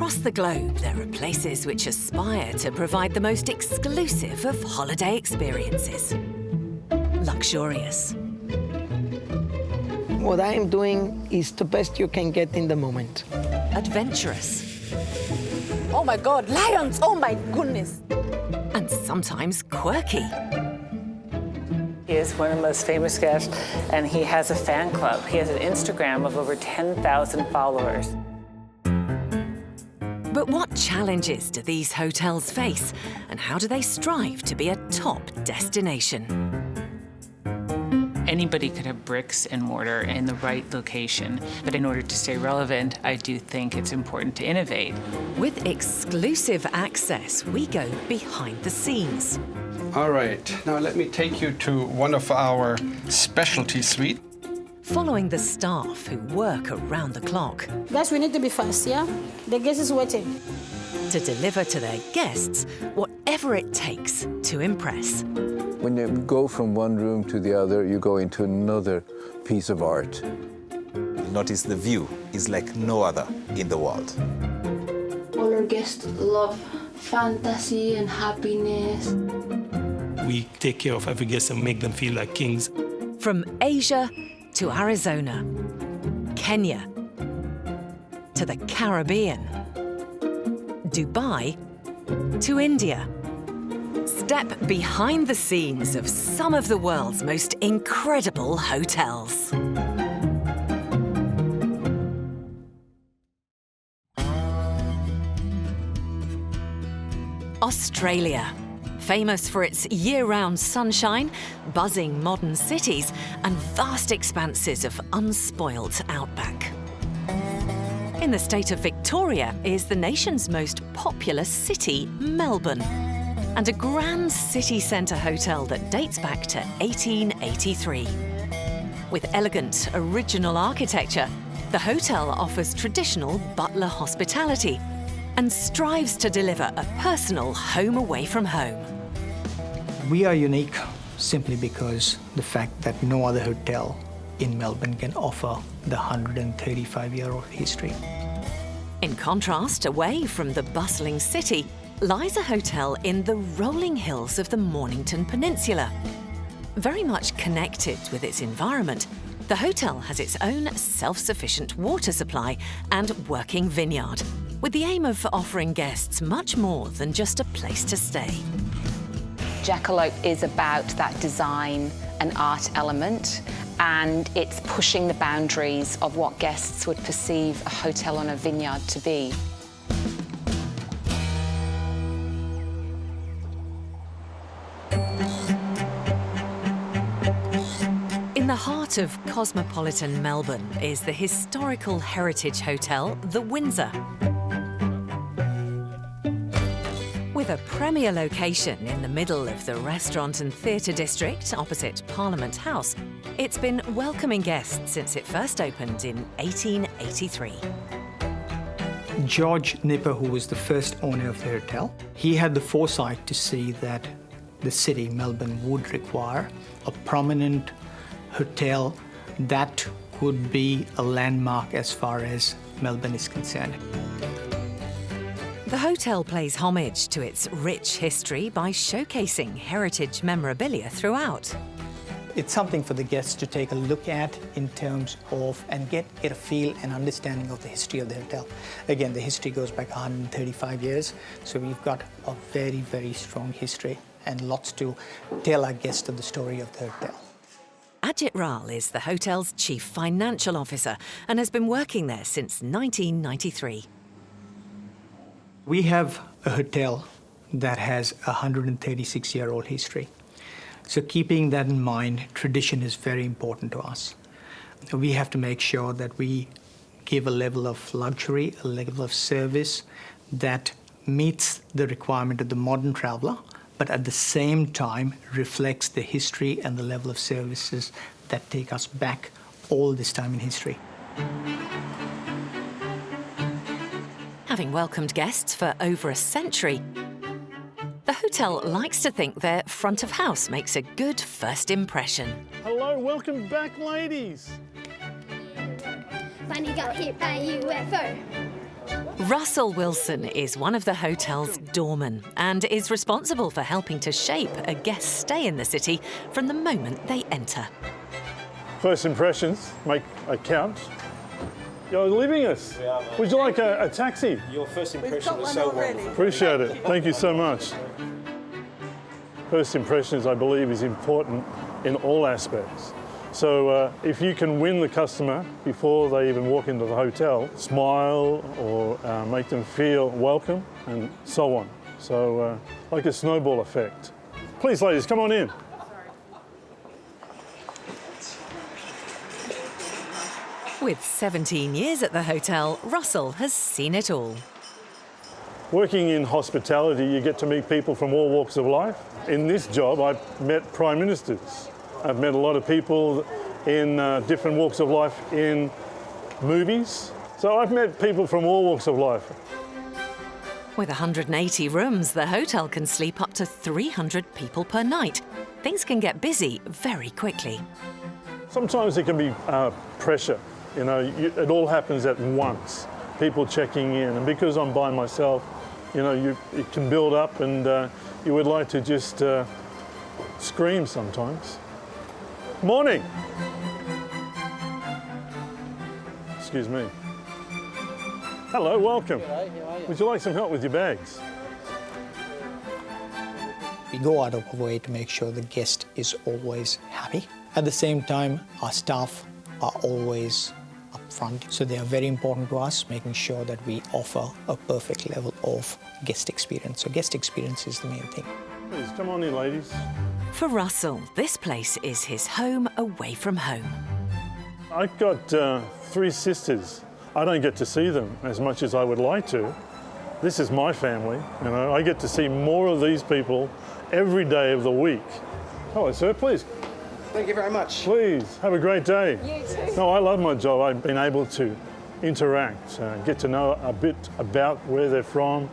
Across the globe, there are places which aspire to provide the most exclusive of holiday experiences. Luxurious. What I am doing is the best you can get in the moment. Adventurous. Oh my God, lions! Oh my goodness! And sometimes quirky. He is one of the most famous guests, and he has a fan club. He has an Instagram of over 10,000 followers. But what challenges do these hotels face, and how do they strive to be a top destination? Anybody could have bricks and mortar in the right location, but in order to stay relevant, I do think it's important to innovate. With exclusive access, we go behind the scenes. All right, now let me take you to one of our specialty suites. Following the staff who work around the clock. Guys, we need to be fast, yeah? The guest is waiting. To deliver to their guests whatever it takes to impress. When you go from one room to the other, you go into another piece of art. Notice the view is like no other in the world. All our guests love fantasy and happiness. We take care of every guest and make them feel like kings. From Asia to Arizona, Kenya to the Caribbean, Dubai to India. Step behind the scenes of some of the world's most incredible hotels. Australia, famous for its year-round sunshine, buzzing modern cities, and vast expanses of unspoilt outback. In the state of Victoria is the nation's most populous city, Melbourne, and a grand city centre hotel that dates back to 1883. With elegant, original architecture, the hotel offers traditional butler hospitality and strives to deliver a personal home away from home. We are unique simply because the fact that no other hotel in Melbourne can offer the 135-year-old history. In contrast, away from the bustling city, lies a hotel in the rolling hills of the Mornington Peninsula. Very much connected with its environment, the hotel has its own self-sufficient water supply and working vineyard, with the aim of offering guests much more than just a place to stay. Jackalope is about that design and art element, and it's pushing the boundaries of what guests would perceive a hotel on a vineyard to be. In the heart of cosmopolitan Melbourne is the historical heritage hotel, the Windsor. With a premier location in the middle of the restaurant and theatre district opposite Parliament House, it's been welcoming guests since it first opened in 1883. George Nipper, who was the first owner of the hotel, he had the foresight to see that the city, Melbourne, would require a prominent hotel that could be a landmark as far as Melbourne is concerned. The hotel pays homage to its rich history by showcasing heritage memorabilia throughout. It's something for the guests to take a look at in terms of and get a feel and understanding of the history of the hotel. Again, the history goes back 135 years, so we've got a very, very strong history and lots to tell our guests of the story of the hotel. Ajit Ral is the hotel's chief financial officer and has been working there since 1993. We have a hotel that has a 136-year-old history. So keeping that in mind, tradition is very important to us. We have to make sure that we give a level of luxury, a level of service that meets the requirement of the modern traveller, but at the same time reflects the history and the level of services that take us back all this time in history. Having welcomed guests for over a century, the hotel likes to think their front of house makes a good first impression. Hello, welcome back, ladies. Bunny got hit by a UFO. Russell Wilson is one of the hotel's doormen and is responsible for helping to shape a guest's stay in the city from the moment they enter. First impressions make a count. You're leaving us. Would you like a taxi? Your first impression was so wonderful. Appreciate it. Thank you so much. First impressions, I believe, is important in all aspects. So if you can win the customer before they even walk into the hotel, smile or make them feel welcome and so on. So like a snowball effect. Please, ladies, come on in. With 17 years at the hotel, Russell has seen it all. Working in hospitality, you get to meet people from all walks of life. In this job, I've met prime ministers. I've met a lot of people in different walks of life in movies. So I've met people from all walks of life. With 180 rooms, the hotel can sleep up to 300 people per night. Things can get busy very quickly. Sometimes there can be pressure. You know, it all happens at once. People checking in, and because I'm by myself, you know, it can build up, and you would like to just scream sometimes. Morning. Excuse me. Hello, welcome. Would you like some help with your bags? We go out of our way to make sure the guest is always happy. At the same time, our staff are always upfront, so they are very important to us, making sure that we offer a perfect level of guest experience. So guest experience is the main thing. Please, come on in, ladies. For Russell, this place is his home away from home. I've got 3 sisters. I don't get to see them as much as I would like to. This is my family, you know. I get to see more of these people every day of the week. Hello, sir, please. Thank you very much. Please, have a great day. You too. No, I love my job. I've been able to interact, get to know a bit about where they're from,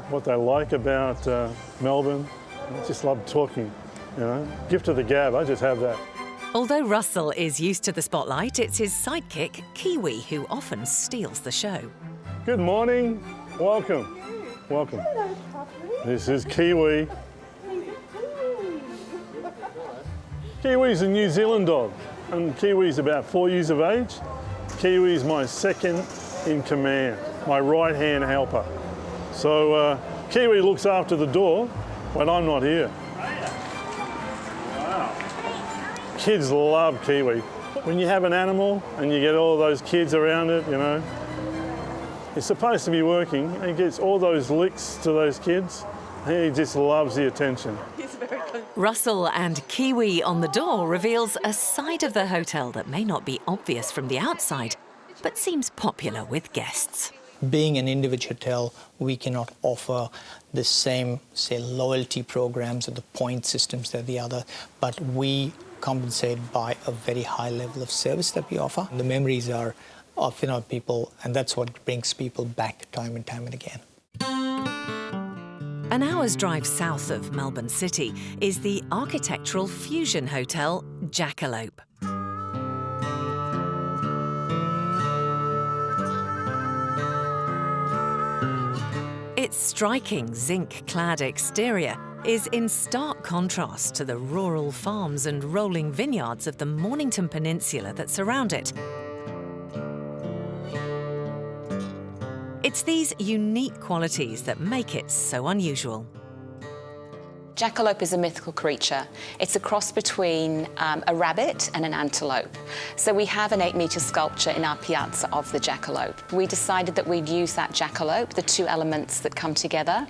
what they like about Melbourne. I just love talking, you know. Gift of the gab, I just have that. Although Russell is used to the spotlight, it's his sidekick, Kiwi, who often steals the show. Good morning. Welcome. Welcome. Hello, Puppy. This is Kiwi. Kiwi's a New Zealand dog, and Kiwi's about 4 years of age. Kiwi's my second in command, my right-hand helper. So Kiwi looks after the door when I'm not here. Wow. Kids love Kiwi. When you have an animal and you get all those kids around it, you know, it's supposed to be working. He gets all those licks to those kids. He just loves the attention. Russell and Kiwi on the door reveals a side of the hotel that may not be obvious from the outside, but seems popular with guests. Being an individual hotel, we cannot offer the same, say, loyalty programs or the point systems that the other, but we compensate by a very high level of service that we offer. The memories are of, you know, people, and that's what brings people back time and time and again. An hour's drive south of Melbourne City is the architectural fusion hotel Jackalope. Its striking zinc-clad exterior is in stark contrast to the rural farms and rolling vineyards of the Mornington Peninsula that surround it. It's these unique qualities that make it so unusual. Jackalope is a mythical creature. It's a cross between a rabbit and an antelope. So we have an 8-metre sculpture in our piazza of the jackalope. We decided that we'd use that jackalope, the 2 elements that come together.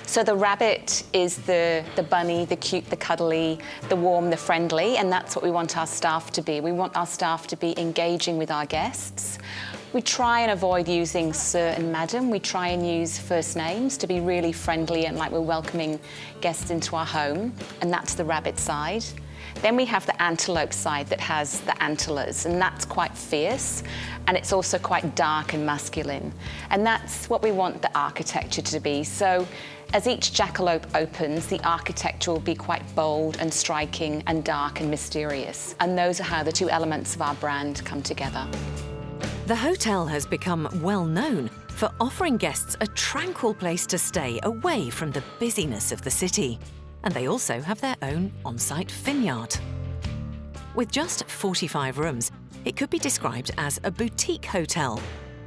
So the rabbit is the bunny, the cute, the cuddly, the warm, the friendly, and that's what we want our staff to be. We want our staff to be engaging with our guests. We try and avoid using sir and madam. We try and use first names to be really friendly and like we're welcoming guests into our home, and that's the rabbit side. Then we have the antelope side that has the antlers, and that's quite fierce, and it's also quite dark and masculine. And that's what we want the architecture to be. So as each jackalope opens, the architecture will be quite bold and striking and dark and mysterious. And those are how the 2 elements of our brand come together. The hotel has become well known for offering guests a tranquil place to stay away from the busyness of the city. And they also have their own on-site vineyard. With just 45 rooms, it could be described as a boutique hotel.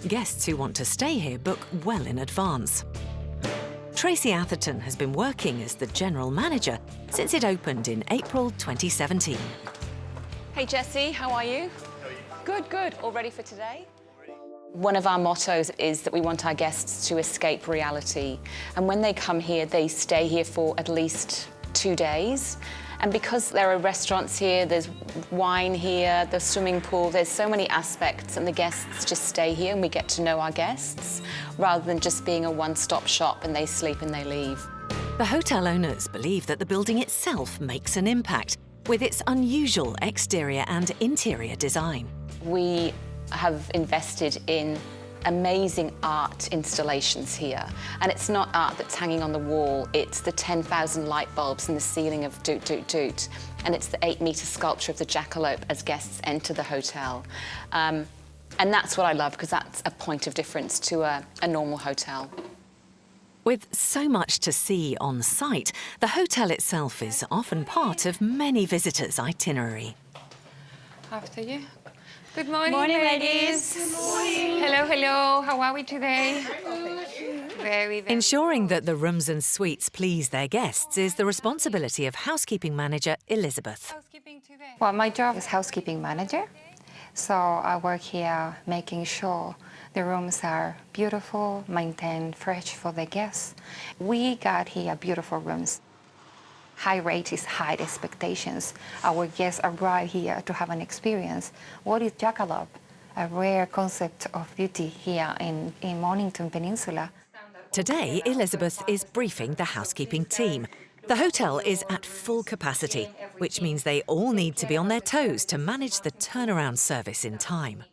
Guests who want to stay here book well in advance. Tracy Atherton has been working as the general manager since it opened in April 2017. Hey Jessie, how are you? Good, good. All ready for today? One of our mottos is that we want our guests to escape reality. And when they come here, they stay here for at least 2 days. And because there are restaurants here, there's wine here, there's swimming pool, there's so many aspects, and the guests just stay here and we get to know our guests, rather than just being a one-stop shop and they sleep and they leave. The hotel owners believe that the building itself makes an impact with its unusual exterior and interior design. We have invested in amazing art installations here. And it's not art that's hanging on the wall, it's the 10,000 light bulbs in the ceiling of Doot Doot Doot. And it's the 8-metre sculpture of the jackalope as guests enter the hotel. And that's what I love, because that's a point of difference to a normal hotel. With so much to see on site, the hotel itself is often part of many visitors' itinerary. After you. Good morning, Morning, ladies. Good morning. Hello, hello. How are we today? Very, very. Ensuring that the rooms and suites please their guests is the responsibility of housekeeping manager Elizabeth. Well, my job is housekeeping manager. So I work here making sure the rooms are beautiful, maintained fresh for the guests. We got here beautiful rooms. High rate is high expectations. Our guests arrive here to have an experience. What is jackalope? A rare concept of beauty here in Mornington Peninsula. Today, Elizabeth is briefing the housekeeping team. The hotel is at full capacity, which means they all need to be on their toes to manage the turnaround service in time.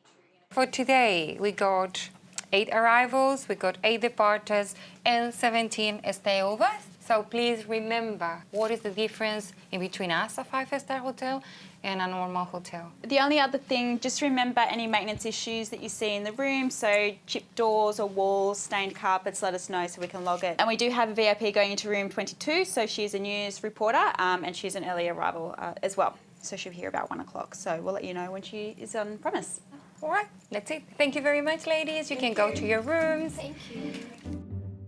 For today, we got 8 arrivals, we got 8 departures, and 17 stayovers. So please remember, what is the difference in between us, a 5-star hotel, and a normal hotel? The only other thing, just remember any maintenance issues that you see in the room, so chipped doors or walls, stained carpets, let us know so we can log it. And we do have a VIP going into room 22, so she's a news reporter and she's an early arrival as well. So she'll be here about 1 o'clock, so we'll let you know when she is on premise. All right, that's it. Thank you very much, ladies. You can go to your rooms. Thank you.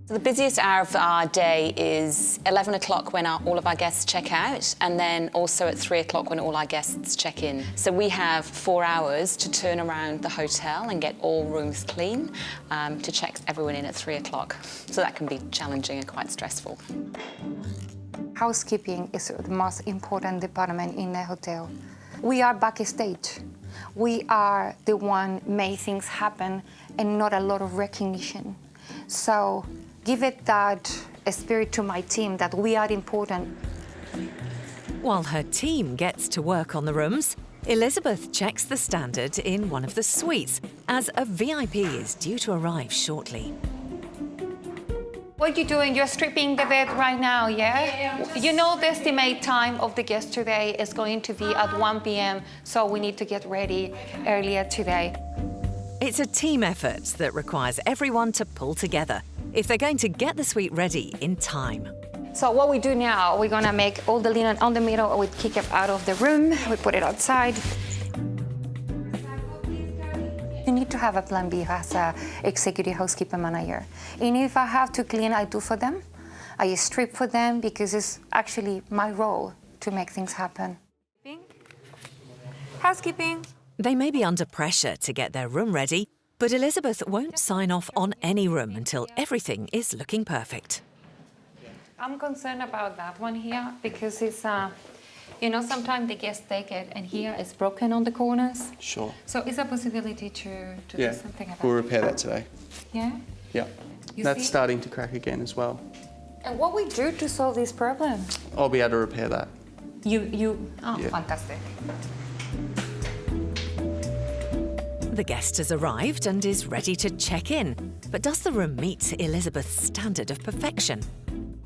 So the busiest hour of our day is 11 o'clock when all of our guests check out, and then also at 3 o'clock when all our guests check in. So we have 4 hours to turn around the hotel and get all rooms clean, to check everyone in at 3 o'clock. So that can be challenging and quite stressful. Housekeeping is the most important department in the hotel. We are backstage. We are the one make things happen and not a lot of recognition. So give it that spirit to my team that we are important. While her team gets to work on the rooms, Elizabeth checks the standard in one of the suites, as a VIP is due to arrive shortly. What are you doing? You're stripping the bed right now, yeah? You know the estimate time of the guest today is going to be at 1 p.m., so we need to get ready earlier today. It's a team effort that requires everyone to pull together if they're going to get the suite ready in time. So what we do now, we're gonna make all the linen on the middle, we kick it out of the room, we put it outside. You need to have a plan B as an executive housekeeper manager. And if I have to clean, I do for them. I strip for them because it's actually my role to make things happen. Housekeeping. They may be under pressure to get their room ready, but Elizabeth won't sign off on any room until everything is looking perfect. I'm concerned about that one here because it's, you know, sometimes the guests take it and here it's broken on the corners. Sure. So is a possibility to do something about we'll repair that today. Yeah? Yeah. That's starting to crack again as well. And what we do to solve this problem? I'll be able to repair that. Fantastic. The guest has arrived and is ready to check in. But does the room meet Elizabeth's standard of perfection?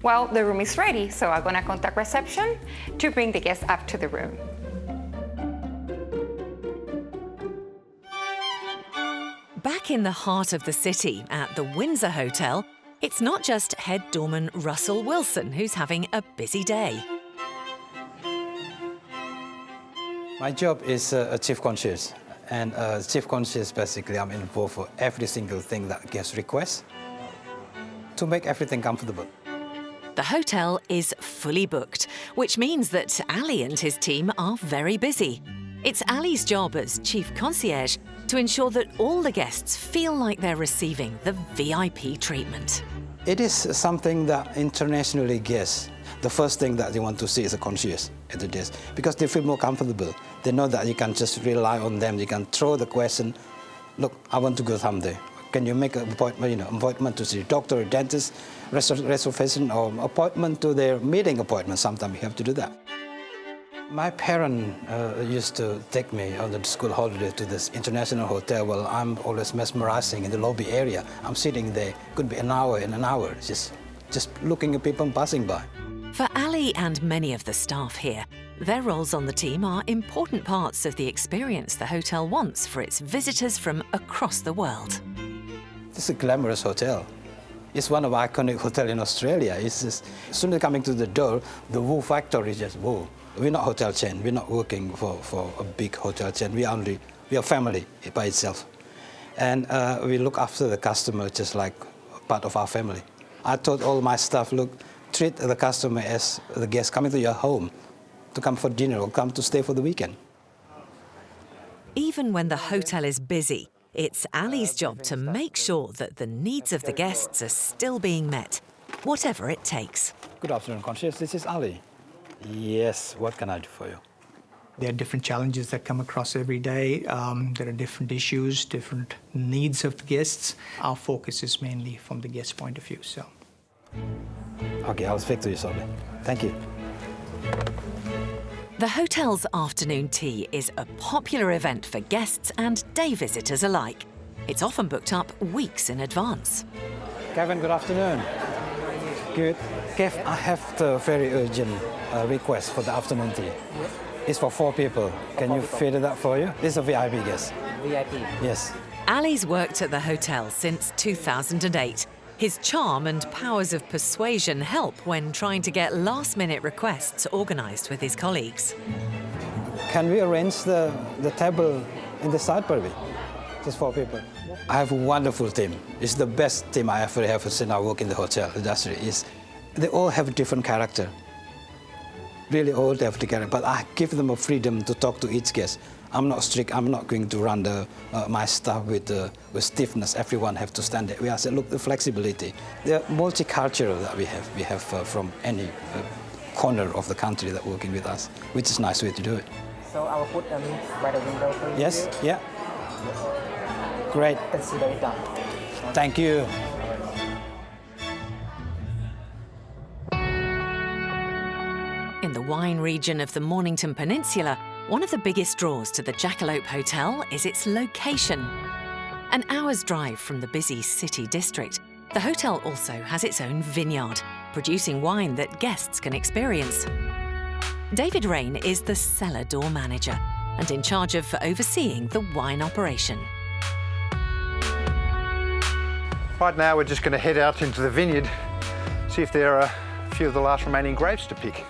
Well, the room is ready, so I'm gonna contact reception to bring the guests up to the room. Back Back in the heart of the city at the Windsor Hotel, it's not just head doorman Russell Wilson who's having a busy day. My job is a chief concierge, and chief concierge basically I'm involved for every single thing that guests request to make everything comfortable. The hotel is fully booked, which means that Ali and his team are very busy. It's Ali's job as chief concierge to ensure that all the guests feel like they're receiving the VIP treatment. It is something that internationally guests, the first thing that they want to see is a concierge at the desk, because they feel more comfortable. They know that you can just rely on them. You can throw the question, look, I want to go someday. Can you make an appointment, appointment to see a doctor, a dentist, reservation, or appointment to their meeting appointment? Sometimes you have to do that. My parents used to take me on the school holiday to this international hotel. Well, I'm always mesmerizing in the lobby area. I'm sitting there, could be an hour, just looking at people passing by. For Ali and many of the staff here, their roles on the team are important parts of the experience the hotel wants for its visitors from across the world. It's a glamorous hotel. It's one of the iconic hotels in Australia. It's just, as soon as coming to the door, the woo factor is just woo. We're not hotel chain. We're not working for a big hotel chain. We are family by itself. And we look after the customer just like part of our family. I told all my staff, look, treat the customer as the guest coming to your home to come for dinner or come to stay for the weekend. Even when the hotel is busy, it's Ali's job to make sure that the needs of the guests are still being met, whatever it takes. Good afternoon, concierge. This is Ali. Yes, what can I do for you? There are different challenges that come across every day. There are different issues, different needs of the guests. Our focus is mainly from the guest point of view. So. Okay, I'll speak to you shortly. Thank you. The hotel's afternoon tea is a popular event for guests and day visitors alike. It's often booked up weeks in advance. Kevin, good afternoon. Good. Kev, I have the very urgent request for the afternoon tea. It's for 4 people. Can you fit it up for you? This is a VIP guest. VIP? Yes. Ali's worked at the hotel since 2008. His charm and powers of persuasion help when trying to get last-minute requests organised with his colleagues. Can we arrange the table in the side, Barbie? Just 4 people. I have a wonderful team. It's the best team I ever have since I work in the hotel industry. They all have a different character. Really all have the character, but I give them a freedom to talk to each guest. I'm not strict. I'm not going to run my staff with stiffness. Everyone have to stand there. We have said, look, the flexibility. The multicultural that we have from any corner of the country that working with us, which is a nice way to do it. So I will put them by the window for you. Yes, yeah. Great. Consider it done. Thank you. In the wine region of the Mornington Peninsula, one of the biggest draws to the Jackalope Hotel is its location. An hour's drive from the busy city district, the hotel also has its own vineyard, producing wine that guests can experience. David Rain is the cellar door manager and in charge of overseeing the wine operation. Right now we're just going to head out into the vineyard, see if there are a few of the last remaining grapes to pick.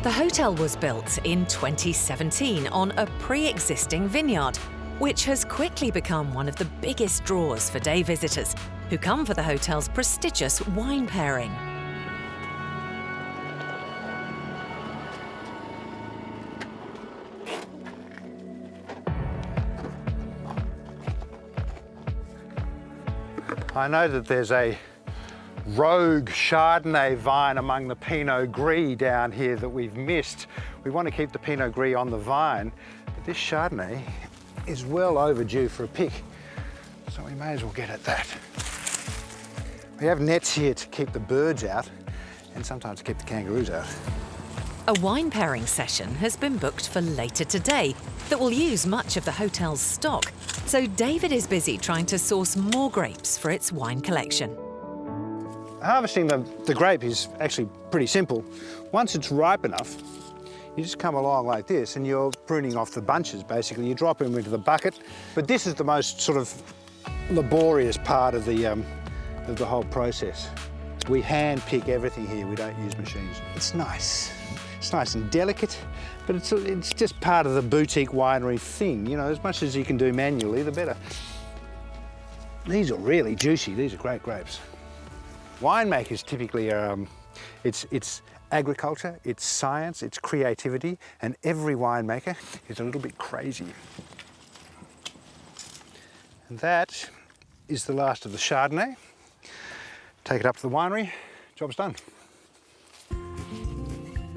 The hotel was built in 2017 on a pre-existing vineyard, which has quickly become one of the biggest draws for day visitors who come for the hotel's prestigious wine pairing. I know that there's a rogue Chardonnay vine among the Pinot Gris down here that we've missed. We want to keep the Pinot Gris on the vine, but this Chardonnay is well overdue for a pick, so we may as well get at that. We have nets here to keep the birds out and sometimes to keep the kangaroos out. A wine pairing session has been booked for later today that will use much of the hotel's stock, so David is busy trying to source more grapes for its wine collection. Harvesting the grape is actually pretty simple. Once it's ripe enough, You just come along like this and you're pruning off the bunches, basically. You drop them into the bucket. But this is the most sort of laborious part of the whole process. We hand pick everything here, we don't use machines. It's nice. It's nice and delicate, but it's just part of the boutique winery thing. You know, as much as you can do manually, the better. These are really juicy, these are great grapes. Winemakers typically are, it's agriculture, it's science, it's creativity, and every winemaker is a little bit crazy. And that is the last of the Chardonnay. Take it up to the winery, job's done.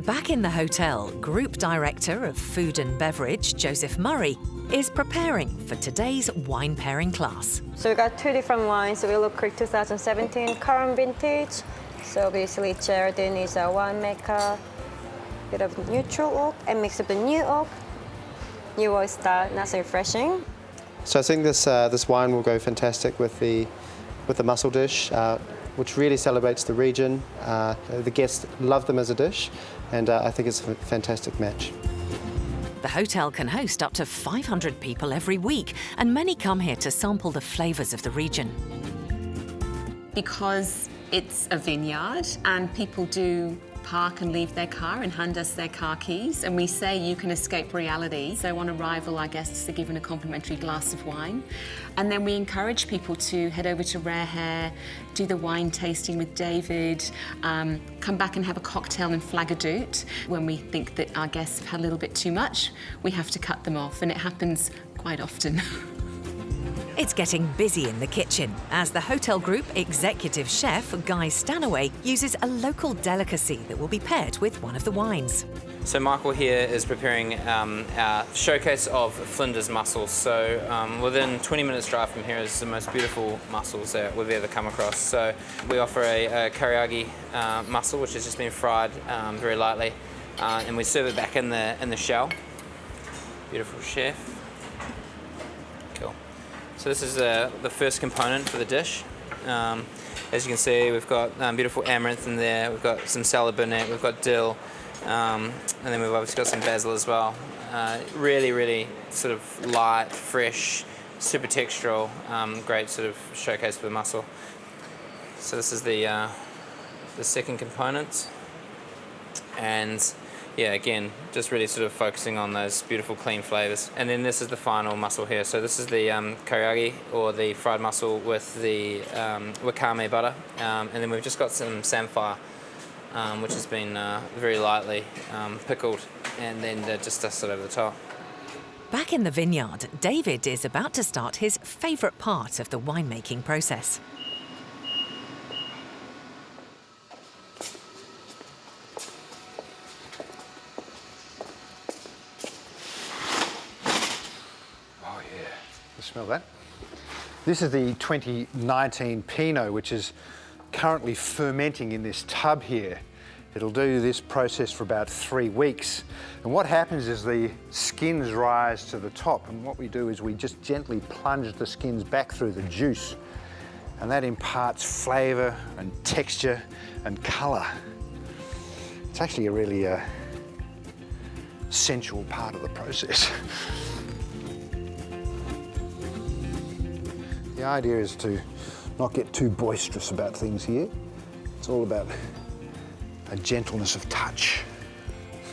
Back in the hotel, Group Director of Food and Beverage, Joseph Murray, is preparing for today's wine pairing class. So we got 2 different wines. Willow Creek 2017 current vintage. So basically Chardonnay is a winemaker, bit of neutral oak and mix of the new oak. New oyster, nice and refreshing. So I think this wine will go fantastic with the mussel dish, which really celebrates the region. The guests love them as a dish, and I think it's a fantastic match. The hotel can host up to 500 people every week, and many come here to sample the flavours of the region. Because it's a vineyard and people do park and leave their car and hand us their car keys, and we say you can escape reality. So on arrival, our guests are given a complimentary glass of wine, and then we encourage people to head over to Rare Hair, do the wine tasting with David, come back and have a cocktail and flag a doot. When we think that our guests have had a little bit too much, we have to cut them off, and it happens quite often. It's getting busy in the kitchen as the hotel group executive chef, Guy Stanaway, uses a local delicacy that will be paired with one of the wines. So Michael here is preparing our showcase of Flinders mussels. So within 20 minutes drive from here is the most beautiful mussels that we've ever come across. So we offer a kariagi mussel, which has just been fried very lightly, and we serve it back in the shell. Beautiful chef. Cool. So this is the first component for the dish. As you can see, we've got beautiful amaranth in there, we've got some salad burnet, we've got dill, and then we've obviously got some basil as well. Really, really sort of light, fresh, super textural, great sort of showcase for the mussel. So this is the second component, and yeah, again, just really sort of focusing on those beautiful clean flavours. And then this is the final mussel here. So this is the kariagi, or the fried mussel with the wakame butter. And then we've just got some samphire, which has been very lightly pickled, and then just dusted over the top. Back in the vineyard, David is about to start his favourite part of the winemaking process. Smell that? This is the 2019 Pinot, which is currently fermenting in this tub here. It'll do this process for about 3 weeks. And what happens is the skins rise to the top, and what we do is we just gently plunge the skins back through the juice, and that imparts flavour and texture and colour. It's actually a really sensual part of the process. The idea is to not get too boisterous about things here. It's all about a gentleness of touch.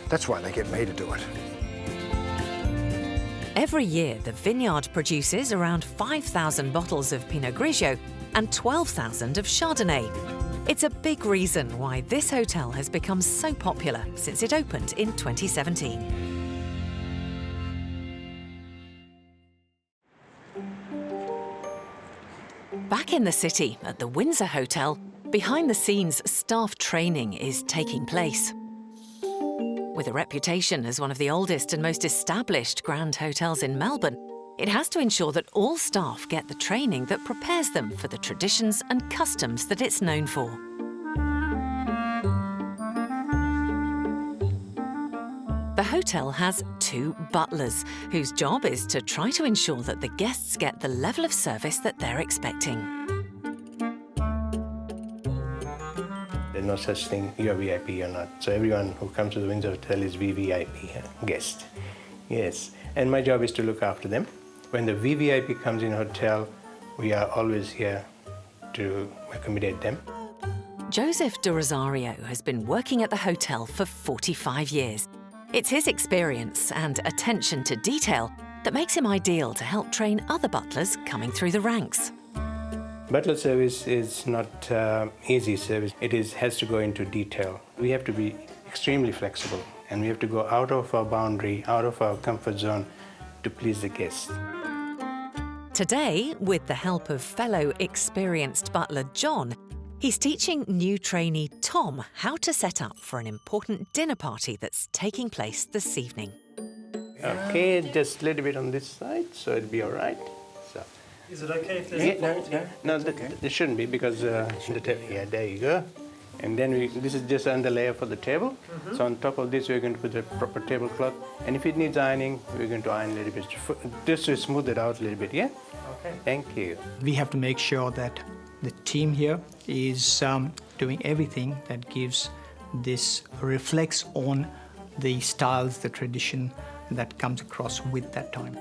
That's why they get me to do it. Every year, the vineyard produces around 5,000 bottles of Pinot Grigio and 12,000 of Chardonnay. It's a big reason why this hotel has become so popular since it opened in 2017. Back in the city, at the Windsor Hotel, behind-the-scenes staff training is taking place. With a reputation as one of the oldest and most established grand hotels in Melbourne, it has to ensure that all staff get the training that prepares them for the traditions and customs that it's known for. The hotel has 2 butlers, whose job is to try to ensure that the guests get the level of service that they're expecting. There's no such thing, you're VIP or not. So everyone who comes to the Windsor Hotel is VVIP guest. Yes, and my job is to look after them. When the VVIP comes in a hotel, we are always here to accommodate them. Joseph de Rosario has been working at the hotel for 45 years. It's his experience and attention to detail that makes him ideal to help train other butlers coming through the ranks. Butler service is not easy service. It has to go into detail. We have to be extremely flexible, and we have to go out of our boundary, out of our comfort zone to please the guests. Today, with the help of fellow experienced butler John, he's teaching new trainee Tom how to set up for an important dinner party that's taking place this evening. Okay, just a little bit on this side, so it'll be all right. So. Is it okay if there's No, there shouldn't be, because yeah, there you go. And then this is just an underlayer for the table. So on top of this, we're going to put a proper tablecloth. And if it needs ironing, we're going to iron a little bit, just to smooth it out a little bit, yeah? Okay. Thank you. We have to make sure that the team here is doing everything that reflects on the styles, the tradition that comes across with that time.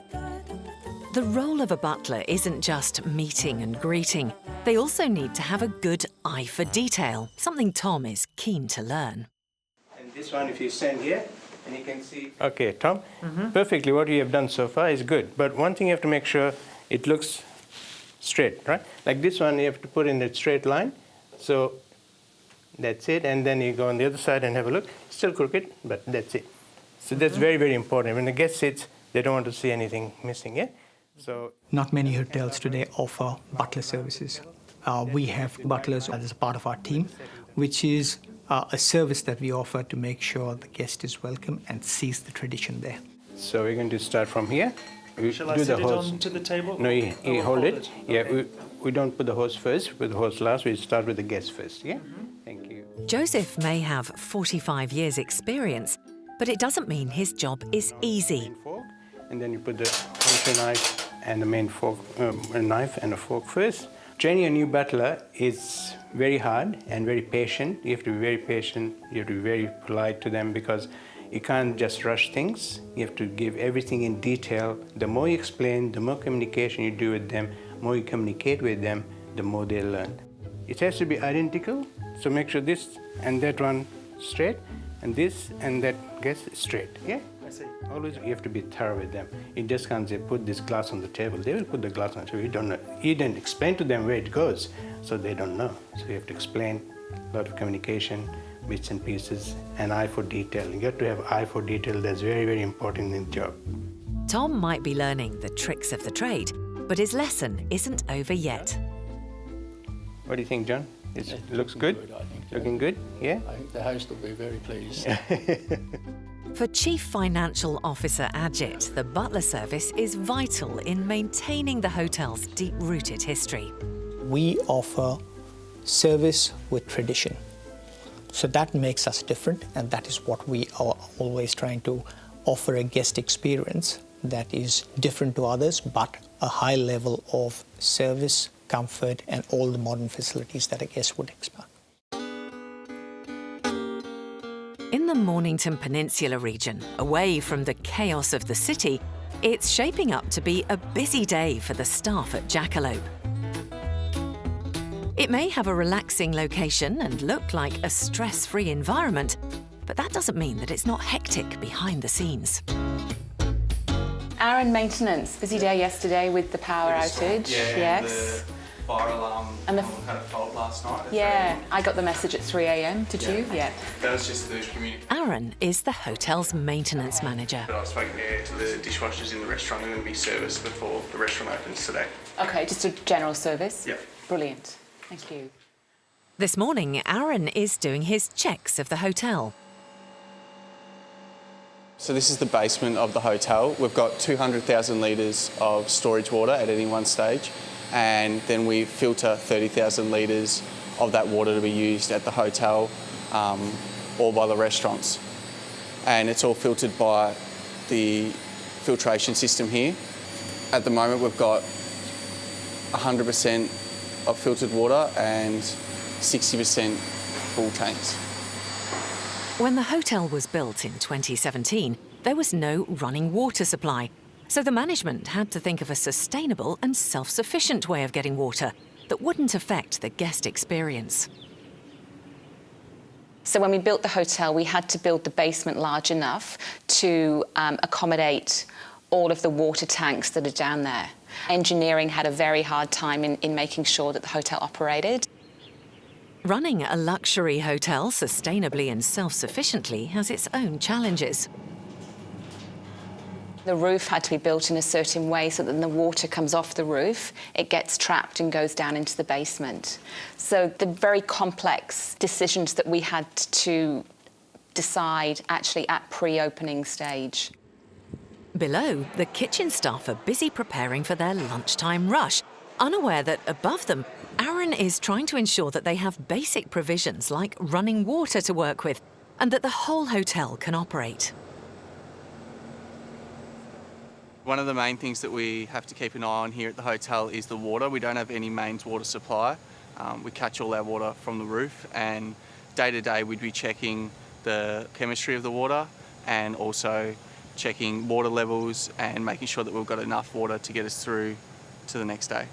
The role of a butler isn't just meeting and greeting. They also need to have a good eye for detail, something Tom is keen to learn. And this one, if you stand here, and you can see... Okay, Tom, perfectly what you have done so far is good. But one thing you have to make sure it looks straight, right? Like this one, you have to put in a straight line. So that's it. And then you go on the other side and have a look. Still crooked, but that's it. So that's very, very important. When the guest sits, they don't want to see anything missing, yeah? So not many hotels today offer butler services. We have butlers as a part of our team, which is a service that we offer to make sure the guest is welcome and sees the tradition there. So we're going to start from here. Shall I set it onto the table? No, you hold it. Yeah, we don't put the host first, we put the host last. We start with the guest first, yeah? Thank you. Joseph may have 45 years' experience, but it doesn't mean his job is easy. And then you put the entree knife and the main fork, a knife and a fork first. Training a new butler is very hard and very patient. You have to be very patient. You have to be very polite to them, because you can't just rush things. You have to give everything in detail. The more you explain, the more communication you do with them, the more you communicate with them, the more they learn. It has to be identical. So make sure this and that one straight, and this and that gets straight. Yeah? Always you have to be thorough with them. You just can't say, put this glass on the table. They will put the glass on the table. You don't know. You didn't explain to them where it goes, so they don't know. So you have to explain, a lot of communication, bits and pieces, and eye for detail. You have to have eye for detail. That's very, very important in the job. Tom might be learning the tricks of the trade, but his lesson isn't over yet. What do you think, John? It looks good? Looking good? Yeah? I think the host will be very pleased. For Chief Financial Officer Ajit, the butler service is vital in maintaining the hotel's deep-rooted history. We offer service with tradition. So that makes us different, and that is what we are always trying to offer, a guest experience that is different to others, but a high level of service, comfort, and all the modern facilities that a guest would expect. In the Mornington Peninsula region, away from the chaos of the city, it's shaping up to be a busy day for the staff at Jackalope. It may have a relaxing location and look like a stress-free environment, but that doesn't mean that it's not hectic behind the scenes. Aaron, maintenance. Busy day yesterday with the power outage. Yeah, yes. The fire alarm and the had a fault last night. Yeah, I got the message at 3 a.m. Did you? Yeah. That was just the communication. Aaron is the hotel's maintenance manager. I've spoken to the dishwashers in the restaurant. They're going to be serviced before the restaurant opens today. Okay, just a general service? Yep. Brilliant. Thank you. This morning, Aaron is doing his checks of the hotel. So this is the basement of the hotel. We've got 200,000 litres of storage water at any one stage, and then we filter 30,000 litres of that water to be used at the hotel or by the restaurants. And it's all filtered by the filtration system here. At the moment we've got 100% of filtered water and 60% full tanks. When the hotel was built in 2017, there was no running water supply. So the management had to think of a sustainable and self-sufficient way of getting water that wouldn't affect the guest experience. So when we built the hotel, we had to build the basement large enough to accommodate all of the water tanks that are down there. Engineering had a very hard time in making sure that the hotel operated. Running a luxury hotel sustainably and self-sufficiently has its own challenges. The roof had to be built in a certain way so that when the water comes off the roof, it gets trapped and goes down into the basement. So the very complex decisions that we had to decide actually at pre-opening stage. Below, the kitchen staff are busy preparing for their lunchtime rush, unaware that above them, Aaron is trying to ensure that they have basic provisions like running water to work with and that the whole hotel can operate. One of the main things that we have to keep an eye on here at the hotel is the water. We don't have any mains water supply. We catch all our water from the roof, and day to day we'd be checking the chemistry of the water and also checking water levels and making sure that we've got enough water to get us through to the next day.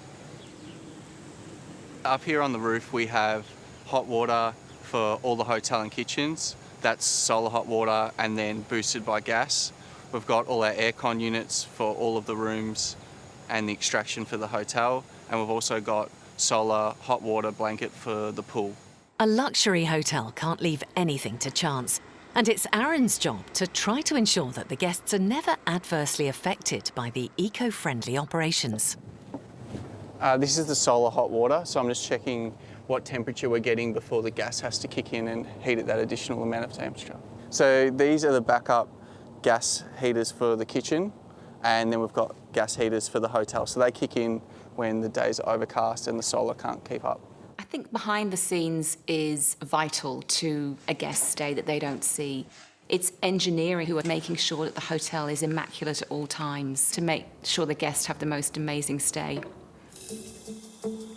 Up here on the roof we have hot water for all the hotel and kitchens. That's solar hot water and then boosted by gas. We've got all our aircon units for all of the rooms and the extraction for the hotel, and we've also got solar hot water blanket for the pool. A luxury hotel can't leave anything to chance, and it's Aaron's job to try to ensure that the guests are never adversely affected by the eco-friendly operations. This is the solar hot water, so I'm just checking what temperature we're getting before the gas has to kick in and heat at that additional amount of temperature. So these are the backup gas heaters for the kitchen, and then we've got gas heaters for the hotel. So they kick in when the days are overcast and the solar can't keep up. I think behind the scenes is vital to a guest stay that they don't see. It's engineering who are making sure that the hotel is immaculate at all times to make sure the guests have the most amazing stay.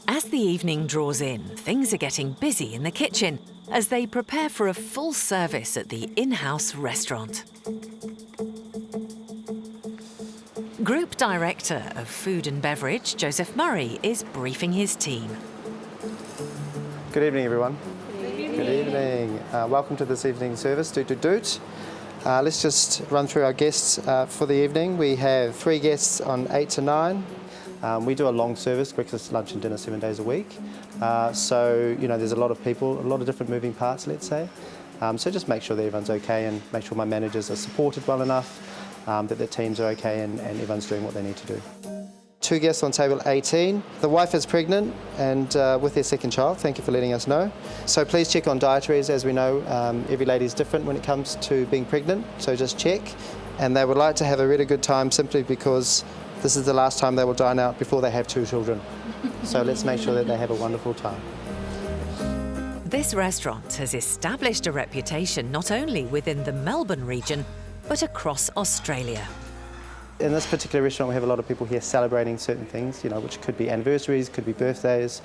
As the evening draws in, things are getting busy in the kitchen as they prepare for a full service at the in-house restaurant. Group Director of Food and Beverage, Joseph Murray, is briefing his team. Good evening, everyone. Good evening. Welcome to this evening's service, Doot Doot Doot. Let's just run through our guests for the evening. We have 3 guests on 8 to 9. We do a long service, breakfast, lunch and dinner 7 days a week. So, you know, there's a lot of people, a lot of different moving parts, let's say. So just make sure that everyone's okay and make sure my managers are supported well enough, that their teams are okay and everyone's doing what they need to do. 2 guests on table 18. The wife is pregnant and with their second child. Thank you for letting us know. So please check on dietaries. As we know, every lady's different when it comes to being pregnant, so just check. And they would like to have a really good time simply because this is the last time they will dine out before they have 2 children. So let's make sure that they have a wonderful time. This restaurant has established a reputation not only within the Melbourne region, but across Australia. In this particular restaurant, we have a lot of people here celebrating certain things, you know, which could be anniversaries, could be birthdays.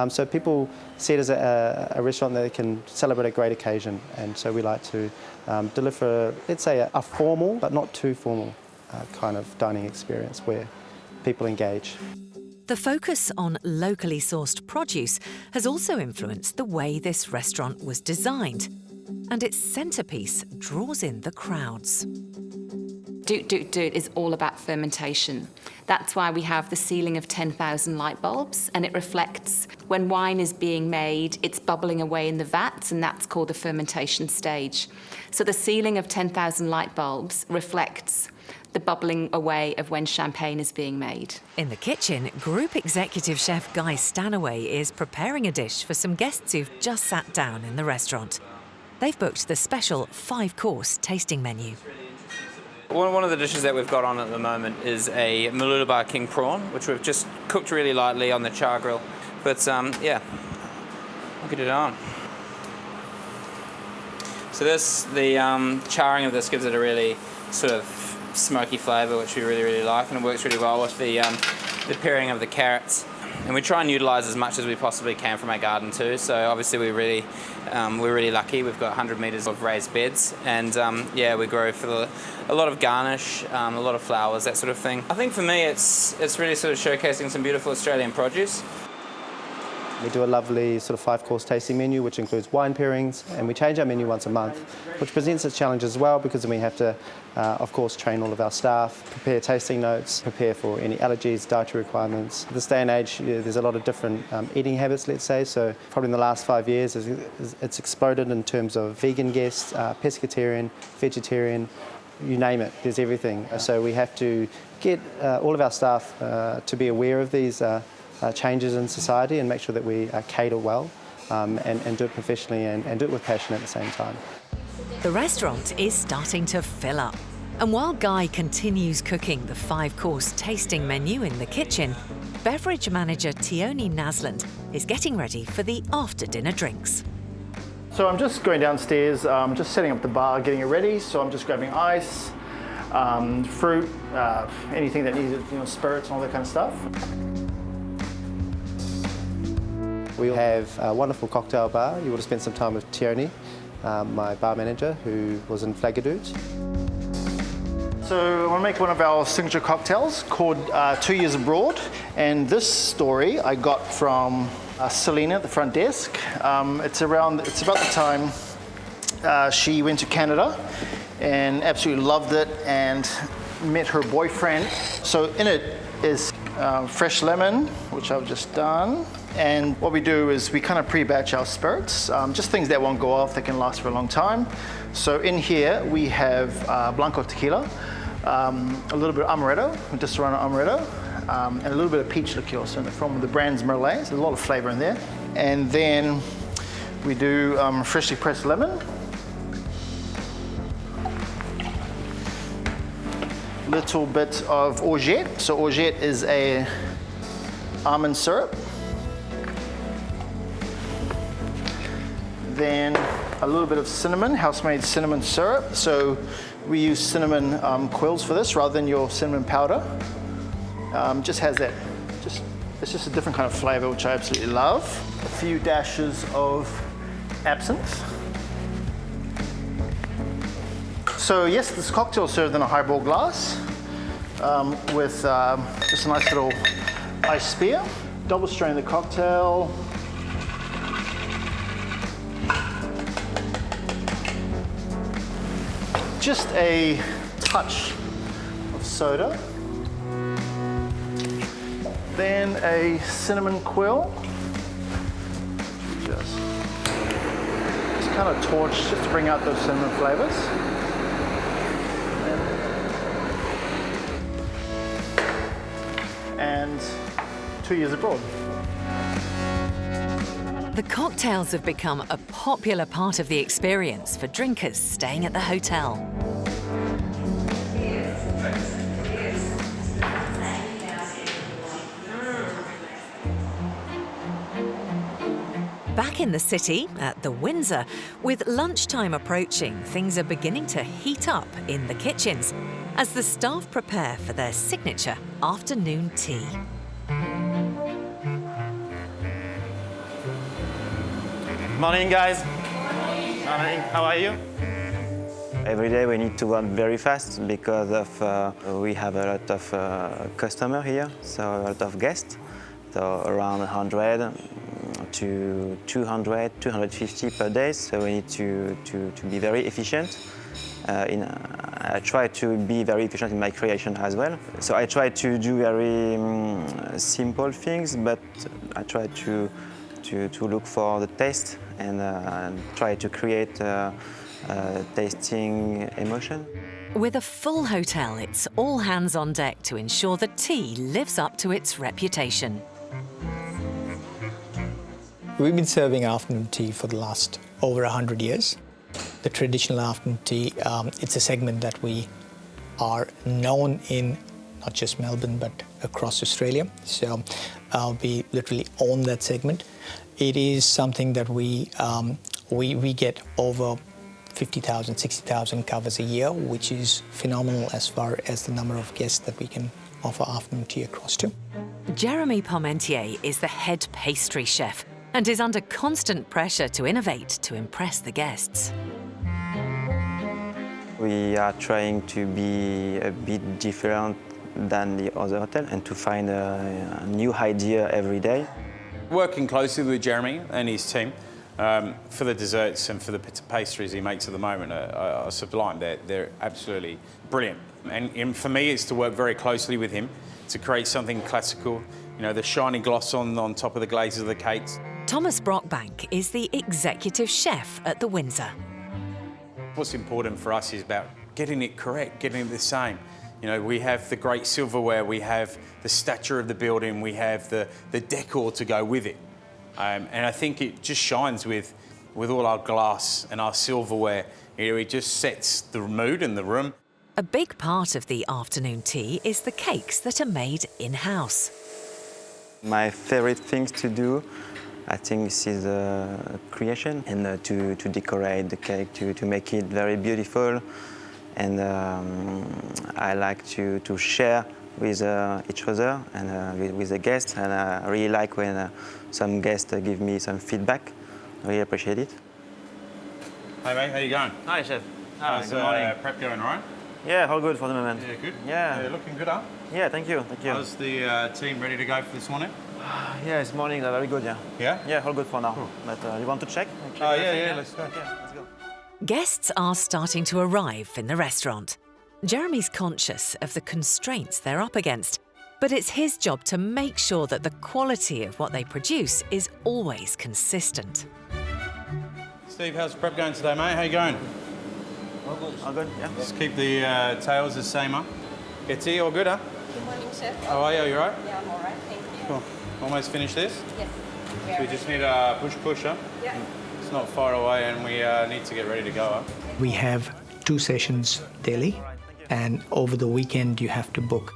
So people see it as a restaurant that they can celebrate a great occasion. And so we like to deliver, let's say, a formal, but not too formal kind of dining experience where people engage. The focus on locally sourced produce has also influenced the way this restaurant was designed, and its centrepiece draws in the crowds. Doot Doot Doot is all about fermentation. That's why we have the ceiling of 10,000 light bulbs, and it reflects when wine is being made, it's bubbling away in the vats, and that's called the fermentation stage. So the ceiling of 10,000 light bulbs reflects the bubbling away of when champagne is being made. In the kitchen, Group Executive Chef Guy Stanaway is preparing a dish for some guests who've just sat down in the restaurant. They've booked the special 5-course tasting menu. One of the dishes that we've got on at the moment is a Mooloolaba king prawn, which we've just cooked really lightly on the char grill. But yeah, we'll get it on. So the charring of this gives it a really sort of smoky flavour, which we really like, and it works really well with the pairing of the carrots. and we try and utilise as much as we possibly can from our garden too. So obviously we're really lucky. We've got 100 metres of raised beds, and yeah, we grow for a lot of garnish, a lot of flowers, that sort of thing. I think for me it's really sort of showcasing some beautiful Australian produce. We do a lovely sort of 5-course tasting menu, which includes wine pairings, and we change our menu once a month, which presents its challenges as well, because then we have to, of course, train all of our staff, prepare tasting notes, prepare for any allergies, dietary requirements. At this day and age, there's a lot of different eating habits, let's say, so probably in the last 5 years, it's exploded in terms of vegan guests, pescatarian, vegetarian, you name it, there's everything. So we have to get all of our staff to be aware of these changes in society and make sure that we cater well and do it professionally and do it with passion at the same time. The restaurant is starting to fill up. And while Guy continues cooking the 5-course tasting menu in the kitchen, beverage manager Tioni Nasland is getting ready for the after-dinner drinks. So I'm just going downstairs, just setting up the bar, getting it ready. So I'm just grabbing ice, fruit, anything that needs, spirits and all that kind of stuff. We have a wonderful cocktail bar. You would have spent some time with Tioni, my bar manager, who was in Flagadoot. So I want to make one of our signature cocktails called 2 Years Abroad. And this story I got from Selena at the front desk. It's about the time she went to Canada and absolutely loved it and met her boyfriend. So in it is fresh lemon, which I've just done. And what we do is we kind of pre-batch our spirits, just things that won't go off, that can last for a long time. So in here we have Blanco tequila, a little bit of amaretto, just around amaretto, and a little bit of peach liqueur, so from the brand's Merlot. There's a lot of flavor in there. And then we do freshly pressed lemon, little bit of orgeat. So orgeat is a almond syrup. Then a little bit of cinnamon, house-made cinnamon syrup. So we use cinnamon quills for this rather than your cinnamon powder. Just has that, it's just a different kind of flavor, which I absolutely love. A few dashes of absinthe. So yes, this cocktail is served in a highball glass with just a nice little ice spear. Double strain the cocktail. Just a touch of soda. Then a cinnamon quill. Just kind of torch just to bring out those cinnamon flavors. And 2 Years Abroad. The cocktails have become a popular part of the experience for drinkers staying at the hotel. Back in the city, at the Windsor, with lunchtime approaching, things are beginning to heat up in the kitchens as the staff prepare for their signature afternoon tea. Morning, guys. Morning. How are you? Every day we need to run very fast because of we have a lot of customers here, so a lot of guests, so around 100 to 200, 250 per day. So we need to be very efficient. I try to be very efficient in my creation as well. So I try to do very simple things, but I try to look for the taste and try to create tasting emotion. With a full hotel, it's all hands on deck to ensure the tea lives up to its reputation. We've been serving afternoon tea for the last over 100 years. The traditional afternoon tea, it's a segment that we are known in not just Melbourne, but across Australia. So we literally own that segment. It is something that we get over 50,000, 60,000 covers a year, which is phenomenal as far as the number of guests that we can offer afternoon tea across to. Jeremy Parmentier is the head pastry chef and is under constant pressure to innovate to impress the guests. We are trying to be a bit different than the other hotel and to find a new idea every day. Working closely with Jeremy and his team for the desserts and for the pastries he makes at the moment are sublime. They're absolutely brilliant. And for me, it's to work very closely with him to create something classical, you know, the shiny gloss on top of the glazes of the cakes. Thomas Brockbank is the executive chef at the Windsor. What's important for us is about getting it correct, getting it the same. You know, we have the great silverware, we have the stature of the building, we have the decor to go with it. And I think it just shines with all our glass and our silverware. You know, it just sets the mood in the room. A big part of the afternoon tea is the cakes that are made in-house. My favorite things to do, I think this is creation and to decorate the cake, to make it very beautiful. And I like to share with each other and with the guests. And I really like when some guests give me some feedback. I really appreciate it. Hey mate, how you going? Hi chef. How's good morning. Prep going, all right? Yeah, all good for the moment. Yeah, good? Yeah. Looking good, huh? Yeah, thank you. Thank you. How's the team ready to go for this morning? Yeah, this morning they're very good, yeah. Yeah? Yeah, all good for now. Cool. But you want to check? Yeah, let's go. Okay, let's go. Guests are starting to arrive in the restaurant. Jeremy's conscious of the constraints they're up against, but it's his job to make sure that the quality of what they produce is always consistent. Steve, how's prep going today, mate? How you going? All good. All good, yeah. Just keep the tails the same, huh? Get tea, all good, huh? Good morning, chef. How are you? You all right? Yeah, I'm all right, thank you. Cool. Almost finished this? Yes. So we just need a push, huh? Yeah. It's not far away and we need to get ready to go, huh? We have 2 sessions daily, and over the weekend you have to book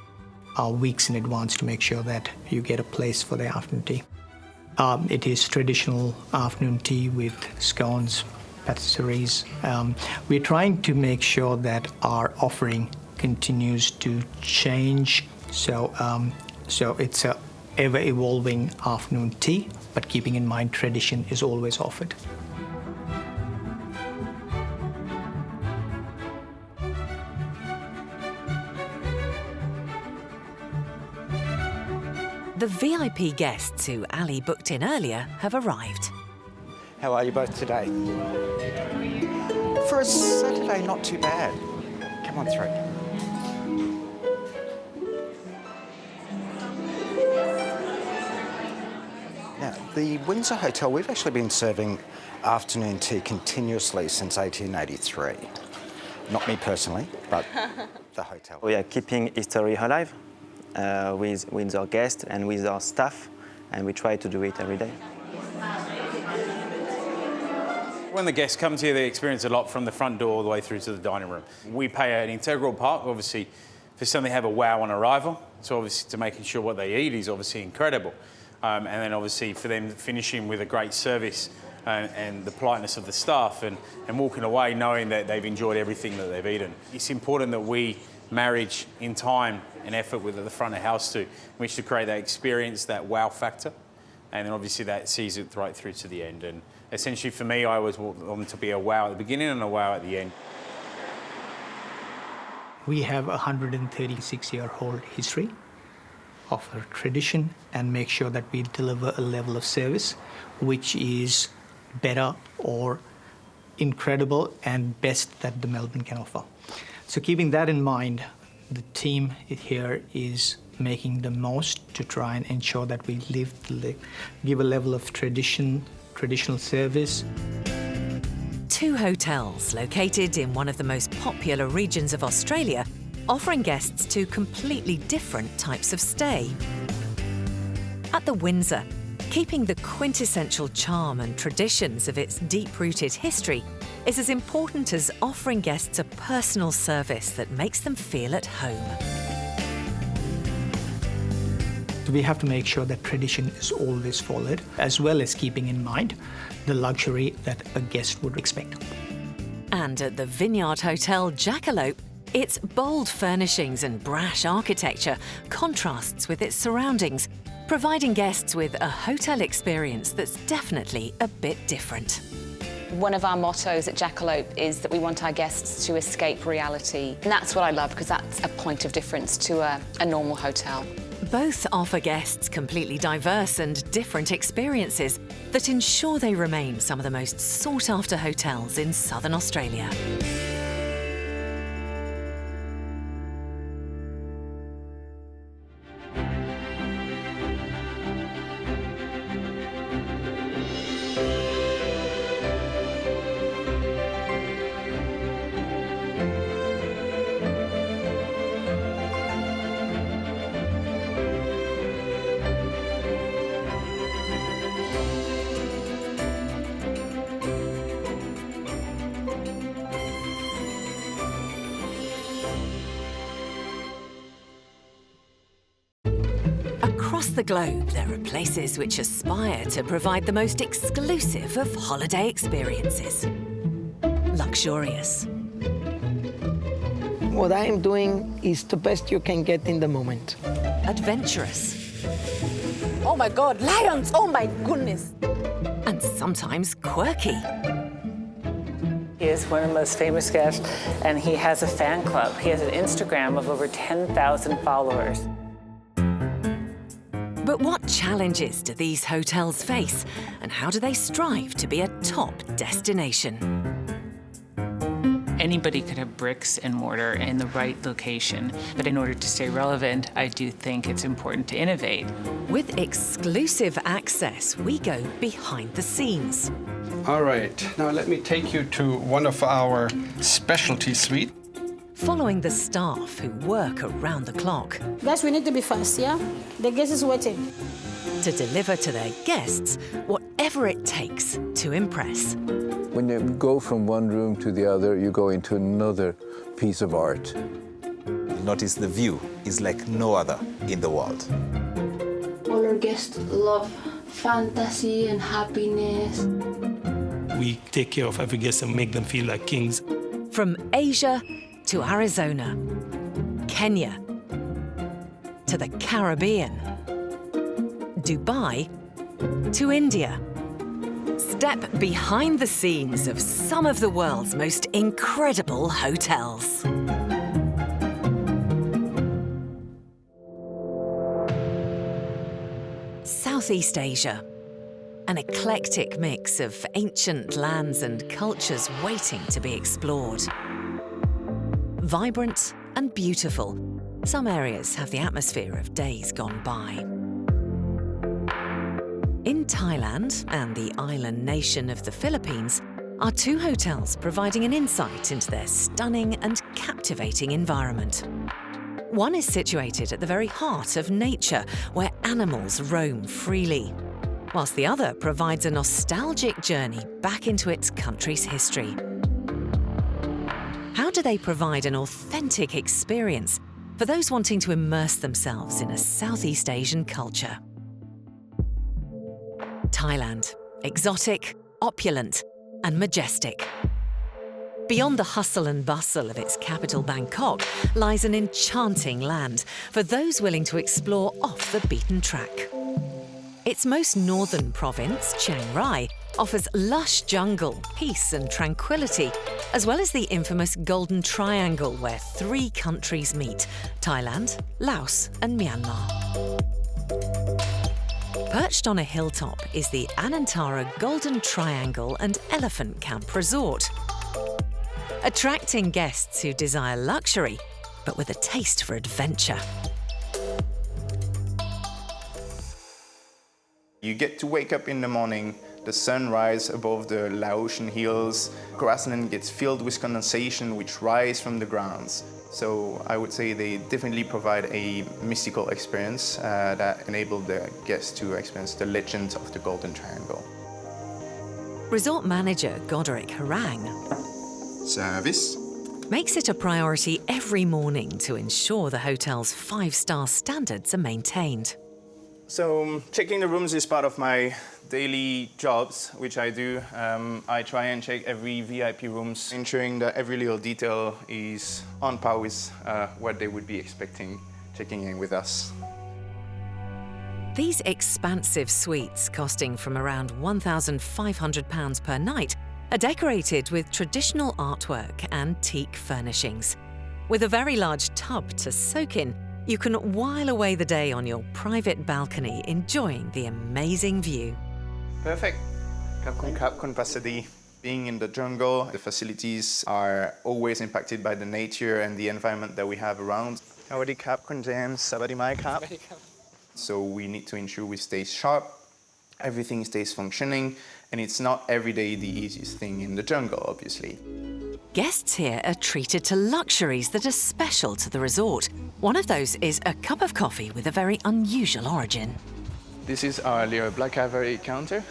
weeks in advance to make sure that you get a place for the afternoon tea. It is traditional afternoon tea with scones, patisseries. We're trying to make sure that our offering continues to change, so it's a ever-evolving afternoon tea, but keeping in mind tradition is always offered. The VIP guests who Ali booked in earlier have arrived. How are you both today? For a Saturday, not too bad. Come on through. Now, the Windsor Hotel, we've actually been serving afternoon tea continuously since 1883. Not me personally, but the hotel. We are keeping history alive with our guests and with our staff, and we try to do it every day. When the guests come here, they experience a lot from the front door all the way through to the dining room. We play an integral part, obviously, for some they have a wow on arrival. So obviously to making sure what they eat is obviously incredible. And then obviously for them finishing with a great service and the politeness of the staff and walking away knowing that they've enjoyed everything that they've eaten. It's important that we marriage in time and effort with the front of house too, which to create that experience, that wow factor. And then obviously that sees it right through to the end. And essentially for me, I always want them to be a wow at the beginning and a wow at the end. We have a 136-year-old history of our tradition and make sure that we deliver a level of service which is better or incredible and best that the Melbourne can offer. So keeping that in mind, the team here is making the most to try and ensure that we give a level of traditional service. 2 hotels located in one of the most popular regions of Australia, offering guests 2 completely different types of stay. At the Windsor, keeping the quintessential charm and traditions of its deep-rooted history is as important as offering guests a personal service that makes them feel at home. So we have to make sure that tradition is always followed, as well as keeping in mind the luxury that a guest would expect. And at the Vineyard Hotel, Jackalope, Its bold furnishings and brash architecture contrasts with its surroundings, providing guests with a hotel experience that's definitely a bit different. One of our mottos at Jackalope is that we want our guests to escape reality. And that's what I love, because that's a point of difference to a normal hotel. Both offer guests completely diverse and different experiences that ensure they remain some of the most sought-after hotels in southern Australia. Across the globe, there are places which aspire to provide the most exclusive of holiday experiences. Luxurious. What I am doing is the best you can get in the moment. Adventurous. Oh my God, lions! Oh my goodness! And sometimes quirky. He is one of the most famous guests, and he has a fan club. He has an Instagram of over 10,000 followers. But what challenges do these hotels face, and how do they strive to be a top destination? Anybody could have bricks and mortar in the right location, but in order to stay relevant, I do think it's important to innovate. With exclusive access, we go behind the scenes. All right, now let me take you to one of our specialty suites. Following the staff who work around the clock. Guys, we need to be fast, yeah? The guest is waiting. To deliver to their guests whatever it takes to impress. When you go from one room to the other, you go into another piece of art. Notice the view is like no other in the world. All our guests love fantasy and happiness. We take care of every guest and make them feel like kings. From Asia to Arizona, Kenya, to the Caribbean, Dubai to India. Step behind the scenes of some of the world's most incredible hotels. Southeast Asia, an eclectic mix of ancient lands and cultures waiting to be explored. Vibrant and beautiful, some areas have the atmosphere of days gone by. In Thailand and the island nation of the Philippines are two hotels providing an insight into their stunning and captivating environment. One is situated at the very heart of nature, where animals roam freely, whilst the other provides a nostalgic journey back into its country's history. How do they provide an authentic experience for those wanting to immerse themselves in a Southeast Asian culture? Thailand, exotic, opulent, and majestic. Beyond the hustle and bustle of its capital Bangkok lies an enchanting land for those willing to explore off the beaten track. Its most northern province, Chiang Rai, offers lush jungle, peace and tranquility, as well as the infamous Golden Triangle where three countries meet: Thailand, Laos and Myanmar. Perched on a hilltop is the Anantara Golden Triangle and Elephant Camp Resort, attracting guests who desire luxury, but with a taste for adventure. You get to wake up in the morning, the sun rises above the Laotian hills, grassland gets filled with condensation which rise from the grounds. So I would say they definitely provide a mystical experience that enabled the guests to experience the legend of the Golden Triangle. Resort manager Goderic Harang Service makes it a priority every morning to ensure the hotel's 5-star standards are maintained. So checking the rooms is part of my daily jobs, which I do. I try and check every VIP rooms, ensuring that every little detail is on par with what they would be expecting checking in with us. These expansive suites, costing from around £1,500 per night, are decorated with traditional artwork and teak furnishings. With a very large tub to soak in, you can while away the day on your private balcony, enjoying the amazing view. Perfect. Cap kun pasadi. Being in the jungle, the facilities are always impacted by the nature and the environment that we have around. Howdy cap kun jam, sabadi mai cap. So we need to ensure we stay sharp, everything stays functioning, and it's not every day the easiest thing in the jungle, obviously. Guests here are treated to luxuries that are special to the resort. One of those is a cup of coffee with a very unusual origin. This is our little black ivory counter.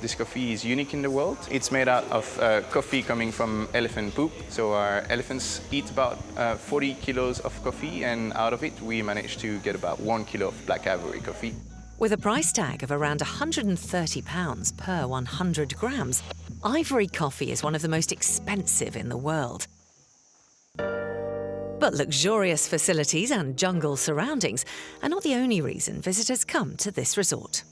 This coffee is unique in the world. It's made out of coffee coming from elephant poop. So our elephants eat about 40 kilos of coffee, and out of it we manage to get about 1 kilo of black ivory coffee. With a price tag of around £130 per 100 grams, ivory coffee is one of the most expensive in the world. But luxurious facilities and jungle surroundings are not the only reason visitors come to this resort.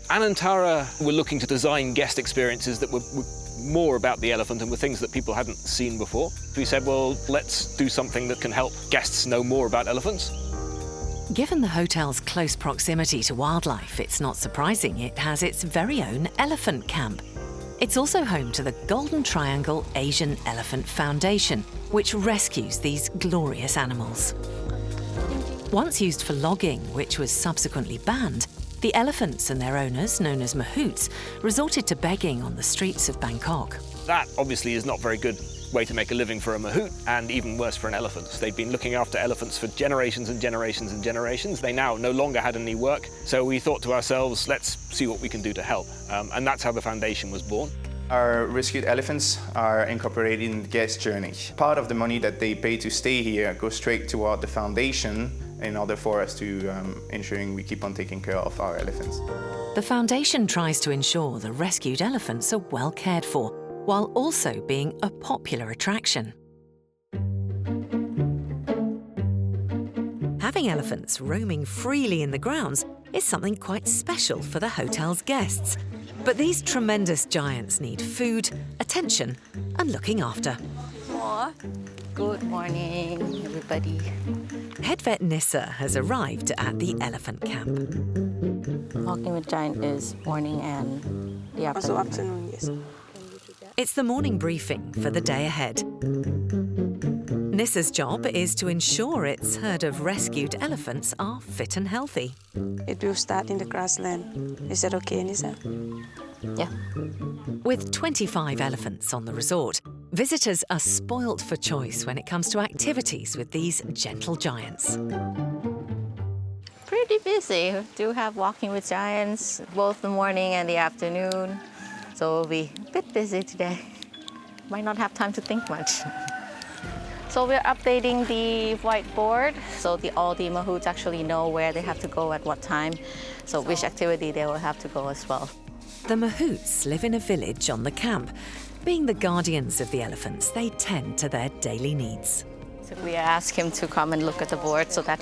Anne and Tara were looking to design guest experiences that were more about the elephant and were things that people hadn't seen before. We said, well, let's do something that can help guests know more about elephants. Given the hotel's close proximity to wildlife, it's not surprising it has its very own elephant camp. It's also home to the Golden Triangle Asian Elephant Foundation, which rescues these glorious animals. Once used for logging, which was subsequently banned, the elephants and their owners, known as mahouts, resorted to begging on the streets of Bangkok. That obviously is not very good way to make a living for a mahout, and even worse for an elephant. They've been looking after elephants for generations and generations and generations. They now no longer had any work, so we thought to ourselves, let's see what we can do to help. And that's how the foundation was born. Our rescued elephants are incorporated in the guest journey. Part of the money that they pay to stay here goes straight toward the foundation in order for us to ensuring we keep on taking care of our elephants. The foundation tries to ensure the rescued elephants are well cared for, while also being a popular attraction. Having elephants roaming freely in the grounds is something quite special for the hotel's guests. But these tremendous giants need food, attention, and looking after. Good morning, everybody. Head vet Nissa has arrived at the elephant camp. Walking with giant is morning and the afternoon. Also afternoon, yes. It's the morning briefing for the day ahead. Nissa's job is to ensure its herd of rescued elephants are fit and healthy. It will start in the grassland. Is that okay, Nissa? Yeah. With 25 elephants on the resort, visitors are spoilt for choice when it comes to activities with these gentle giants. Pretty busy. We do have walking with giants, both the morning and the afternoon. So we'll be a bit busy today. Might not have time to think much. So we're updating the whiteboard so all the mahouts actually know where they have to go at what time, so which activity they will have to go as well. The mahouts live in a village on the camp. Being the guardians of the elephants, they tend to their daily needs. So we asked him to come and look at the board so that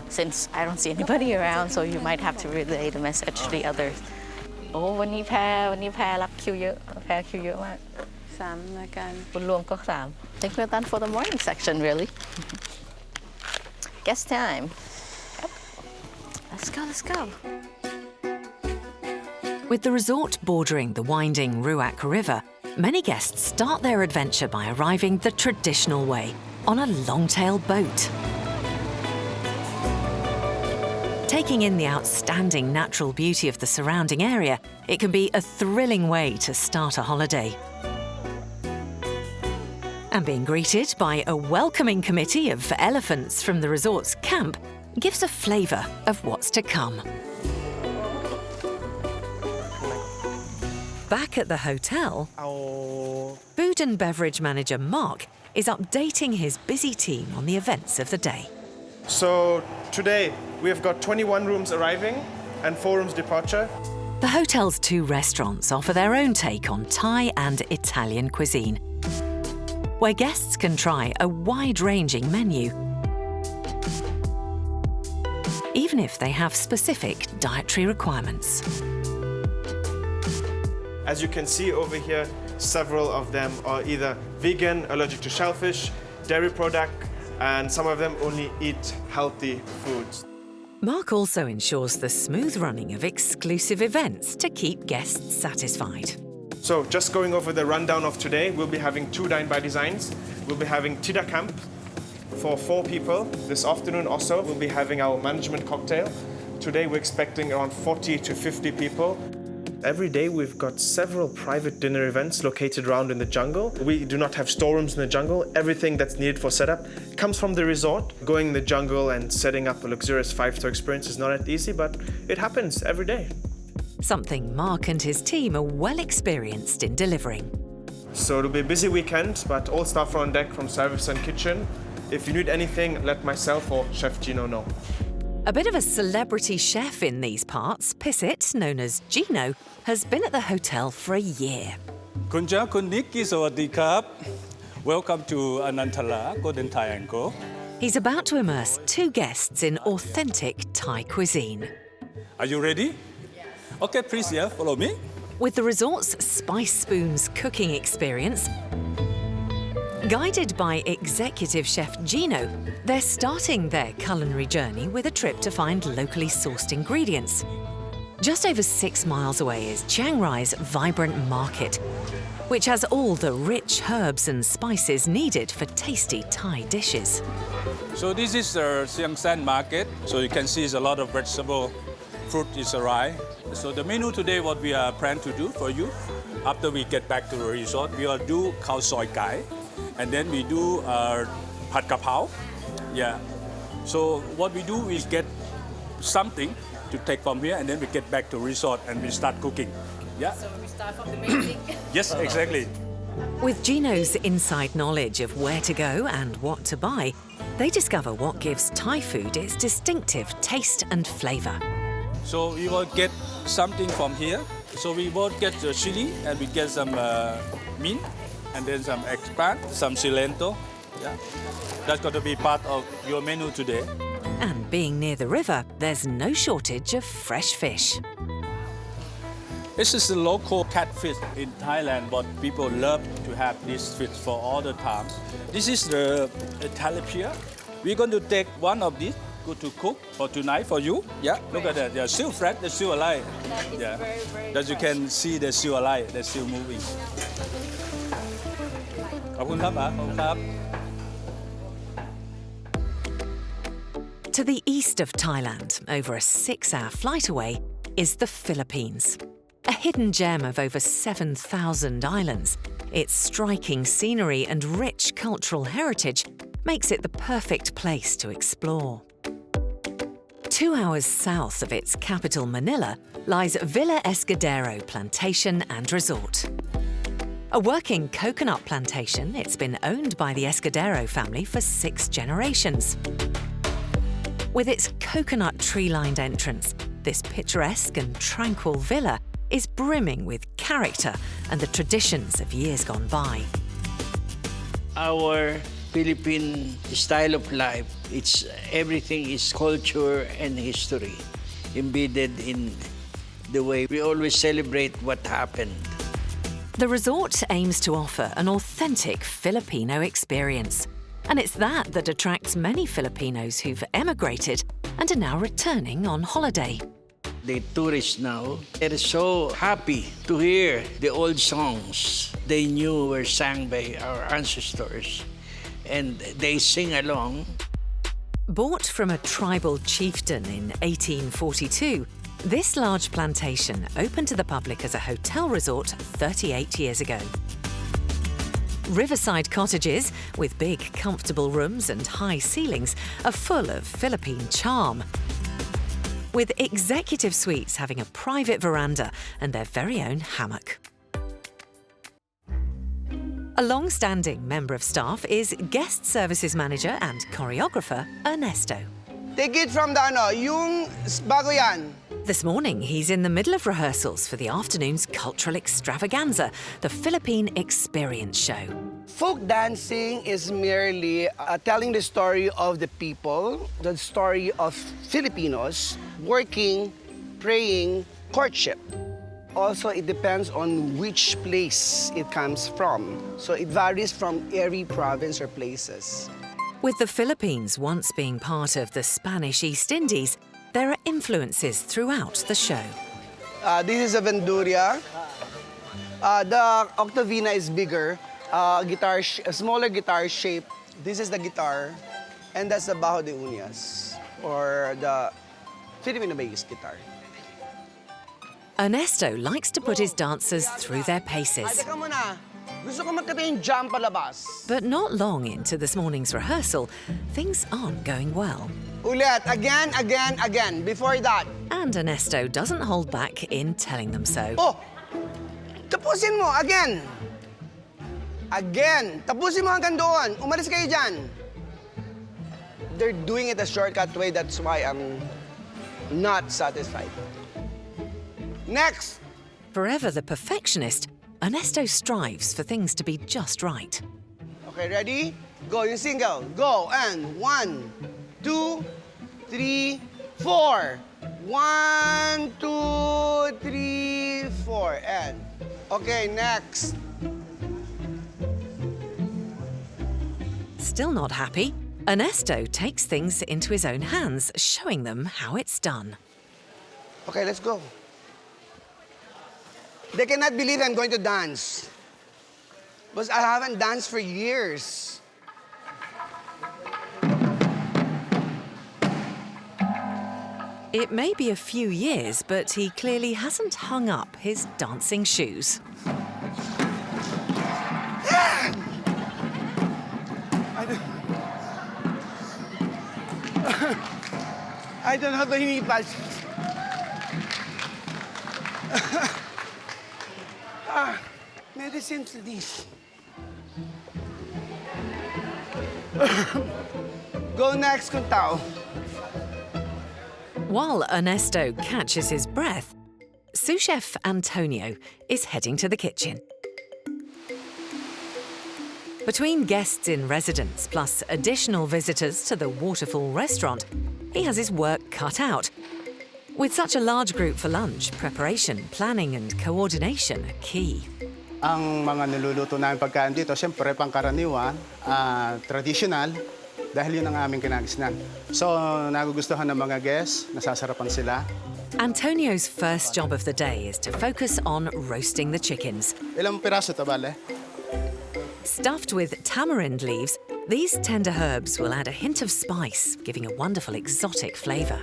since I don't see anybody around, so you might have to relay the message to the others. Oh, วันนี้แพ้รับคิวเยอะแพ้คิวเยอะมาก3 รายการคุณรวมก็3 I think we're done for the morning section, really. Guest time. Yep. Let's go. With the resort bordering the winding Ruak River, many guests start their adventure by arriving the traditional way, on a long-tail boat. Taking in the outstanding natural beauty of the surrounding area, it can be a thrilling way to start a holiday. And being greeted by a welcoming committee of elephants from the resort's camp gives a flavour of what's to come. Back at the hotel, food and beverage manager Mark is updating his busy team on the events of the day. So today We have got 21 rooms arriving and 4 rooms departure. The hotel's 2 restaurants offer their own take on Thai and Italian cuisine, where guests can try a wide-ranging menu, even if they have specific dietary requirements. As you can see over here, several of them are either vegan, allergic to shellfish, dairy product, and some of them only eat healthy foods. Mark also ensures the smooth running of exclusive events to keep guests satisfied. So just going over the rundown of today, we'll be having 2 Dine by Designs. We'll be having Tida Camp for 4 people. This afternoon also, we'll be having our management cocktail. Today we're expecting around 40 to 50 people. Every day we've got several private dinner events located around in the jungle. We do not have storerooms in the jungle. Everything that's needed for setup comes from the resort. Going in the jungle and setting up a luxurious 5-star experience is not that easy, but it happens every day. Something Mark and his team are well experienced in delivering. So it'll be a busy weekend, but all staff are on deck from service and kitchen. If you need anything, let myself or Chef Gino know. A bit of a celebrity chef in these parts, Pissit, known as Gino, has been at the hotel for a year. Kunja Kuniki Sawadikap. Welcome to Anantala, Golden Triangle. He's about to immerse 2 guests in authentic Thai cuisine. Are you ready? Yes. Okay, please, follow me. With the resort's Spice Spoons cooking experience, guided by executive chef Gino, they're starting their culinary journey with a trip to find locally sourced ingredients. Just over 6 miles away is Chiang Rai's vibrant market, which has all the rich herbs and spices needed for tasty Thai dishes. So this is the Siang San market. So you can see it's a lot of vegetable, fruit is arrived. So the menu today, what we are planning to do for you, after we get back to the resort, we will do khao soi kai, and then we do pad kapao. Yeah. So what we do is get something to take from here, and then we get back to resort and we start cooking. Yeah. So we start from the basic. Yes, exactly. With Gino's inside knowledge of where to go and what to buy, they discover what gives Thai food its distinctive taste and flavour. So we will get something from here. So we will get the chili, and we get some mint, and then some eggplant, some cilantro. Yeah. That's going to be part of your menu today. And being near the river, there's no shortage of fresh fish. This is the local catfish in Thailand, but people love to have this fish for all the time. This is the tilapia. We're going to take one of these, go to cook for tonight for you. Yeah, look at that. They're still fresh, they're still alive. That is yeah. very, very As you can see, they're still alive, they're still moving. To the east of Thailand, over a 6-hour flight away, is the Philippines. A hidden gem of over 7,000 islands, its striking scenery and rich cultural heritage makes it the perfect place to explore. 2 hours south of its capital, Manila, lies Villa Escudero Plantation and Resort. A working coconut plantation, it's been owned by the Escudero family for 6 generations. With its coconut tree-lined entrance, this picturesque and tranquil villa is brimming with character and the traditions of years gone by. Our Philippine style of life, everything is culture and history embedded in the way we always celebrate what happened. The resort aims to offer an authentic Filipino experience. And it's that attracts many Filipinos who've emigrated and are now returning on holiday. The tourists now, they're so happy to hear the old songs they knew were sang by our ancestors. And they sing along. Bought from a tribal chieftain in 1842, this large plantation opened to the public as a hotel resort 38 years ago. Riverside cottages, with big, comfortable rooms and high ceilings, are full of Philippine charm, with executive suites having a private veranda and their very own hammock. A long-standing member of staff is guest services manager and choreographer Ernesto. Take it from the yung bago yan. This morning, he's in the middle of rehearsals for the afternoon's cultural extravaganza, the Philippine Experience Show. Folk dancing is merely telling the story of the people, the story of Filipinos working, praying, courtship. Also, it depends on which place it comes from. So it varies from every province or places. With the Philippines once being part of the Spanish East Indies, there are influences throughout the show. This is a Venduria. The Octavina is bigger, a smaller guitar shape. This is the guitar, and that's the Bajo de Uñas, or the Filipino bass guitar. Ernesto likes to put his dancers through their paces. But not long into this morning's rehearsal, things aren't going well. Ulit, again, before that. And Ernesto doesn't hold back in telling them so. Oh! Tapusin mo, again! Again! Tapusin mo hanggang doon. Umalis kayo dyan. They're doing it a shortcut way, that's why I'm not satisfied. Next! Forever the perfectionist, Ernesto strives for things to be just right. Okay, ready? Go, yung single. Go, and 1, 2, 3, 4. 1, 2, 3, 4, and... Okay, next. Still not happy, Ernesto takes things into his own hands, showing them how it's done. Okay, let's go. They cannot believe I'm going to dance. Because I haven't danced for years. It may be a few years, but he clearly hasn't hung up his dancing shoes. I don't have any patch. Medicine, please. Go next, Kuntao. While Ernesto catches his breath, sous chef Antonio is heading to the kitchen. Between guests in residence plus additional visitors to the Waterfall restaurant, he has his work cut out. With such a large group for lunch, preparation, planning and coordination are key. Ang mga niluluto namin pagkain dito, siyempre pangkaraniwan, traditional, dahil yun ang aming kinagisnan. So, nagugustuhan ng mga guests, nasasarapan sila. Antonio's first job of the day is to focus on roasting the chickens. Ilang piraso tabale? Stuffed with tamarind leaves, these tender herbs will add a hint of spice, giving a wonderful exotic flavour.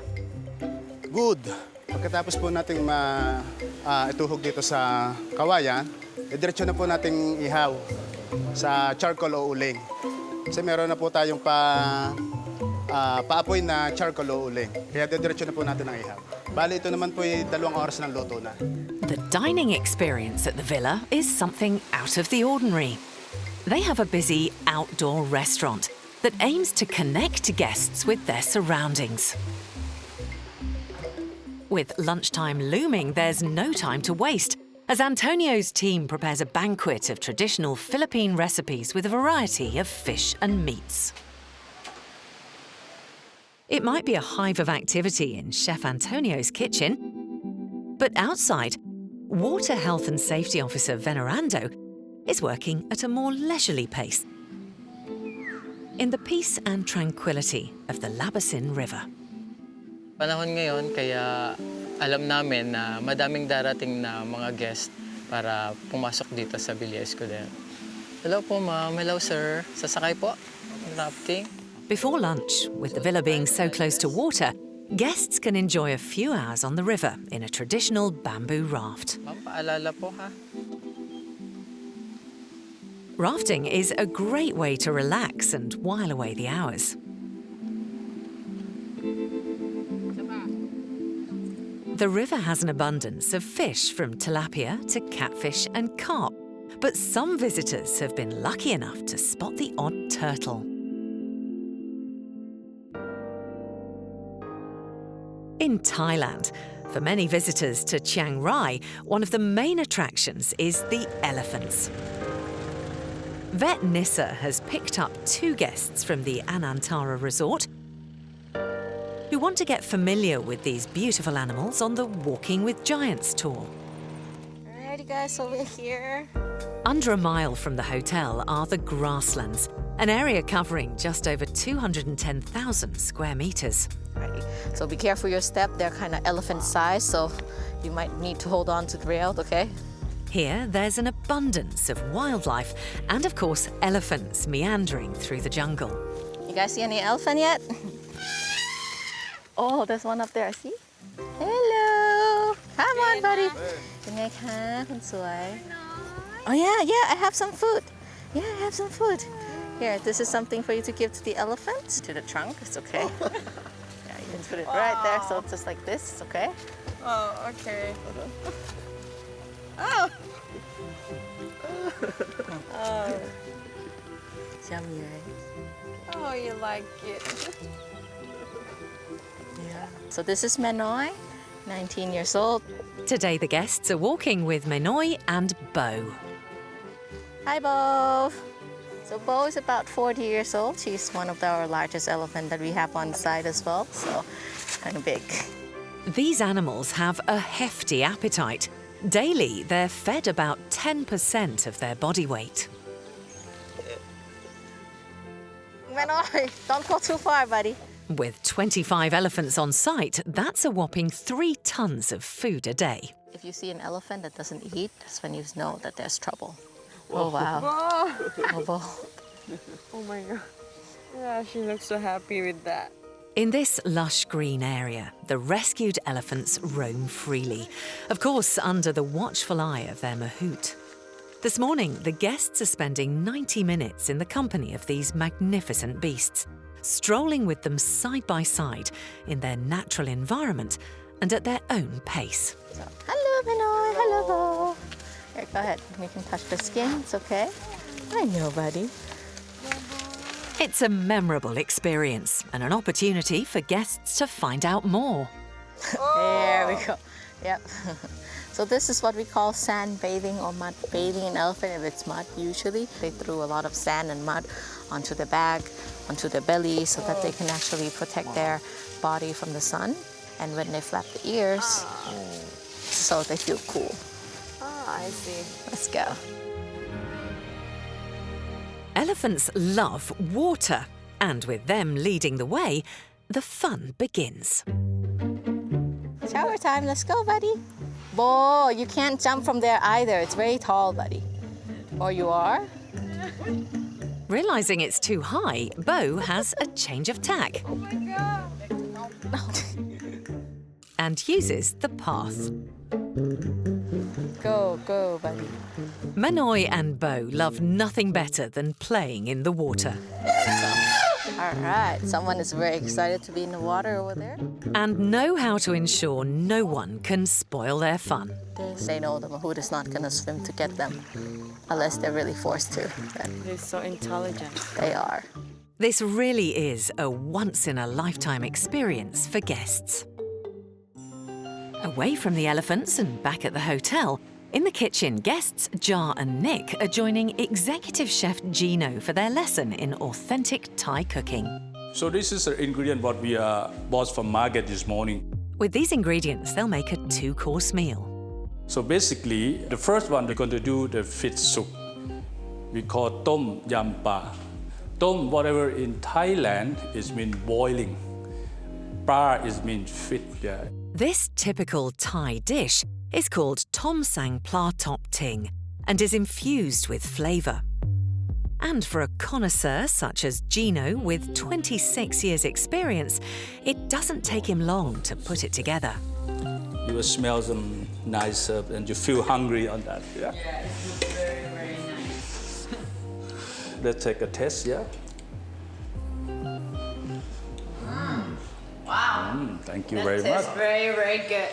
Good. Pagkatapos po nating ituhog dito sa kawayan, diretso na po nating ihaw sa charcoal o uling. Kasi meron na po tayong paapoy na charcoal o uling. Kaya diretso na po natin ang ihaw. Bali, ito naman po 2 oras ng luto na. The dining experience at the villa is something out of the ordinary. They have a busy outdoor restaurant that aims to connect guests with their surroundings. With lunchtime looming, there's no time to waste, as Antonio's team prepares a banquet of traditional Philippine recipes with a variety of fish and meats. It might be a hive of activity in Chef Antonio's kitchen, but outside, Water Health and Safety Officer Venerando is working at a more leisurely pace in the peace and tranquility of the Labasin River. Panahon ngayon, kaya alam namin na madaming darating na mga guest para pumasok dito sa Villa Escudero. Hello po, ma'am. Hello, sir. Sasakay po? Rafting? Before lunch, with the villa being so close to water, guests can enjoy a few hours on the river in a traditional bamboo raft. Ma'am, paalala po, ha? Rafting is a great way to relax and while away the hours. The river has an abundance of fish from tilapia to catfish and carp, but some visitors have been lucky enough to spot the odd turtle. In Thailand, for many visitors to Chiang Rai, one of the main attractions is the elephants. Vet Nissa has picked up 2 guests from the Anantara resort who want to get familiar with these beautiful animals on the Walking with Giants tour. Alrighty guys, so we're here. Under a mile from the hotel are the grasslands, an area covering just over 210,000 square meters. Alrighty. So be careful your step, they're kind of elephant size, so you might need to hold on to the rail, okay? Here, there's an abundance of wildlife and, of course, elephants meandering through the jungle. You guys see any elephant yet? Oh, there's one up there, I see. Hello! Come on, buddy. เป็นไงคะคุณสวย Oh yeah, I have some food. Yeah, I have some food. Here, this is something for you to give to the elephant. To the trunk, it's okay. Yeah, you can put it right there, so it's just like this, it's okay? Oh, okay. Oh. Oh. It's yummy, right? Oh, you like it. Yeah. So this is Menoi, 19 years old. Today, the guests are walking with Menoi and Bo. Hi, Bo. So Bo is about 40 years old. She's one of our largest elephant that we have on site as well, so kind of big. These animals have a hefty appetite. Daily, they're fed about 10% of their body weight. Menoi, don't go too far, buddy. With 25 elephants on site, that's a whopping 3 tons of food a day. If you see an elephant that doesn't eat, that's when you know that there's trouble. Oh, wow. Oh, Bo. Oh my God. Yeah, she looks so happy with that. In this lush green area, the rescued elephants roam freely, of course under the watchful eye of their mahout. This morning, the guests are spending 90 minutes in the company of these magnificent beasts, strolling with them side by side in their natural environment and at their own pace. So, hello, Menoi. Hello, Bo. Here, go ahead. You can touch the skin. It's okay. I know, buddy. It's a memorable experience and an opportunity for guests to find out more. There we go. Yep. So this is what we call sand bathing or mud bathing in elephant. If it's mud, usually they threw a lot of sand and mud onto the bag, onto their belly, so that they can actually protect their body from the sun. And when they flap the ears, so they feel cool. Oh, I see. Let's go. Elephants love water, and with them leading the way, the fun begins. Shower time, let's go, buddy. Bo, you can't jump from there either. It's very tall, buddy. Or you are? Realising it's too high, Bo has a change of tack. Oh my God. And uses the path. Go, go, buddy. Menoi and Bo love nothing better than playing in the water. All right, someone is very excited to be in the water over there. And know how to ensure no one can spoil their fun. They know the mahout is not going to swim to get them unless they're really forced to. They're so intelligent. They are. This really is a once-in-a-lifetime experience for guests. Away from the elephants and back at the hotel, in the kitchen, guests Jar and Nick are joining executive chef Gino for their lesson in authentic Thai cooking. So this is the ingredient what we bought from market this morning. With these ingredients, they'll make a 2-course meal. So basically, the first one we're going to do the fish soup. We call tom yam pa. Tom, whatever in Thailand, is mean boiling. Pa is mean fish. Yeah. This typical Thai dish is called Tom Sang Pla Top Ting and is infused with flavour. And for a connoisseur such as Gino with 26 years' experience, it doesn't take him long to put it together. You will smell some nice and you feel hungry on that. Yeah, yeah, it's very, very nice. Let's take a taste, yeah? Wow. Thank you very much. It's very, very good.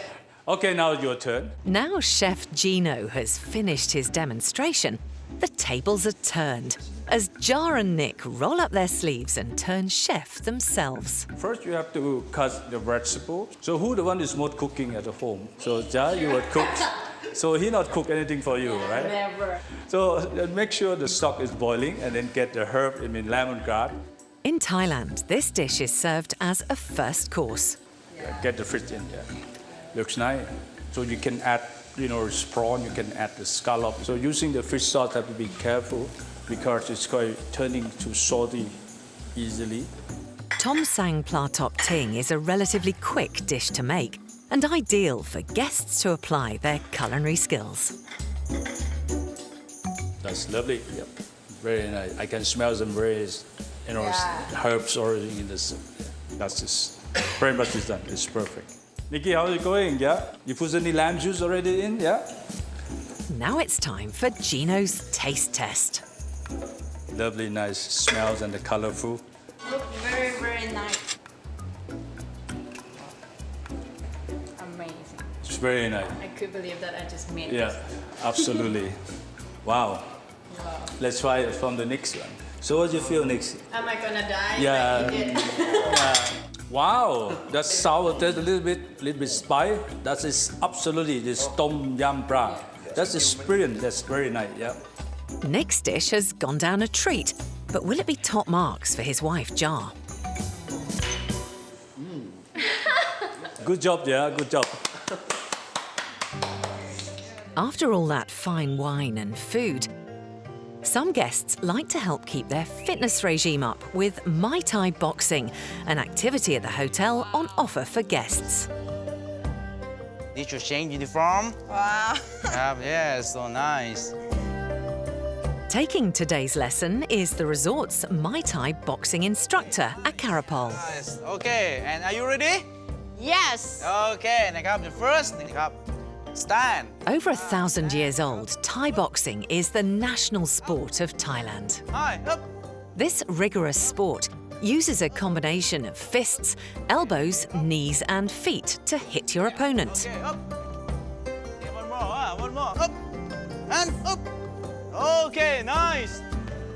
Okay, now your turn. Now Chef Gino has finished his demonstration, the tables are turned as Jar and Nick roll up their sleeves and turn chef themselves. First, you have to cut the vegetable. So who the one is more cooking at home? So Jar, you would cook. So he not cook anything for you, right? Never. So make sure the stock is boiling and then get the herb, lemongrass. In Thailand, this dish is served as a first course. Get the fish in, yeah. Looks nice. So you can add, prawn, you can add the scallop. So using the fish sauce, have to be careful because it's quite turning to salty easily. Tom Sang Pla Top Ting is a relatively quick dish to make and ideal for guests to apply their culinary skills. That's lovely, yep. Very nice. I can smell some very, herbs already in this. That's just very much is done. It's perfect. Nikki, how is it going? Yeah? You put any lamb juice already in? Yeah? Now it's time for Gino's taste test. Lovely, nice smells and the colorful. Look very, very nice. Amazing. It's very nice. I could believe that I just made Yeah, this. absolutely. Wow. Let's try it from the next one. So what do you feel, Nixie? Am I gonna die? Yeah. If I eat it? Yeah. Wow, that's sour taste, a little bit spice. That is absolutely this tom yam broth. That's brilliant. That's very nice. Yeah. Nick's dish has gone down a treat, but will it be top marks for his wife, Jar? Good job, yeah. Good job. After all that fine wine and food, some guests like to help keep their fitness regime up with Muay Thai boxing, an activity at the hotel on offer for guests. Did you change uniform? Wow. Yeah, so nice. Taking today's lesson is the resort's Muay Thai boxing instructor, Akarapol. Nice. Okay, and are you ready? Yes. Okay, the first, stand. Over 1,000 years old, Thai boxing is the national sport of Thailand. Hi, up. This rigorous sport uses a combination of fists, elbows, knees and feet to hit your opponent. Okay, up. Okay, one more, up. And up. Okay, nice.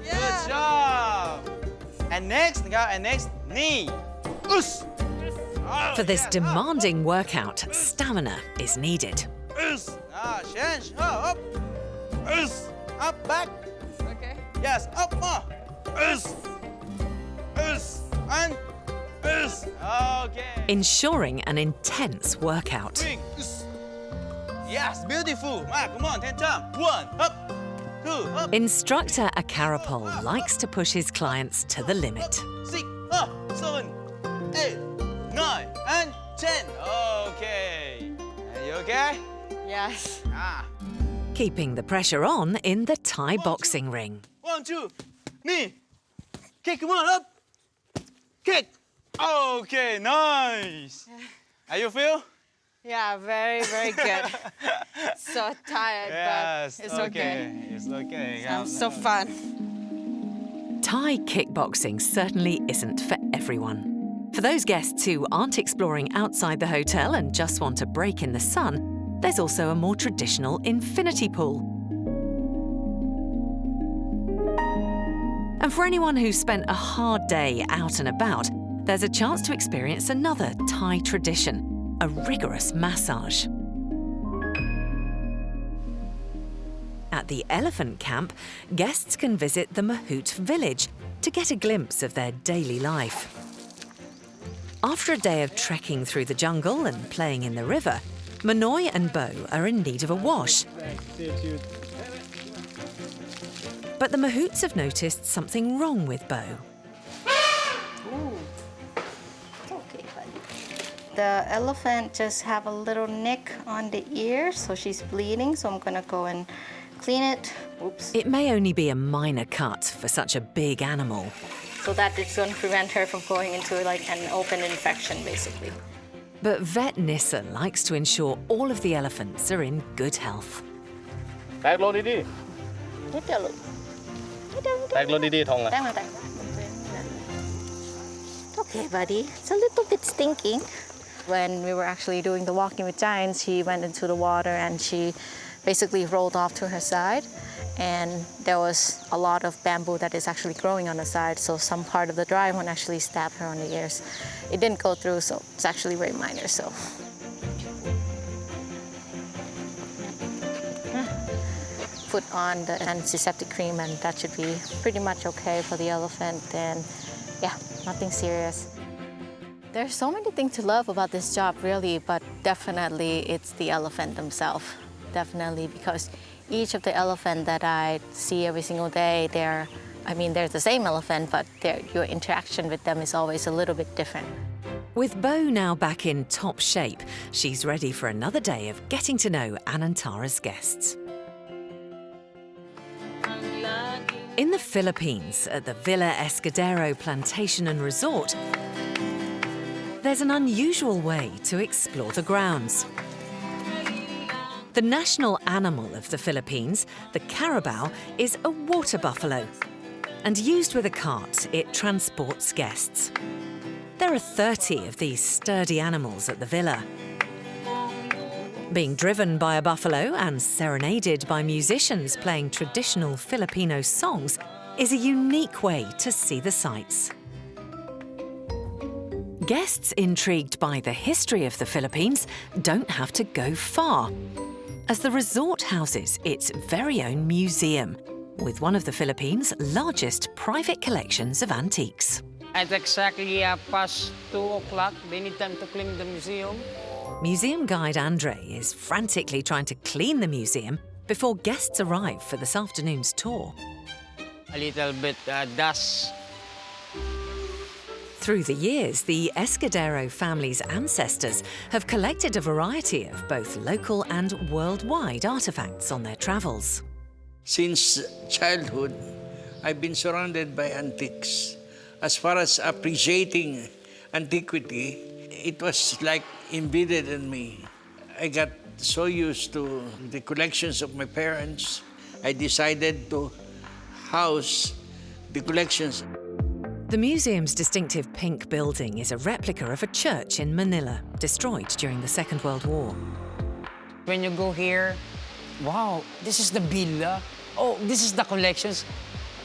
Yeah. Good job. And next, knee. Us. For this demanding workout, stamina is needed. Change. Up. Up, back. Okay. Yes, up more. And okay. Ensuring an intense workout. Yes, beautiful. Come on, 10 times. 1, up. 2, up. Instructor Akarapol likes to push his clients to the limit. 6, 7, 8, 9, and 10. Okay. Are you okay? Yes. Keeping the pressure on in the Thai boxing ring. 1, 2, knee. Kick, come on, up. Kick. Okay, nice. How you feel? Yeah, very, very good. So tired, Yes, but it's okay. It's okay. Sounds so fun. Thai kickboxing certainly isn't for everyone. For those guests who aren't exploring outside the hotel and just want a break in the sun, there's also a more traditional infinity pool. And for anyone who's spent a hard day out and about, there's a chance to experience another Thai tradition, a rigorous massage. At the elephant camp, guests can visit the Mahout village to get a glimpse of their daily life. After a day of trekking through the jungle and playing in the river, Manoi and Bo are in need of a wash. But the Mahouts have noticed something wrong with Bo. Okay, buddy. The elephant just have a little nick on the ear, so she's bleeding, so I'm gonna go and clean it. Oops. It may only be a minor cut for such a big animal. So that it's gonna prevent her from going into like an open infection, basically. But vet Nissa likes to ensure all of the elephants are in good health. Okay, buddy. It's a little bit stinky. When we were actually doing the walking with giants, she went into the water and she basically rolled off to her side. and there was a lot of bamboo that is actually growing on the side, so some part of the dry one actually stabbed her on the ears. It didn't go through, so it's actually very minor. So put on the antiseptic cream, and that should be pretty much okay for the elephant. And yeah, nothing serious. There's so many things to love about this job, really, but definitely it's the elephant themselves. Definitely, because each of the elephant that I see every single day, they're the same elephant, but your interaction with them is always a little bit different. With Bo now back in top shape, she's ready for another day of getting to know Anantara's guests. In the Philippines, at the Villa Escudero Plantation and Resort, there's an unusual way to explore the grounds. The national animal of the Philippines, the carabao, is a water buffalo. And used with a cart, it transports guests. There are 30 of these sturdy animals at the villa. Being driven by a buffalo and serenaded by musicians playing traditional Filipino songs is a unique way to see the sights. Guests intrigued by the history of the Philippines don't have to go far, as the resort houses its very own museum, with one of the Philippines' largest private collections of antiques. At exactly past 2 o'clock, they need time to clean the museum. Museum guide Andre is frantically trying to clean the museum before guests arrive for this afternoon's tour. A little bit dust. Through the years, the Escudero family's ancestors have collected a variety of both local and worldwide artifacts on their travels. Since childhood, I've been surrounded by antiques. As far as appreciating antiquity, it was like embedded in me. I got so used to the collections of my parents, I decided to house the collections. The museum's distinctive pink building is a replica of a church in Manila, destroyed during the Second World War. When you go here, wow, this is the villa. Oh, this is the collections.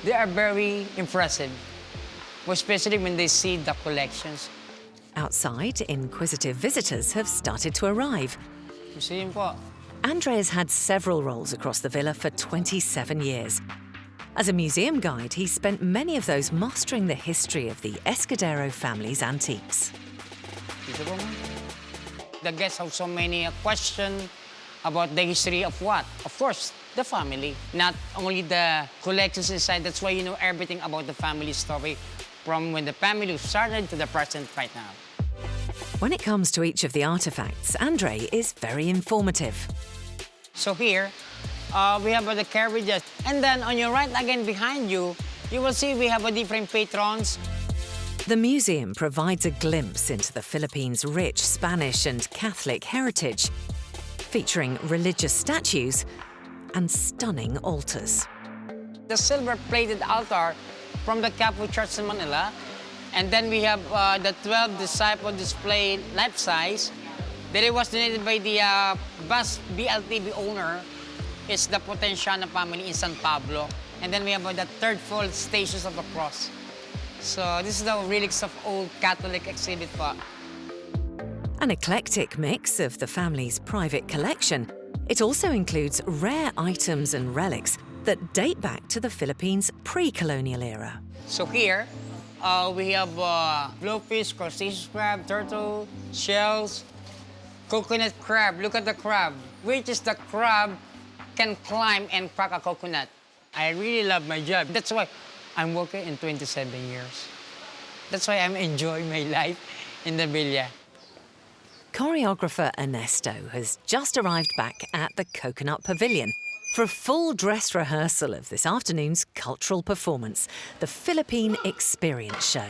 They are very impressive, especially when they see the collections. Outside, inquisitive visitors have started to arrive. Museum po. Andre has had several roles across the villa for 27 years. As a museum guide, he spent many of those mastering the history of the Escudero family's antiques. The guests have so many questions about the history of what? Of course, the family. Not only the collections inside, that's why you know everything about the family story from when the family started to the present right now. When it comes to each of the artifacts, Andre is very informative. So here, we have the carriages. And then on your right, again behind you, you will see we have a different patrons. The museum provides a glimpse into the Philippines' rich Spanish and Catholic heritage, featuring religious statues and stunning altars. The silver-plated altar from the Catholic Church in Manila. And then we have the 12 disciple display life-size that it was donated by the bus BLTV owner. It's the Potenciana family in San Pablo. And then we have the third full Stations of the Cross. So this is the relics of old Catholic exhibit po. An eclectic mix of the family's private collection, it also includes rare items and relics that date back to the Philippines' pre-colonial era. So here, we have blowfish, crustaceous crab, turtle, shells, coconut crab. Look at the crab, which is the crab can climb and crack a coconut. I really love my job. That's why I'm working in 27 years. That's why I'm enjoying my life in the villa. Choreographer Ernesto has just arrived back at the Coconut Pavilion for a full dress rehearsal of this afternoon's cultural performance, the Philippine Experience Show.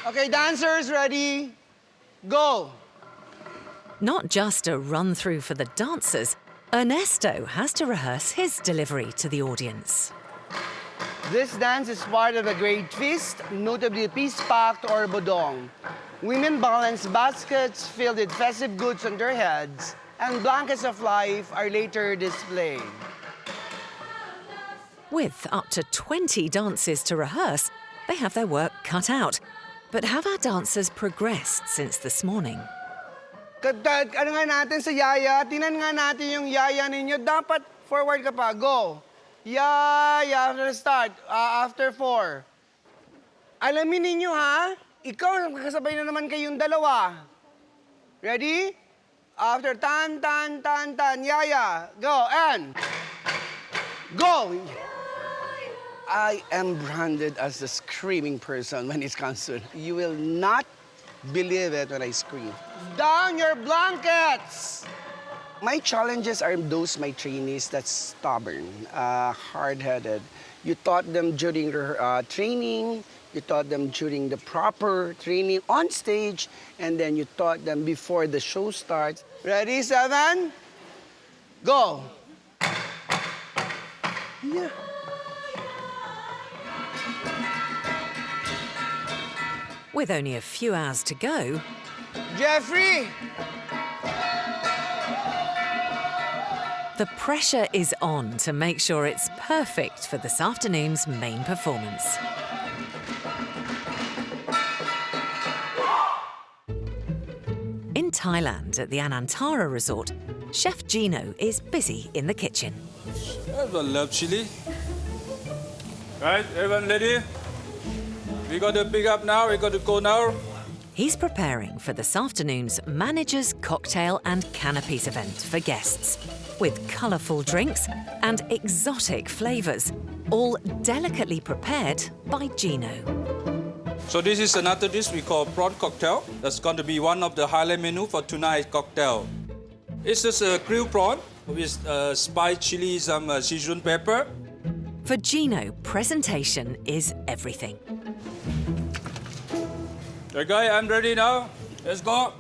Okay, dancers, ready? Go! Not just a run-through for the dancers, Ernesto has to rehearse his delivery to the audience. This dance is part of a great feast, notably Peace Pact or Bodong. Women balance baskets filled with festive goods on their heads, and blankets of life are later displayed. With up to 20 dances to rehearse, they have their work cut out. But have our dancers progressed since this morning? Ano nga natin sa yaya? Tingnan nga natin yung yaya ninyo. Dapat forward ka pa. Go. Yaya. Let's start. After 4. Alamin ninyo, ha? Ikaw, kasabay na naman kayong dalawa. Ready? After tan, tan, tan, tan. Yaya. Go. And. Go. I am branded as a screaming person when it comes to it. You will not believe it when I scream. Down your blankets! My challenges are those my trainees that's stubborn, hard-headed. You taught them during training, you taught them during the proper training on stage, and then you taught them before the show starts. Ready, 7? Go. Yeah. With only a few hours to go, Jeffrey! the pressure is on to make sure it's perfect for this afternoon's main performance. In Thailand, at the Anantara resort, Chef Gino is busy in the kitchen. Everyone loves chili. Right, everyone ready? We got to pick up now, we got to go now. He's preparing for this afternoon's Manager's Cocktail and Canopies event for guests, with colourful drinks and exotic flavours, all delicately prepared by Gino. So this is another dish we call prawn cocktail. That's going to be one of the highlight menu for tonight's cocktail. It's just a grilled prawn with spice chili, some Sichuan pepper. For Gino, presentation is everything. Okay, I'm ready now. Let's go.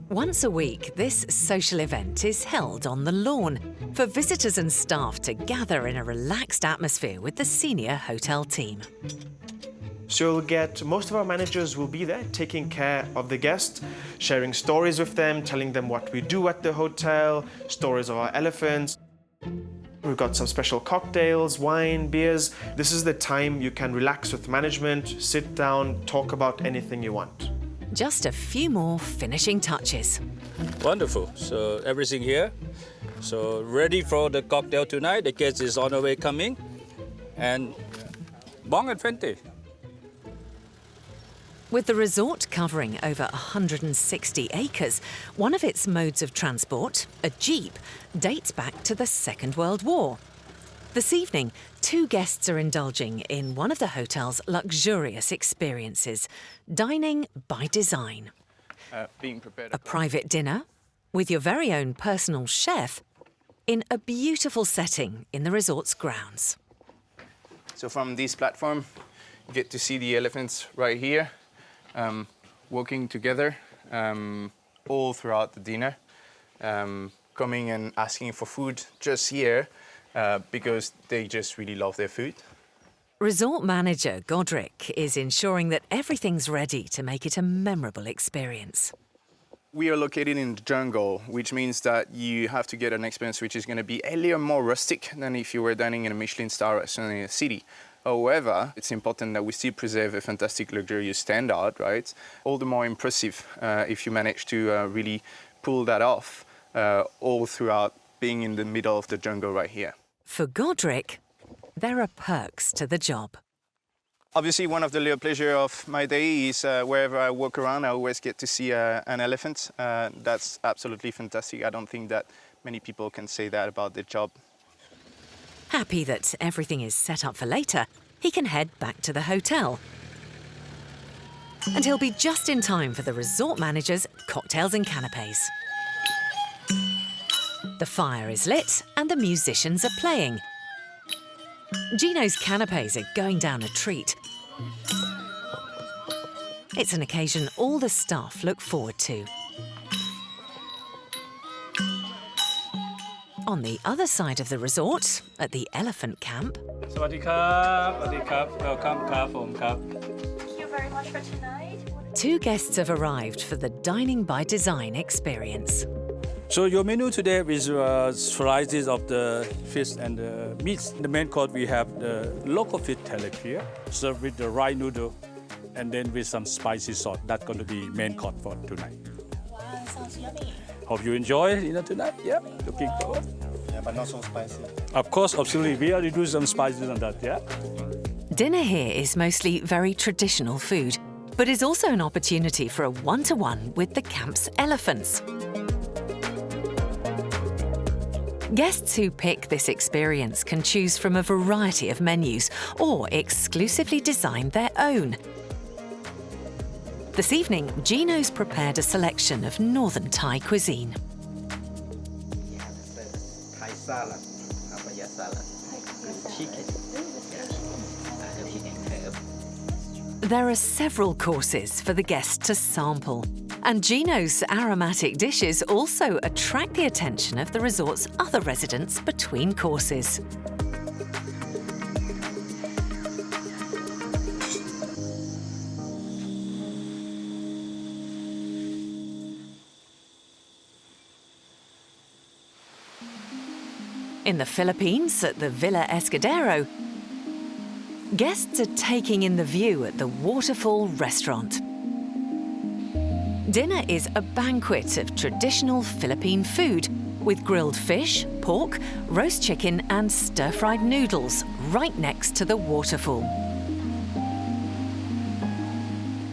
Once a week, this social event is held on the lawn for visitors and staff to gather in a relaxed atmosphere with the senior hotel team. So you'll get, most of our managers will be there taking care of the guests, sharing stories with them, telling them what we do at the hotel, stories of our elephants. We've got some special cocktails, wine, beers. This is the time you can relax with management, sit down, talk about anything you want. Just a few more finishing touches. Wonderful. So everything here. So ready for the cocktail tonight. The guest is on the way coming. And bon and fente. With the resort covering over 160 acres, one of its modes of transport, a jeep, dates back to the Second World War. This evening, 2 guests are indulging in one of the hotel's luxurious experiences, dining by design. A private dinner with your very own personal chef in a beautiful setting in the resort's grounds. So from this platform, you get to see the elephants right here, walking together all throughout the dinner, coming and asking for food just here because they just really love their food. Resort manager Godric is ensuring that everything's ready to make it a memorable experience. We are located in the jungle, which means that you have to get an experience which is going to be a little more rustic than if you were dining in a Michelin star restaurant in a city. However, it's important that we still preserve a fantastic luxurious standard, right? All the more impressive if you manage to really pull that off all throughout being in the middle of the jungle right here. For Godric, there are perks to the job. Obviously, one of the little pleasures of my day is wherever I walk around, I always get to see an elephant. That's absolutely fantastic. I don't think that many people can say that about their job. Happy that everything is set up for later, he can head back to the hotel. And he'll be just in time for the resort manager's cocktails and canapes. The fire is lit and the musicians are playing. Gino's canapes are going down a treat. It's an occasion all the staff look forward to. On the other side of the resort, at the elephant camp... Sawadee krap, sawadee krap, welcome krap, krap. Thank you very much for tonight. 2 guests have arrived for the Dining by Design experience. So your menu today is varieties of the fish and the meats. In the main course, we have the local fish tilapia served with the rice noodle and then with some spicy sauce. That's going to be main course for tonight. Wow, sounds yummy. Hope you enjoy tonight. Yeah, looking forward. Yeah, but not so spicy. Of course, absolutely. We already do some spices on that, yeah. Dinner here is mostly very traditional food, but is also an opportunity for a one-to-one with the camp's elephants. Guests who pick this experience can choose from a variety of menus or exclusively design their own. This evening, Gino's prepared a selection of northern Thai cuisine. Thai salad, papaya salad, chicken. There are several courses for the guests to sample, and Gino's aromatic dishes also attract the attention of the resort's other residents between courses. In the Philippines, at the Villa Escudero, guests are taking in the view at the Waterfall restaurant. Dinner is a banquet of traditional Philippine food with grilled fish, pork, roast chicken and stir-fried noodles right next to the waterfall.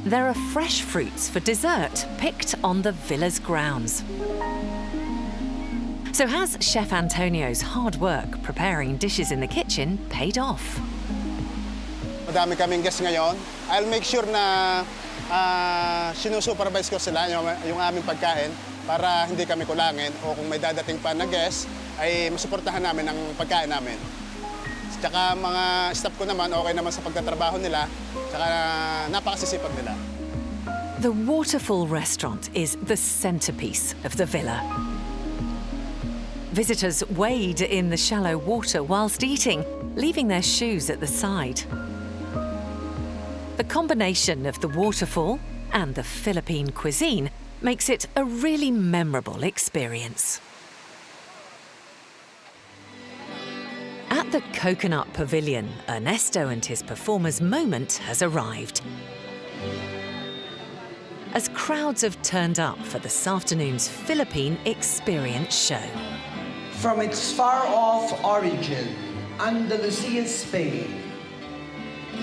There are fresh fruits for dessert picked on the villa's grounds. So has Chef Antonio's hard work preparing dishes in the kitchen paid off? Madami kaming guests ngayon. I'll make sure na sinusupervise ko sila yung aming pagkain para hindi kami kulangin o kung may dadating pa na guest ay masuportahan namin ang pagkain namin. Tsaka mga staff ko naman okay naman sa pagtatrabaho nila, tsaka napakasisipag nila. The Waterfall restaurant is the centerpiece of the villa. Visitors wade in the shallow water whilst eating, leaving their shoes at the side. The combination of the waterfall and the Philippine cuisine makes it a really memorable experience. At the Coconut Pavilion, Ernesto and his performers' moment has arrived. As crowds have turned up for this afternoon's Philippine Experience show. From its far-off origin, Andalusian Spain,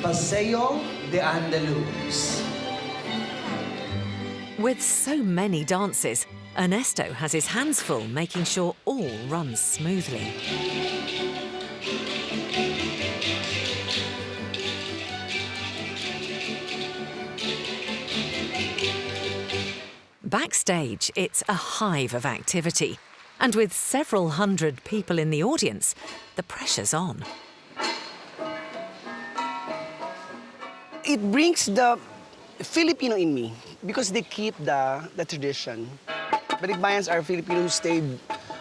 Paseo de Andaluz. With so many dances, Ernesto has his hands full making sure all runs smoothly. Backstage, it's a hive of activity. And with several hundred people in the audience, the pressure's on. It brings the Filipino in me because they keep the tradition. Balikbayans are Filipinos who stayed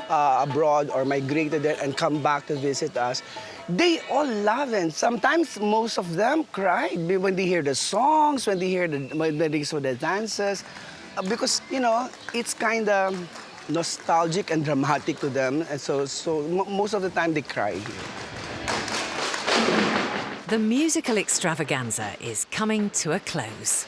abroad or migrated there and come back to visit us. They all love it. Sometimes most of them cry when they hear the songs, when they saw the dances, because it's kind of nostalgic and dramatic to them, and so most of the time they cry here. The musical extravaganza is coming to a close.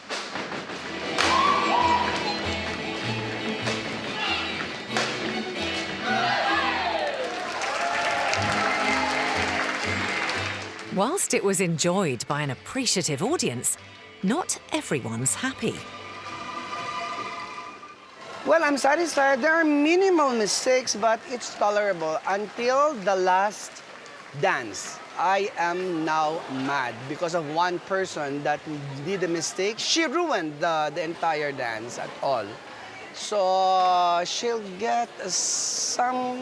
Whilst it was enjoyed by an appreciative audience, not everyone's happy. Well, I'm satisfied. There are minimal mistakes, but it's tolerable until the last dance. I am now mad because of one person that did a mistake. She ruined the entire dance at all. So she'll get some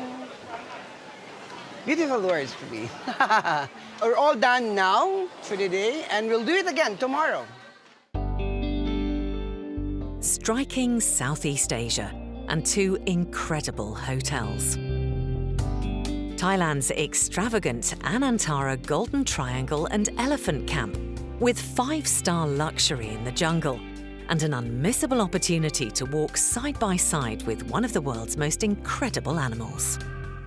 beautiful words for me. We're all done now for the day, and we'll do it again tomorrow. Striking Southeast Asia and two incredible hotels. Thailand's extravagant Anantara Golden Triangle and Elephant Camp with 5-star luxury in the jungle and an unmissable opportunity to walk side by side with one of the world's most incredible animals.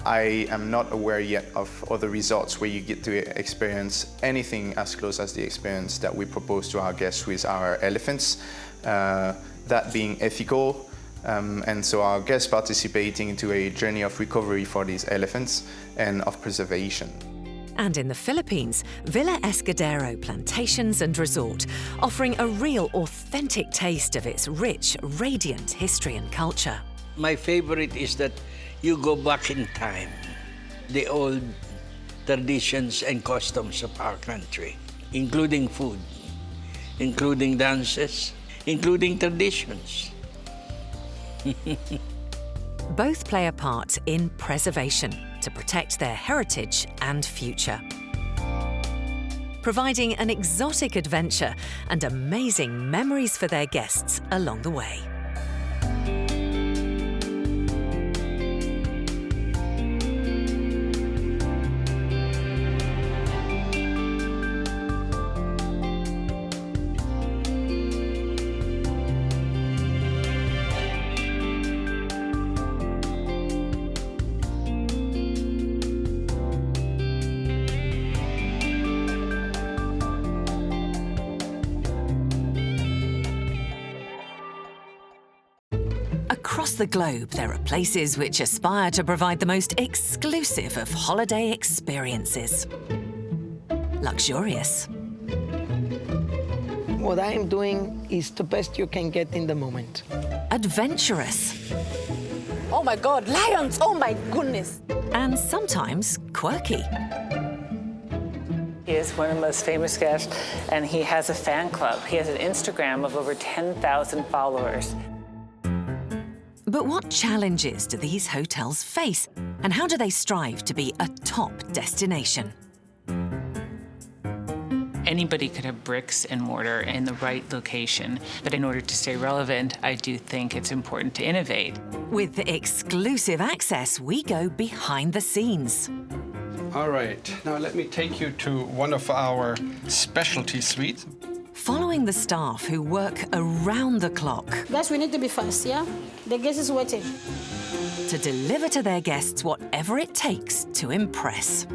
I am not aware yet of other resorts where you get to experience anything as close as the experience that we propose to our guests with our elephants, that being ethical, and so our guests participating into a journey of recovery for these elephants and of preservation. And in the Philippines, Villa Escudero Plantations and Resort, offering a real authentic taste of its rich, radiant history and culture. My favorite is that you go back in time, the old traditions and customs of our country, including food, including dances, including traditions. Both play a part in preservation to protect their heritage and future, providing an exotic adventure and amazing memories for their guests along the way. Across the globe, there are places which aspire to provide the most exclusive of holiday experiences. Luxurious. What I am doing is the best you can get in the moment. Adventurous. Oh my God, lions! Oh my goodness! And sometimes quirky. He is one of the most famous guests, and he has a fan club. He has an Instagram of over 10,000 followers. But what challenges do these hotels face, and how do they strive to be a top destination? Anybody could have bricks and mortar in the right location, but in order to stay relevant, I do think it's important to innovate. With exclusive access, we go behind the scenes. All right, now let me take you to one of our specialty suites. Following the staff who work around the clock. Guys, we need to be fast, yeah? The guest is waiting. To deliver to their guests whatever it takes to impress.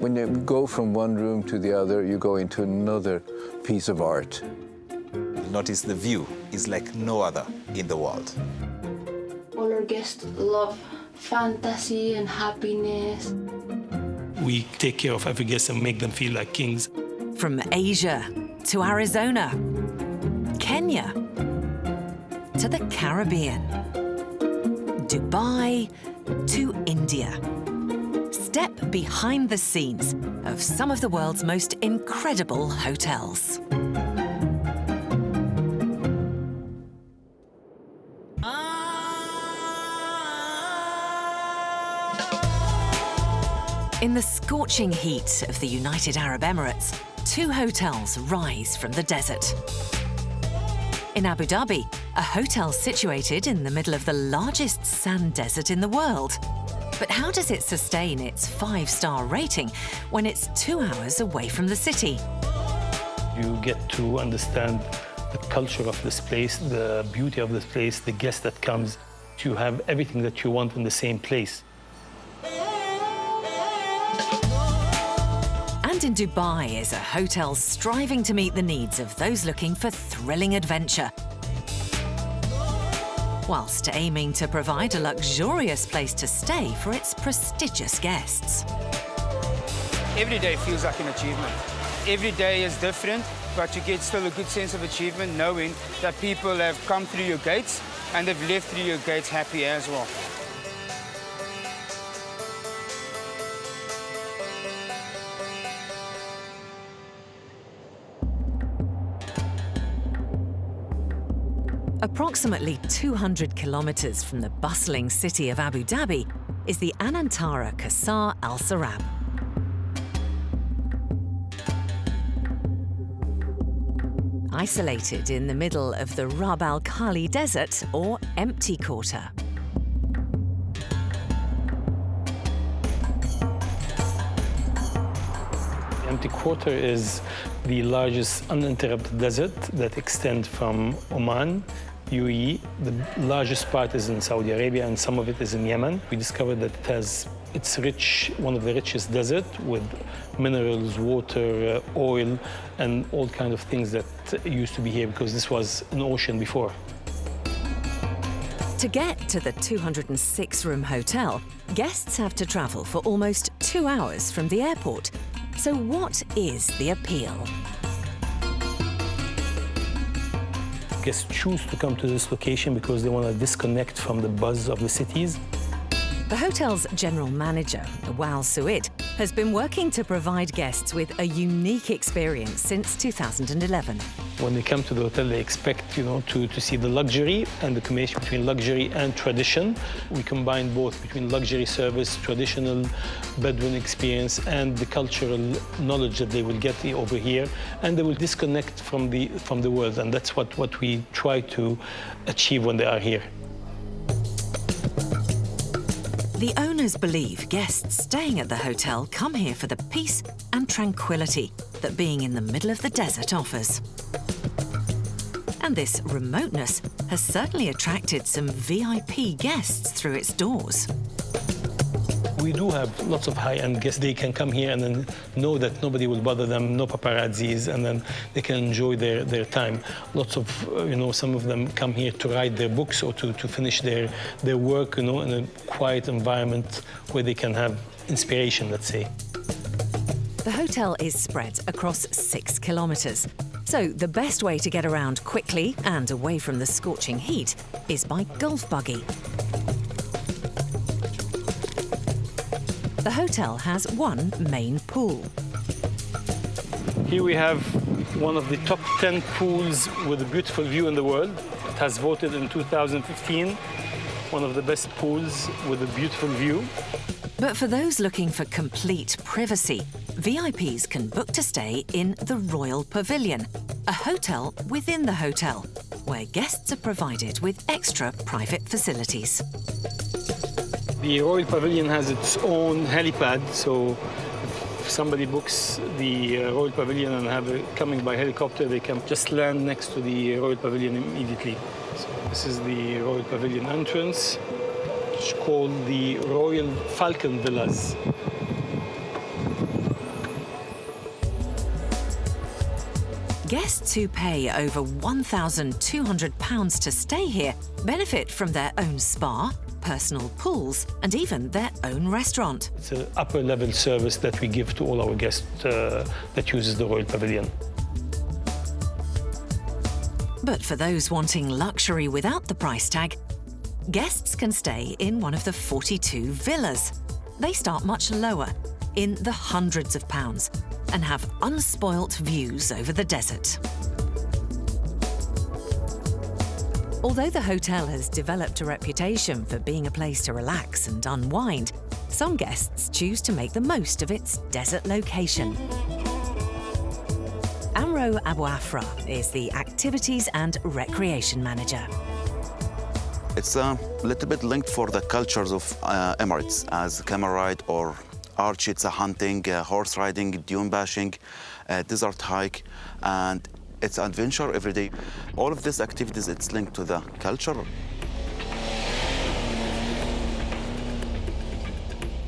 When you go from one room to the other, you go into another piece of art. Notice the view is like no other in the world. All our guests love fantasy and happiness. We take care of every guest and make them feel like kings. From Asia to Arizona, Kenya to the Caribbean, Dubai to India. Step behind the scenes of some of the world's most incredible hotels. In the scorching heat of the United Arab Emirates, two hotels rise from the desert. In Abu Dhabi, a hotel situated in the middle of the largest sand desert in the world. But how does it sustain its 5-star rating when it's 2 hours away from the city? You get to understand the culture of this place, the beauty of this place, the guest that comes. You have everything that you want in the same place. And in Dubai is a hotel striving to meet the needs of those looking for thrilling adventure, whilst aiming to provide a luxurious place to stay for its prestigious guests. Every day feels like an achievement. Every day is different, but you get still a good sense of achievement knowing that people have come through your gates and they've left through your gates happy as well. Approximately 200 kilometers from the bustling city of Abu Dhabi is the Anantara Qasar Al Sarab. Isolated in the middle of the Rab Al Khali Desert, or Empty Quarter. Empty Quarter is the largest uninterrupted desert that extends from Oman, UAE. The largest part is in Saudi Arabia and some of it is in Yemen. We discovered that it's rich, one of the richest deserts with minerals, water, oil, and all kinds of things that used to be here because this was an ocean before. To get to the 206-room hotel, guests have to travel for almost 2 hours from the airport. So what is the appeal? Guests choose to come to this location because they want to disconnect from the buzz of the cities. The hotel's general manager, Wal Suid, has been working to provide guests with a unique experience since 2011. When they come to the hotel, they expect, to see the luxury and the combination between luxury and tradition. We combine both between luxury service, traditional Bedouin experience, and the cultural knowledge that they will get over here, and they will disconnect from the world, and that's what we try to achieve when they are here. The owners believe guests staying at the hotel come here for the peace and tranquility that being in the middle of the desert offers. And this remoteness has certainly attracted some VIP guests through its doors. We do have lots of high-end guests. They can come here and then know that nobody will bother them, no paparazzis, and then they can enjoy their time. Lots of, some of them come here to write their books or to finish their work, in a quiet environment where they can have inspiration, let's say. The hotel is spread across 6 kilometres. So the best way to get around quickly and away from the scorching heat is by golf buggy. The hotel has one main pool. Here we have one of the top 10 pools with a beautiful view in the world. It has voted in 2015 one of the best pools with a beautiful view. But for those looking for complete privacy, VIPs can book to stay in the Royal Pavilion, a hotel within the hotel, where guests are provided with extra private facilities. The Royal Pavilion has its own helipad, so if somebody books the Royal Pavilion and coming by helicopter, they can just land next to the Royal Pavilion immediately. So this is the Royal Pavilion entrance. It's called the Royal Falcon Villas. Guests who pay over £1,200 to stay here benefit from their own spa, personal pools, and even their own restaurant. It's an upper-level service that we give to all our guests that uses the Royal Pavilion. But for those wanting luxury without the price tag, guests can stay in one of the 42 villas. They start much lower, in the hundreds of pounds, and have unspoilt views over the desert. Although the hotel has developed a reputation for being a place to relax and unwind, some guests choose to make the most of its desert location. Amro Abu Afra is the Activities and Recreation Manager. It's a little bit linked for the cultures of Emirates, as camel ride or arch. It's a hunting, horse riding, dune bashing, desert hike, and it's adventure every day. All of these activities, it's linked to the culture.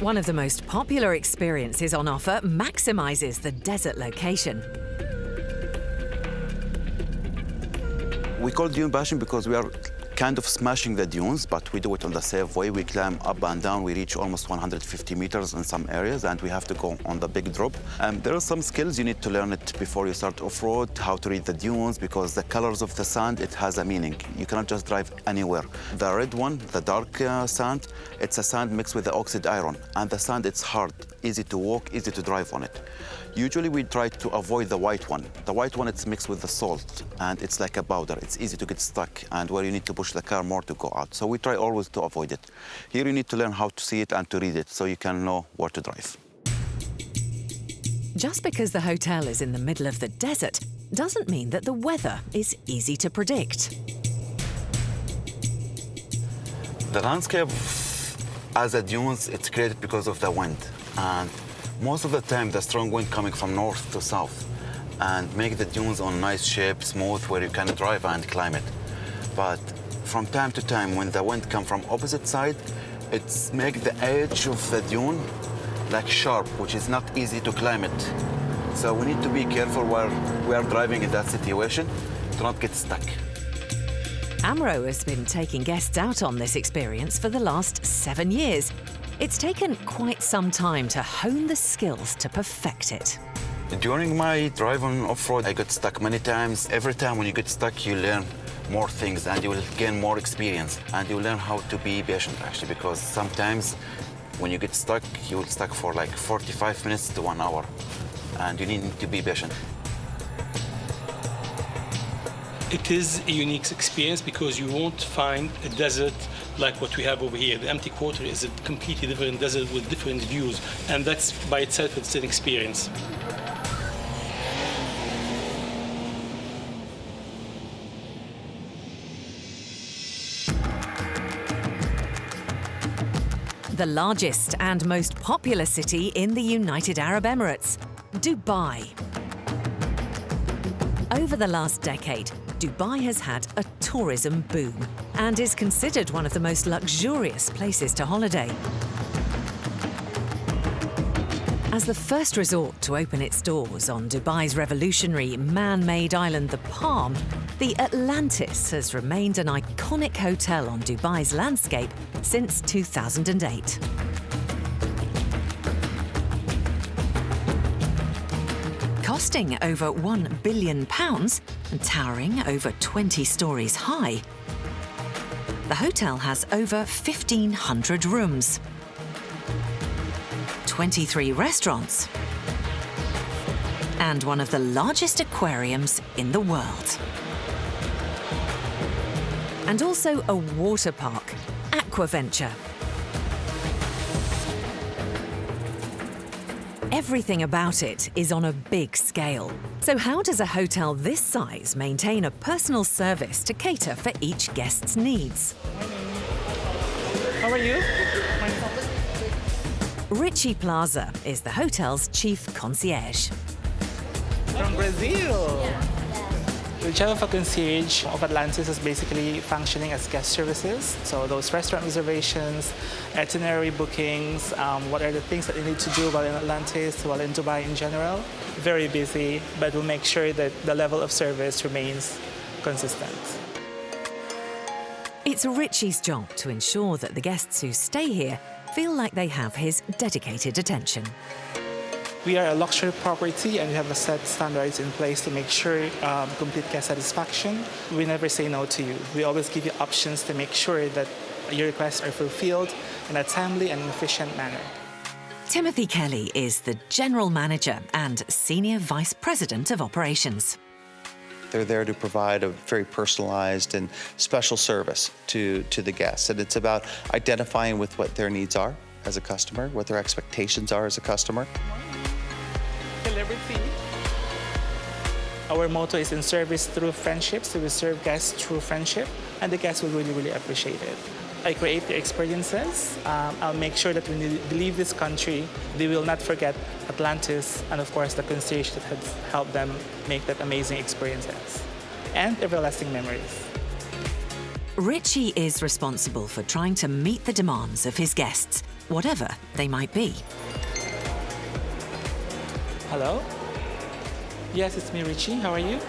One of the most popular experiences on offer maximizes the desert location. We call it dune bashing because we are kind of smashing the dunes, but we do it on the safe way. We climb up and down. We reach almost 150 meters in some areas, and we have to go on the big drop. There are some skills you need to learn it before you start off-road, how to read the dunes, because the colors of the sand, it has a meaning. You cannot just drive anywhere. The red one, the dark sand, it's a sand mixed with the oxide iron, and the sand, it's hard, easy to walk, easy to drive on it. Usually we try to avoid the white one. The white one, it's mixed with the salt, and it's like a powder. It's easy to get stuck, and where you need to push the car more to go out. So we try always to avoid it. Here you need to learn how to see it and to read it, so you can know where to drive. Just because the hotel is in the middle of the desert doesn't mean that the weather is easy to predict. The landscape as a dunes, it's created because of the wind. And most of the time, the strong wind coming from north to south. and make the dunes on nice shape, smooth, where you can drive and climb it. But from time to time, when the wind comes from opposite side, it's make the edge of the dune like sharp, which is not easy to climb it. So we need to be careful while we are driving in that situation to not get stuck. Amro has been taking guests out on this experience for the last 7 years. It's taken quite some time to hone the skills to perfect it. During my drive on off-road, I got stuck many times. Every time when you get stuck, you learn more things and you will gain more experience. And you learn how to be patient, actually, because sometimes when you get stuck, you will stuck for like 45 minutes to 1 hour. And you need to be patient. It is a unique experience because you won't find a desert like what we have over here. The empty quarter is a completely different desert with different views, and that's by itself it's an experience. The largest and most popular city in the United Arab Emirates, Dubai. Over the last decade, Dubai has had a tourism boom and is considered one of the most luxurious places to holiday. As the first resort to open its doors on Dubai's revolutionary man-made island, the Palm, the Atlantis has remained an iconic hotel on Dubai's landscape since 2008. Costing over £1 billion and towering over 20 stories high, the hotel has over 1,500 rooms, 23 restaurants, and one of the largest aquariums in the world. And also a water park, Aquaventure. Everything about it is on a big scale. So how does a hotel this size maintain a personal service to cater for each guest's needs? How are you? Richie Plaza is the hotel's chief concierge. From Brazil! The job of a concierge of Atlantis is basically functioning as guest services. So those restaurant reservations, itinerary bookings, what are the things that you need to do while in Atlantis, while in Dubai in general. Very busy, but we'll make sure that the level of service remains consistent. It's Richie's job to ensure that the guests who stay here feel like they have his dedicated attention. We are a luxury property and we have a set standards in place to make sure complete guest satisfaction. We never say no to you. We always give you options to make sure that your requests are fulfilled in a timely and efficient manner. Timothy Kelly is the General Manager and Senior Vice President of Operations. They're there to provide a very personalized and special service to the guests. And it's about identifying with what their needs are as a customer, what their expectations are as a customer. Celebrity. Our motto is in service through friendship, so we serve guests through friendship, and the guests will really, really appreciate it. I create the experiences. I'll make sure that when they leave this country, they will not forget Atlantis and, of course, the concierge that has helped them make that amazing experiences and everlasting memories. Richie is responsible for trying to meet the demands of his guests, whatever they might be. Hello? Yes, it's me, Richie. How are you?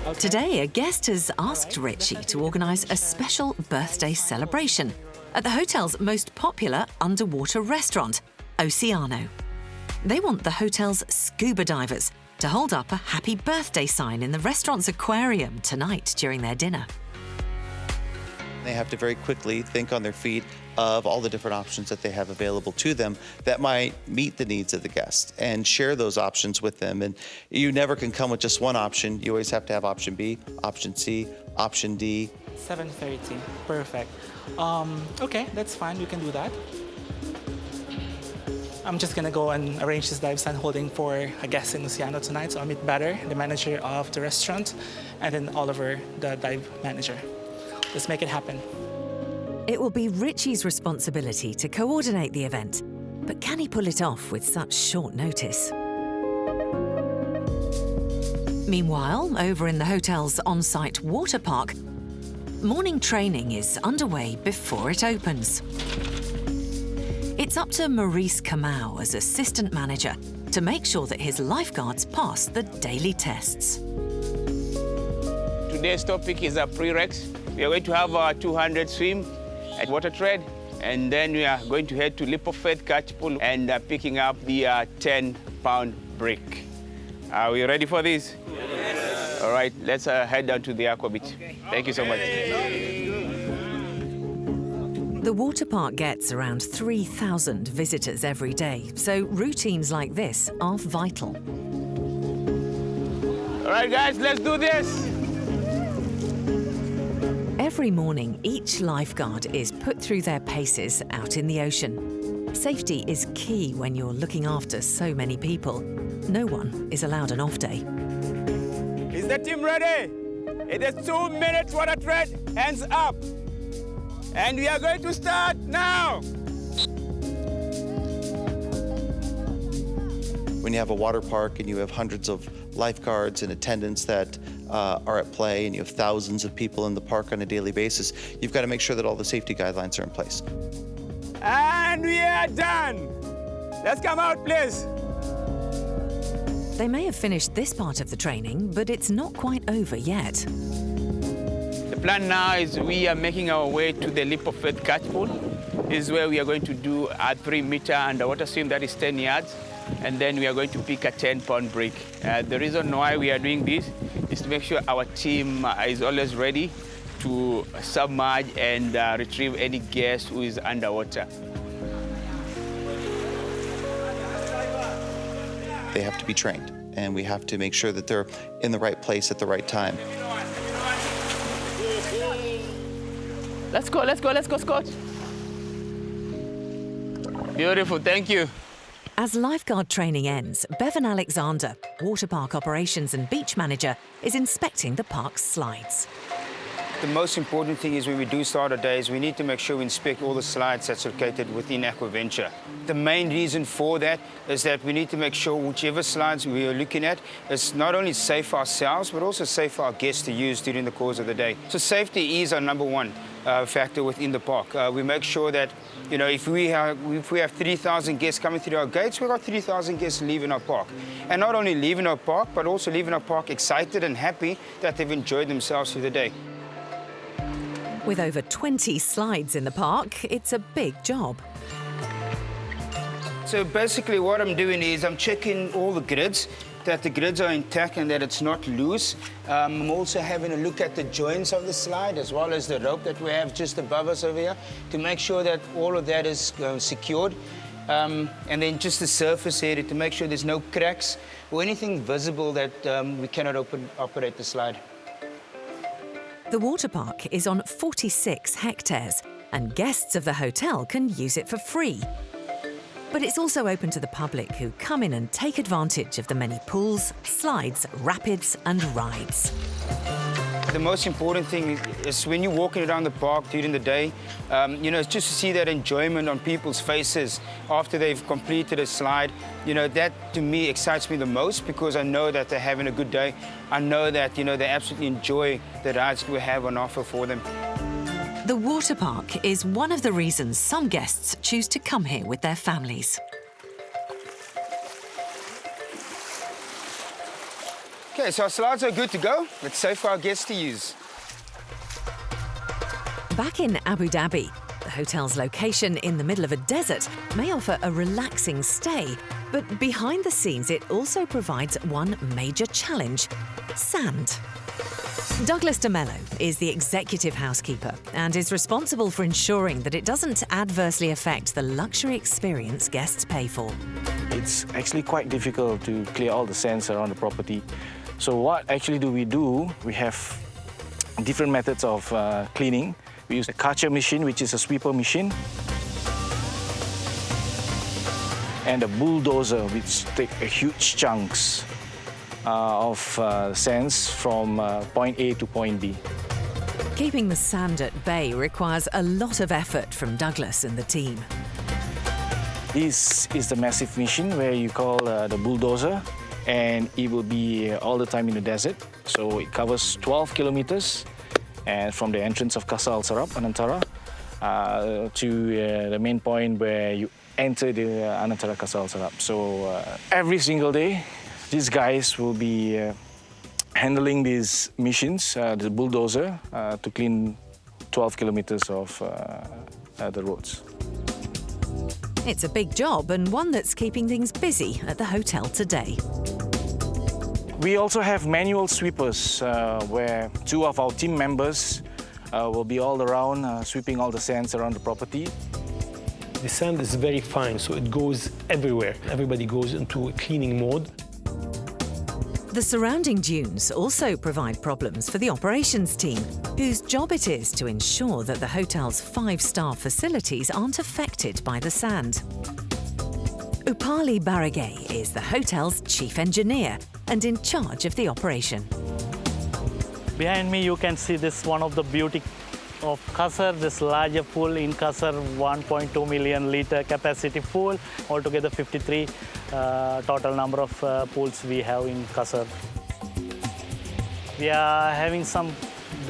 Okay. Today, a guest has asked Richie to organise a special birthday celebration at the hotel's most popular underwater restaurant, Oceano. They want the hotel's scuba divers to hold up a happy birthday sign in the restaurant's aquarium tonight during their dinner. They have to very quickly think on their feet of all the different options that they have available to them that might meet the needs of the guest and share those options with them. And you never can come with just one option. You always have to have option B, option C, option D. 7:30, perfect. Okay, that's fine, we can do that. I'm just gonna go and arrange this dive stand holding for a guest in Oceano tonight. So I'll meet Bader, the manager of the restaurant, and then Oliver, the dive manager. Let's make it happen. It will be Richie's responsibility to coordinate the event, but can he pull it off with such short notice? Meanwhile, over in the hotel's on-site water park, morning training is underway before it opens. It's up to Maurice Kamau as assistant manager to make sure that his lifeguards pass the daily tests. Today's topic is a prereqs. We are going to have our 200 swim at water tread, and then we are going to head to lip of faith catch pool and picking up the 10-pound brick. Are we ready for this? Yes. All right, let's head down to the aqua beach. Okay. Thank you so much. The water park gets around 3,000 visitors every day, so routines like this are vital. All right, guys, let's do this. Every morning, each lifeguard is put through their paces out in the ocean. Safety is key when you're looking after so many people. No one is allowed an off day. Is the team ready? It is 2 minutes water tread, hands up. And we are going to start now. When you have a water park and you have hundreds of lifeguards and attendants that are at play, and you have thousands of people in the park on a daily basis, you've got to make sure that all the safety guidelines are in place. And we are done. Let's come out, please. They may have finished this part of the training, but it's not quite over yet. The plan now is we are making our way to the lip of faith catch pool. This is where we are going to do a 3-meter underwater swim that is 10 yards. And then we are going to pick a 10-pound brick. The reason why we are doing this is to make sure our team is always ready to submerge and retrieve any guest who is underwater. They have to be trained, and we have to make sure that they're in the right place at the right time. Let's go, let's go, let's go, Scott. Beautiful, thank you. As lifeguard training ends, Bevan Alexander, water park operations and beach manager, is inspecting the park's slides. The most important thing is when we do start our days, we need to make sure we inspect all the slides that's located within Aquaventure. The main reason for that is that we need to make sure whichever slides we are looking at is not only safe for ourselves, but also safe for our guests to use during the course of the day. So safety is our number one factor within the park. We make sure that, you know, if we have 3,000 guests coming through our gates, we've got 3,000 guests leaving our park. And not only leaving our park, but also leaving our park excited and happy that they've enjoyed themselves through the day. With over 20 slides in the park, it's a big job. So basically what I'm doing is I'm checking all the grids, that the grids are intact and that it's not loose. I'm also having a look at the joints of the slide as well as the rope that we have just above us over here to make sure that all of that is secured. And then just the surface area to make sure there's no cracks or anything visible that we cannot operate the slide. The water park is on 46 hectares and guests of the hotel can use it for free. But it's also open to the public who come in and take advantage of the many pools, slides, rapids and rides. The most important thing is when you're walking around the park during the day, you know, it's just to see that enjoyment on people's faces after they've completed a slide. You know, that to me excites me the most because I know that they're having a good day. I know that, you know, they absolutely enjoy the rides we have on offer for them. The water park is one of the reasons some guests choose to come here with their families. Okay, so our slides are good to go. It's safe for our guests to use. Back in Abu Dhabi, the hotel's location in the middle of a desert may offer a relaxing stay, but behind the scenes it also provides one major challenge: sand. Douglas DeMello is the executive housekeeper and is responsible for ensuring that it doesn't adversely affect the luxury experience guests pay for. It's actually quite difficult to clear all the sands around the property. So what actually do? We have different methods of cleaning. We use a Karcher machine, which is a sweeper machine, and a bulldozer, which take huge chunks of sands from point A to point B. Keeping the sand at bay requires a lot of effort from Douglas and the team. This is the massive machine where you call the bulldozer. and it will be all the time in the desert. So it covers 12 kilometers, and from the entrance of Qasr Al Sarab, Anantara, to the main point where you enter the Anantara Qasr Al Sarab. So every single day, these guys will be handling these missions, the bulldozer, to clean 12 kilometers of the roads. It's a big job and one that's keeping things busy at the hotel today. We also have manual sweepers where 2 of our team members will be all around sweeping all the sands around the property. The sand is very fine, so it goes everywhere. Everybody goes into a cleaning mode. The surrounding dunes also provide problems for the operations team, whose job it is to ensure that the hotel's 5-star facilities aren't affected by the sand. Upali Baragay is the hotel's chief engineer and in charge of the operation. Behind me you can see this one of the beauty of Qasr, this larger pool in Qasr, 1.2 million litre capacity pool, altogether 53 total number of pools we have in Qasr. We are having some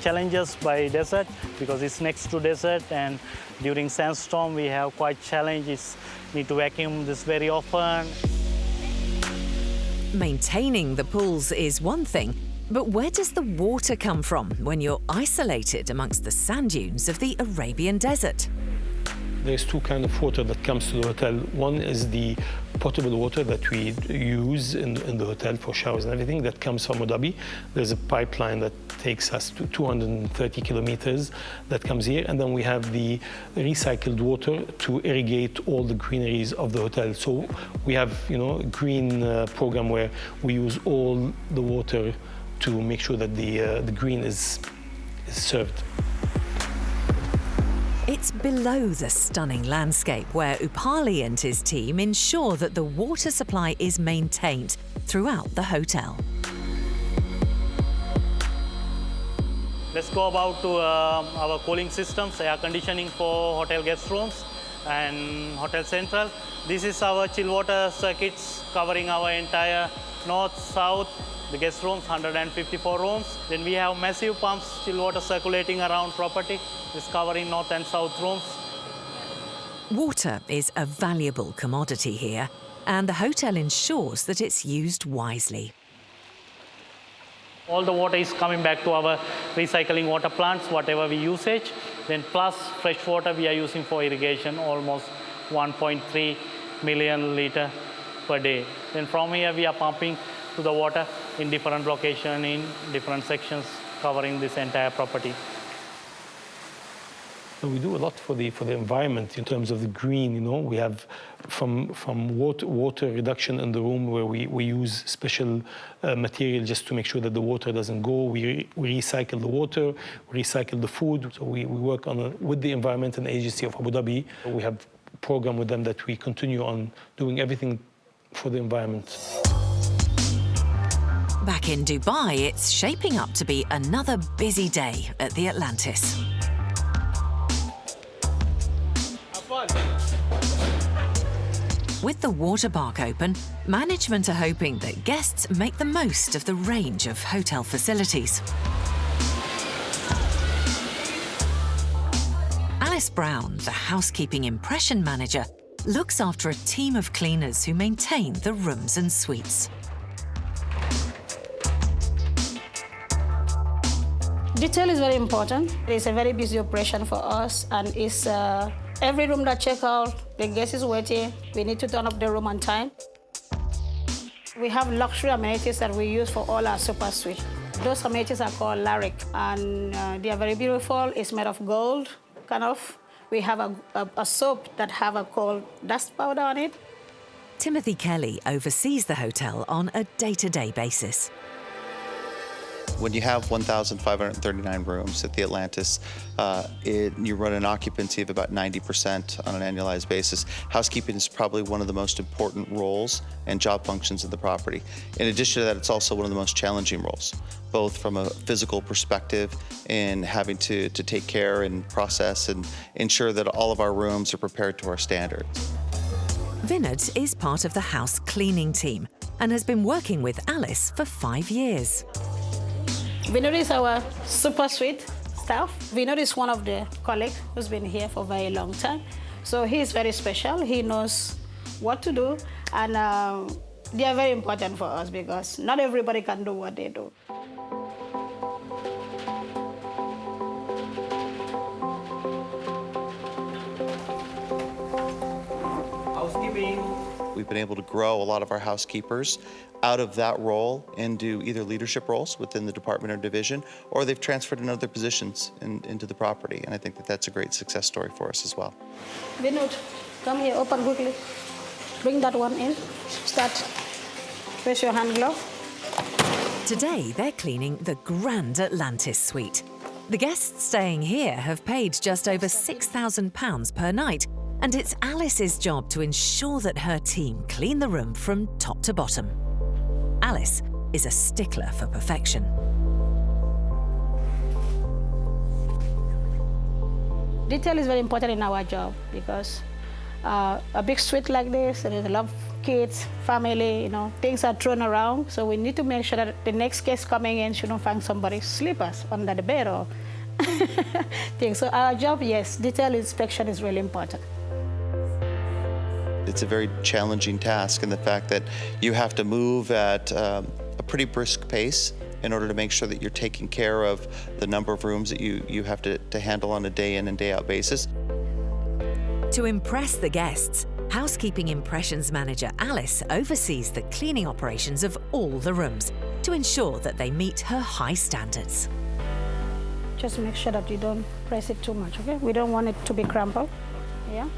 challenges by desert because it's next to desert, and during sandstorm we have quite challenges. Need to vacuum this very often. Maintaining the pools is one thing, but where does the water come from when you're isolated amongst the sand dunes of the Arabian desert? There's 2 kinds of water that comes to the hotel. One is the potable water that we use in the hotel for showers and everything that comes from Abu Dhabi. There's a pipeline that takes us to 230 kilometers that comes here. And then we have the recycled water to irrigate all the greeneries of the hotel. So we have, a green program where we use all the water to make sure that the green is served. It's below the stunning landscape where Upali and his team ensure that the water supply is maintained throughout the hotel. Let's go about to our cooling systems, air conditioning for hotel guest rooms and Hotel Central. This is our chill water circuits covering our entire north, south, the guest rooms, 154 rooms. Then we have massive pumps, chill water circulating around property. It's covering north and south rooms. Water is a valuable commodity here, and the hotel ensures that it's used wisely. All the water is coming back to our recycling water plants, whatever we usage. Then plus fresh water we are using for irrigation, almost 1.3 million litre per day. Then from here we are pumping to the water in different locations, in different sections, covering this entire property. We do a lot for the environment in terms of the green. We have from water reduction in the room where we use special material just to make sure that the water doesn't go. We recycle the water, we recycle the food. So we work with the Environmental Agency of Abu Dhabi. We have a program with them that we continue on doing everything for the environment. Back in Dubai, it's shaping up to be another busy day at the Atlantis. With the water park open, management are hoping that guests make the most of the range of hotel facilities. Alice Brown, the housekeeping impression manager, looks after a team of cleaners who maintain the rooms and suites. Detail is very important. It's a very busy operation for us, and it's every room that check out, the guest is waiting. We need to turn up the room on time. We have luxury amenities that we use for all our super suite. Those amenities are called Lyric, and they are very beautiful. It's made of gold, kind of. We have a soap that have a cold dust powder on it. Timothy Kelly oversees the hotel on a day-to-day basis. When you have 1,539 rooms at the Atlantis, you run an occupancy of about 90% on an annualized basis. Housekeeping is probably one of the most important roles and job functions of the property. In addition to that, it's also one of the most challenging roles, both from a physical perspective in having to take care and process and ensure that all of our rooms are prepared to our standards. Vineyard is part of the house cleaning team, and has been working with Alice for 5 years. Vineyard is our super sweet staff. Vineyard is one of the colleagues who's been here for a very long time. So he is very special. He knows what to do, and they are very important for us because not everybody can do what they do. Housekeeping. We've been able to grow a lot of our housekeepers out of that role into either leadership roles within the department or division, or they've transferred in other positions into the property. And I think that that's a great success story for us as well. Vinod, come here, open quickly. Bring that one in. Start. Where's your hand glove? Today, they're cleaning the Grand Atlantis suite. The guests staying here have paid just over £6,000 per night, and it's Alice's job to ensure that her team clean the room from top to bottom. Alice is a stickler for perfection. Detail is very important in our job because a big suite like this, there's a lot of kids, family, you know, things are thrown around. So we need to make sure that the next guest coming in shouldn't find somebody's slippers under the bed or things. So our job, yes, detail inspection is really important. It's a very challenging task in the fact that you have to move at a pretty brisk pace in order to make sure that you're taking care of the number of rooms that you have to handle on a day in and day out basis. To impress the guests, Housekeeping Impressions Manager Alice oversees the cleaning operations of all the rooms to ensure that they meet her high standards. Just make sure that you don't press it too much, okay? We don't want it to be crumpled, yeah?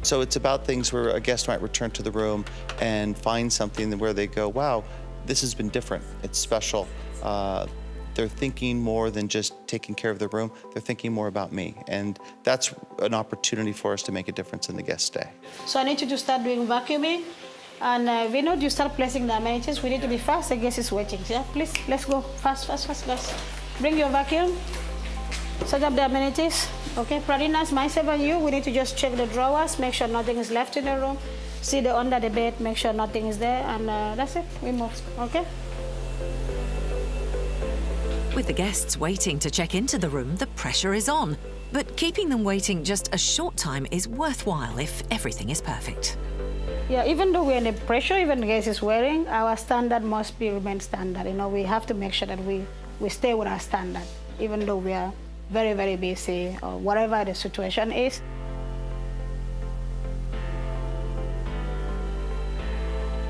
So it's about things where a guest might return to the room and find something where they go, wow, this has been different, it's special. They're thinking more than just taking care of the room, they're thinking more about me. And that's an opportunity for us to make a difference in the guest stay. So I need you to start doing vacuuming. And Vinod, you start placing the amenities. We need to be fast, the guest is waiting. Yeah, please, let's go. Fast, fast, fast, guys. Bring your vacuum. Set up the amenities. Okay, Pradinas, myself and you, we need to just check the drawers, make sure nothing is left in the room. See the under the bed, make sure nothing is there, and that's it, we move, okay? With the guests waiting to check into the room, the pressure is on. But keeping them waiting just a short time is worthwhile if everything is perfect. Yeah, even though we're under pressure, even the guest is wearing, our standard must remain standard. You know, we have to make sure that we stay with our standard, even though we are very, very busy or whatever the situation is.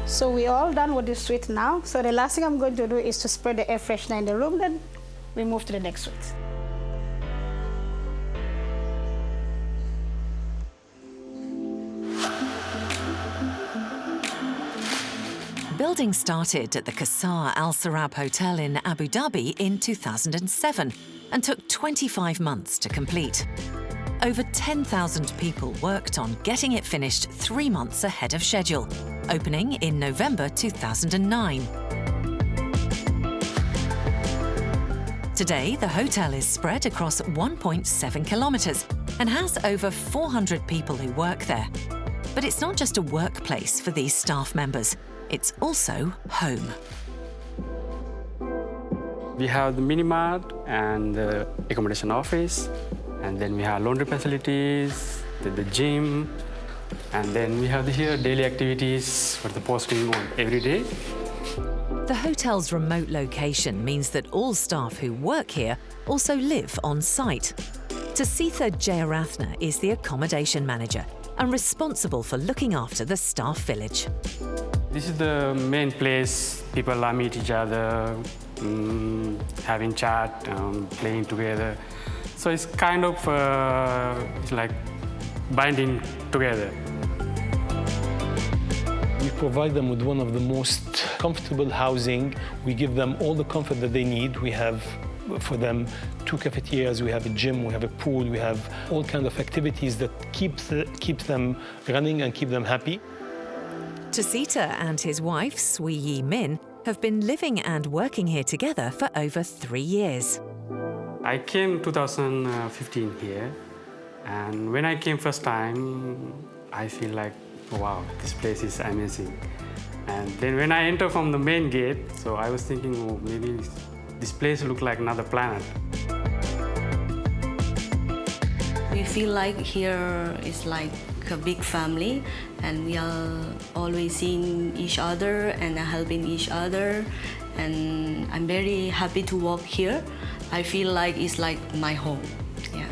So we're all done with this suite now. So the last thing I'm going to do is to spread the air freshener in the room, then we move to the next suite. Building started at the Qasar Al Sarab Hotel in Abu Dhabi in 2007 and took 25 months to complete. Over 10,000 people worked on getting it finished 3 months ahead of schedule, opening in November 2009. Today, the hotel is spread across 1.7 kilometres and has over 400 people who work there. But it's not just a workplace for these staff members, it's also home. We have the mini mart and the accommodation office, and then we have laundry facilities, the gym, and then we have here daily activities for the posting on every day. The hotel's remote location means that all staff who work here also live on site. Tasitha Jayarathna is the accommodation manager and responsible for looking after the staff village. This is the main place people meet each other, having chat, playing together. So it's kind of it's like binding together. We provide them with one of the most comfortable housing. We give them all the comfort that they need. We have for them 2 cafeterias, we have a gym, we have a pool, we have all kinds of activities that keep them running and keep them happy. Tasita and his wife, Sui Yi Min, have been living and working here together for over 3 years. I came 2015 here, and when I came first time, I feel like wow, this place is amazing. And then when I enter from the main gate, so I was thinking, oh, maybe this place looked like another planet. We feel like here is like a big family, and we are always seeing each other and helping each other. And I'm very happy to work here. I feel like it's like my home. Yeah.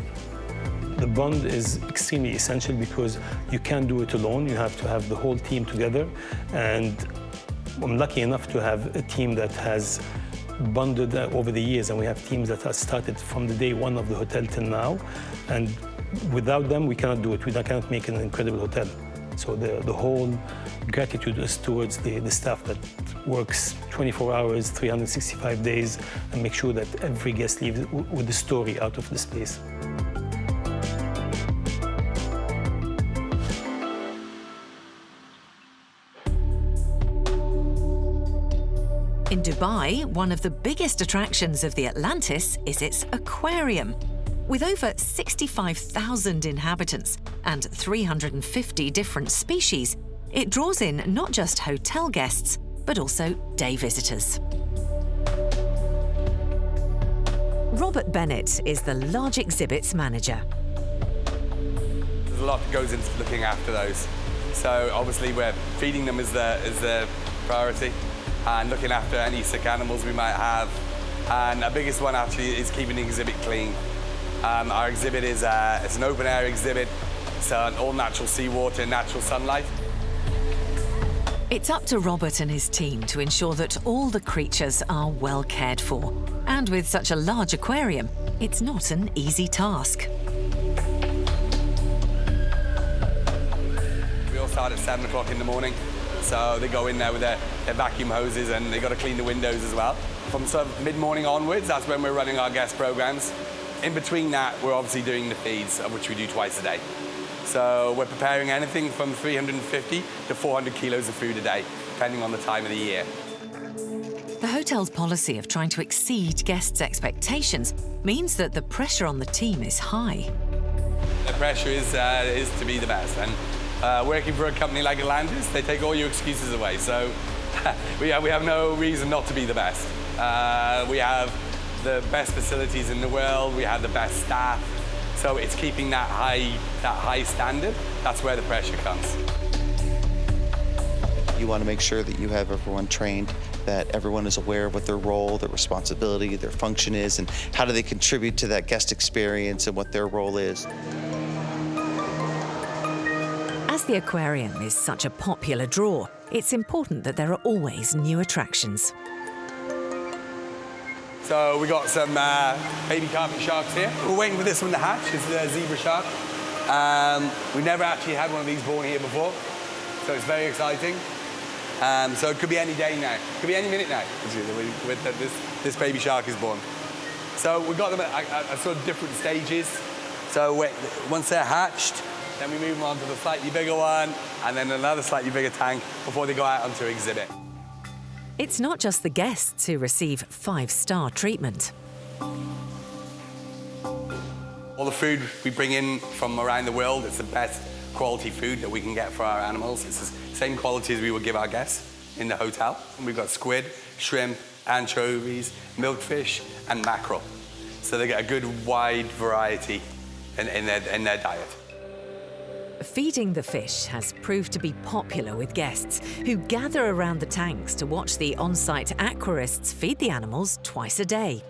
The bond is extremely essential because you can't do it alone. You have to have the whole team together. And I'm lucky enough to have a team that has bonded over the years, and we have teams that have started from the day one of the hotel till now. And without them, we cannot do it. We cannot make an incredible hotel. So the whole gratitude is towards the staff that works 24 hours, 365 days, and make sure that every guest leaves with a story out of the space. In Dubai, one of the biggest attractions of the Atlantis is its aquarium. With over 65,000 inhabitants and 350 different species, it draws in not just hotel guests, but also day visitors. Robert Bennett is the large exhibits manager. There's a lot that goes into looking after those. So obviously we're feeding them is the priority, and looking after any sick animals we might have. And our biggest one actually is keeping the exhibit clean. Our exhibit is it's an open air exhibit, so all natural seawater, natural sunlight. It's up to Robert and his team to ensure that all the creatures are well cared for. And with such a large aquarium, it's not an easy task. We all start at 7 o'clock in the morning, so they go in there with their vacuum hoses, and they've got to clean the windows as well. From sort of mid-morning onwards, that's when we're running our guest programs. In between that, we're obviously doing the feeds, of which we do twice a day. So we're preparing anything from 350 to 400 kilos of food a day, depending on the time of the year. The hotel's policy of trying to exceed guests' expectations means that the pressure on the team is high. The pressure is to be the best, and working for a company like Atlantis, they take all your excuses away. So we have no reason not to be the best. We have the best facilities in the world. We have the best staff. So it's keeping that high standard. That's where the pressure comes. You want to make sure that you have everyone trained, that everyone is aware of what their role, their responsibility, their function is, and how do they contribute to that guest experience and what their role is. As the aquarium is such a popular draw, it's important that there are always new attractions. So we got some baby carpet sharks here. We're waiting for this one to hatch. It's a zebra shark. We've never actually had one of these born here before, so it's very exciting. So it could be any day now. It could be any minute now. This baby shark is born. So we've got them at sort of different stages. So once they're hatched, then we move them on to the slightly bigger one, and then another slightly bigger tank before they go out onto exhibit. It's not just the guests who receive 5-star treatment. All the food we bring in from around the world, it's the best quality food that we can get for our animals. It's the same quality as we would give our guests in the hotel. We've got squid, shrimp, anchovies, milkfish, and mackerel. So they get a good wide variety in their diet. Feeding the fish has proved to be popular with guests who gather around the tanks to watch the on-site aquarists feed the animals twice a day.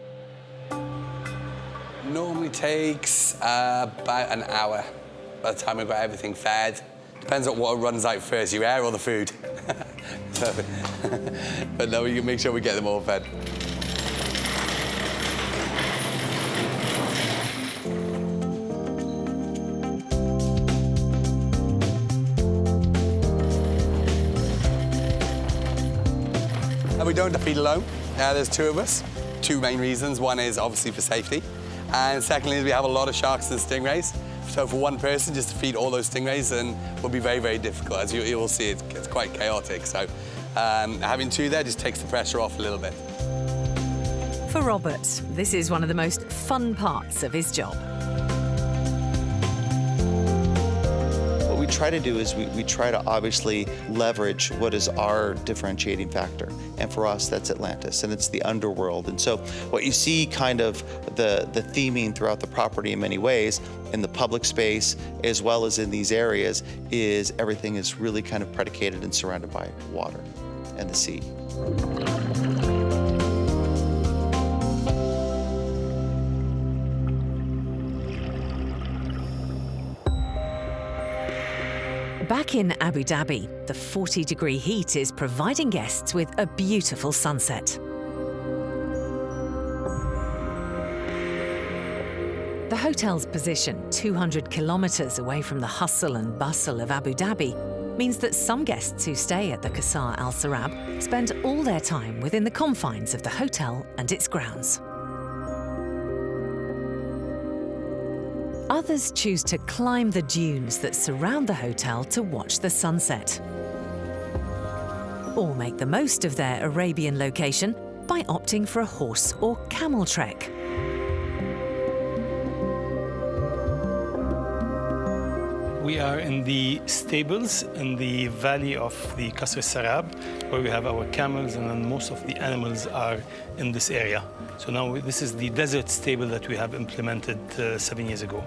Normally takes about an hour by the time we've got everything fed. Depends on what runs out first, your air or the food. But no, we can make sure we get them all fed. We don't have to feed alone. There's two of us. Two main reasons. One is obviously for safety. And secondly, we have a lot of sharks and stingrays. So for one person, just to feed all those stingrays will be very, very difficult. As you will see, it gets quite chaotic. So having two there just takes the pressure off a little bit. For Robert, this is one of the most fun parts of his job. What we try to do is we try to obviously leverage what is our differentiating factor. And for us, that's Atlantis, and it's the underworld. And so what you see kind of the theming throughout the property in many ways, in the public space as well as in these areas, is everything is really kind of predicated and surrounded by water and the sea. Back in Abu Dhabi, the 40-degree heat is providing guests with a beautiful sunset. The hotel's position, 200 kilometers away from the hustle and bustle of Abu Dhabi, means that some guests who stay at the Qasr Al Sarab spend all their time within the confines of the hotel and its grounds. Others choose to climb the dunes that surround the hotel to watch the sunset, or make the most of their Arabian location by opting for a horse or camel trek. We are in the stables in the valley of the Qasr Sarab, where we have our camels, and then most of the animals are in this area. So now this is the desert stable that we have implemented 7 years ago.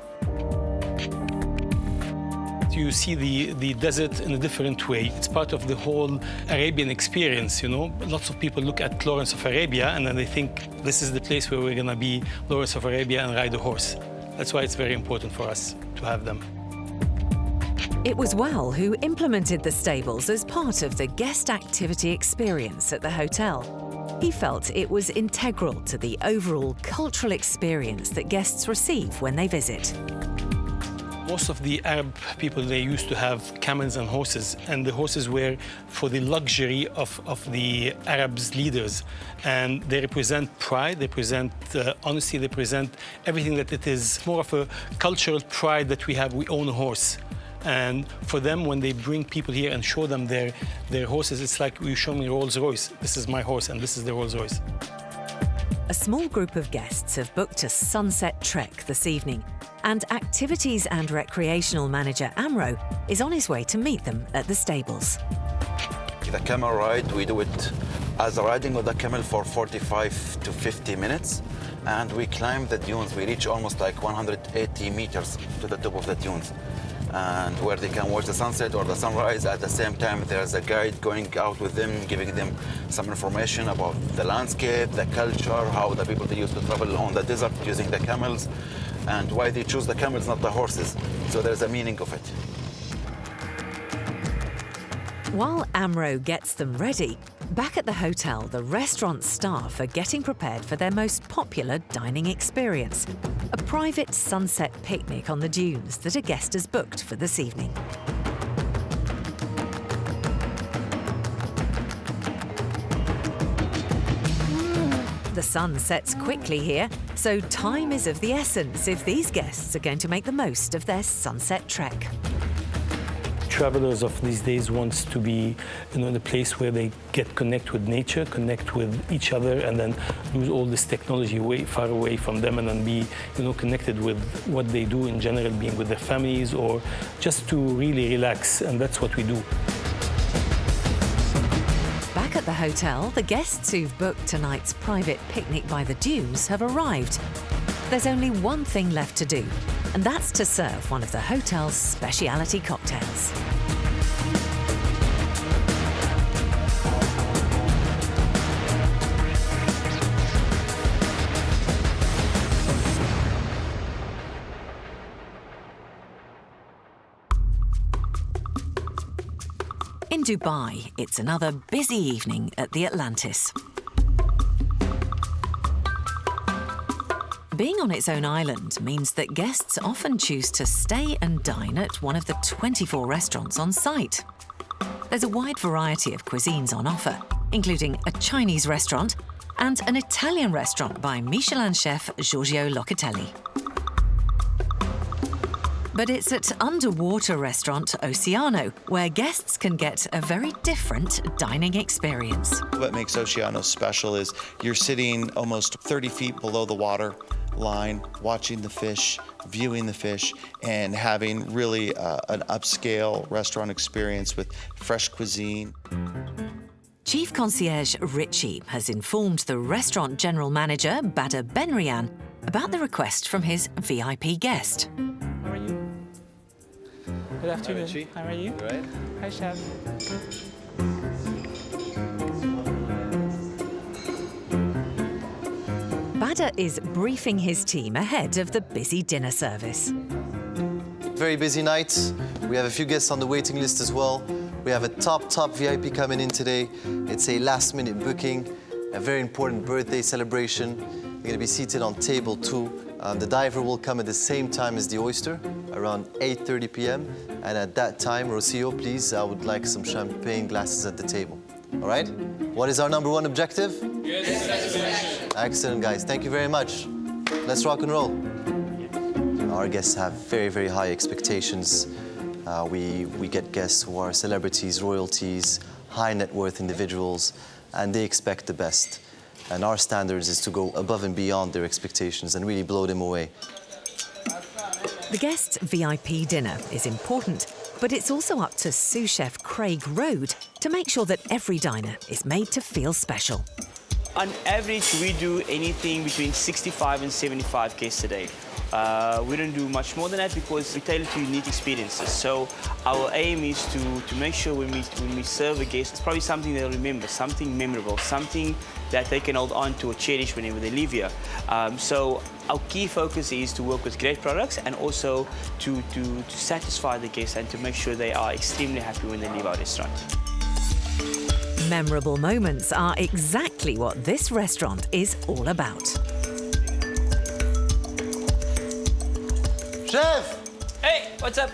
You see the desert in a different way. It's part of the whole Arabian experience, you know. Lots of people look at Lawrence of Arabia and then they think this is the place where we're gonna be Lawrence of Arabia and ride a horse. That's why it's very important for us to have them. It was Well who implemented the stables as part of the guest activity experience at the hotel. He felt it was integral to the overall cultural experience that guests receive when they visit. Most of the Arab people, they used to have camels and horses, and the horses were for the luxury of the Arabs' leaders. And they represent pride, they represent honesty, they represent everything that it is more of a cultural pride that we have. We own a horse. And for them, when they bring people here and show them their horses, it's like you show me Rolls Royce. This is my horse and this is the Rolls Royce. A small group of guests have booked a sunset trek this evening, and Activities and Recreational Manager Amro is on his way to meet them at the stables. The camel ride, we do it as a riding of the camel for 45 to 50 minutes, and we climb the dunes. We reach almost like 180 meters to the top of the dunes, and where they can watch the sunset or the sunrise. At the same time, there's a guide going out with them, giving them some information about the landscape, the culture, how the people they used to travel on the desert using the camels, and why they choose the camels, not the horses. So there's a meaning of it. While Amro gets them ready, back at the hotel, the restaurant staff are getting prepared for their most popular dining experience, a private sunset picnic on the dunes that a guest has booked for this evening. The sun sets quickly here, so time is of the essence if these guests are going to make the most of their sunset trek. Travelers of these days wants to be, in a place where they get connect with nature, connect with each other, and then lose all this technology way far away from them, and then be, connected with what they do in general, being with their families or just to really relax, and that's what we do. Back at the hotel, the guests who've booked tonight's private picnic by the dunes have arrived. There's only one thing left to do, and that's to serve one of the hotel's specialty cocktails. In Dubai, it's another busy evening at the Atlantis. Being on its own island means that guests often choose to stay and dine at one of the 24 restaurants on site. There's a wide variety of cuisines on offer, including a Chinese restaurant and an Italian restaurant by Michelin chef Giorgio Locatelli. But it's at underwater restaurant Oceano where guests can get a very different dining experience. What makes Oceano special is you're sitting almost 30 feet below the water. line, watching the fish, viewing the fish, and having really an upscale restaurant experience with fresh cuisine. Chief Concierge Richie has informed the restaurant general manager, Bader Benrian, about the request from his VIP guest. How are you? Good afternoon. Richie. How are you? Right. Hi, Chef. Bader is briefing his team ahead of the busy dinner service. Very busy night. We have a few guests on the waiting list as well. We have a top VIP coming in today. It's a last-minute booking, a very important birthday celebration. They're going to be seated on table 2. The diver will come at the same time as the oyster, around 8:30 p.m. And at that time, Rocio, please, I would like some champagne glasses at the table. All right? What is our #1 objective? Yes. Excellent, guys. Thank you very much. Let's rock and roll. Our guests have very high expectations. We get guests who are celebrities, royalties, high net worth individuals, and they expect the best. And our standards is to go above and beyond their expectations and really blow them away. The guests' VIP dinner is important, but it's also up to sous chef Craig Rode to make sure that every diner is made to feel special. On average, we do anything between 65 and 75 guests a day. We don't do much more than that because we tailor to unique experiences. So our aim is to make sure when we serve a guest, it's probably something they'll remember, something memorable, something that they can hold on to or cherish whenever they leave here. So our key focus is to work with great products and also to satisfy the guests and to make sure they are extremely happy when they leave our restaurant. Memorable moments are exactly what this restaurant is all about. Chef! Hey, what's up?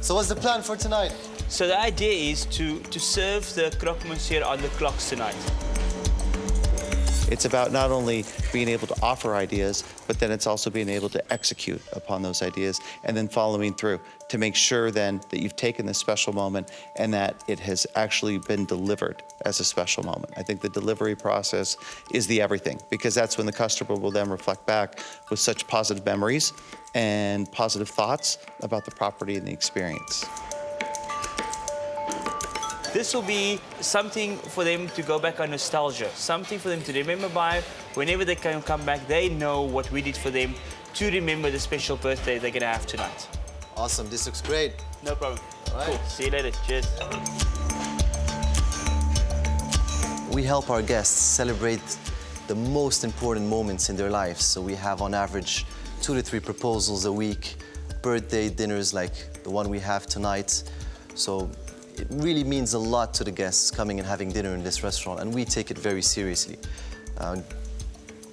So what's the plan for tonight? So the idea is to serve the croque monsieur on the clocks tonight. It's about not only being able to offer ideas, but then it's also being able to execute upon those ideas and then following through to make sure then that you've taken this special moment and that it has actually been delivered as a special moment. I think the delivery process is the everything because that's when the customer will then reflect back with such positive memories and positive thoughts about the property and the experience. This will be something for them to go back on nostalgia, something for them to remember by. Whenever they can come back, they know what we did for them to remember the special birthday they're gonna have tonight. Awesome, this looks great. No problem. All right. Cool, see you later, cheers. We help our guests celebrate the most important moments in their lives. So we have on average 2 to 3 proposals a week, birthday dinners like the one we have tonight. So it really means a lot to the guests coming and having dinner in this restaurant, and we take it very seriously.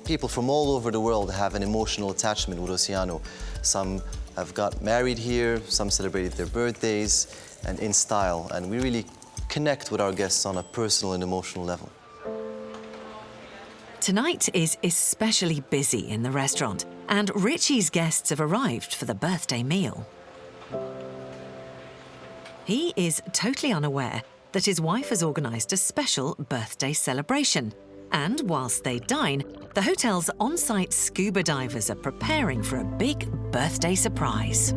People from all over the world have an emotional attachment with Oceano. Some have got married here, some celebrated their birthdays, and in style, and we really connect with our guests on a personal and emotional level. Tonight is especially busy in the restaurant, and Richie's guests have arrived for the birthday meal. He is totally unaware that his wife has organised a special birthday celebration. And whilst they dine, the hotel's on-site scuba divers are preparing for a big birthday surprise.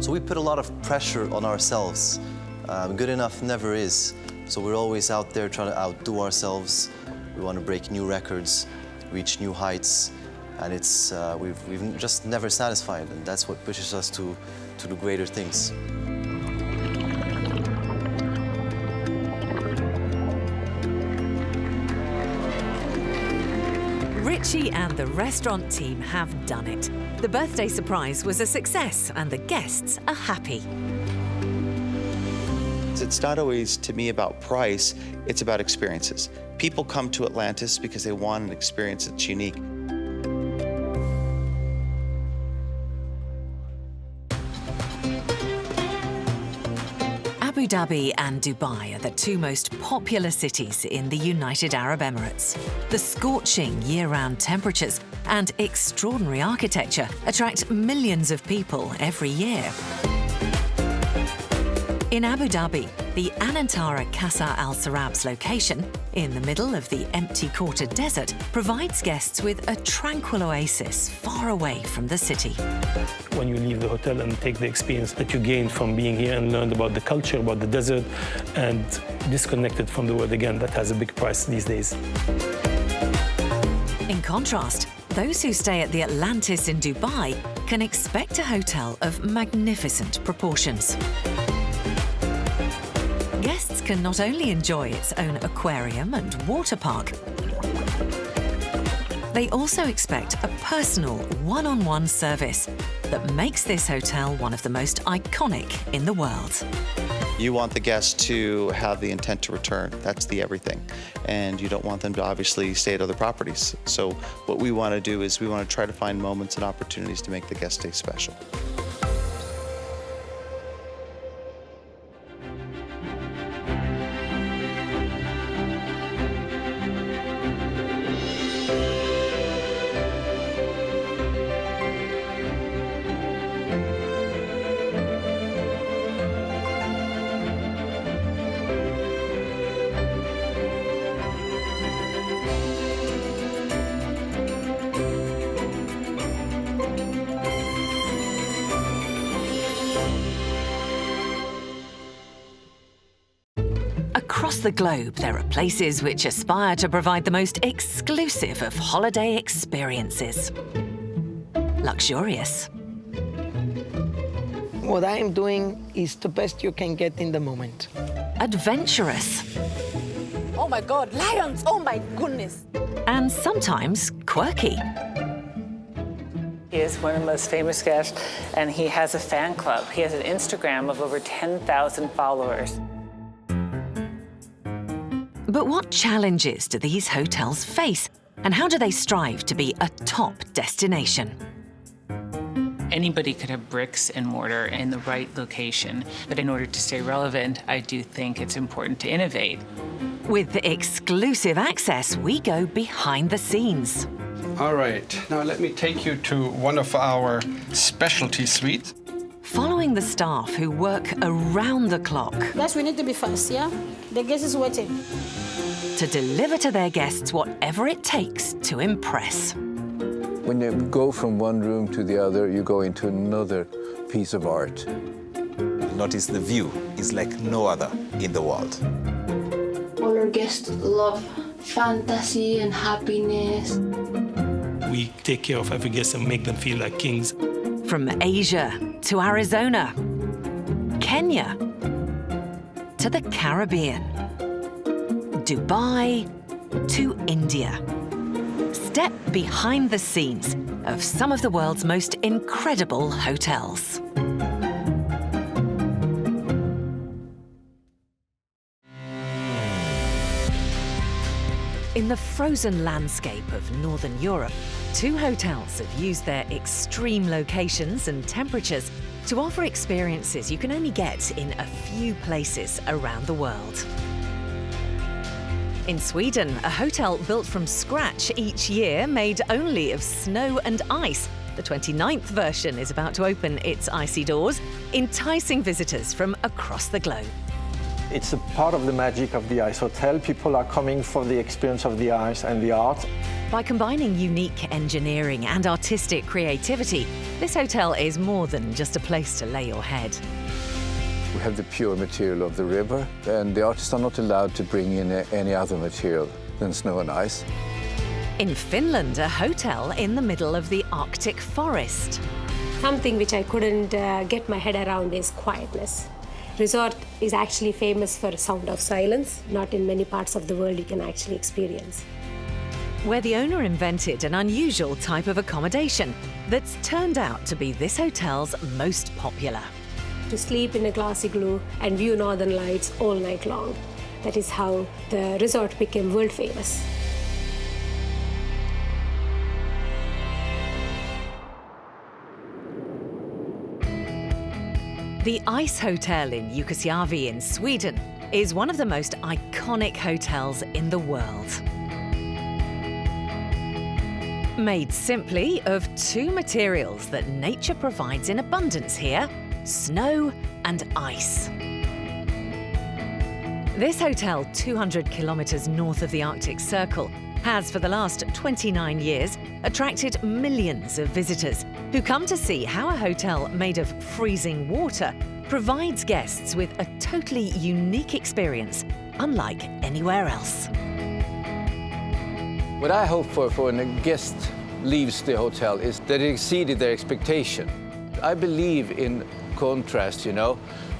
So we put a lot of pressure on ourselves. Good enough never is. So we're always out there trying to outdo ourselves. We want to break new records, reach new heights. And it's, we've just never satisfied, and that's what pushes us to do greater things. Richie and the restaurant team have done it. The birthday surprise was a success, and the guests are happy. It's not always, to me, about price, it's about experiences. People come to Atlantis because they want an experience that's unique. Abu Dhabi and Dubai are the 2 most popular cities in the United Arab Emirates. The scorching year-round temperatures and extraordinary architecture attract millions of people every year. In Abu Dhabi, The Anantara Casa Al Sarab's location, in the middle of the empty quartered desert, provides guests with a tranquil oasis far away from the city. When you leave the hotel and take the experience that you gained from being here and learned about the culture, about the desert, and disconnected from the world again, that has a big price these days. In contrast, those who stay at the Atlantis in Dubai can expect a hotel of magnificent proportions. Guests can not only enjoy its own aquarium and water park, they also expect a personal one-on-one service that makes this hotel one of the most iconic in the world. You want the guests to have the intent to return. That's the everything. And you don't want them to obviously stay at other properties. So what we want to do is we want to try to find moments and opportunities to make the guest stay special. Across the globe, there are places which aspire to provide the most exclusive of holiday experiences. Luxurious. What I am doing is the best you can get in the moment. Adventurous. Oh my God, lions! Oh my goodness! And sometimes quirky. He is one of the most famous guests, and he has a fan club. He has an Instagram of over 10,000 followers. But what challenges do these hotels face, and how do they strive to be a top destination? Anybody could have bricks and mortar in the right location, but in order to stay relevant, I do think it's important to innovate. With exclusive access, we go behind the scenes. All right, now let me take you to one of our specialty suites. Following the staff who work around the clock. Guys, we need to be fast, yeah? The guest is waiting. To deliver to their guests whatever it takes to impress. When you go from one room to the other, you go into another piece of art. Notice the view is like no other in the world. All our guests love fantasy and happiness. We take care of every guest and make them feel like kings. From Asia to Arizona, Kenya to the Caribbean, Dubai to India. Step behind the scenes of some of the world's most incredible hotels. In the frozen landscape of Northern Europe, 2 hotels have used their extreme locations and temperatures to offer experiences you can only get in a few places around the world. In Sweden, a hotel built from scratch each year, made only of snow and ice. The 29th version is about to open its icy doors, enticing visitors from across the globe. It's a part of the magic of the ice hotel. People are coming for the experience of the ice and the art. By combining unique engineering and artistic creativity, this hotel is more than just a place to lay your head. We have the pure material of the river, and the artists are not allowed to bring in any other material than snow and ice. In Finland, a hotel in the middle of the Arctic forest. Something which I couldn't get my head around is quietness. Resort is actually famous for sound of silence. Not in many parts of the world you can actually experience. Where the owner invented an unusual type of accommodation that's turned out to be this hotel's most popular. To sleep in a glass igloo and view northern lights all night long. That is how the resort became world famous. The Ice Hotel in Jukkasjärvi in Sweden is one of the most iconic hotels in the world. Made simply of 2 materials that nature provides in abundance here, snow and ice. This hotel, 200 kilometres north of the Arctic Circle, has for the last 29 years attracted millions of visitors who come to see how a hotel made of freezing water provides guests with a totally unique experience, unlike anywhere else. What I hope for when a guest leaves the hotel is that it exceeded their expectation. I believe in contrast,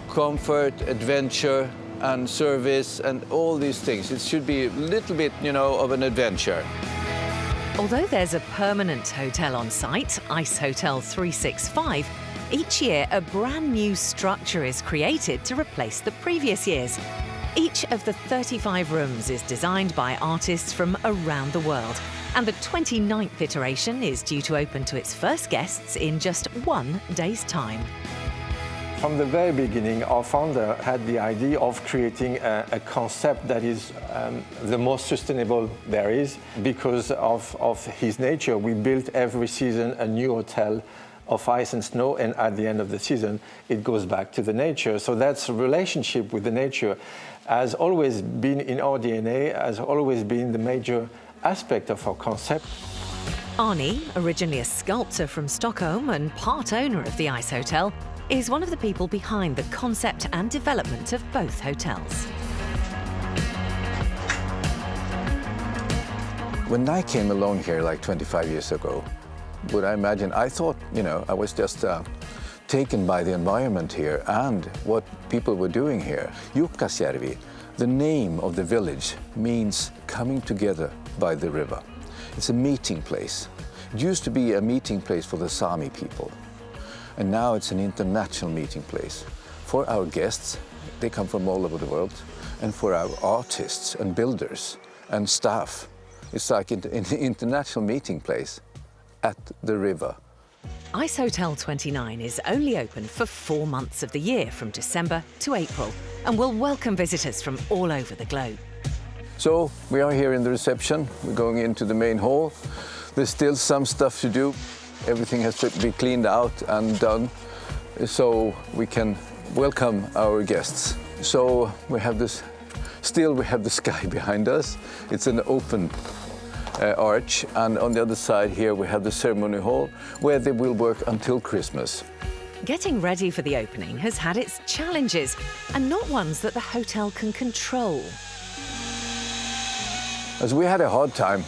comfort, adventure, and service, and all these things. It should be a little bit, of an adventure. Although there's a permanent hotel on site, Ice Hotel 365, each year a brand new structure is created to replace the previous years. Each of the 35 rooms is designed by artists from around the world, and the 29th iteration is due to open to its first guests in just 1 day's time. From the very beginning, our founder had the idea of creating a concept that is the most sustainable there is. Because of his nature, we built every season a new hotel of ice and snow, and at the end of the season, it goes back to the nature. So that's a relationship with the nature has always been in our DNA, has always been the major aspect of our concept. Arnie, originally a sculptor from Stockholm and part owner of the Ice Hotel, is one of the people behind the concept and development of both hotels. When I came along here like 25 years ago, would I imagine, I thought, I was just taken by the environment here and what people were doing here. Jukkasjärvi, the name of the village, means coming together by the river. It's a meeting place. It used to be a meeting place for the Sami people. And now it's an international meeting place for our guests. They come from all over the world. And for our artists and builders and staff. It's like an international meeting place at the river. Ice Hotel 29 is only open for 4 months of the year, from December to April, and will welcome visitors from all over the globe. So we are here in the reception. We're going into the main hall. There's still some stuff to do. Everything has to be cleaned out and done so we can welcome our guests. So we have this, still we have the sky behind us. It's an open arch, and on the other side here we have the ceremony hall where they will work until Christmas. Getting ready for the opening has had its challenges, and not ones that the hotel can control. As we had a hard time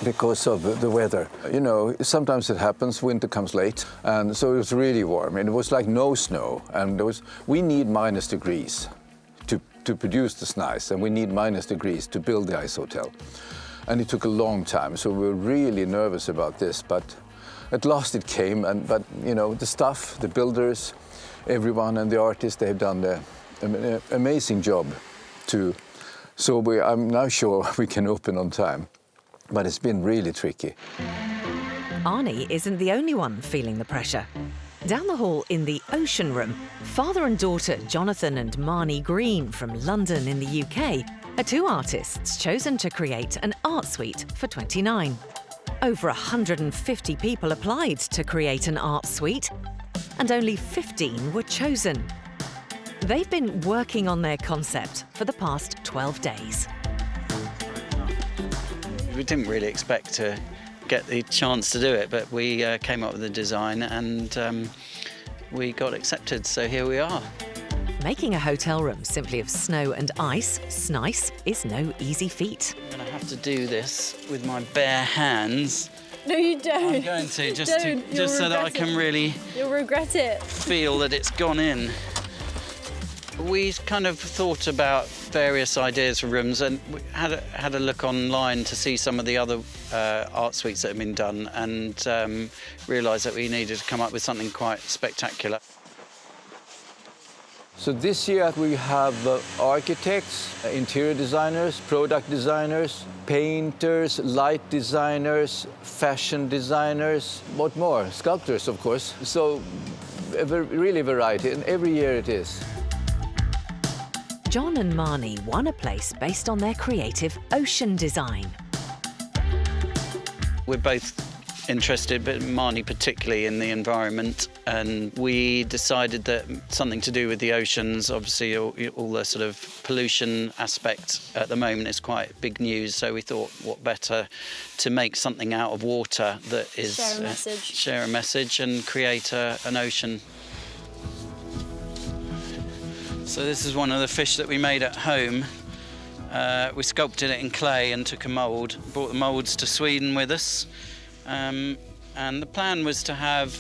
because of the weather. Sometimes it happens, winter comes late, and so it was really warm, and it was like no snow, and we need minus degrees to produce this nice, and we need minus degrees to build the Ice Hotel. And it took a long time, so we were really nervous about this, but at last it came, but the staff, the builders, everyone, and the artists, they've done an amazing job so I'm now sure we can open on time. But it's been really tricky. Arnie isn't the only one feeling the pressure. Down the hall in the Ocean Room, father and daughter Jonathan and Marnie Green from London in the UK are two artists chosen to create an art suite for 29. Over 150 people applied to create an art suite, and only 15 were chosen. They've been working on their concept for the past 12 days. We didn't really expect to get the chance to do it, but we came up with a design and we got accepted, so here we are. Making a hotel room simply of snow and ice, snice, is no easy feat. I'm going to have to do this with my bare hands. No, you don't. I'm going to, just so that I can really You'll regret it. Feel that it's gone in. We kind of thought about various ideas for rooms, and we had a look online to see some of the other art suites that have been done, and realised that we needed to come up with something quite spectacular. So this year we have architects, interior designers, product designers, painters, light designers, fashion designers, what more? Sculptors, of course. So really variety, and every year it is. John and Marnie won a place based on their creative ocean design. We're both interested, but Marnie particularly, in the environment, and we decided that something to do with the oceans, obviously all the sort of pollution aspect at the moment is quite big news, so we thought what better to make something out of water that is share a message and create an ocean. So this is one of the fish that we made at home. We sculpted it in clay and took a mould, brought the moulds to Sweden with us. And the plan was to have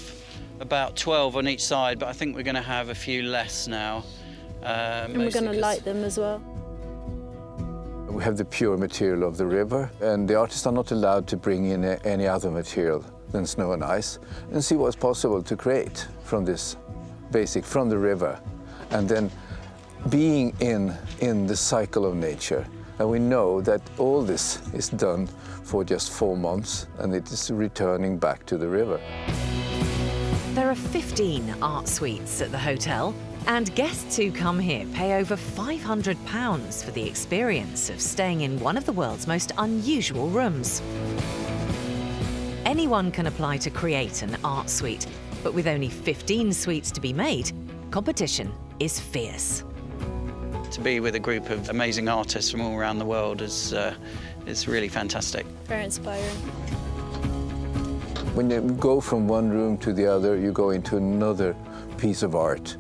about 12 on each side, but I think we're going to have a few less now. And we're going to light them as well. We have the pure material of the river, and the artists are not allowed to bring in any other material than snow and ice, and see what's possible to create from this basic, from the river, and then being in the cycle of nature. And we know that all this is done for just 4 months, and it is returning back to the river. There are 15 art suites at the hotel, and guests who come here pay over £500 for the experience of staying in one of the world's most unusual rooms. Anyone can apply to create an art suite, but with only 15 suites to be made, competition is fierce. To be with a group of amazing artists from all around the world is really fantastic. Very inspiring. When you go from one room to the other, you go into another piece of art.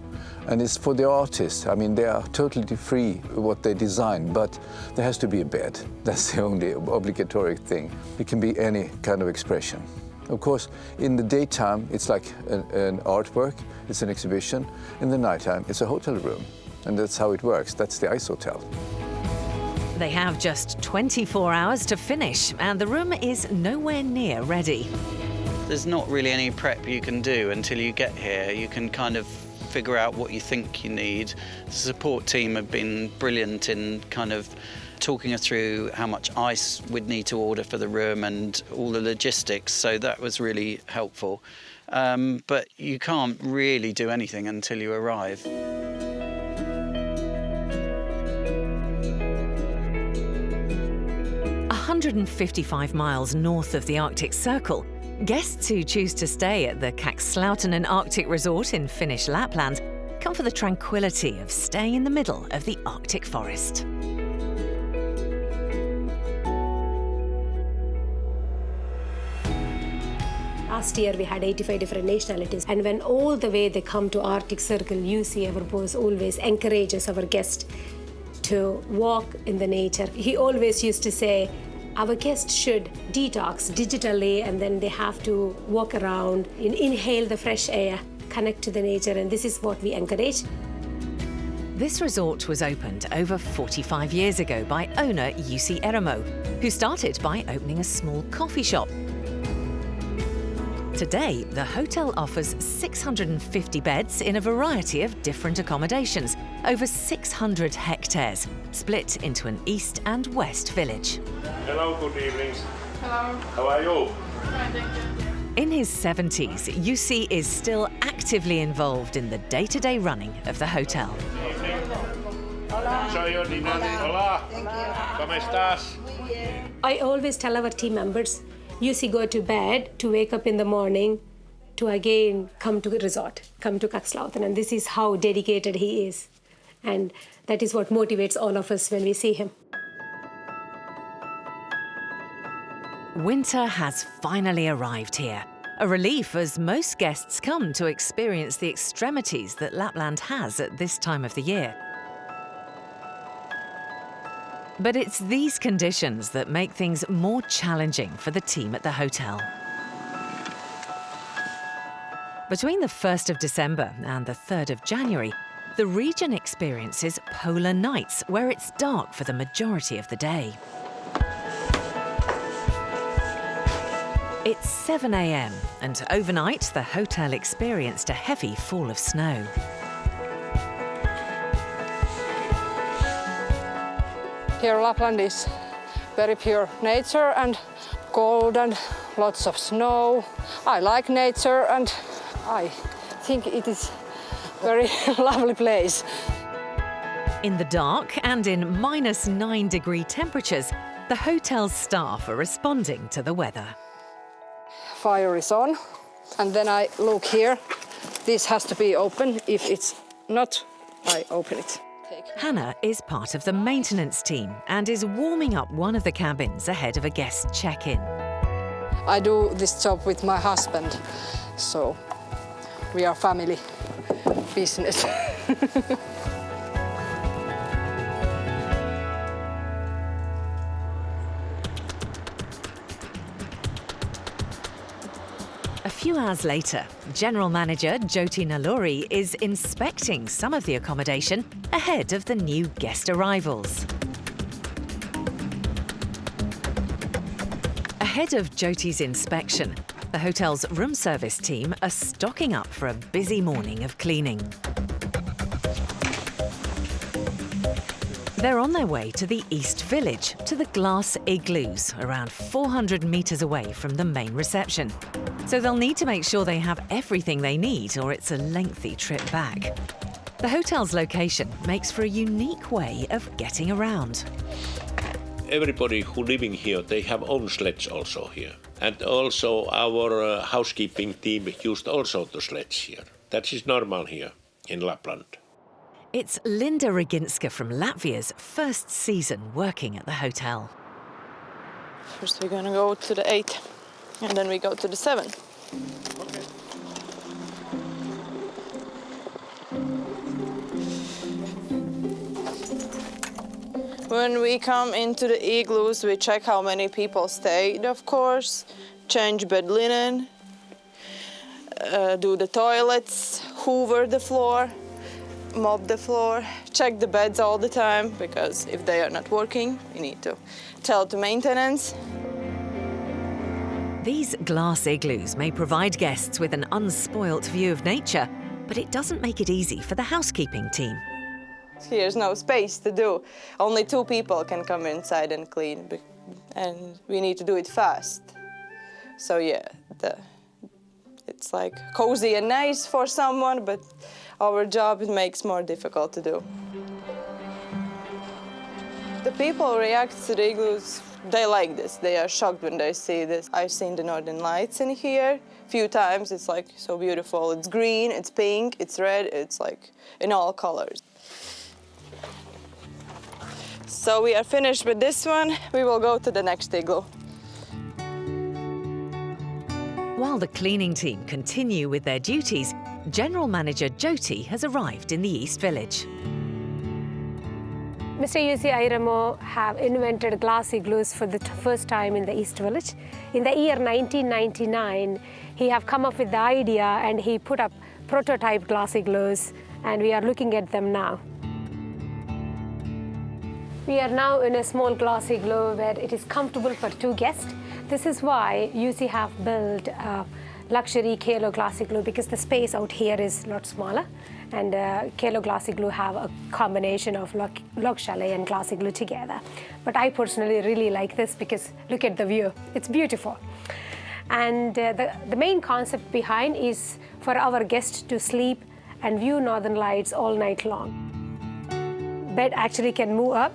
And it's for the artists. I mean, they are totally free what they design, but there has to be a bed. That's the only obligatory thing. It can be any kind of expression. Of course, in the daytime, it's like an artwork, it's an exhibition. In the nighttime, it's a hotel room. And that's how it works. That's the Ice Hotel. They have just 24 hours to finish, and the room is nowhere near ready. There's not really any prep you can do until you get here. You can kind of figure out what you think you need. The support team have been brilliant in kind of talking us through how much ice we'd need to order for the room and all the logistics, so that was really helpful. But you can't really do anything until you arrive. 155 miles north of the Arctic Circle, guests who choose to stay at the Kakslautinen Arctic Resort in Finnish Lapland come for the tranquility of staying in the middle of the Arctic forest. Last year we had 85 different nationalities, and when all the way they come to Arctic Circle, UC, our boss, always encourages our guests to walk in the nature. He always used to say, our guests should detox digitally, and then they have to walk around, inhale the fresh air, connect to the nature, and this is what we encourage. This resort was opened over 45 years ago by owner Jussi Eramo, who started by opening a small coffee shop. Today, the hotel offers 650 beds in a variety of different accommodations, over 600 hectares, split into an east and west village. Hello, good evening. Hello. How are you? Fine, thank you. In his 70s, Jussi is still actively involved in the day-to-day running of the hotel. Soy yo, Nina. Hola. ¿Cómo estás? I always tell our team members, Jussi go to bed to wake up in the morning to again come to the resort, come to Kakslautinen, and this is how dedicated he is. And that is what motivates all of us when we see him. Winter has finally arrived here. A relief, as most guests come to experience the extremities that Lapland has at this time of the year. But it's these conditions that make things more challenging for the team at the hotel. Between the 1st of December and the 3rd of January, the region experiences polar nights, where it's dark for the majority of the day. It's 7 a.m, and overnight the hotel experienced a heavy fall of snow. Here Lapland is very pure nature and cold and lots of snow. I like nature and I think it is a very lovely place. In the dark and in -9-degree temperatures, the hotel's staff are responding to the weather. fire is on. And then I look here. This has to be open. If it's not, I open it. Hannah is part of the maintenance team and is warming up one of the cabins ahead of a guest check-in. I do this job with my husband, so we are family business. A few hours later, General Manager Jyoti Naluri is inspecting some of the accommodation ahead of the new guest arrivals. Ahead of Jyoti's inspection, the hotel's room service team are stocking up for a busy morning of cleaning. They're on their way to the East Village, to the glass igloos, around 400 metres away from the main reception. So they'll need to make sure they have everything they need, or it's a lengthy trip back. The hotel's location makes for a unique way of getting around. Everybody who living here, they have own sledge also here. And also our housekeeping team used also the sledge here. That is normal here in Lapland. It's Linda Reginska from Latvia's first season working at the hotel. First we're gonna go to the 8 and then we go to the 7. When we come into the igloos, we check how many people stayed, of course, change bed linen, do the toilets, hoover the floor, mop the floor, check the beds all the time, because if they are not working, you need to tell to maintenance. These glass igloos may provide guests with an unspoilt view of nature, but it doesn't make it easy for the housekeeping team. Here's no space to do. Only 2 people can come inside and clean, and we need to do it fast. So yeah, it's like cozy and nice for someone, but our job it makes more difficult to do. The people react to the igloos. They like this. They are shocked when they see this. I've seen the Northern Lights in here a few times. It's like so beautiful. It's green, it's pink, it's red. It's like in all colors. So we are finished with this one. We will go to the next igloo. While the cleaning team continue with their duties, General Manager Jyoti has arrived in the East Village. Mr. Jussi Airamo have invented glass igloos for the first time in the East Village. In the year 1999, he have come up with the idea and he put up prototype glass igloos, and we are looking at them now. We are now in a small glass igloo where it is comfortable for 2 guests. This is why Jussi have built a luxury Kalo glass igloo, because the space out here is a lot smaller, and Kalo glass igloo have a combination of log chalet and glass igloo together. But I personally really like this because look at the view, it's beautiful. And the main concept behind is for our guests to sleep and view Northern Lights all night long. Bed actually can move up,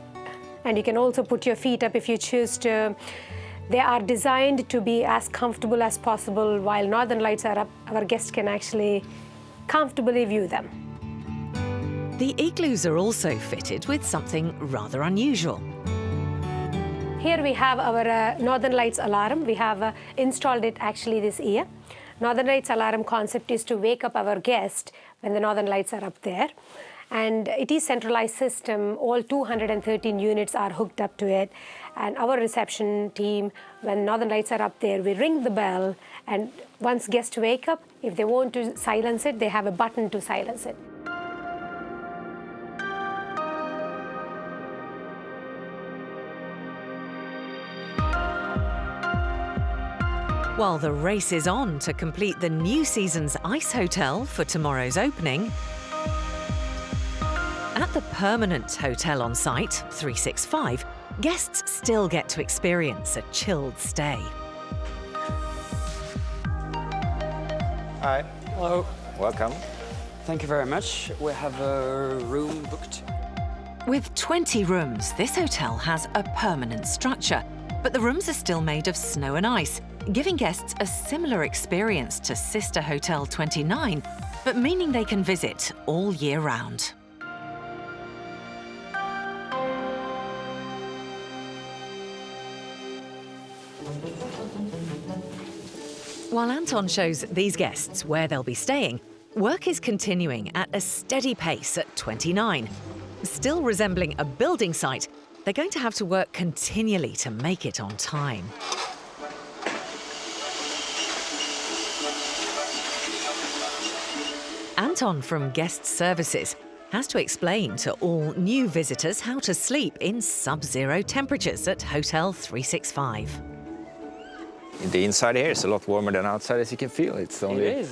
and you can also put your feet up if you choose to. They are designed to be as comfortable as possible. While Northern Lights are up, our guests can actually comfortably view them. The igloos are also fitted with something rather unusual. Here we have our Northern Lights alarm. We have installed it actually this year. Northern Lights alarm concept is to wake up our guests when the Northern Lights are up there. And it is centralized system. All 213 units are hooked up to it. And our reception team, when Northern Lights are up there, we ring the bell. And once guests wake up, if they want to silence it, they have a button to silence it. While the race is on to complete the new season's ice hotel for tomorrow's opening, at the permanent hotel on site, 365, guests still get to experience a chilled stay. Hi. Hello. Welcome. Thank you very much. We have a room booked. With 20 rooms, this hotel has a permanent structure, But the rooms are still made of snow and ice, giving guests a similar experience to Sister Hotel 29, but meaning they can visit all year round. While Anton shows these guests where they'll be staying, work is continuing at a steady pace at 29. Still resembling a building site, they're going to have to work continually to make it on time. Anton from Guest Services has to explain to all new visitors how to sleep in sub-zero temperatures at Hotel 365. The inside here is a lot warmer than outside, as you can feel. It's only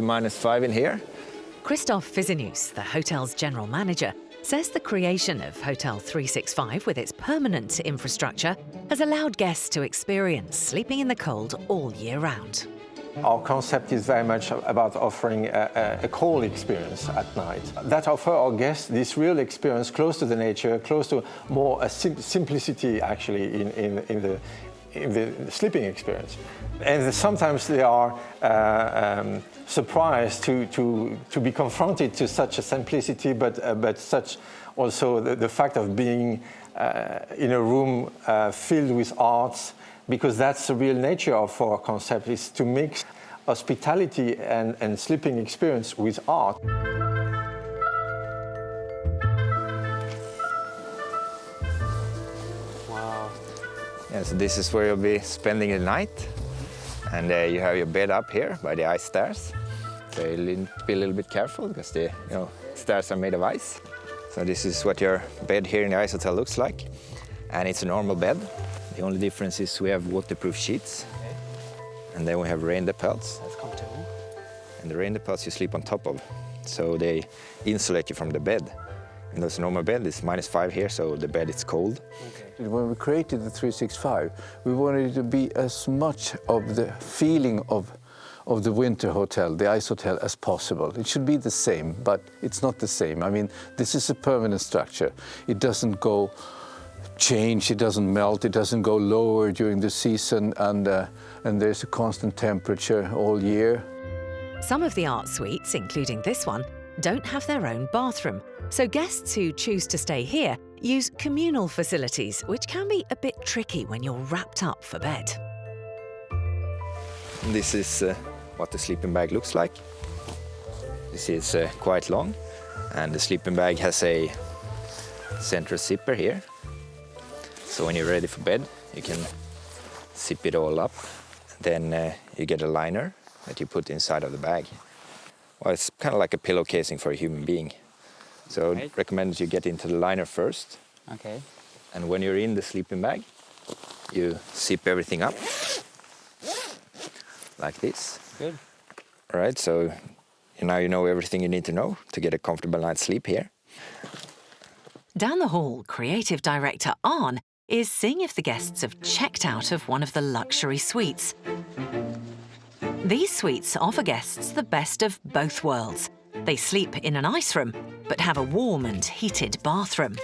-5 in here. Christoph Fizinius, the hotel's general manager, says the creation of Hotel 365 with its permanent infrastructure has allowed guests to experience sleeping in the cold all year round. Our concept is very much about offering a cold experience at night. That offer our guests this real experience close to the nature, close to more simplicity actually in the sleeping experience. And sometimes they are surprised to be confronted to such a simplicity, but such also the fact of being in a room filled with arts, because that's the real nature of our concept, is to mix hospitality and sleeping experience with art. Wow. Yeah, so this is where you'll be spending the night. And you have your bed up here by the ice stairs. So you'll be a little bit careful because the stairs are made of ice. So this is what your bed here in the Ice Hotel looks like. And it's a normal bed. The only difference is we have waterproof sheets. Okay. And then we have rain pelts. That's comfortable. And the rain pelts you sleep on top of. So they insulate you from the bed. And this normal bed is -5 here, so the bed is cold. Okay. When we created the 365, we wanted it to be as much of the feeling of the winter hotel, the ice hotel, as possible. It should be the same, but it's not the same. I mean, this is a permanent structure. It doesn't go change, it doesn't melt, it doesn't go lower during the season, and there's a constant temperature all year. Some of the art suites, including this one, don't have their own bathroom, so guests who choose to stay here use communal facilities, which can be a bit tricky when you're wrapped up for bed. This is what the sleeping bag looks like. This is quite long, and the sleeping bag has a central zipper here. So when you're ready for bed, you can zip it all up. Then you get a liner that you put inside of the bag. Well, it's kind of like a pillow casing for a human being. So I recommend that you get into the liner first. Okay. And when you're in the sleeping bag, you zip everything up like this. Good. All right, so now you know everything you need to know to get a comfortable night's sleep here. Down the hall, creative director Arne is seeing if the guests have checked out of one of the luxury suites. These suites offer guests the best of both worlds. They sleep in an ice room, but have a warm and heated bathroom.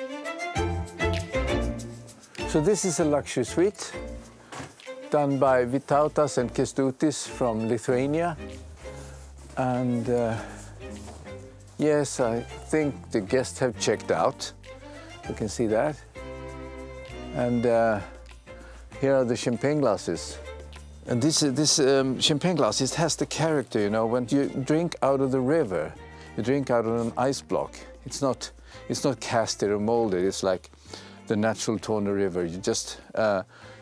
So this is a luxury suite done by Vytautas and Kęstutis from Lithuania. And yes, I think the guests have checked out. You can see that. And here are the champagne glasses. And this champagne glass, it has the character, you know, when you drink out of the river, you drink out of an ice block. It's not casted or molded, it's like the natural Torne River. You just,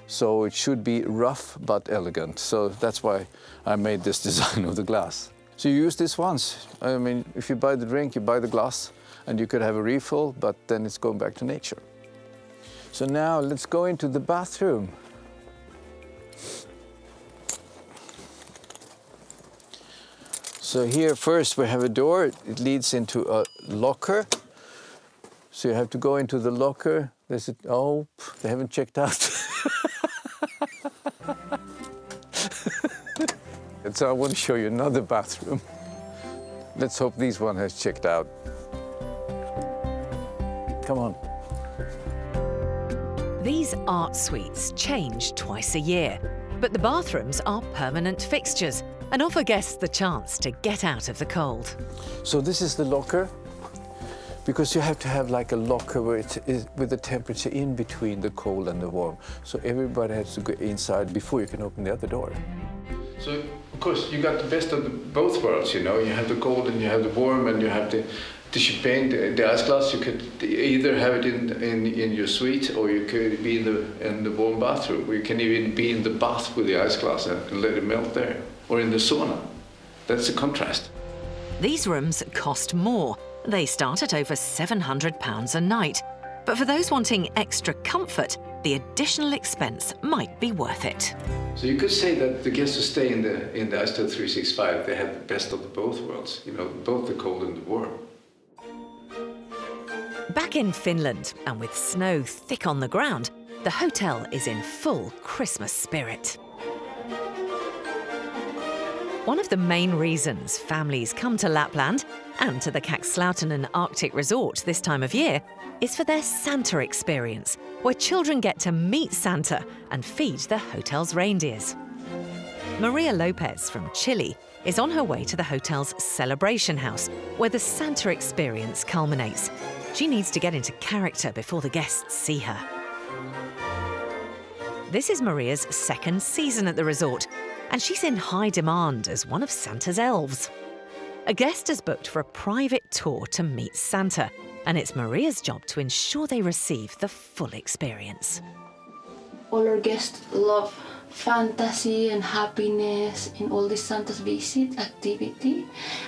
so it should be rough but elegant. So that's why I made this design of the glass. So you use this once. I mean, if you buy the drink, you buy the glass, and you could have a refill, but then it's going back to nature. So now let's go into the bathroom. So here first we have a door. It leads into a locker. So you have to go into the locker. There's a, oh, they haven't checked out. And so I want to show you another bathroom. Let's hope this one has checked out. These These art suites change twice a year, but the bathrooms are permanent fixtures and offer guests the chance to get out of the cold. So this is the locker, because you have to have like a locker where it is with the temperature in between the cold and the warm. So everybody has to go inside before you can open the other door. So, of course, you got the best of both worlds, you know. You have the cold and you have the warm, and you have the champagne, the ice glass. You could either have it in your suite, or you could be in the warm bathroom. You can even be in the bath with the ice glass and let it melt there, or in the sauna. That's the contrast. These rooms cost more. They start at over £700 a night. But for those wanting extra comfort, the additional expense might be worth it. So you could say that the guests who stay in the Astor 365, they have the best of the both worlds, you know, both the cold and the warm. Back in Finland, and with snow thick on the ground, the hotel is in full Christmas spirit. One of the main reasons families come to Lapland and to the Kakslautinen Arctic Resort this time of year is for their Santa experience, where children get to meet Santa and feed the hotel's reindeers. Maria Lopez from Chile is on her way to the hotel's celebration house, where the Santa experience culminates. She needs to get into character before the guests see her. This is Maria's second season at the resort, and she's in high demand as one of Santa's elves. A guest has booked for a private tour to meet Santa, and it's Maria's job to ensure they receive the full experience. All our guests love fantasy and happiness in all this Santa's visit activity.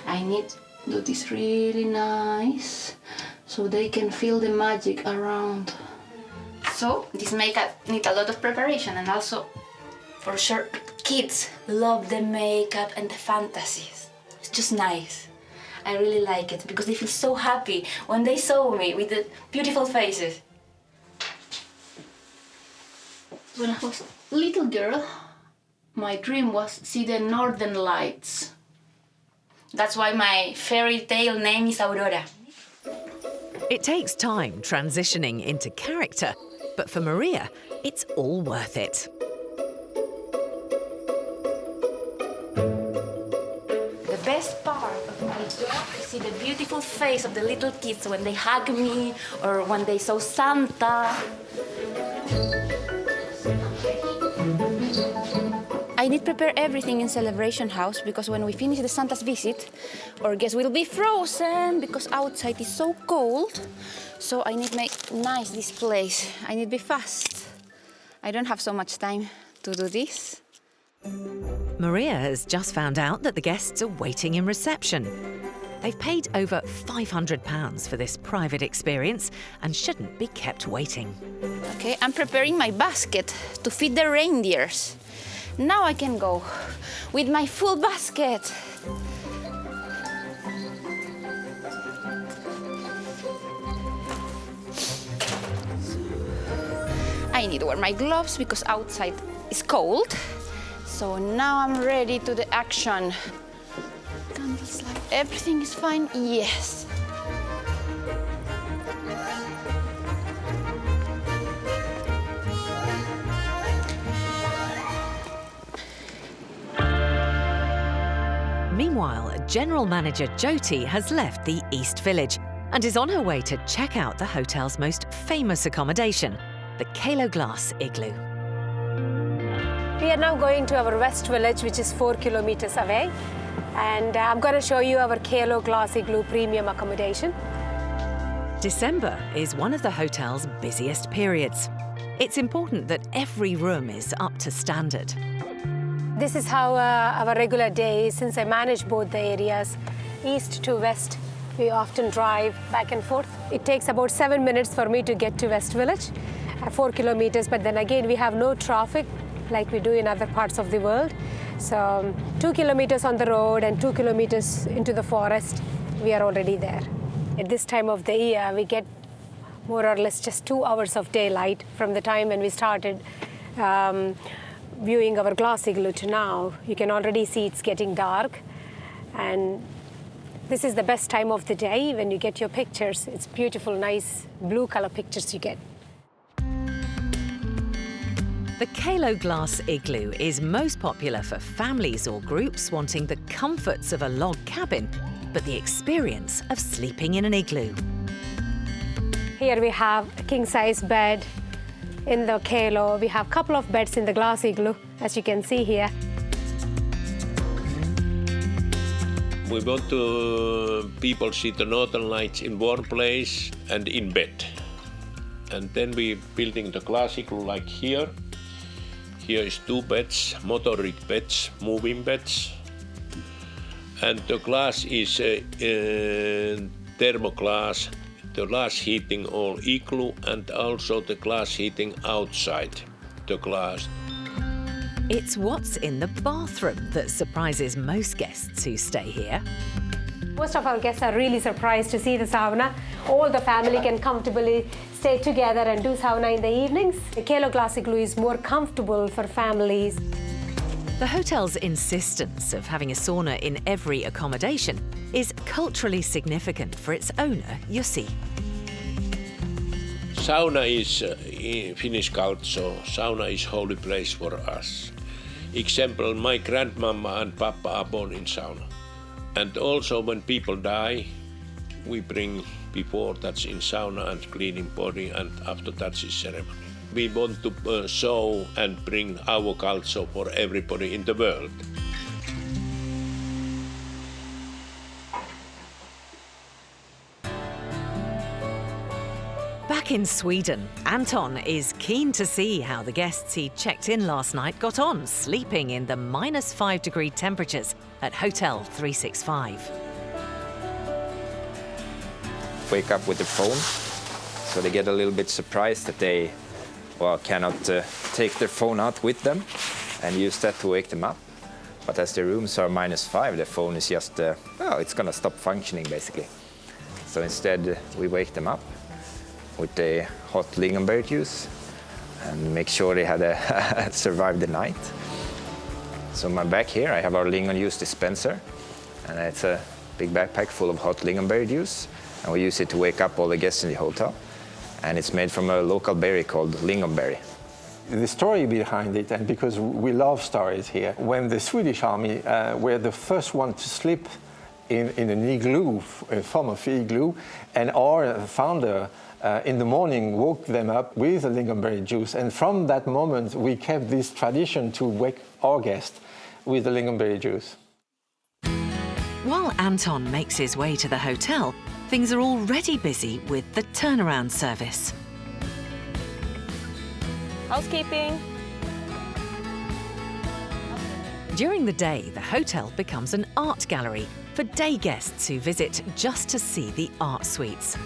I need to do this really nice so they can feel the magic around. So this makeup needs a lot of preparation, and also, for sure, kids love the makeup and the fantasies. It's just nice. I really like it because they feel so happy when they saw me with the beautiful faces. When I was a little girl, my dream was see the northern lights. That's why my fairy tale name is Aurora. It takes time transitioning into character, but for Maria, it's all worth it. The best part of my job is see the beautiful face of the little kids when they hug me or when they saw Santa. I need to prepare everything in Celebration House because when we finish the Santa's visit, our guests will be frozen because outside is so cold. So I need to make nice displays. I need to be fast. I don't have so much time to do this. Maria has just found out that the guests are waiting in reception. They've paid over £500 for this private experience and shouldn't be kept waiting. Okay, I'm preparing my basket to feed the reindeers. Now I can go with my full basket. I need to wear my gloves because outside is cold. So now I'm ready to the action. Candles light, everything is fine, yes. Meanwhile, General Manager Jyoti has left the East Village and is on her way to check out the hotel's most famous accommodation, the Kalo Glass Igloo. We are now going to our West Village, which is 4 kilometers away. And I'm going to show you our Kalo Glass Igloo premium accommodation. December is one of the hotel's busiest periods. It's important that every room is up to standard. This is how our regular day is. Since I manage both the areas, east to west, we often drive back and forth. It takes about 7 minutes for me to get to West Village, 4 kilometers, but then again, we have no traffic like we do in other parts of the world. So 2 kilometers on the road and 2 kilometers into the forest, we are already there. At this time of the year, we get more or less just 2 hours of daylight from the time when we started viewing our glass igloo to now. You can already see it's getting dark, and this is the best time of the day when you get your pictures. It's beautiful, nice blue color pictures you get. The Kalo glass igloo is most popular for families or groups wanting the comforts of a log cabin, but the experience of sleeping in an igloo. Here we have a king-size bed in the Kalo. We have a couple of beds in the glass igloo, as you can see here. We want to people see the northern lights in warm place and in bed. And then we building the glass igloo like here. Here is 2 beds, motor-rig beds, moving beds. And the glass is thermoglass, the glass heating all igloo and also the glass heating outside the glass. It's what's in the bathroom that surprises most guests who stay here. Most of our guests are really surprised to see the sauna. All the family can comfortably stay together and do sauna in the evenings. The Kalo glass igloo is more comfortable for families. The hotel's insistence of having a sauna in every accommodation is culturally significant for its owner, Jussi. Sauna is in Finnish culture, sauna is holy place for us. Example, my grandmama and papa are born in sauna. And also when people die, we bring before that's in sauna and cleaning body and after that is ceremony. We want to show and bring our culture for everybody in the world. Back in Sweden, Anton is keen to see how the guests he checked in last night got on sleeping in the -5-degree temperatures at Hotel 365. Wake up with the phone, so they get a little bit surprised that they cannot take their phone out with them and use that to wake them up. But as the rooms are -5, the phone is just, it's gonna stop functioning basically. So instead we wake them up with the hot lingonberry juice and make sure they had survived the night. So my back here I have our lingon juice dispenser, and it's a big backpack full of hot lingonberry juice, and we use it to wake up all the guests in the hotel. And it's made from a local berry called lingonberry. The story behind it, and because we love stories here, when the Swedish army were the first one to sleep in an igloo, a form of igloo, and our founder in the morning woke them up with a lingonberry juice, and from that moment we kept this tradition to wake our guests with the lingonberry juice. While Anton makes his way to the hotel, things are already busy with the turnaround service. Housekeeping. During the day, the hotel becomes an art gallery for day guests who visit just to see the art suites.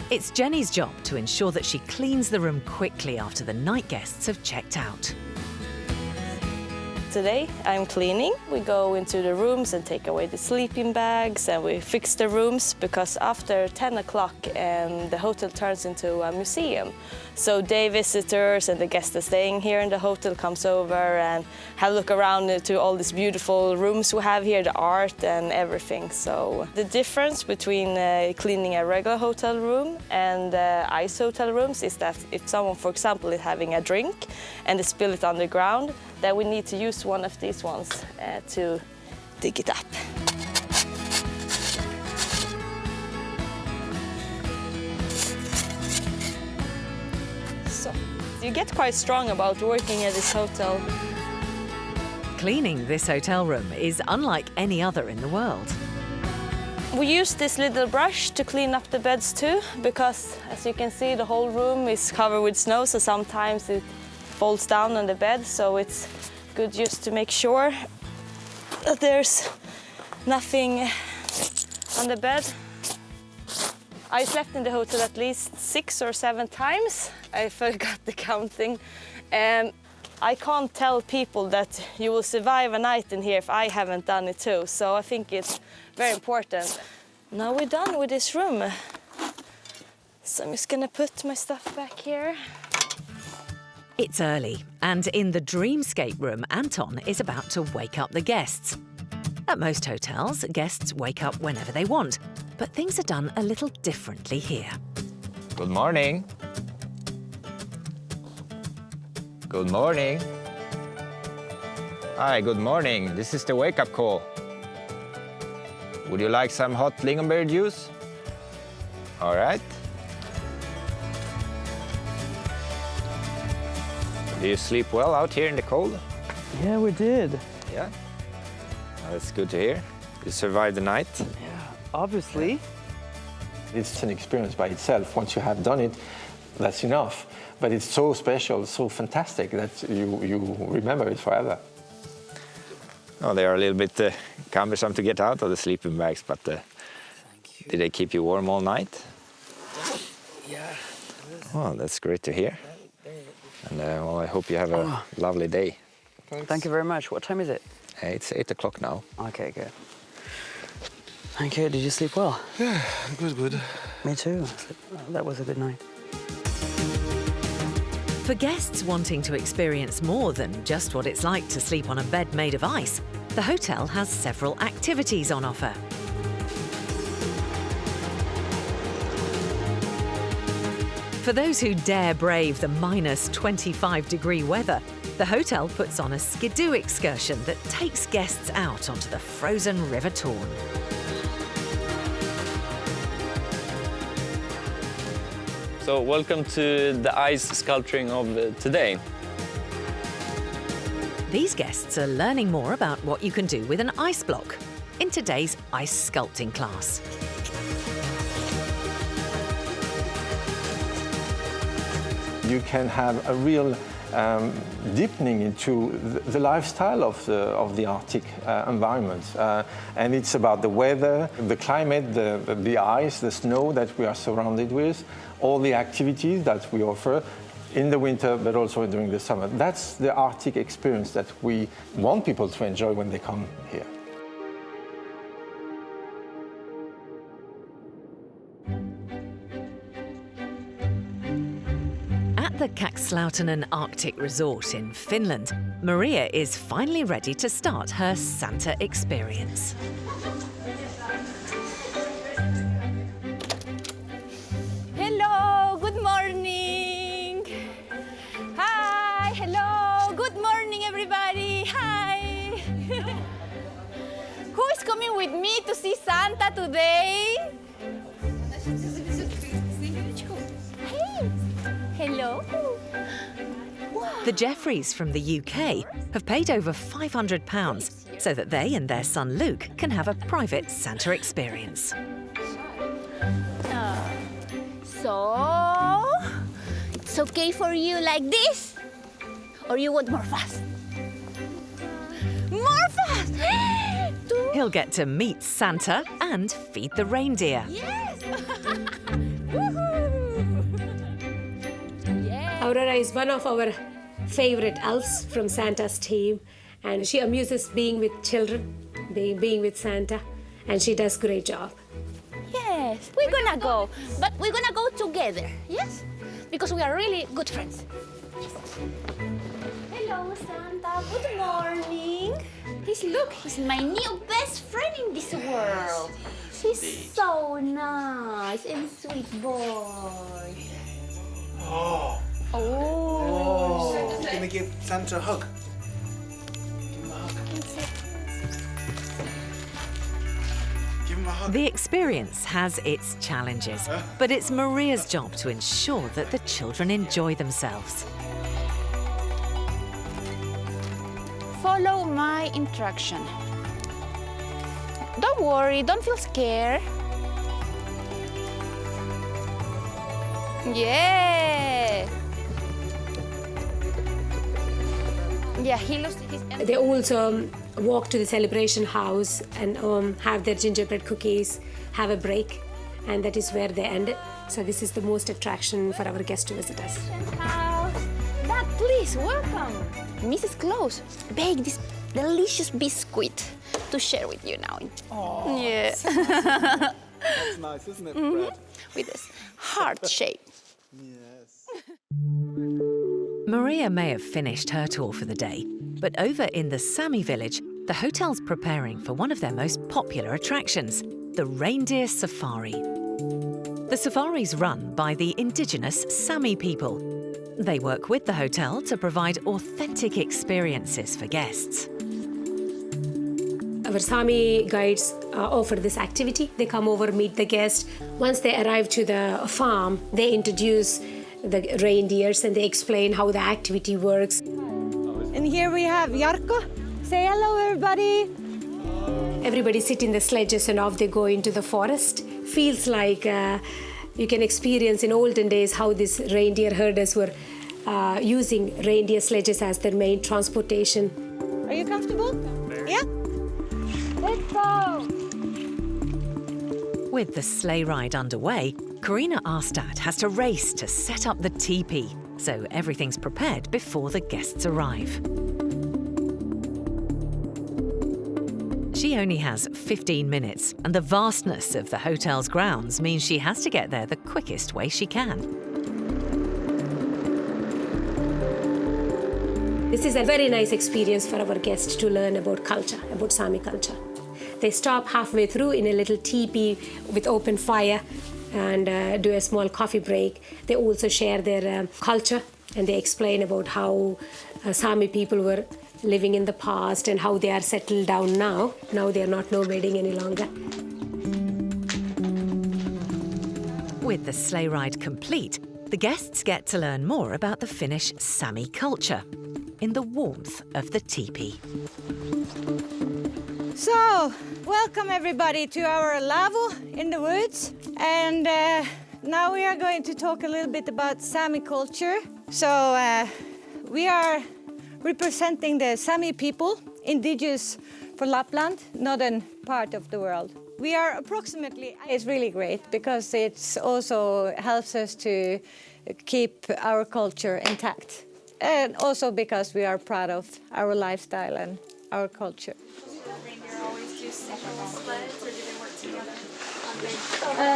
It's Jenny's job to ensure that she cleans the room quickly after the night guests have checked out. Today I'm cleaning. We go into the rooms and take away the sleeping bags, and we fix the rooms because after 10 o'clock the hotel turns into a museum. So day visitors and the guests that are staying here in the hotel comes over and have a look around to all these beautiful rooms we have here, the art and everything. So the difference between cleaning a regular hotel room and ice hotel rooms is that if someone, for example, is having a drink and they spill it on the ground, then we need to use one of these ones to dig it up. So you get quite strong about working at this hotel. Cleaning this hotel room is unlike any other in the world. We use this little brush to clean up the beds too, because as you can see the whole room is covered with snow, so sometimes it falls down on the bed, so it's good just to make sure that there's nothing on the bed. I slept in the hotel at least 6 or 7 times. I forgot the counting. And I can't tell people that you will survive a night in here if I haven't done it too. So I think it's very important. Now we're done with this room. So I'm just gonna put my stuff back here. It's early, and in the Dreamscape room, Anton is about to wake up the guests. At most hotels, guests wake up whenever they want, but things are done a little differently here. Good morning. Good morning. Hi, good morning. This is the wake-up call. Would you like some hot lingonberry juice? All right. Do you sleep well out here in the cold? Yeah, we did. Yeah? Oh, that's good to hear. You survived the night? Yeah, obviously. It's an experience by itself. Once you have done it, that's enough. But it's so special, so fantastic that you remember it forever. Oh, they are a little bit cumbersome to get out of the sleeping bags, but did they keep you warm all night? Yeah. Oh, that's great to hear. And well, I hope you have a lovely day. Thank you very much. What time is it? It's 8 o'clock now. Okay, good. Thank you. Did you sleep well? Yeah, it was good. Me too. That was a good night. For guests wanting to experience more than just what it's like to sleep on a bed made of ice, the hotel has several activities on offer. For those who dare brave the minus 25-degree weather, the hotel puts on a skidoo excursion that takes guests out onto the frozen River Torn. So welcome to the ice sculpturing of today. These guests are learning more about what you can do with an ice block in today's ice sculpting class. You can have a real deepening into the lifestyle of the Arctic environment. And it's about the weather, the climate, the ice, the snow that we are surrounded with, all the activities that we offer in the winter, but also during the summer. That's the Arctic experience that we want people to enjoy when they come here. At the Kakslautinen Arctic Resort in Finland, Maria is finally ready to start her Santa experience. Hello, good morning. Hi, hello, good morning everybody. Hi. Who is coming with me to see Santa today? Hey, hello. The Jeffreys from the UK have paid over £500 so that they and their son Luke can have a private Santa experience. So, it's okay for you like this? Or you want more fast? More fast! He'll get to meet Santa and feed the reindeer. Yes! Aurora is one of our favorite elves from Santa's team, and she amuses being with children, being with Santa, and she does a great job. Yes, we're gonna go, but we're gonna go together, yes? Because we are really good friends. Hello, Santa, good morning. He's my new best friend in this world. He's so nice and sweet boy. Oh. Oh. Can we give Santa a hug? Give him a hug. Give him a hug. The experience has its challenges, but it's Maria's job to ensure that the children enjoy themselves. Follow my instruction. Don't worry, don't feel scared. Yeah. Yeah, he looks. They also walk to the celebration house and have their gingerbread cookies, have a break, and that is where they end it. So this is the most attraction for our guests to visit us. Dad, please, welcome. Mrs. Claus baked this delicious biscuit to share with you now. Oh, yeah. That's nice, isn't it, Brad? With this heart shape. Yes. Maria may have finished her tour for the day, but over in the Sami village, the hotel's preparing for one of their most popular attractions, the reindeer safari. The safari's run by the indigenous Sami people. They work with the hotel to provide authentic experiences for guests. Our Sami guides offer this activity. They come over, meet the guest. Once they arrive to the farm, they introduce the reindeers and they explain how the activity works. And here we have Jarkko. Say hello, everybody. Everybody sit in the sledges and off they go into the forest. Feels like you can experience in olden days how these reindeer herders were using reindeer sledges as their main transportation. Are you comfortable? Yeah? Let's go! With the sleigh ride underway, Karina Arstad has to race to set up the teepee, so everything's prepared before the guests arrive. She only has 15 minutes, and the vastness of the hotel's grounds means she has to get there the quickest way she can. This is a very nice experience for our guests to learn about culture, about Sami culture. They stop halfway through in a little teepee with open fire and do a small coffee break. They also share their culture and they explain about how Sami people were living in the past and how they are settled down now. Now they are not nomading any longer. With the sleigh ride complete, the guests get to learn more about the Finnish Sami culture in the warmth of the teepee. So, welcome everybody to our Lavo in the woods. And now we are going to talk a little bit about Sami culture. So, we are representing the Sami people, indigenous for Lapland, northern part of the world. We are approximately, it's really great because it also helps us to keep our culture intact. And also because we are proud of our lifestyle and our culture.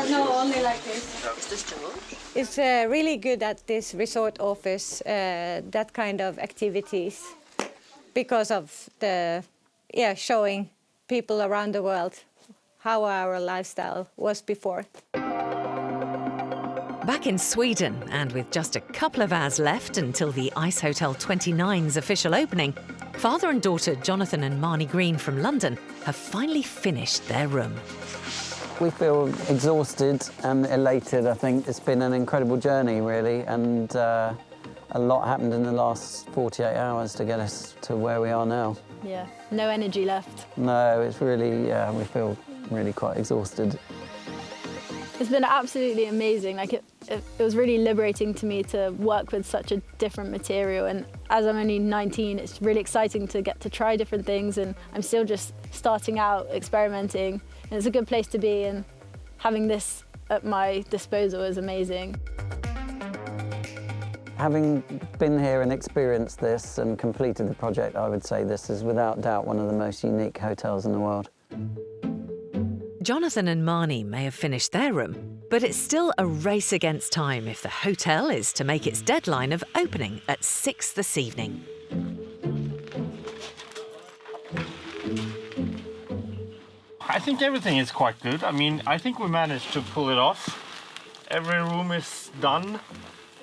No, only like this. Is this George? It's really good at this resort office, that kind of activities, because of the, showing people around the world how our lifestyle was before. Back in Sweden, and with just a couple of hours left until the Ice Hotel 29's official opening, father and daughter Jonathan and Marnie Green from London have finally finished their room. We feel exhausted and elated. I think it's been an incredible journey, really, and a lot happened in the last 48 hours to get us to where we are now. Yeah, no energy left. No, it's really, we feel really quite exhausted. It's been absolutely amazing. Like it was really liberating to me to work with such a different material. And as I'm only 19, it's really exciting to get to try different things. And I'm still just starting out, experimenting. And it's a good place to be. And having this at my disposal is amazing. Having been here and experienced this and completed the project, I would say this is without doubt one of the most unique hotels in the world. Jonathan and Marnie may have finished their room, but it's still a race against time if the hotel is to make its deadline of opening at 6 this evening. I think everything is quite good. I mean, I think we managed to pull it off. Every room is done.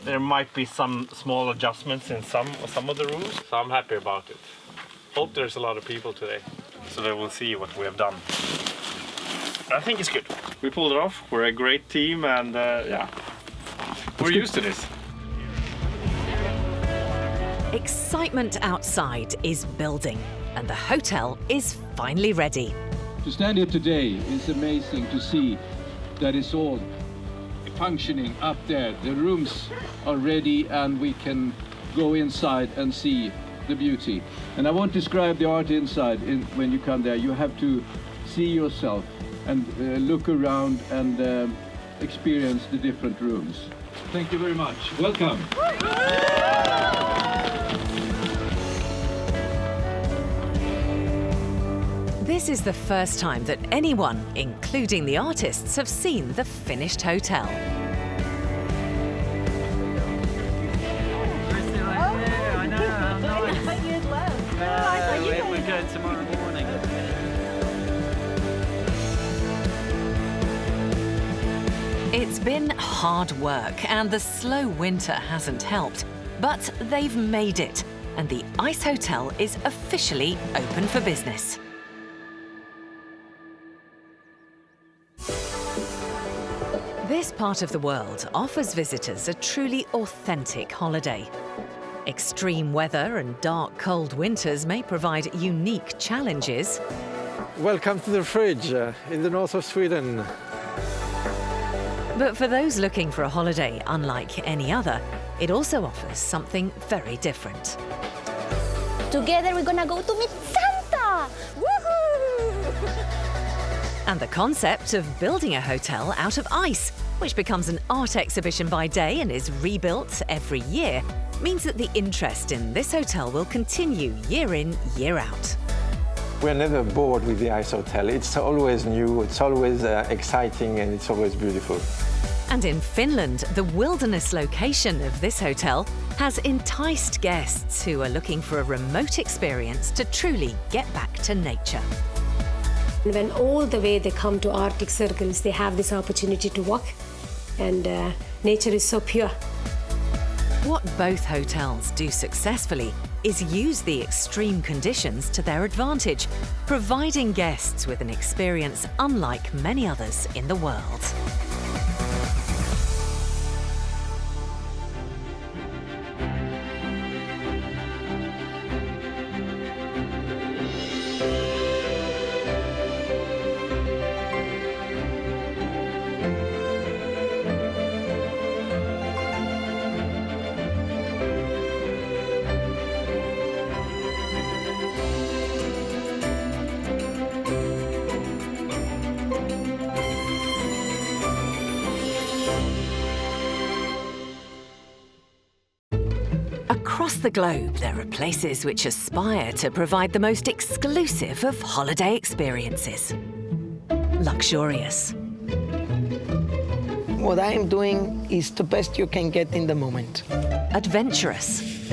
There might be some small adjustments in some of the rooms, so I'm happy about it. Hope there's a lot of people today, so they will see what we have done. I think it's good. We pulled it off. We're a great team, and we're used to this. Excitement outside is building, and the hotel is finally ready. To stand here today is amazing to see that it's all functioning up there. The rooms are ready, and we can go inside and see the beauty. And I won't describe the art inside when you come there. You have to see yourself and look around and experience the different rooms. Thank you very much. Welcome. This is the first time that anyone, including the artists, have seen the finished hotel. We're going tomorrow morning. It's been hard work, and the slow winter hasn't helped. But they've made it, and the Ice Hotel is officially open for business. This part of the world offers visitors a truly authentic holiday. Extreme weather and dark, cold winters may provide unique challenges. Welcome to the fridge in the north of Sweden. But for those looking for a holiday unlike any other, it also offers something very different. Together we're gonna go to meet Santa! Woohoo! And the concept of building a hotel out of ice, which becomes an art exhibition by day and is rebuilt every year, means that the interest in this hotel will continue year in, year out. We're never bored with the Ice Hotel. It's always new, it's always exciting, and it's always beautiful. And in Finland, the wilderness location of this hotel has enticed guests who are looking for a remote experience to truly get back to nature. When all the way they come to Arctic circles, they have this opportunity to walk, and nature is so pure. What both hotels do successfully is use the extreme conditions to their advantage, providing guests with an experience unlike many others in the world. Across the globe, there are places which aspire to provide the most exclusive of holiday experiences. Luxurious. What I am doing is the best you can get in the moment. Adventurous.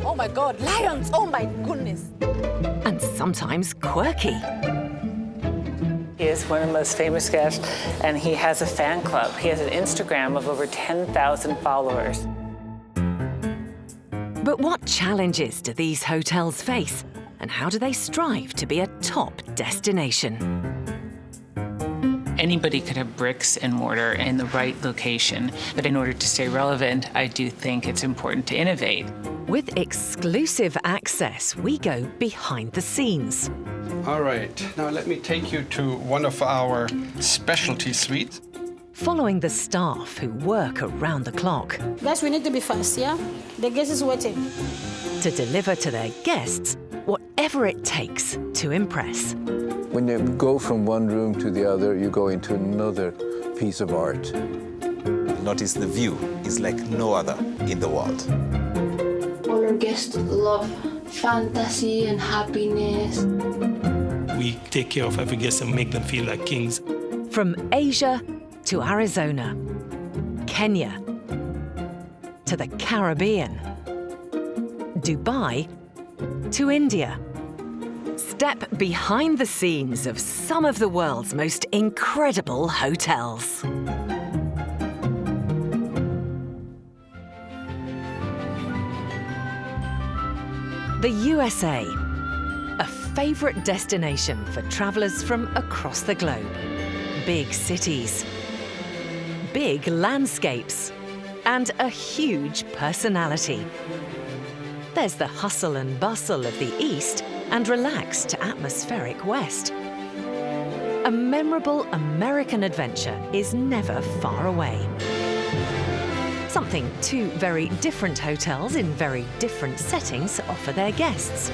Oh my God, lions! Oh my goodness! And sometimes quirky. He is one of the most famous guests, and he has a fan club. He has an Instagram of over 10,000 followers. But what challenges do these hotels face, and how do they strive to be a top destination? Anybody could have bricks and mortar in the right location, but in order to stay relevant, I do think it's important to innovate. With exclusive access, we go behind the scenes. All right, now let me take you to one of our specialty suites. Following the staff who work around the clock. Guys, we need to be fast, yeah? The guest is waiting. To deliver to their guests whatever it takes to impress. When you go from one room to the other, you go into another piece of art. Notice the view is like no other in the world. All our guests love fantasy and happiness. We take care of every guest and make them feel like kings. From Asia to Arizona, Kenya, to the Caribbean, Dubai to India. Step behind the scenes of some of the world's most incredible hotels. The USA, a favorite destination for travelers from across the globe. Big cities, big landscapes, and a huge personality. There's the hustle and bustle of the East and relaxed atmospheric West. A memorable American adventure is never far away. Something two very different hotels in very different settings offer their guests.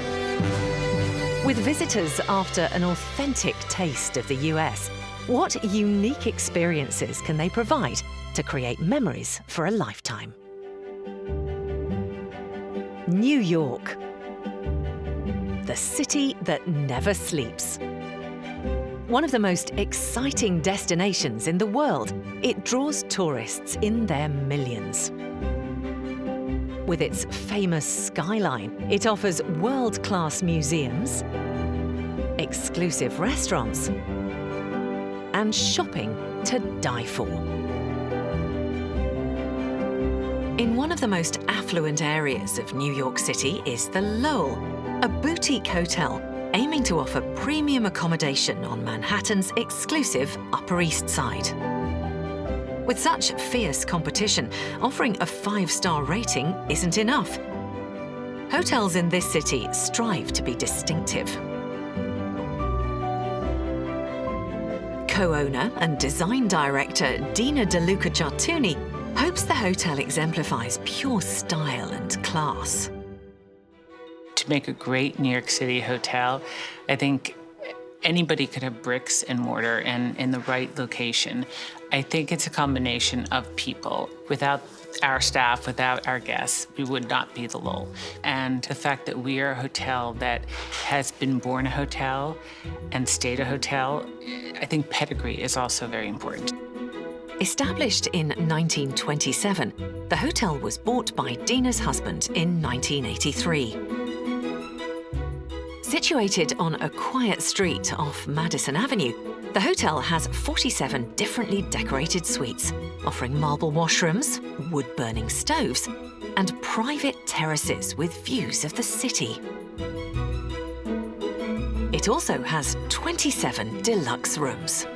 With visitors after an authentic taste of the US, what unique experiences can they provide to create memories for a lifetime? New York, the city that never sleeps. One of the most exciting destinations in the world, it draws tourists in their millions. With its famous skyline, it offers world-class museums, exclusive restaurants, and shopping to die for. In one of the most affluent areas of New York City is the Lowell, a boutique hotel aiming to offer premium accommodation on Manhattan's exclusive Upper East Side. With such fierce competition, offering a 5-star rating isn't enough. Hotels in this city strive to be distinctive. Co-owner and design director Dina DeLuca Giartuni hopes the hotel exemplifies pure style and class. To make a great New York City hotel, I think anybody could have bricks and mortar and in the right location. I think it's a combination of people. Without our staff, without our guests, we would not be the Lowell. And the fact that we are a hotel that has been born a hotel and stayed a hotel, I think pedigree is also very important. Established in 1927, the hotel was bought by Dina's husband in 1983. Situated on a quiet street off Madison Avenue, the hotel has 47 differently decorated suites, offering marble washrooms, wood-burning stoves, and private terraces with views of the city. It also has 27 deluxe rooms.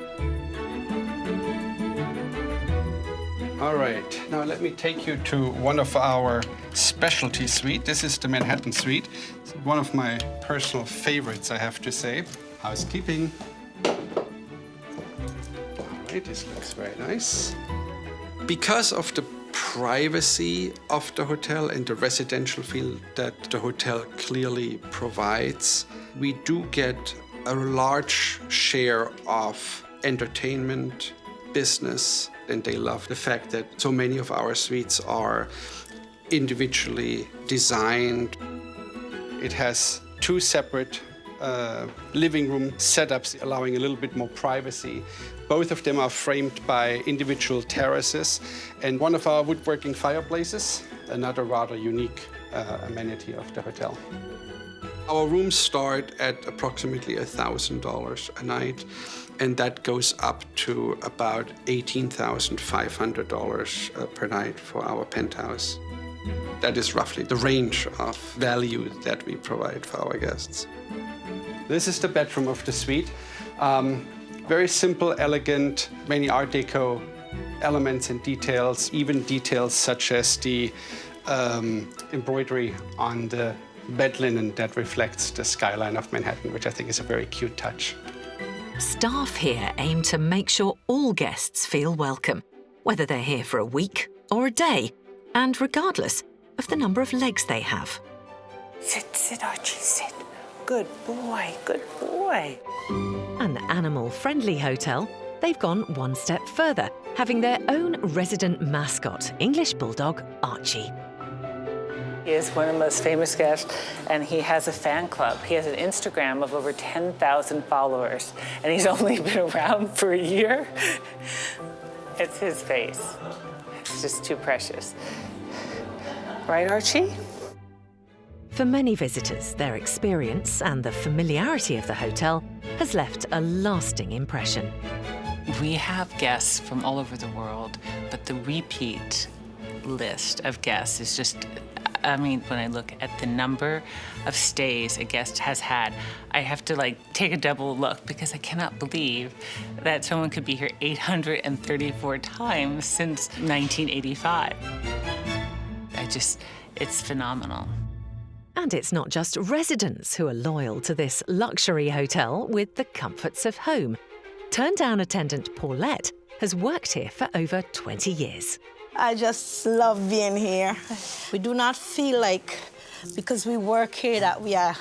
All right, now let me take you to one of our specialty suites. This is the Manhattan Suite. It's one of my personal favorites, I have to say. Housekeeping. All right, this looks very nice. Because of the privacy of the hotel and the residential feel that the hotel clearly provides, we do get a large share of entertainment, business, and they love the fact that so many of our suites are individually designed. It has 2 separate living room setups, allowing a little bit more privacy. Both of them are framed by individual terraces, and one of our woodworking fireplaces, another rather unique amenity of the hotel. Our rooms start at approximately $1,000 a night, and that goes up to about $18,500 per night for our penthouse. That is roughly the range of value that we provide for our guests. This is the bedroom of the suite. Very simple, elegant, many Art Deco elements and details, even details such as the embroidery on the bed linen that reflects the skyline of Manhattan, which I think is a very cute touch. Staff here aim to make sure all guests feel welcome, whether they're here for a week or a day, and regardless of the number of legs they have. Sit, Archie, sit. Good boy, good boy. An animal-friendly hotel, they've gone one step further, having their own resident mascot, English Bulldog Archie. He is one of the most famous guests, and he has a fan club. He has an Instagram of over 10,000 followers, and he's only been around for a year. It's his face. It's just too precious. Right, Archie? For many visitors, their experience and the familiarity of the hotel has left a lasting impression. We have guests from all over the world, but the repeat list of guests is just, I mean, when I look at the number of stays a guest has had, I have to take a double look because I cannot believe that someone could be here 834 times since 1985. It's phenomenal. And it's not just residents who are loyal to this luxury hotel with the comforts of home. Turn-down attendant Paulette has worked here for over 20 years. I just love being here. We do not feel like, because we work here, that we are,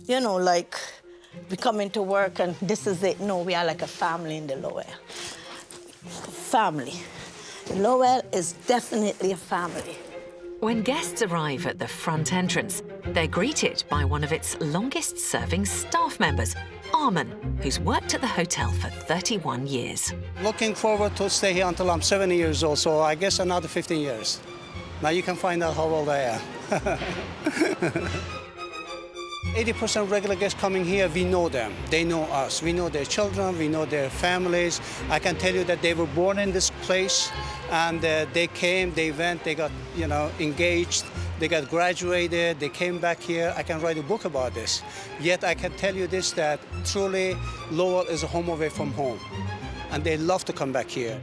we come into work and this is it. No, we are like a family in the Lowell. Family. Lowell is definitely a family. When guests arrive at the front entrance, they're greeted by one of its longest-serving staff members, Armin, who's worked at the hotel for 31 years. Looking forward to stay here until I'm 70 years old, so I guess another 15 years. Now you can find out how old I am. 80% regular guests coming here, we know them. They know us. We know their children, we know their families. I can tell you that they were born in this place, and they came, they went, they got, engaged, they got graduated, they came back here. I can write a book about this. Yet I can tell you this, that truly Lowell is a home away from home, and they love to come back here.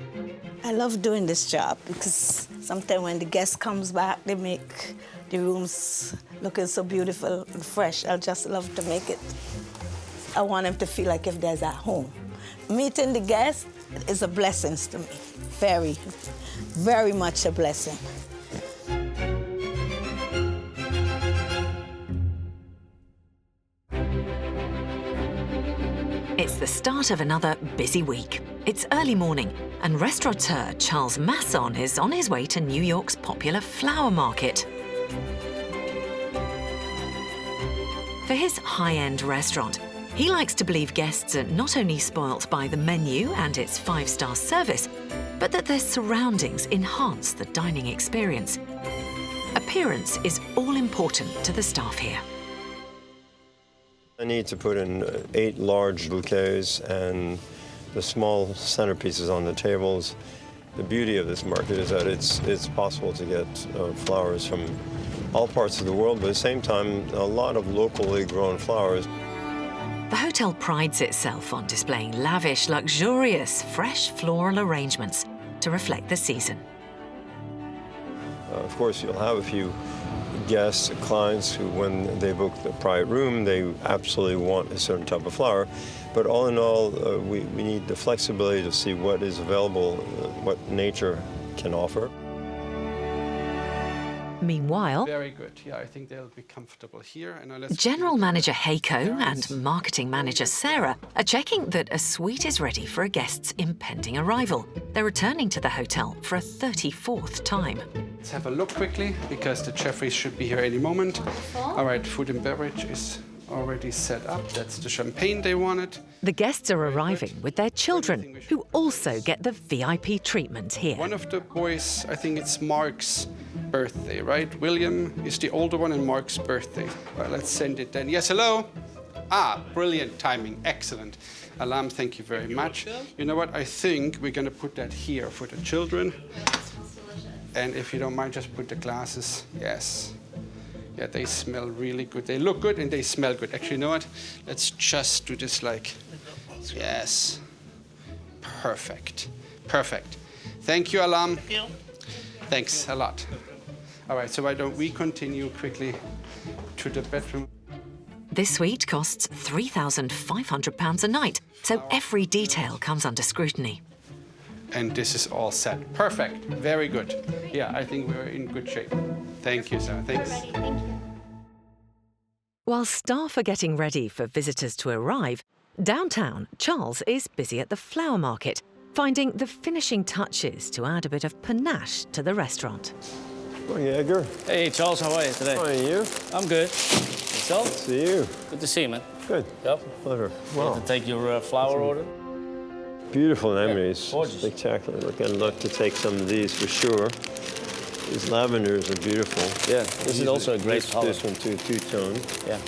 I love doing this job because sometimes when the guest comes back, they make the rooms looking so beautiful and fresh. I just love to make it. I want them to feel like if they're at home. Meeting the guests is a blessing to me. Very, very much a blessing. It's the start of another busy week. It's early morning, and restaurateur Charles Masson is on his way to New York's popular flower market. For his high-end restaurant, he likes to believe guests are not only spoilt by the menu and its 5-star service, but that their surroundings enhance the dining experience. Appearance is all important to the staff here. I need to put in 8 large bouquets and the small centerpieces on the tables. The beauty of this market is that it's possible to get flowers from all parts of the world, but at the same time, a lot of locally grown flowers. The hotel prides itself on displaying lavish, luxurious, fresh floral arrangements to reflect the season. Of course, you'll have a few guests, clients who, when they book the private room, they absolutely want a certain type of flower. But all in all, we need the flexibility to see what is available, what nature can offer. Meanwhile, Very good. Yeah, I think they'll be comfortable here. And let's General Manager Heiko and Marketing Manager Sarah are checking that a suite is ready for a guest's impending arrival. They're returning to the hotel for a 34th time. Let's have a look quickly, because the Jeffries should be here any moment. All right, food and beverage is already set up. That's the champagne they wanted. The guests are arriving with their children, who also get the VIP treatment here. One of the boys, I think it's Mark's birthday, right? William is the older one and Mark's birthday. Well, let's send it then. Yes, hello? Ah, brilliant timing, excellent. Alam, thank you very much. You know what, I think we're gonna put that here for the children. And if you don't mind, just put the glasses, yes. Yeah, they smell really good. They look good and they smell good. Actually, you know what? Let's just do this like, yes. Perfect, perfect. Thank you, Alam. Thank you. Thanks a lot. All right, so why don't we continue quickly to the bedroom? This suite costs £3,500 a night, so every detail comes under scrutiny. And this is all set. Perfect, very good. Yeah, I think we're in good shape. Thank you, Sarah, thanks. While staff are getting ready for visitors to arrive, downtown, Charles is busy at the flower market, finding the finishing touches to add a bit of panache to the restaurant. Morning, Edgar. Hey, Charles, how are you today? How are you? I'm good. Yourself? See you. Good to see you, man. Good. Yep. Pleasure. Wow. To take your flower order. Beautiful anemones. Yeah, gorgeous. Spectacular. I'd love to take some of these for sure. These lavenders are beautiful. Yeah, this is also a great color. This one too, two-tone. Yeah.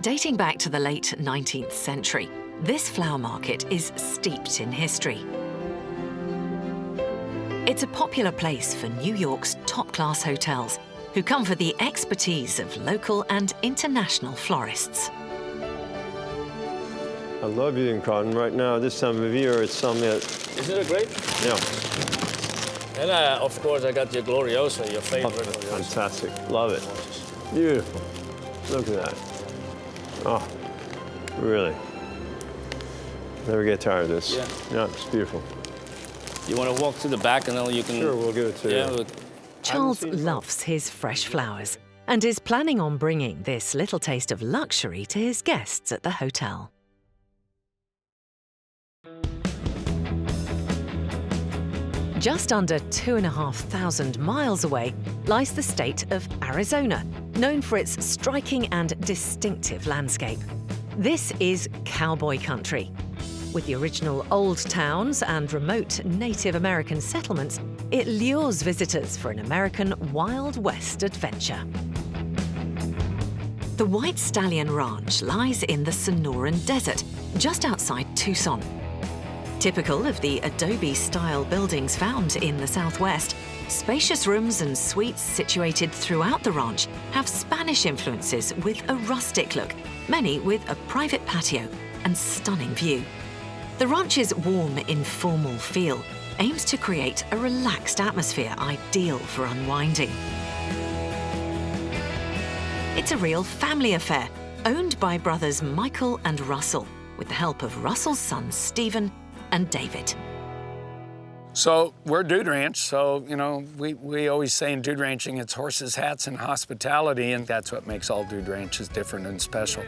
Dating back to the late 19th century, this flower market is steeped in history. It's a popular place for New York's top-class hotels, who come for the expertise of local and international florists. I love using cotton right now. This time of year, it's something that... Isn't it great? Yeah. And of course, I got your Gloriosa, your favorite. Oh, fantastic. Love it. Beautiful. Look at that. Oh, really. Never get tired of this. Yeah. Yeah, it's beautiful. You want to walk to the back and then you can... Sure, we'll give it to you. Charles loves his fresh flowers and is planning on bringing this little taste of luxury to his guests at the hotel. Just under 2,500 miles away lies the state of Arizona, known for its striking and distinctive landscape. This is cowboy country. With the original old towns and remote Native American settlements, it lures visitors for an American Wild West adventure. The White Stallion Ranch lies in the Sonoran Desert, just outside Tucson. Typical of the adobe-style buildings found in the Southwest, spacious rooms and suites situated throughout the ranch have Spanish influences with a rustic look, many with a private patio and stunning view. The ranch's warm, informal feel aims to create a relaxed atmosphere ideal for unwinding. It's a real family affair, owned by brothers Michael and Russell, with the help of Russell's sons Stephen and David. So we're Dude Ranch, so, you know, we always say in dude ranching, it's horses, hats, and hospitality, and that's what makes all dude ranches different and special.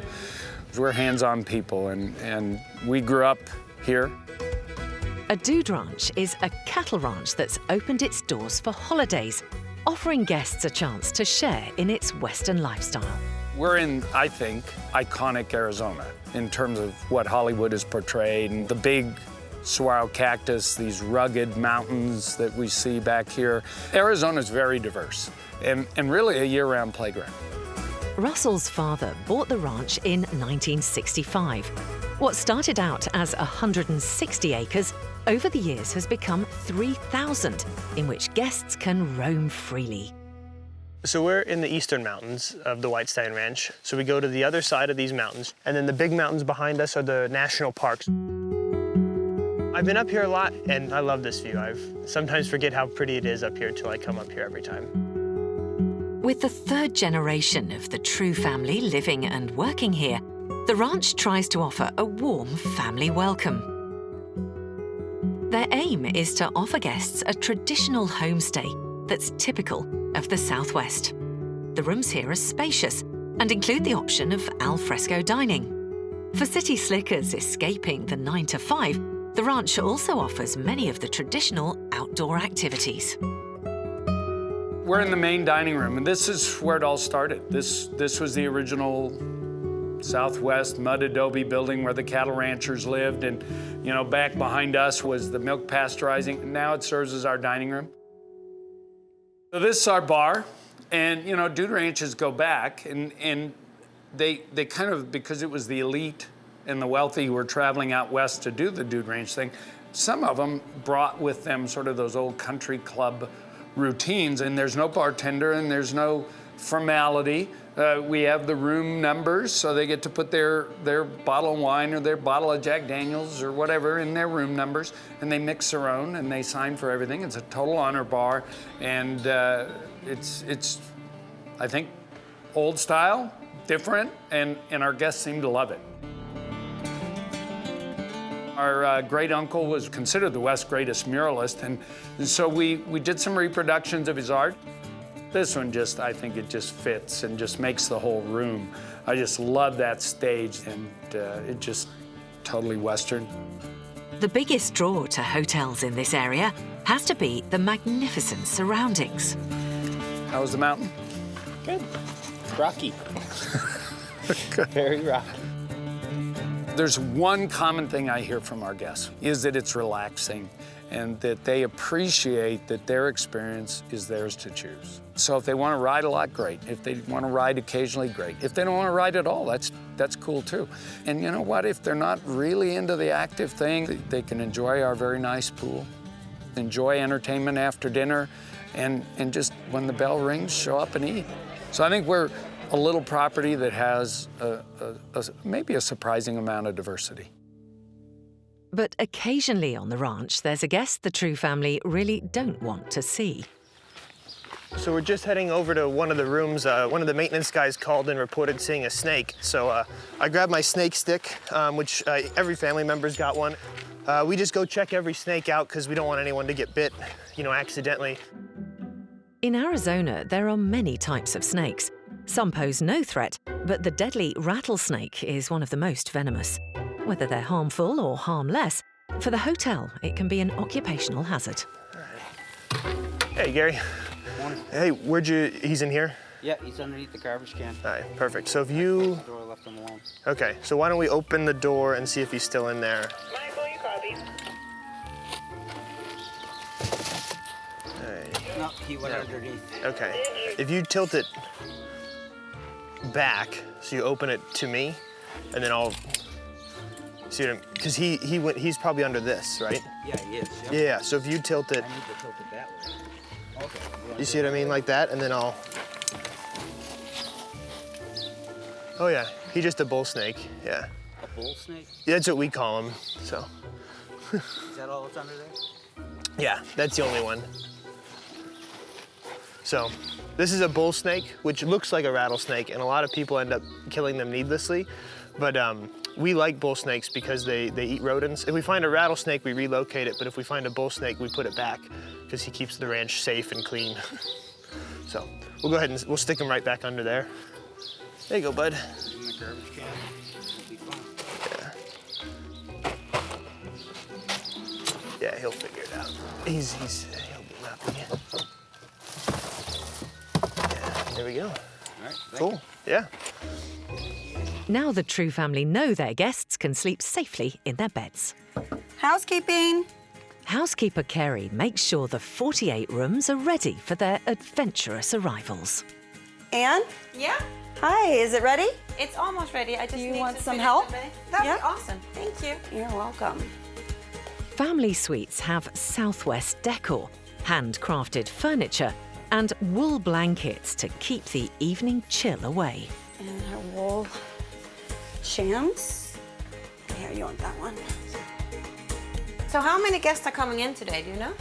We're hands-on people, and we grew up here. A dude ranch is a cattle ranch that's opened its doors for holidays, offering guests a chance to share in its Western lifestyle. We're in, I think, iconic Arizona in terms of what Hollywood has portrayed, and the big saguaro cactus, these rugged mountains that we see back here. Arizona's very diverse and really a year-round playground. Russell's father bought the ranch in 1965. What started out as 160 acres over the years has become 3,000, in which guests can roam freely. So we're in the eastern mountains of the White Stallion Ranch. So we go to the other side of these mountains, and then the big mountains behind us are the national parks. I've been up here a lot, and I love this view. I sometimes forget how pretty it is up here until I come up here every time. With the third generation of the True family living and working here, the ranch tries to offer a warm family welcome. Their aim is to offer guests a traditional homestay that's typical of the Southwest. The rooms here are spacious and include the option of al fresco dining. For city slickers escaping the 9 to 5, the ranch also offers many of the traditional outdoor activities. We're in the main dining room, and this is where it all started. This was the original Southwest mud adobe building where the cattle ranchers lived, and you know, back behind us was the milk pasteurizing. Now it serves as our dining room. So this is our bar, and you know, dude ranches go back, and they kind of, because it was the elite and the wealthy who were traveling out west to do the dude ranch thing, some of them brought with them sort of those old country club routines, and there's no bartender and there's no formality. We have the room numbers, so they get to put their bottle of wine or their bottle of Jack Daniels or whatever in their room numbers, and they mix their own and they sign for everything. It's a total honor bar, and it's I think old style, different, and our guests seem to love it. Our great uncle was considered the West's greatest muralist, and so we did some reproductions of his art. This one just, I think it just fits and just makes the whole room. I just love that stage, and it just totally Western. The biggest draw to hotels in this area has to be the magnificent surroundings. How was the mountain? Good. Rocky. Very rocky. There's one common thing I hear from our guests, is that it's relaxing and that they appreciate that their experience is theirs to choose. So if they want to ride a lot, great. If they want to ride occasionally, great. If they don't want to ride at all, that's cool too. And you know what? If they're not really into the active thing, they can enjoy our very nice pool, enjoy entertainment after dinner, and just when the bell rings, show up and eat. So I think we're a little property that has maybe a surprising amount of diversity. But occasionally on the ranch, there's a guest the True family really don't want to see. So we're just heading over to one of the rooms. One of the maintenance guys called and reported seeing a snake. So I grabbed my snake stick, which every family member's got one. We just go check every snake out because we don't want anyone to get bit, you know, accidentally. In Arizona, there are many types of snakes. Some pose no threat, but the deadly rattlesnake is one of the most venomous. Whether they're harmful or harmless, for the hotel, it can be an occupational hazard. Hey, Gary. Morning. Hey, he's in here? Yeah, he's underneath the garbage can. All right, perfect. So if you... The door left him alone. Okay, so why don't we open the door and see if he's still in there? Michael, you copy. All right. No, he went underneath. Okay. If you tilt it back, so you open it to me, and then I'll see what I'm, because he's probably under this, right? Yeah, he is. Yep. Yeah, so if you tilt it. I need to tilt it that way. Okay. You see what I mean, like that, and then I'll. Oh yeah, he's just a bull snake, yeah. A bull snake? Yeah, that's what we call him, so. Is that all that's under there? Yeah, that's the only one. So, this is a bull snake, which looks like a rattlesnake, and a lot of people end up killing them needlessly. But we like bull snakes because they eat rodents. If we find a rattlesnake, we relocate it, but if we find a bull snake, we put it back because he keeps the ranch safe and clean. So, we'll go ahead and we'll stick him right back under there. There you go, bud. In the garbage can. It'll be fine. Yeah, he'll figure it out. He'll be happy. Yeah, there we go. All right, cool, yeah. Now the True family know their guests can sleep safely in their beds. Housekeeping. Housekeeper Kerry makes sure the 48 rooms are ready for their adventurous arrivals. Anne? Yeah? Hi, is it ready? It's almost ready. I just Do you need want to some finish help? the bed. That'd Yeah? be awesome. Thank you. You're welcome. Family suites have Southwest decor, handcrafted furniture, and wool blankets to keep the evening chill away. And our wool shams. Here, you want that one? So how many guests are coming in today, do you know?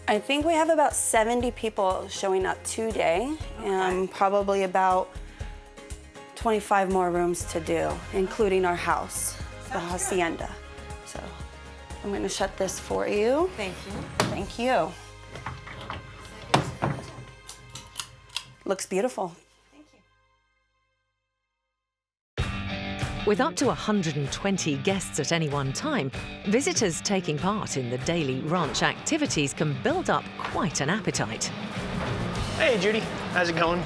I think we have about 70 people showing up today, and probably about 25 more rooms to do, including our house, the hacienda. So I'm going to shut this for you. Thank you. Thank you. Looks beautiful. With up to 120 guests at any one time, visitors taking part in the daily ranch activities can build up quite an appetite. Hey, Judy, how's it going?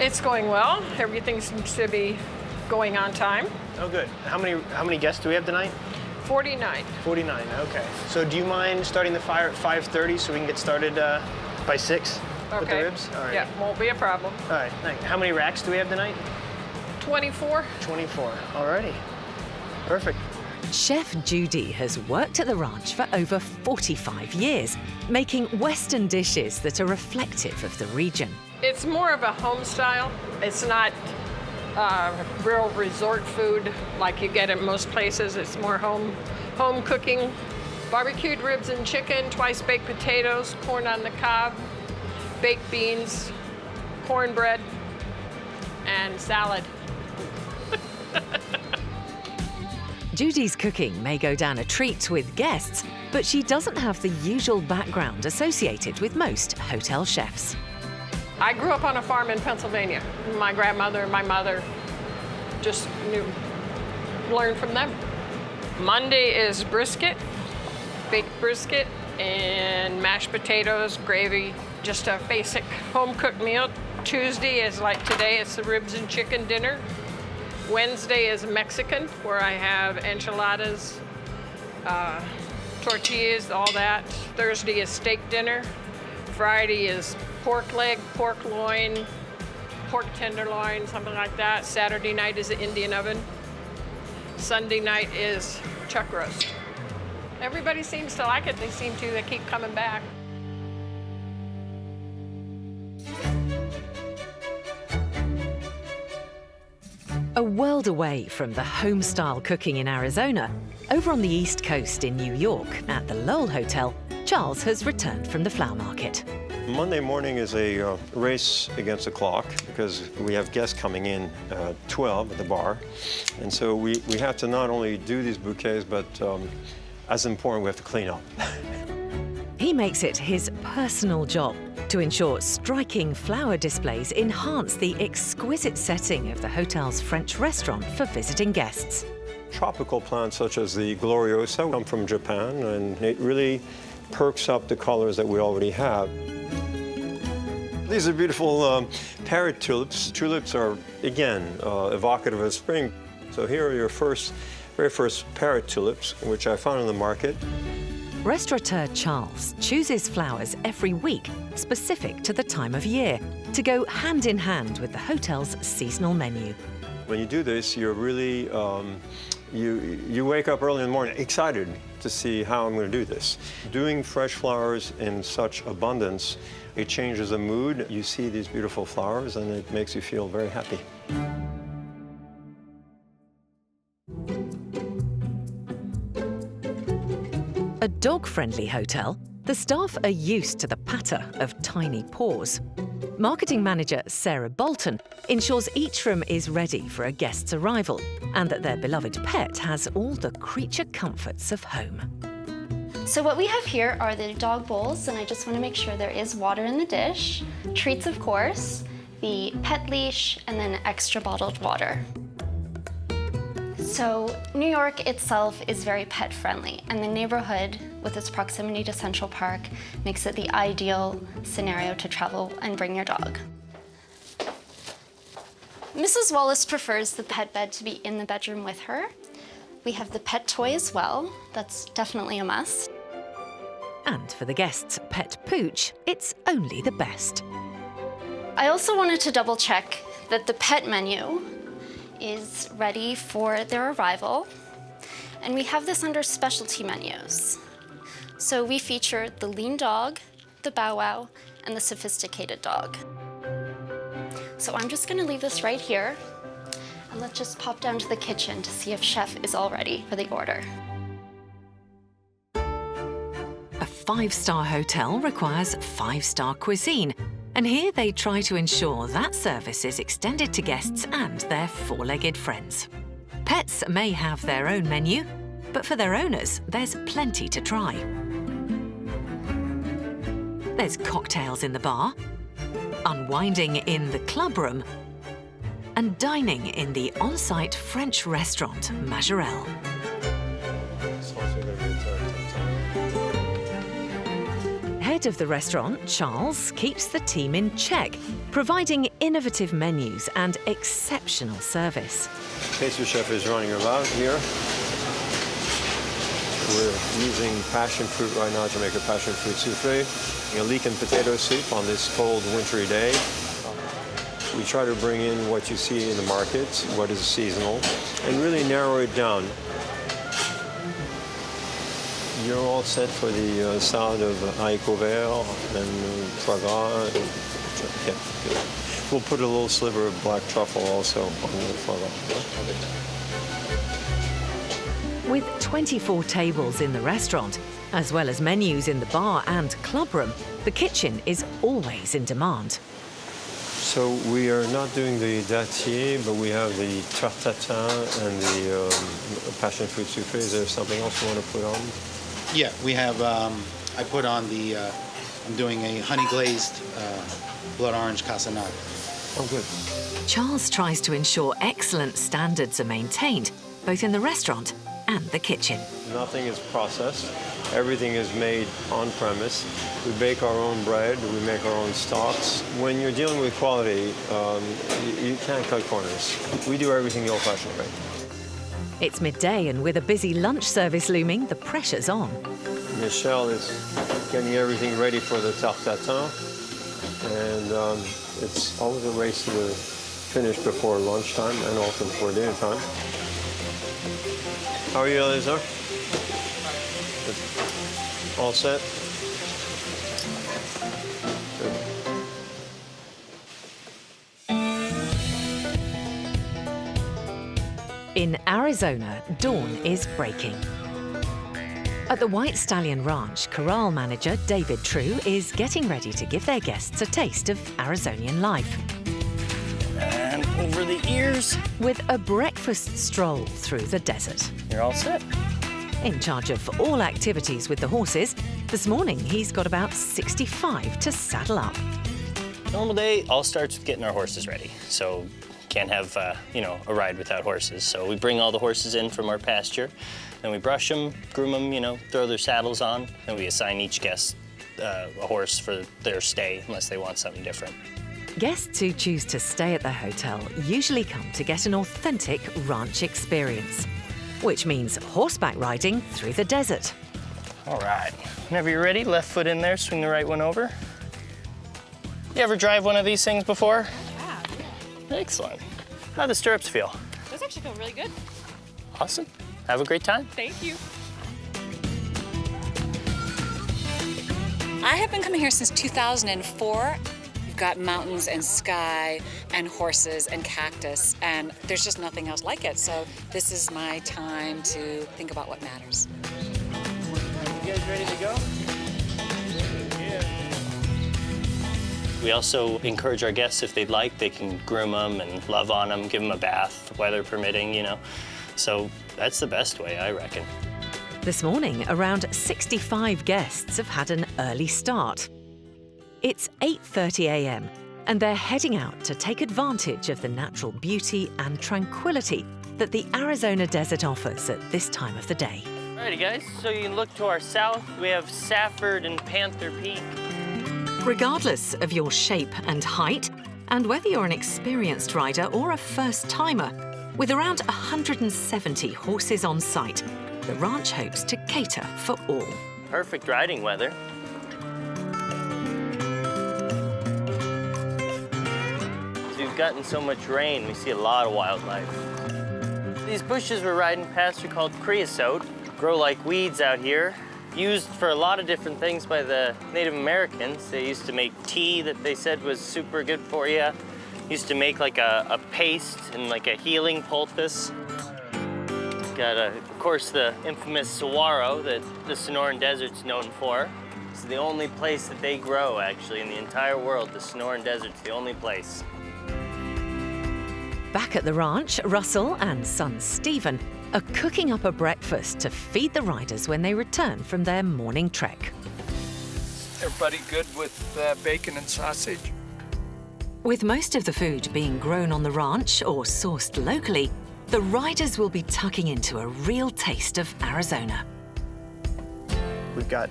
It's going well. Everything seems to be going on time. Oh, good. How many guests do we have tonight? 49. 49, okay. So do you mind starting the fire at 5:30 so we can get started by 6 with the ribs? All right. Yeah, won't be a problem. All right, thanks. How many racks do we have tonight? 24. 24, alrighty. Perfect. Chef Judy has worked at the ranch for over 45 years, making Western dishes that are reflective of the region. It's more of a home style. It's not real resort food like you get at most places. It's more home cooking. Barbecued ribs and chicken, twice baked potatoes, corn on the cob, baked beans, cornbread, and salad. Judy's cooking may go down a treat with guests, but she doesn't have the usual background associated with most hotel chefs. I grew up on a farm in Pennsylvania. My grandmother and my mother just learned from them. Monday is brisket, baked brisket, and mashed potatoes, gravy, just a basic home-cooked meal. Tuesday is like today, it's the ribs and chicken dinner. Wednesday is Mexican, where I have enchiladas, tortillas, all that. Thursday is steak dinner. Friday is pork leg, pork loin, pork tenderloin, something like that. Saturday night is the Indian oven. Sunday night is chuck roast. Everybody seems to like it. They keep coming back. A world away from the home-style cooking in Arizona, over on the East Coast in New York at the Lowell Hotel, Charles has returned from the flower market. Monday morning is a race against the clock because we have guests coming in at 12 at the bar. And so we have to not only do these bouquets, but as important, we have to clean up. He makes it his personal job to ensure striking flower displays enhance the exquisite setting of the hotel's French restaurant for visiting guests. Tropical plants such as the Gloriosa come from Japan, and it really perks up the colors that we already have. These are beautiful parrot tulips. Tulips are, again, evocative of spring. So here are your very first parrot tulips, which I found in the market. Restaurateur Charles chooses flowers every week specific to the time of year to go hand in hand with the hotel's seasonal menu. When you do this, you're really, you wake up early in the morning excited to see how I'm going to do this. Doing fresh flowers in such abundance, it changes the mood. You see these beautiful flowers and it makes you feel very happy. A dog-friendly hotel, the staff are used to the patter of tiny paws. Marketing manager Sarah Bolton ensures each room is ready for a guest's arrival and that their beloved pet has all the creature comforts of home. So what we have here are the dog bowls, and I just want to make sure there is water in the dish, treats of course, the pet leash, and then extra bottled water. So New York itself is very pet friendly, and the neighborhood with its proximity to Central Park makes it the ideal scenario to travel and bring your dog. Mrs. Wallace prefers the pet bed to be in the bedroom with her. We have the pet toy as well. That's definitely a must. And for the guests' pet pooch, it's only the best. I also wanted to double check that the pet menu is ready for their arrival. And we have this under specialty menus. So we feature the lean dog, the bow wow, and the sophisticated dog. So I'm just gonna leave this right here, and let's just pop down to the kitchen to see if Chef is all ready for the order. A five-star hotel requires five-star cuisine, and here they try to ensure that service is extended to guests and their four-legged friends. Pets may have their own menu, but for their owners, there's plenty to try. There's cocktails in the bar, unwinding in the club room, and dining in the on-site French restaurant Majorelle. Head of the restaurant, Charles, keeps the team in check, providing innovative menus and exceptional service. Pastry chef is running about here. We're using passion fruit right now to make a passion fruit souffle, a leek and potato soup on this cold, wintry day. We try to bring in what you see in the market, what is seasonal, and really narrow it down. You're all set for the salad of haricots verts and foie gras. Yeah. We'll put a little sliver of black truffle also on the foie gras. With 24 tables in the restaurant, as well as menus in the bar and club room, the kitchen is always in demand. So we are not doing the datier, but we have the tarte tatin and the passion fruit souffle. Is there something else you want to put on? Yeah, we have, I put on the, I'm doing a honey glazed blood orange cassonade. Oh, good. Charles tries to ensure excellent standards are maintained, both in the restaurant and the kitchen. Nothing is processed. Everything is made on premise. We bake our own bread. We make our own stocks. When you're dealing with quality, you can't cut corners. We do everything the old-fashioned way. It's midday, and with a busy lunch service looming, the pressure's on. Michelle is getting everything ready for the tarte tatin, and it's always a race to finish before lunchtime and also before dinner time. How are you, Eliza? All set? Good. In Arizona, dawn is breaking. At the White Stallion Ranch, corral manager David True is getting ready to give their guests a taste of Arizonian life. And over the ears. With a breakfast stroll through the desert. You're all set. In charge of all activities with the horses, this morning he's got about 65 to saddle up. Normal day all starts with getting our horses ready. So can't have, a ride without horses. So we bring all the horses in from our pasture, then we brush them, groom them, throw their saddles on, and we assign each guest a horse for their stay unless they want something different. Guests who choose to stay at the hotel usually come to get an authentic ranch experience, which means horseback riding through the desert. All right, whenever you're ready, left foot in there, swing the right one over. You ever drive one of these things before? Yeah. Excellent. How do the stirrups feel? Those actually feel really good. Awesome. Have a great time. Thank you. I have been coming here since 2004. We've got mountains and sky and horses and cactus, and there's just nothing else like it. So this is my time to think about what matters. You guys ready to go? We also encourage our guests, if they'd like, they can groom them and love on them, give them a bath, weather permitting, you know. So that's the best way, I reckon. This morning, around 65 guests have had an early start. It's 8:30 a.m. and they're heading out to take advantage of the natural beauty and tranquility that the Arizona desert offers at this time of the day. Alrighty guys, so you can look to our south, we have Safford and Panther Peak. Regardless of your shape and height, and whether you're an experienced rider or a first-timer, with around 170 horses on site, the ranch hopes to cater for all. Perfect riding weather. So we've gotten so much rain, we see a lot of wildlife. These bushes we're riding past are called creosote, grow like weeds out here. Used for a lot of different things by the Native Americans. They used to make tea that they said was super good for you. Used to make like a paste and like a healing poultice. Got, of course, the infamous saguaro that the Sonoran Desert's known for. It's the only place that they grow, actually, in the entire world. The Sonoran Desert's the only place. Back at the ranch, Russell and son Stephen are cooking up a breakfast to feed the riders when they return from their morning trek. Everybody good with bacon and sausage? With most of the food being grown on the ranch or sourced locally, the riders will be tucking into a real taste of Arizona. We've got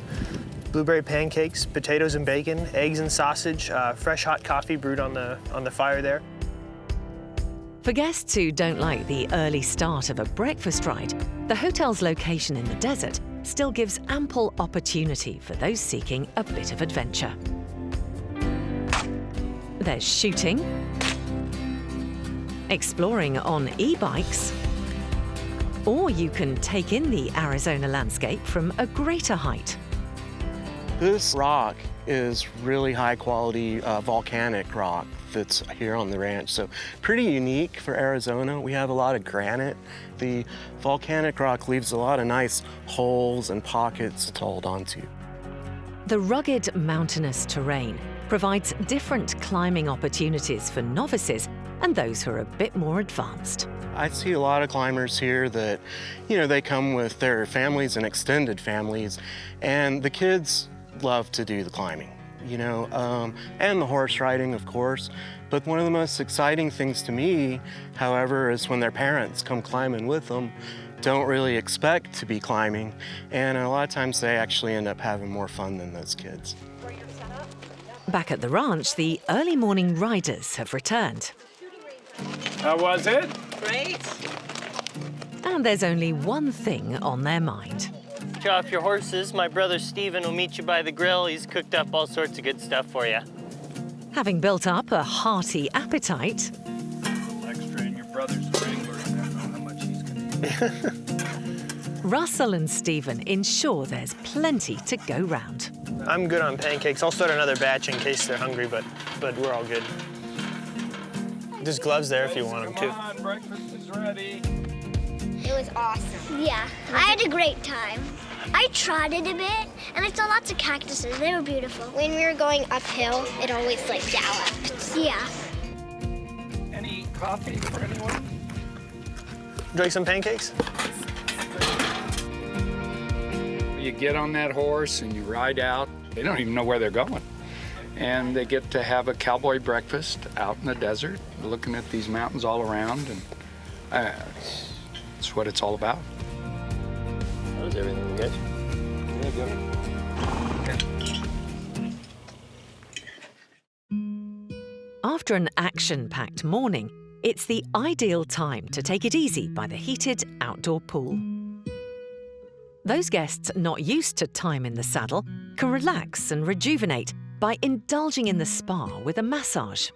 blueberry pancakes, potatoes and bacon, eggs and sausage, fresh hot coffee brewed on the fire there. For guests who don't like the early start of a breakfast ride, the hotel's location in the desert still gives ample opportunity for those seeking a bit of adventure. There's shooting, exploring on e-bikes, or you can take in the Arizona landscape from a greater height. This rock is really high quality volcanic rock that's here on the ranch. So pretty unique for Arizona. We have a lot of granite. The volcanic rock leaves a lot of nice holes and pockets to hold onto. The rugged mountainous terrain provides different climbing opportunities for novices and those who are a bit more advanced. I see a lot of climbers here that, they come with their families and extended families, and the kids love to do the climbing, and the horse riding, of course. But one of the most exciting things to me, however, is when their parents come climbing with them, don't really expect to be climbing, and a lot of times they actually end up having more fun than those kids. Back at the ranch, the early morning riders have returned. How was it? Great. And there's only one thing on their mind. Show off your horses. My brother Stephen will meet you by the grill. He's cooked up all sorts of good stuff for you. Having built up a hearty appetite, Extra in your brother's wrangler. I don't know how much he's gonna eat. Russell and Stephen ensure there's plenty to go round. I'm good on pancakes. I'll start another batch in case they're hungry, but we're all good. There's gloves there if you want them too. Come on, breakfast is ready. It was awesome. Yeah, I had a great time. I trotted a bit, and I saw lots of cactuses. They were beautiful. When we were going uphill, it always galloped. Yeah. Any coffee for anyone? Would you like some pancakes? You get on that horse and you ride out. They don't even know where they're going. And they get to have a cowboy breakfast out in the desert, looking at these mountains all around, and that's what it's all about. How's everything, guys? After an action-packed morning, it's the ideal time to take it easy by the heated outdoor pool. Those guests not used to time in the saddle can relax and rejuvenate by indulging in the spa with a massage.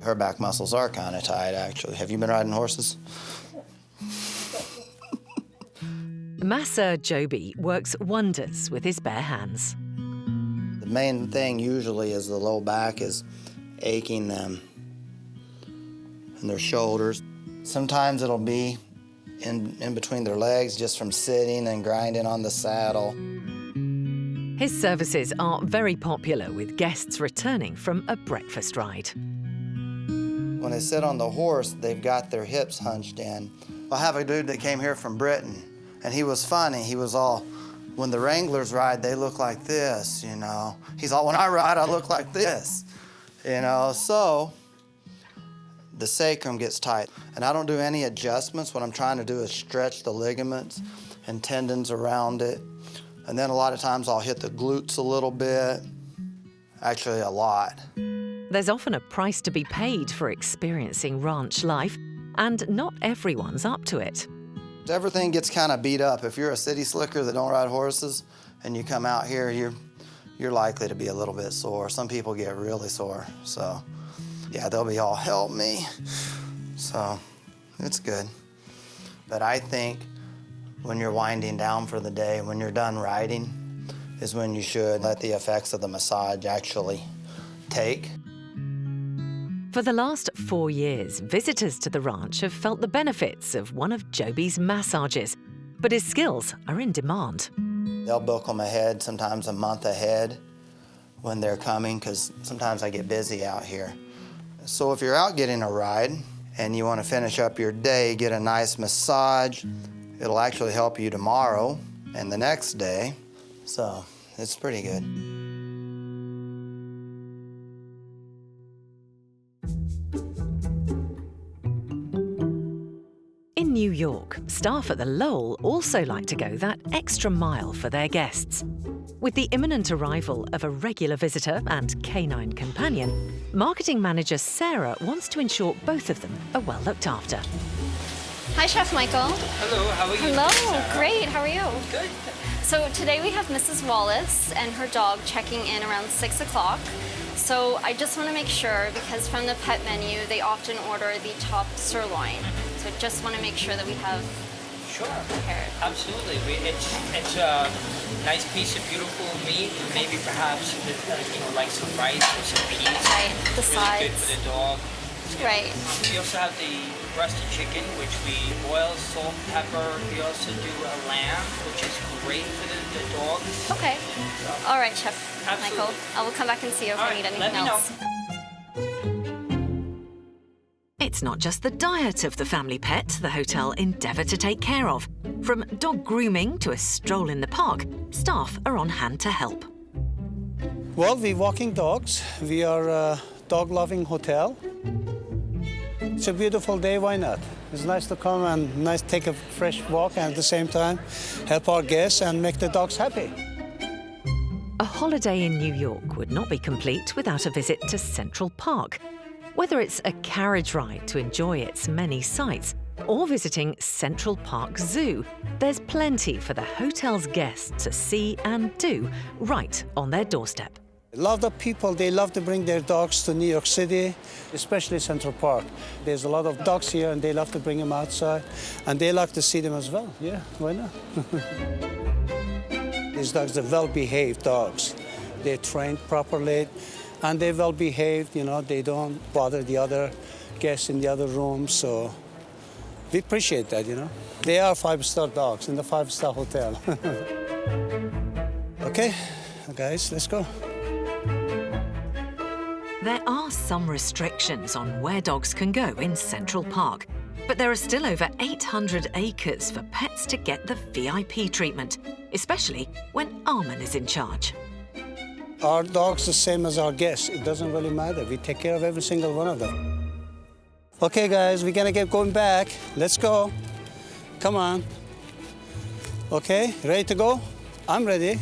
Her back muscles are kind of tight, actually. Have you been riding horses? Masser Joby works wonders with his bare hands. The main thing usually is the low back is aching them and their shoulders. Sometimes it'll be in between their legs just from sitting and grinding on the saddle. His services are very popular with guests returning from a breakfast ride. When they sit on the horse, they've got their hips hunched in. I have a dude that came here from Britain, and he was funny. He was all, when the Wranglers ride, they look like this, you know. He's all, when I ride, I look like this, you know. So the sacrum gets tight, and I don't do any adjustments. What I'm trying to do is stretch the ligaments and tendons around it. And then a lot of times I'll hit the glutes a little bit, actually a lot. There's often a price to be paid for experiencing ranch life, and not everyone's up to it. Everything gets kind of beat up. If you're a city slicker that don't ride horses and you come out here, you're likely to be a little bit sore. Some people get really sore. So yeah, they'll be all, help me. So it's good. But I think when you're winding down for the day, when you're done riding, is when you should let the effects of the massage actually take. For the last 4 years, visitors to the ranch have felt the benefits of one of Joby's massages, but his skills are in demand. They'll book them ahead, sometimes a month ahead when they're coming, because sometimes I get busy out here. So if you're out getting a ride and you want to finish up your day, get a nice massage, it'll actually help you tomorrow and the next day. So it's pretty good. In New York, staff at the Lowell also like to go that extra mile for their guests. With the imminent arrival of a regular visitor and canine companion, marketing manager Sarah wants to ensure both of them are well looked after. Hi, Chef Michael. Hello, how are you? Hello, Sarah? great, how are you? Good. So today we have Mrs. Wallace and her dog checking in around 6 o'clock. So I just want to make sure, because from the pet menu, they often order the top sirloin. So just want to make sure that we have prepared. Absolutely. It's a nice piece of beautiful meat. Maybe perhaps like some rice or some peas. Right, the really sides. good for the dog. Right. We also have the breasted chicken, which we boil, salt, pepper. We also do a lamb, which is great for the dog. Okay. All right, Chef Absolutely. Michael. I will come back and see you if I need anything else. It's not just the diet of the family pet the hotel endeavour to take care of. From dog grooming to a stroll in the park, staff are on hand to help. Well, we're walking dogs. We are a dog-loving hotel. It's a beautiful day, why not? It's nice to come and nice take a fresh walk and at the same time help our guests and make the dogs happy. A holiday in New York would not be complete without a visit to Central Park. Whether it's a carriage ride to enjoy its many sights or visiting Central Park Zoo, there's plenty for the hotel's guests to see and do right on their doorstep. A lot of people, they love to bring their dogs to New York City, especially Central Park. There's a lot of dogs here and they love to bring them outside and they like to see them as well. Yeah, why not? These dogs are well-behaved dogs. They're trained properly and they're well-behaved, you know, they don't bother the other guests in the other rooms, so we appreciate that, you know. They are five-star dogs in the five-star hotel. Okay, guys, let's go. There are some restrictions on where dogs can go in Central Park, but there are still over 800 acres for pets to get the VIP treatment, especially when Armin is in charge. Our dog's the same as our guests. It doesn't really matter. We take care of every single one of them. Okay, guys, we're gonna get going back. Let's go. Come on. Okay, ready to go? I'm ready.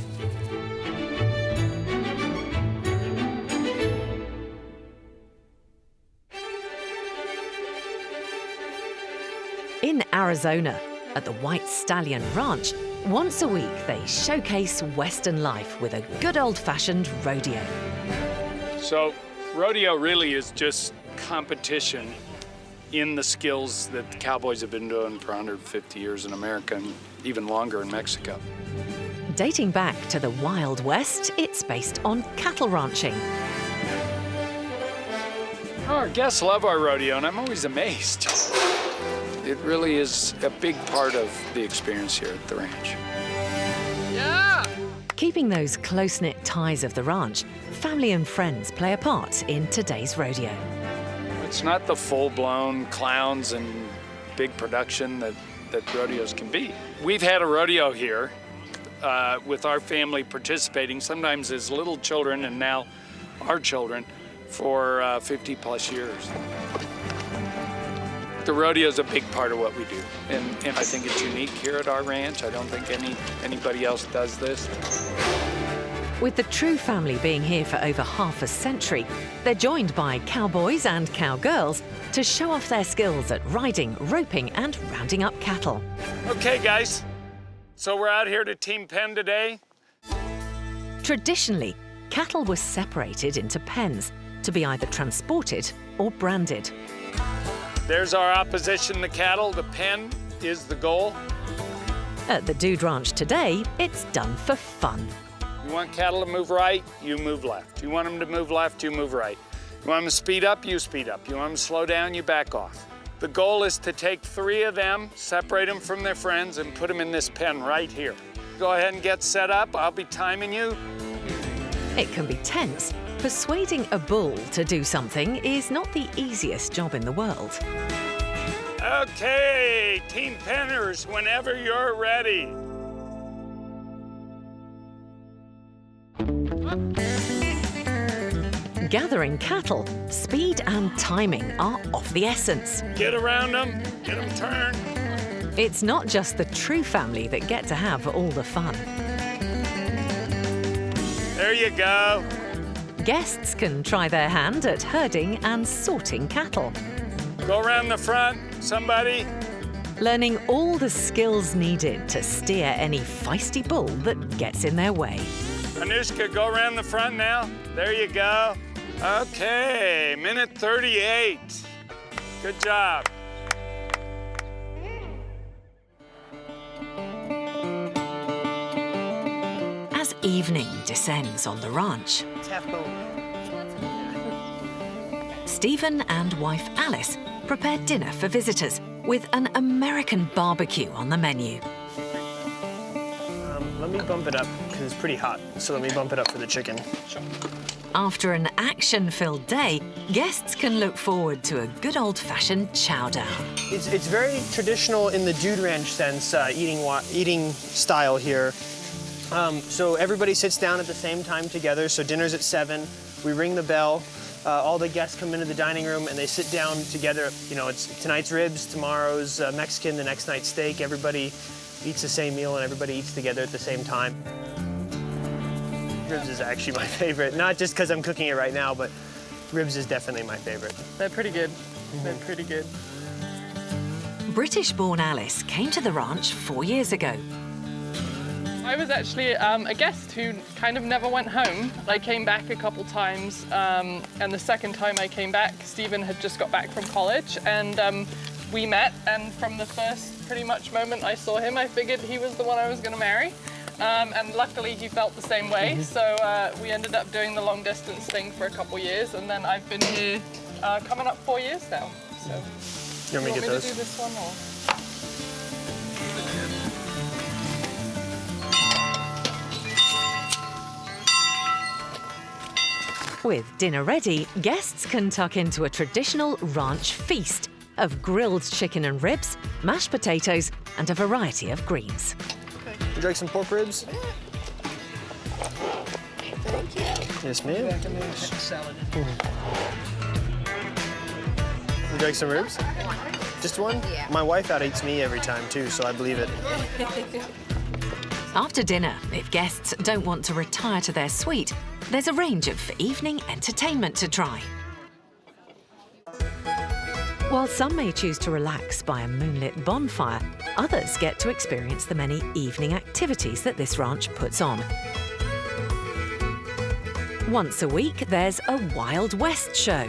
In Arizona, At the White Stallion Ranch, once a week they showcase Western life with a good old-fashioned rodeo. So rodeo really is just competition in the skills that the cowboys have been doing for 150 years in America and even longer in Mexico. Dating back to the Wild West, it's based on cattle ranching. Our guests love our rodeo, and I'm always amazed. It really is a big part of the experience here at the ranch. Yeah! Keeping those close-knit ties of the ranch, family and friends play a part in today's rodeo. It's not the full-blown clowns and big production that rodeos can be. We've had a rodeo here with our family participating, sometimes as little children and now our children, for 50-plus years. The rodeo is a big part of what we do, and I think it's unique here at our ranch. I don't think anybody else does this. With the True family being here for over half a century, they're joined by cowboys and cowgirls to show off their skills at riding, roping, and rounding up cattle. Okay, guys, so we're out here to team pen today. Traditionally, cattle were separated into pens to be either transported or branded. There's our opposition to cattle. The pen is the goal. At the Dude Ranch today, it's done for fun. You want cattle to move right, you move left. You want them to move left, you move right. You want them to speed up, you speed up. You want them to slow down, you back off. The goal is to take 3 of them, separate them from their friends, and put them in this pen right here. Go ahead and get set up. I'll be timing you. It can be tense. Persuading a bull to do something is not the easiest job in the world. Okay, team penners, whenever you're ready. Gathering cattle, speed and timing are of the essence. Get around them, get them turned. It's not just the True family that get to have all the fun. There you go. Guests can try their hand at herding and sorting cattle. Go around the front, somebody. Learning all the skills needed to steer any feisty bull that gets in their way. Anushka, go around the front now. There you go. Okay, minute 38. Good job. As evening descends on the ranch, Stephen and wife Alice prepare dinner for visitors with an American barbecue on the menu. Let me bump it up because it's pretty hot, so let me bump it up for the chicken. Sure. After an action-filled day, guests can look forward to a good old-fashioned chowdown. It's very traditional in the Dude Ranch sense, eating style here. So everybody sits down at the same time together, so dinner's at 7. We ring the bell. All the guests come into the dining room and they sit down together. You know, it's tonight's ribs, tomorrow's Mexican, the next night's steak. Everybody eats the same meal and everybody eats together at the same time. Ribs is actually my favorite, not just because I'm cooking it right now, but ribs is definitely my favorite. They're pretty good. They're pretty good. British-born Alice came to the ranch 4 years ago. I was actually a guest who kind of never went home. I came back a couple times, and the second time I came back, Stephen had just got back from college, and we met, and from the first pretty much moment I saw him, I figured he was the one I was going to marry. And luckily he felt the same way, so we ended up doing the long distance thing for a couple years, and then I've been here coming up 4 years now. So, you want me to do this one or? With dinner ready, guests can tuck into a traditional ranch feast of grilled chicken and ribs, mashed potatoes, and a variety of greens. Would you like some pork ribs? Thank you. Yes, ma'am. Salad. Would you like some ribs? Just one? Yeah. My wife out-eats me every time, too, so I believe it. After dinner, if guests don't want to retire to their suite, there's a range of evening entertainment to try. While some may choose to relax by a moonlit bonfire, others get to experience the many evening activities that this ranch puts on. Once a week, there's a Wild West show,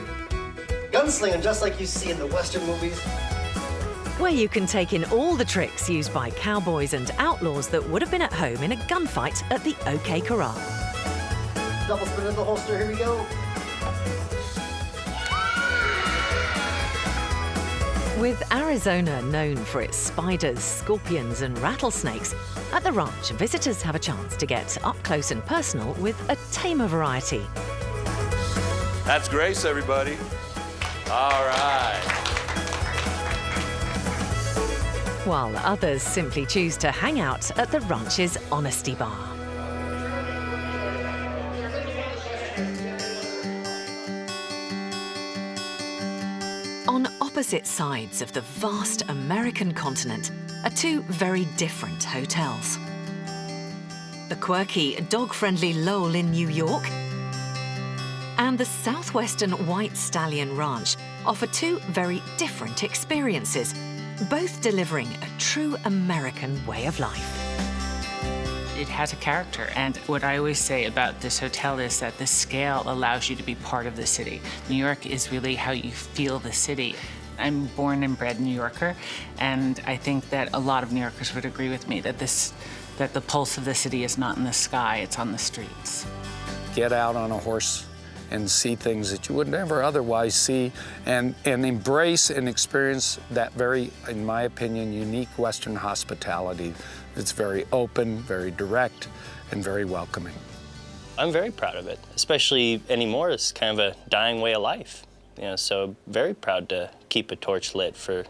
Gunslinging just like you see in the Western movies. where you can take in all the tricks used by cowboys and outlaws that would have been at home in a gunfight at the OK Corral. Double spin in the holster, here we go. With Arizona known for its spiders, scorpions and rattlesnakes, at the ranch, visitors have a chance to get up close and personal with a tamer variety. That's Grace, everybody. All right. While others simply choose to hang out at the ranch's Honesty Bar. On opposite sides of the vast American continent are two very different hotels. The quirky, dog-friendly Lowell in New York and the southwestern White Stallion Ranch offer two very different experiences, both delivering a true American way of life. It has a character, and what I always say about this hotel is that the scale allows you to be part of the city. New York is really how you feel the city. I'm born and bred New Yorker, and I think that a lot of New Yorkers would agree with me that the pulse of the city is not in the sky, it's on the streets. Get out on a horse and see things that you would never otherwise see, and embrace and experience that very, in my opinion, unique Western hospitality. It's very open, very direct, and very welcoming. I'm very proud of it, especially anymore. It's kind of a dying way of life. So very proud to keep a torch lit for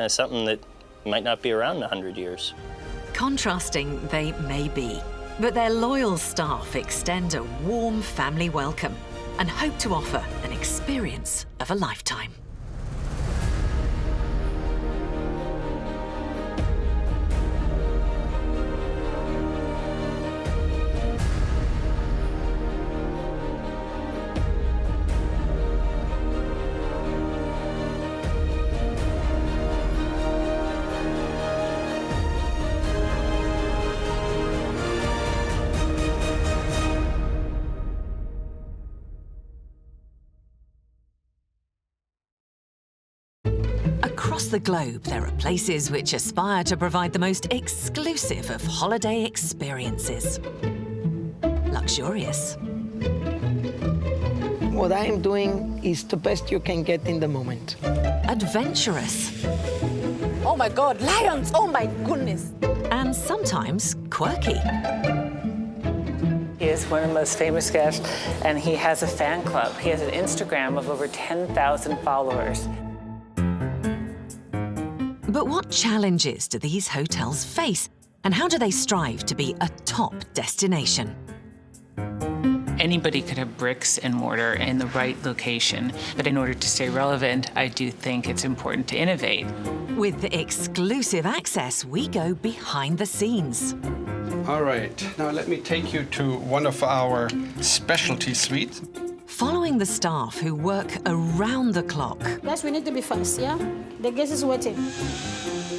something that might not be around in 100 years. Contrasting they may be, but their loyal staff extend a warm family welcome and hope to offer an experience of a lifetime. Across the globe, there are places which aspire to provide the most exclusive of holiday experiences. Luxurious. What I am doing is the best you can get in the moment. Adventurous. Oh my God, lions! Oh my goodness! And sometimes quirky. He is one of the most famous guests, and he has a fan club. He has an Instagram of over 10,000 followers. But what challenges do these hotels face, and how do they strive to be a top destination? Anybody could have bricks and mortar in the right location, but in order to stay relevant, I do think it's important to innovate. With exclusive access, we go behind the scenes. All right, now let me take you to one of our specialty suites. Following the staff who work around the clock. Guys, we need to be fast, yeah? The guest is waiting.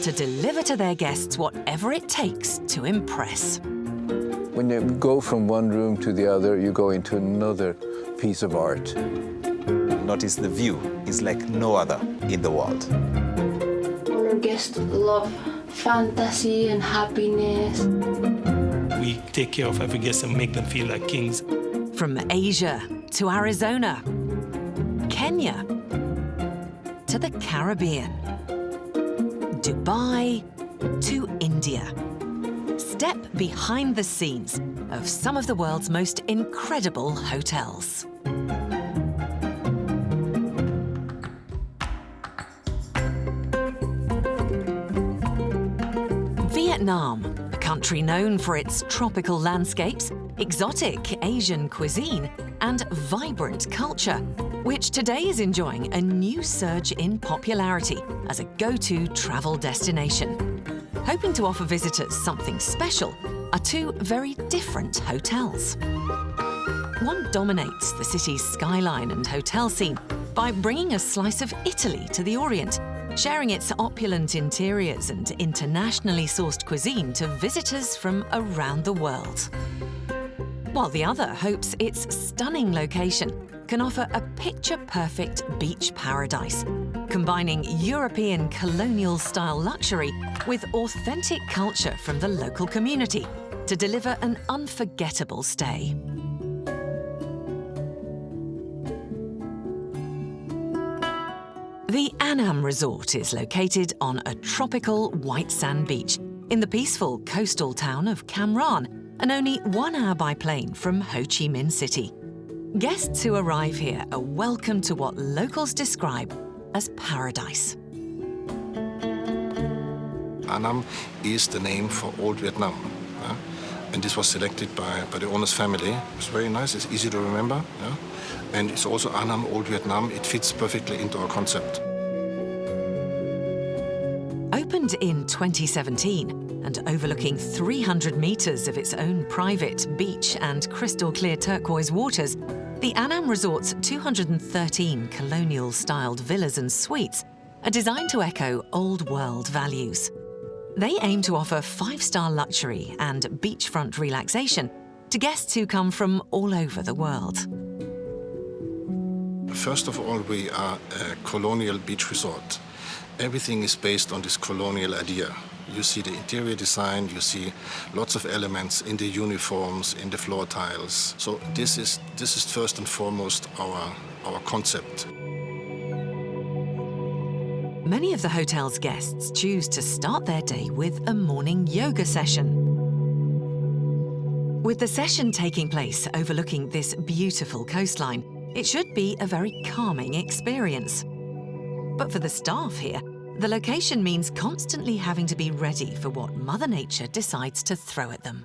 To deliver to their guests whatever it takes to impress. When you go from one room to the other, you go into another piece of art. Notice the view is like no other in the world. Our guests love fantasy and happiness. We take care of every guest and make them feel like kings. From Asia to Arizona, Kenya to the Caribbean, Dubai to India. Step behind the scenes of some of the world's most incredible hotels. Vietnam, a country known for its tropical landscapes, exotic Asian cuisine, and vibrant culture, which today is enjoying a new surge in popularity as a go-to travel destination. Hoping to offer visitors something special are two very different hotels. One dominates the city's skyline and hotel scene, by bringing a slice of Italy to the Orient, sharing its opulent interiors and internationally sourced cuisine to visitors from around the world. While the other hopes its stunning location can offer a picture-perfect beach paradise, combining European colonial-style luxury with authentic culture from the local community to deliver an unforgettable stay. The Annam Resort is located on a tropical white sand beach in the peaceful coastal town of Cam Ranh, and only 1 hour by plane from Ho Chi Minh City. Guests who arrive here are welcome to what locals describe as paradise. Annam is the name for Old Vietnam. And this was selected by the owner's family. It's very nice, it's easy to remember. And it's also Annam, Old Vietnam. It fits perfectly into our concept. Opened in 2017 and overlooking 300 meters of its own private beach and crystal clear turquoise waters, the Annam Resort's 213 colonial-styled villas and suites are designed to echo old-world values. They aim to offer 5-star luxury and beachfront relaxation to guests who come from all over the world. First of all, we are a colonial beach resort. Everything is based on this colonial idea. You see the interior design, you see lots of elements in the uniforms, in the floor tiles. So this is first and foremost our concept. Many of the hotel's guests choose to start their day with a morning yoga session. With the session taking place overlooking this beautiful coastline, it should be a very calming experience. But for the staff here, the location means constantly having to be ready for what Mother Nature decides to throw at them.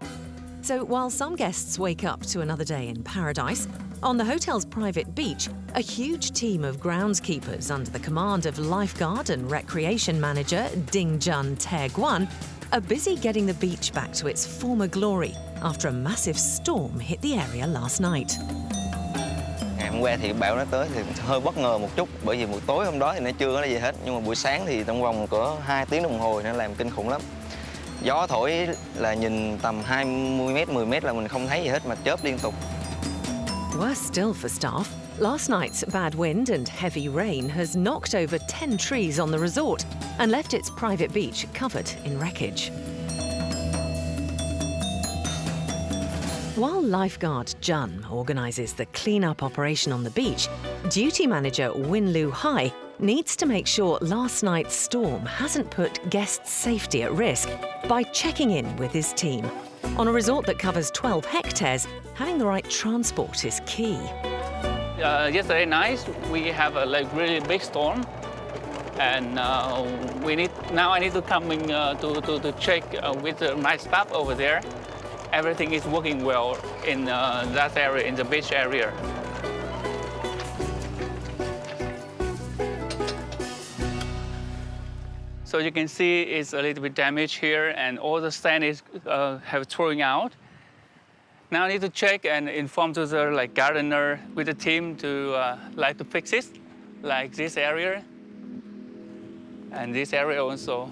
So while some guests wake up to another day in paradise, on the hotel's private beach, a huge team of groundskeepers under the command of lifeguard and recreation manager Ding Jun Tae Guan are busy getting the beach back to its former glory after a massive storm hit the area last night. Ngày hôm qua thì bão nó tới thì hơi bất ngờ một chút, bởi vì buổi tối hôm đó thì nó chưa có gì hết, nhưng mà buổi sáng thì trong vòng cỡ 2 tiếng đồng hồ nó làm kinh khủng lắm. Gió thổi là nhìn tầm 20 mét, 10 mét là mình không thấy gì hết mà chớp liên tục. Worse still for staff, last night's bad wind and heavy rain has knocked over 10 trees on the resort and left its private beach covered in wreckage. While lifeguard Jun organises the clean-up operation on the beach, duty manager Win Lu Hai needs to make sure last night's storm hasn't put guests' safety at risk by checking in with his team. On a resort that covers 12 hectares, having the right transport is key. Yesterday night we have a really big storm, and now I need to come in to check with my staff over there. Everything is working well in that area, in the beach area. So you can see it's a little bit damaged here, and all the sand is have thrown out. Now I need to check and inform to the gardener with the team to to fix it, like this area and this area also.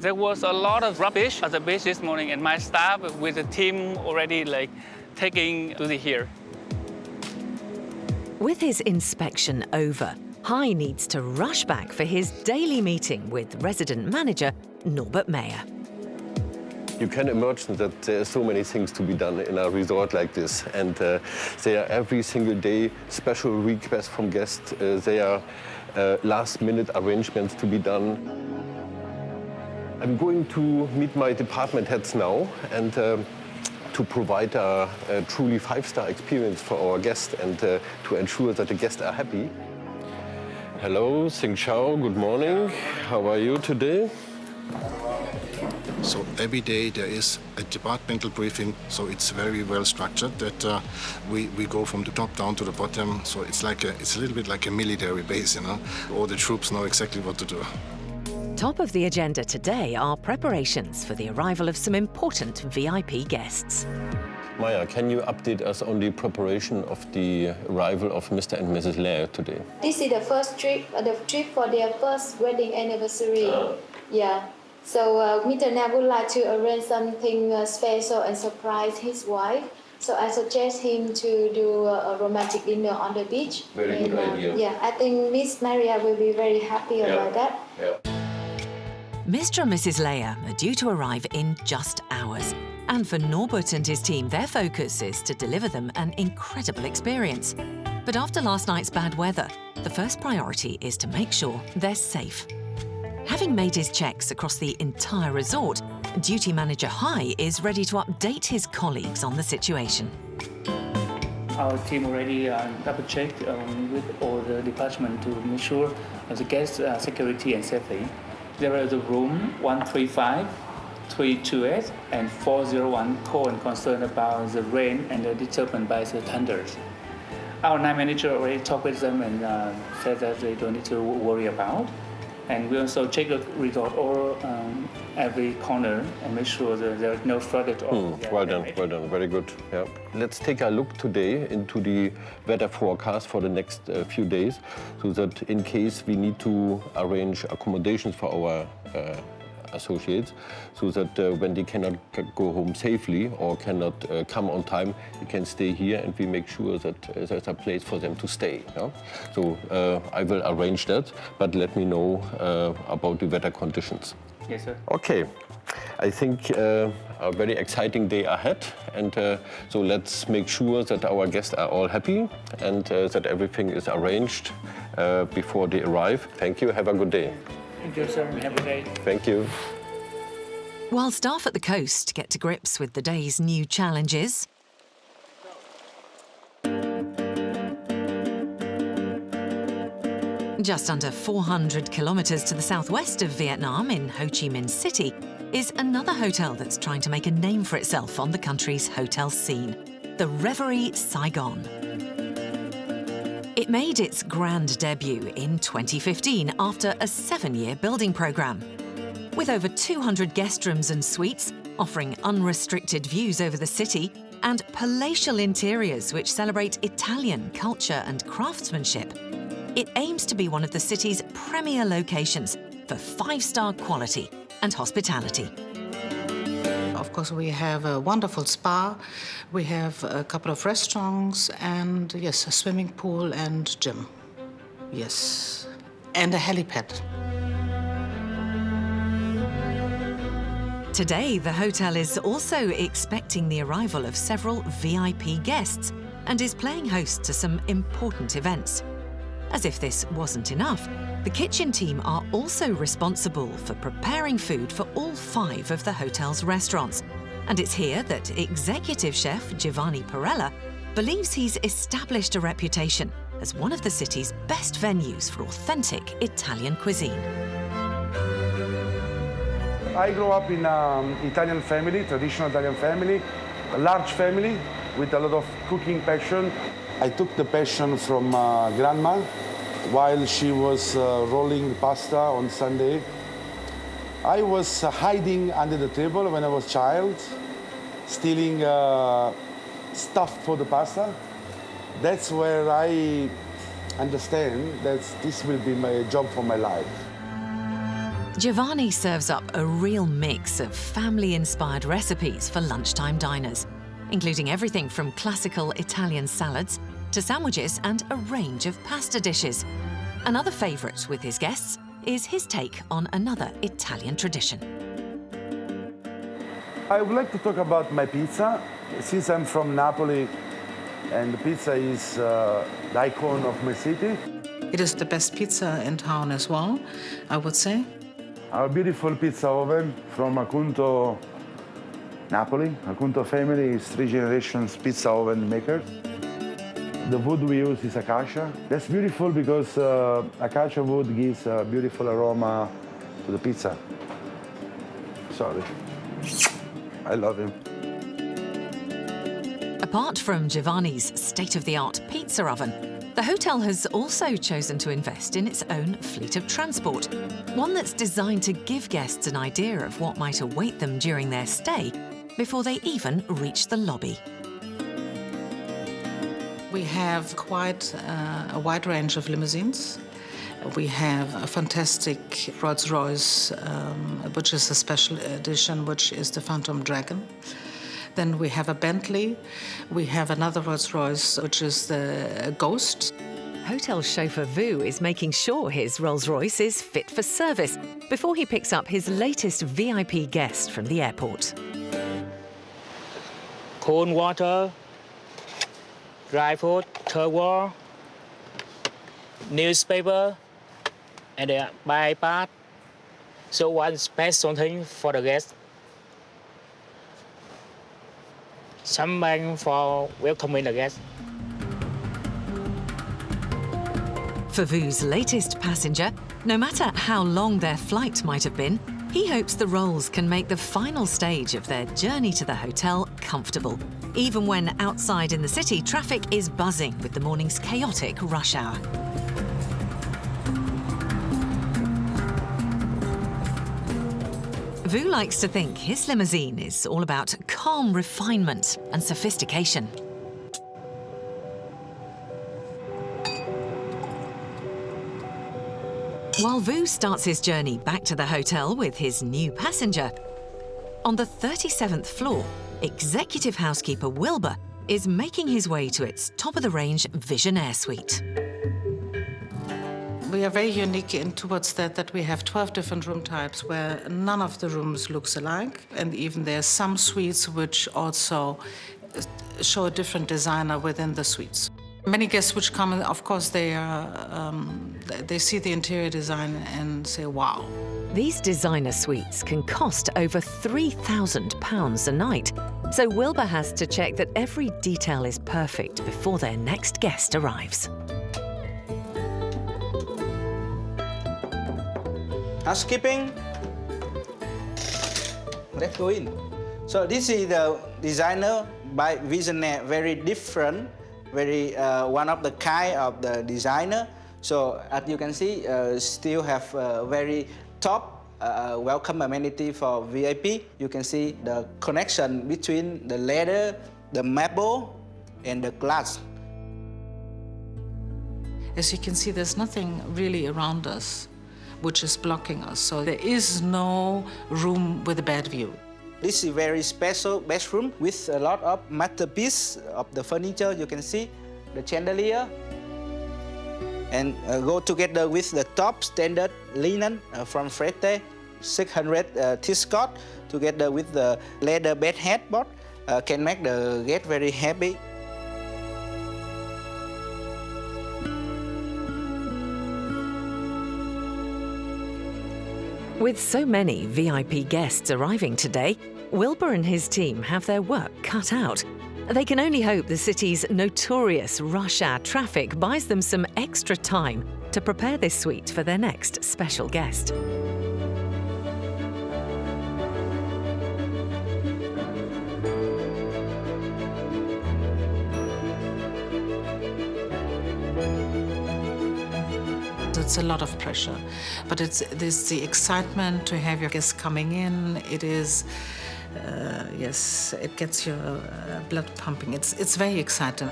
There was a lot of rubbish at the beach this morning, and my staff with the team already taking to here. With his inspection over, Hai needs to rush back for his daily meeting with resident manager Norbert Meyer. You can imagine that there are so many things to be done in a resort like this, and there are every single day special requests from guests. There are last-minute arrangements to be done. I'm going to meet my department heads now and to provide a truly 5-star experience for our guests and to ensure that the guests are happy. Hello, Sing Chao, good morning. How are you today? So every day there is a departmental briefing, so it's very well structured that we go from the top down to the bottom. So it's a little bit like a military base, you know. All the troops know exactly what to do. Top of the agenda today are preparations for the arrival of some important VIP guests. Maya, can you update us on the preparation of the arrival of Mr. and Mrs. Lair today? This is the first trip, the trip for their first wedding anniversary. Yeah. So Mr. Nair would like to arrange something special and surprise his wife. So I suggest him to do a romantic dinner on the beach. Very good idea. Yeah, I think Miss Maria will be very happy about that. Yeah. Mr. and Mrs. Lair are due to arrive in just hours. And for Norbert and his team, their focus is to deliver them an incredible experience. But after last night's bad weather, the first priority is to make sure they're safe. Having made his checks across the entire resort, Duty Manager Hai is ready to update his colleagues on the situation. Our team already double-checked with all the departments to make sure of the guest security and safety. There are the room 135, 328, and 401 call and concern about the rain and the disturbance by the thunders. Our night manager already talked with them and said that they don't need to worry about. And we also check the resort all every corner and make sure that there are no flooded or well done, very good. Yeah. Let's take a look today into the weather forecast for the next few days, so that in case we need to arrange accommodations for our associates, so that when they cannot go home safely or cannot come on time, they can stay here and we make sure that there's a place for them to stay. Yeah? So I will arrange that, but let me know about the weather conditions. Yes, sir. Okay, I think a very exciting day ahead, and so let's make sure that our guests are all happy and that everything is arranged before they arrive. Thank you, have a good day. Thank you, sir. Have a day. Thank you. While staff at the coast get to grips with the day's new challenges, just under 400 kilometres to the southwest of Vietnam, in Ho Chi Minh City, is another hotel that's trying to make a name for itself on the country's hotel scene, the Reverie Saigon. It made its grand debut in 2015 after a 7-year building programme. With over 200 guest rooms and suites, offering unrestricted views over the city, and palatial interiors which celebrate Italian culture and craftsmanship, it aims to be one of the city's premier locations for 5-star quality and hospitality. Of course, we have a wonderful spa, we have a couple of restaurants, and yes, a swimming pool and gym. Yes, and a helipad. Today, the hotel is also expecting the arrival of several VIP guests and is playing host to some important events. As if this wasn't enough, the kitchen team are also responsible for preparing food for all 5 of the hotel's restaurants. And it's here that executive chef Giovanni Perella believes he's established a reputation as one of the city's best venues for authentic Italian cuisine. I grew up in an Italian family, traditional Italian family, a large family with a lot of cooking passion. I took the passion from grandma while she was rolling pasta on Sunday. I was hiding under the table when I was a child, stealing stuff for the pasta. That's where I understand that this will be my job for my life. Giovanni serves up a real mix of family-inspired recipes for lunchtime diners, including everything from classical Italian salads to sandwiches and a range of pasta dishes. Another favourite with his guests is his take on another Italian tradition. I would like to talk about my pizza. Since I'm from Napoli and the pizza is the icon of my city. It is the best pizza in town as well, I would say. Our beautiful pizza oven from Acunto, Napoli. Acunto family is 3 generations pizza oven makers. The wood we use is acacia. That's beautiful because acacia wood gives a beautiful aroma to the pizza. Sorry. I love him. Apart from Giovanni's state-of-the-art pizza oven, the hotel has also chosen to invest in its own fleet of transport, one that's designed to give guests an idea of what might await them during their stay before they even reach the lobby. We have quite a wide range of limousines. We have a fantastic Rolls-Royce, which is a special edition, which is the Phantom Dragon. Then we have a Bentley. We have another Rolls-Royce, which is the Ghost. Hotel chauffeur Vu is making sure his Rolls-Royce is fit for service before he picks up his latest VIP guest from the airport. Cold water, dry food, turbo, newspaper, and the iPad. So one special thing for the guests. Champagne for welcoming the guests. For Vu's latest passenger, no matter how long their flight might have been, he hopes the Rolls can make the final stage of their journey to the hotel comfortable, even when outside in the city traffic is buzzing with the morning's chaotic rush hour. Vu likes to think his limousine is all about calm refinement and sophistication. While Vu starts his journey back to the hotel with his new passenger, on the 37th floor, executive housekeeper Wilbur is making his way to its top-of-the-range Visionaire suite. We are very unique in towards that we have 12 different room types where none of the rooms looks alike, and even there are some suites which also show a different designer within the suites. Many guests which come, of course, they see the interior design and say, wow. These designer suites can cost over £3,000 a night, so Wilbur has to check that every detail is perfect before their next guest arrives. Housekeeping. Let's go in. So this is the designer by Visionaire, very different, very one of the kind of the designer. So as you can see, still have very top welcome amenity for VIP. You can see the connection between the leather, the marble, and the glass. As you can see, there's nothing really around us which is blocking us. So there is no room with a bad view. This is a very special bedroom with a lot of masterpiece of the furniture. You can see the chandelier. And go together with the top standard linen from Frete, 600 T-Scott, together with the leather bed headboard, can make the guest very happy. With so many VIP guests arriving today, Wilbur and his team have their work cut out. They can only hope the city's notorious rush hour traffic buys them some extra time to prepare this suite for their next special guest. It's a lot of pressure, but it's the excitement to have your guests coming in. It is, yes, it gets your blood pumping. It's very exciting.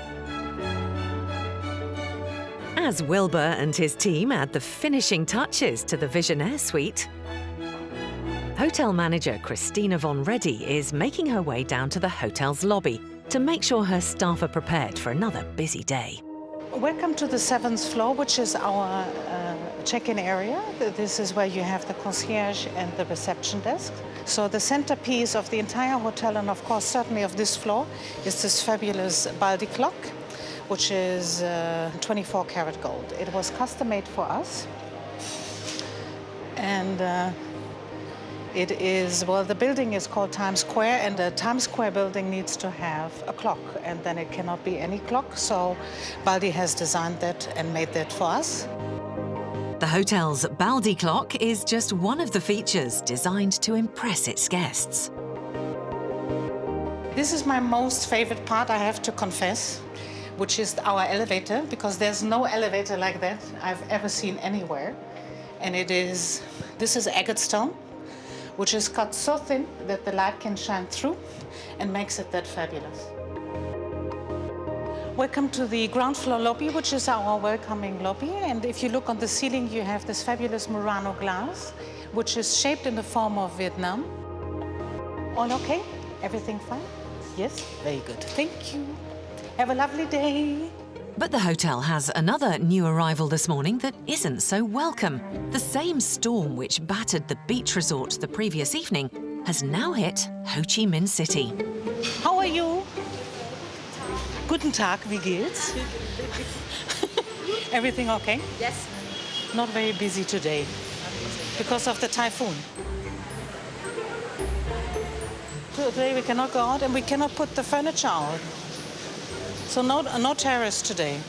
As Wilbur and his team add the finishing touches to the Visionaire suite, hotel manager Christina von Reddy is making her way down to the hotel's lobby to make sure her staff are prepared for another busy day. Welcome to the 7th floor, which is our check-in area. This is where you have the concierge and the reception desk. So the centerpiece of the entire hotel, and of course certainly of this floor, is this fabulous Baldi clock, which is 24 karat gold. It was custom-made for us. And it is, well, the building is called Times Square, and the Times Square building needs to have a clock, and then it cannot be any clock. So Baldi has designed that and made that for us. The hotel's Baldi clock is just one of the features designed to impress its guests. This is my most favorite part, I have to confess, which is our elevator, because there's no elevator like that I've ever seen anywhere. And this is agate stone, which is cut so thin that the light can shine through and makes it that fabulous. Welcome to the ground floor lobby, which is our welcoming lobby. And if you look on the ceiling, you have this fabulous Murano glass, which is shaped in the form of Vietnam. All okay? Everything fine? Yes? Very good. Thank you. Have a lovely day. But the hotel has another new arrival this morning that isn't so welcome. The same storm which battered the beach resort the previous evening has now hit Ho Chi Minh City. How are you? Guten Tag, wie geht's? Everything okay? Yes. Not very busy today because of the typhoon. Today we cannot go out and we cannot put the furniture out. So no terrace today.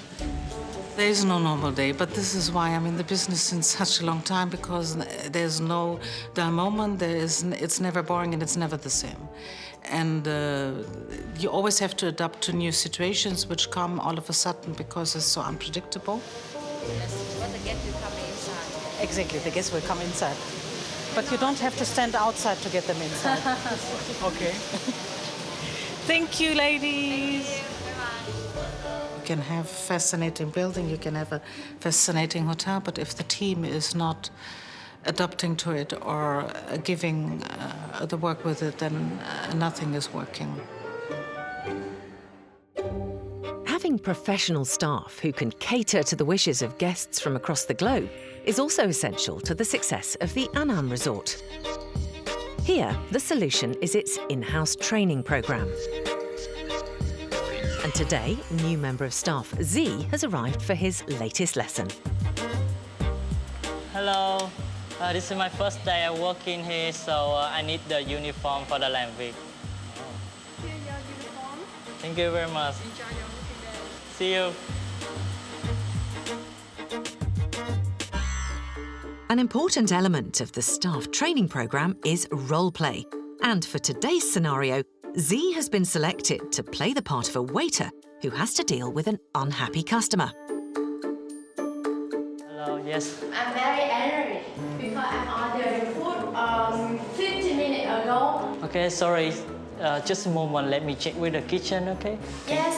There is no normal day, but this is why I'm in the business since such a long time, because there's no dull moment, it's never boring and it's never the same. And you always have to adapt to new situations which come all of a sudden because it's so unpredictable. Yes, when the guests will come inside. Exactly, the guests will come inside. But you don't have to stand outside to get them inside. Okay. Thank you, ladies. Thank you. You can have a fascinating building, you can have a fascinating hotel, but if the team is not adapting to it or giving the work with it, then nothing is working. Having professional staff who can cater to the wishes of guests from across the globe is also essential to the success of the Annam Resort. Here, the solution is its in-house training programme. And today, new member of staff Z has arrived for his latest lesson. Hello, this is my first day of working here, so I need the uniform for the land week. Here's your uniform. Thank you very much. Enjoy your working day. See you. An important element of the staff training programme is role play. And for today's scenario, Z has been selected to play the part of a waiter who has to deal with an unhappy customer. Hello, yes. I'm very angry because I ordered the food 15 minutes ago. Okay, sorry. Just a moment, let me check with the kitchen, okay? Yes.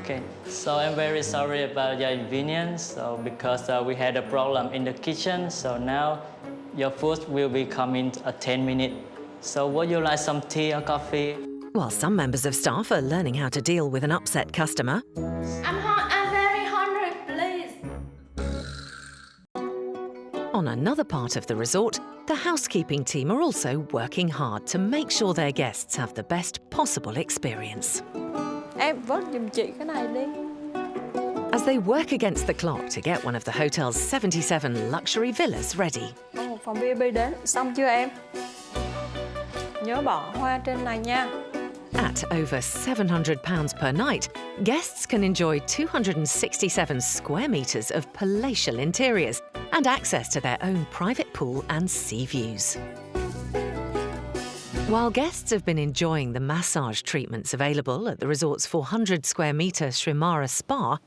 Okay, so I'm very sorry about your inconvenience. So because we had a problem in the kitchen, so now your food will be coming in 10 minutes. So would you like some tea or coffee? While some members of staff are learning how to deal with an upset customer, I'm very hungry, please. on another part of the resort, the housekeeping team are also working hard to make sure their guests have the best possible experience. Em vớt giùm chị cái này đi. As they work against the clock to get one of the hotel's 77 luxury villas ready. Phòng VIP đến, xong chưa em? Nhớ bỏ hoa trên này nha. At over £700 per night, guests can enjoy 267 square metres of palatial interiors and access to their own private pool and sea views. While guests have been enjoying the massage treatments available at the resort's 400 square metre Srimara Spa,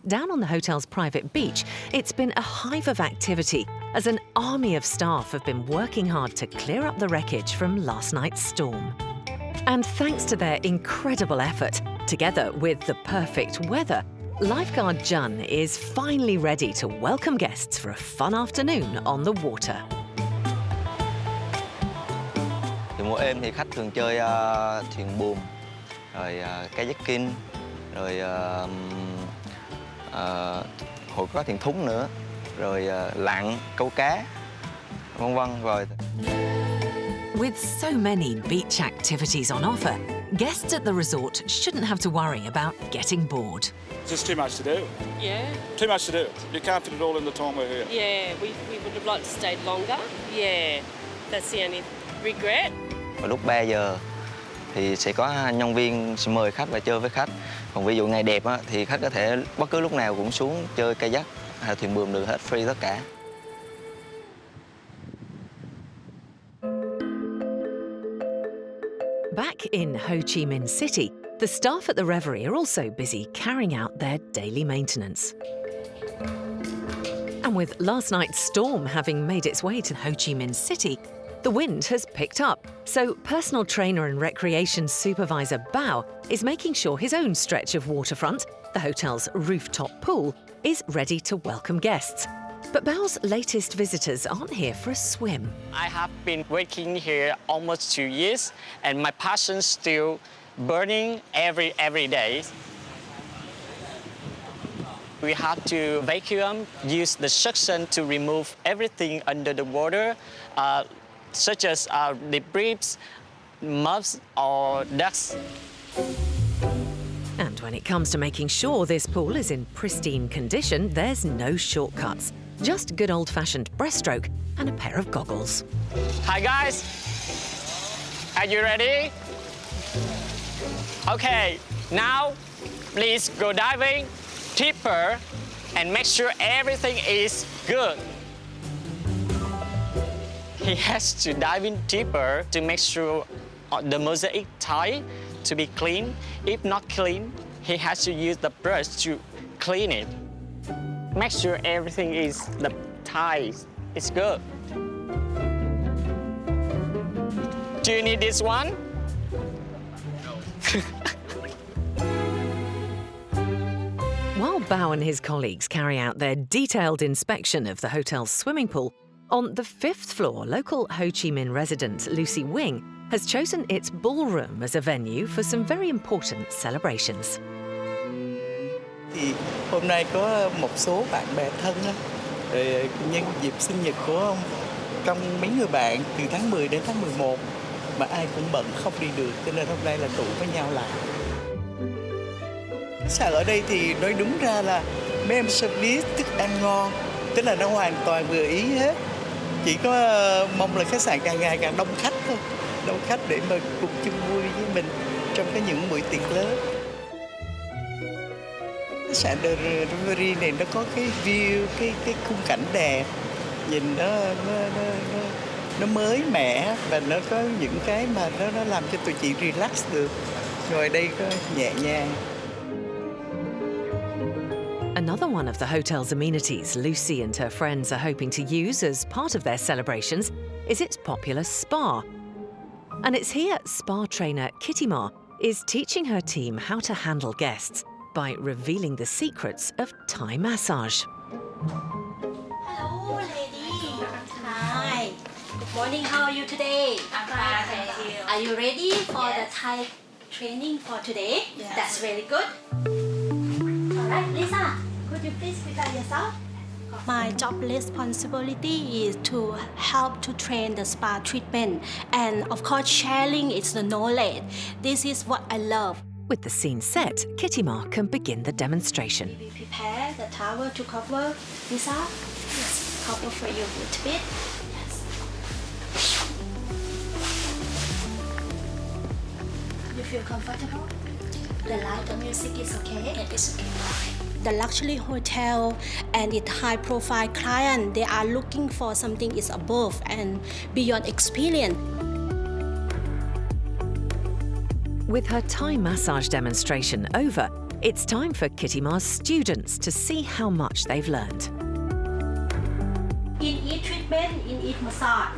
down on the hotel's private beach, it's been a hive of activity as an army of staff have been working hard to clear up the wreckage from last night's storm. And thanks to their incredible effort, together with the perfect weather, lifeguard Jun is finally ready to welcome guests for a fun afternoon on the water. Thì mùa êm thì khách thường chơi thuyền buồm, rồi kayaking, rồi hồi có thuyền thúng nữa, rồi lặn, câu cá, vân vân rồi. With so many beach activities on offer, guests at the resort shouldn't have to worry about getting bored. Just too much to do. Yeah. Too much to do. You can't fit it all in the time we're here. Yeah, we would have liked to stay longer. Yeah, that's the only regret. Vào lúc 3 giờ thì sẽ có nhân viên mời khách và chơi với khách. Còn ví dụ ngày đẹp á, thì khách có thể bất cứ lúc nào cũng xuống chơi kayak hay thuyền buồm được hết, free tất cả. Back in Ho Chi Minh City, the staff at the Reverie are also busy carrying out their daily maintenance. And with last night's storm having made its way to Ho Chi Minh City, the wind has picked up, so personal trainer and recreation supervisor Bao is making sure his own stretch of waterfront the hotel's rooftop pool is ready to welcome guests. But Bao's latest visitors aren't here for a swim. I have been working here almost 2 years, and my passion's still burning every day. We have to vacuum, use the suction to remove everything under the water, such as debris, muds, or dust. And when it comes to making sure this pool is in pristine condition, there's no shortcuts. Just good old-fashioned breaststroke and a pair of goggles. Hi guys, are you ready? Okay, now please go diving deeper and make sure everything is good. He has to dive in deeper to make sure the mosaic tile to be clean. If not clean, he has to use the brush to clean it. Make sure everything is, the tiles is good. Do you need this one? While Bao and his colleagues carry out their detailed inspection of the hotel's swimming pool, on the 5th floor, local Ho Chi Minh resident Lucy Wing has chosen its ballroom as a venue for some very important celebrations. Thì hôm nay có một số bạn bè thân nhân dịp sinh nhật của ông, trong mấy người bạn từ tháng 10 đến tháng 11 mà ai cũng bận không đi được, cho nên hôm nay là tụ với nhau lại. Khách sạn ở đây thì nói đúng ra là mấy em service thức ăn ngon, tức là nó hoàn toàn vừa ý hết. Chỉ có mong là khách sạn càng ngày càng đông khách thôi, đông khách để mà cùng chung vui với mình trong những buổi tiệc lớn. Khách sạn The Rivery này nó có cái view, cái khung cảnh đẹp, nhìn nó mới mẻ và nó có những cái mà nó làm cho tụi chị relax được. Ngồi đây có nhẹ nhàng. Another one of the hotel's amenities Lucy and her friends are hoping to use as part of their celebrations is its popular spa. And it's here spa trainer Kitty Ma is teaching her team how to handle guests by revealing the secrets of Thai massage. Hello, lady. Hi. Good morning. How are you today? I'm fine, thank you. Are you ready for the Thai training for today? Yes. That's very good. All right, Lisa, could you please present yourself? My job responsibility is to help to train the spa treatment and of course sharing is the knowledge. This is what I love. With the scene set, Kitty Ma can begin the demonstration. We prepare the towel to cover Lisa. Yes, cover for you a little bit. Yes. You feel comfortable? The light, the music is okay? It is okay. The luxury hotel and the high-profile client, they are looking for something is above and beyond experience. With her Thai massage demonstration over, it's time for Kitty Ma's students to see how much they've learned. In each treatment, in each massage,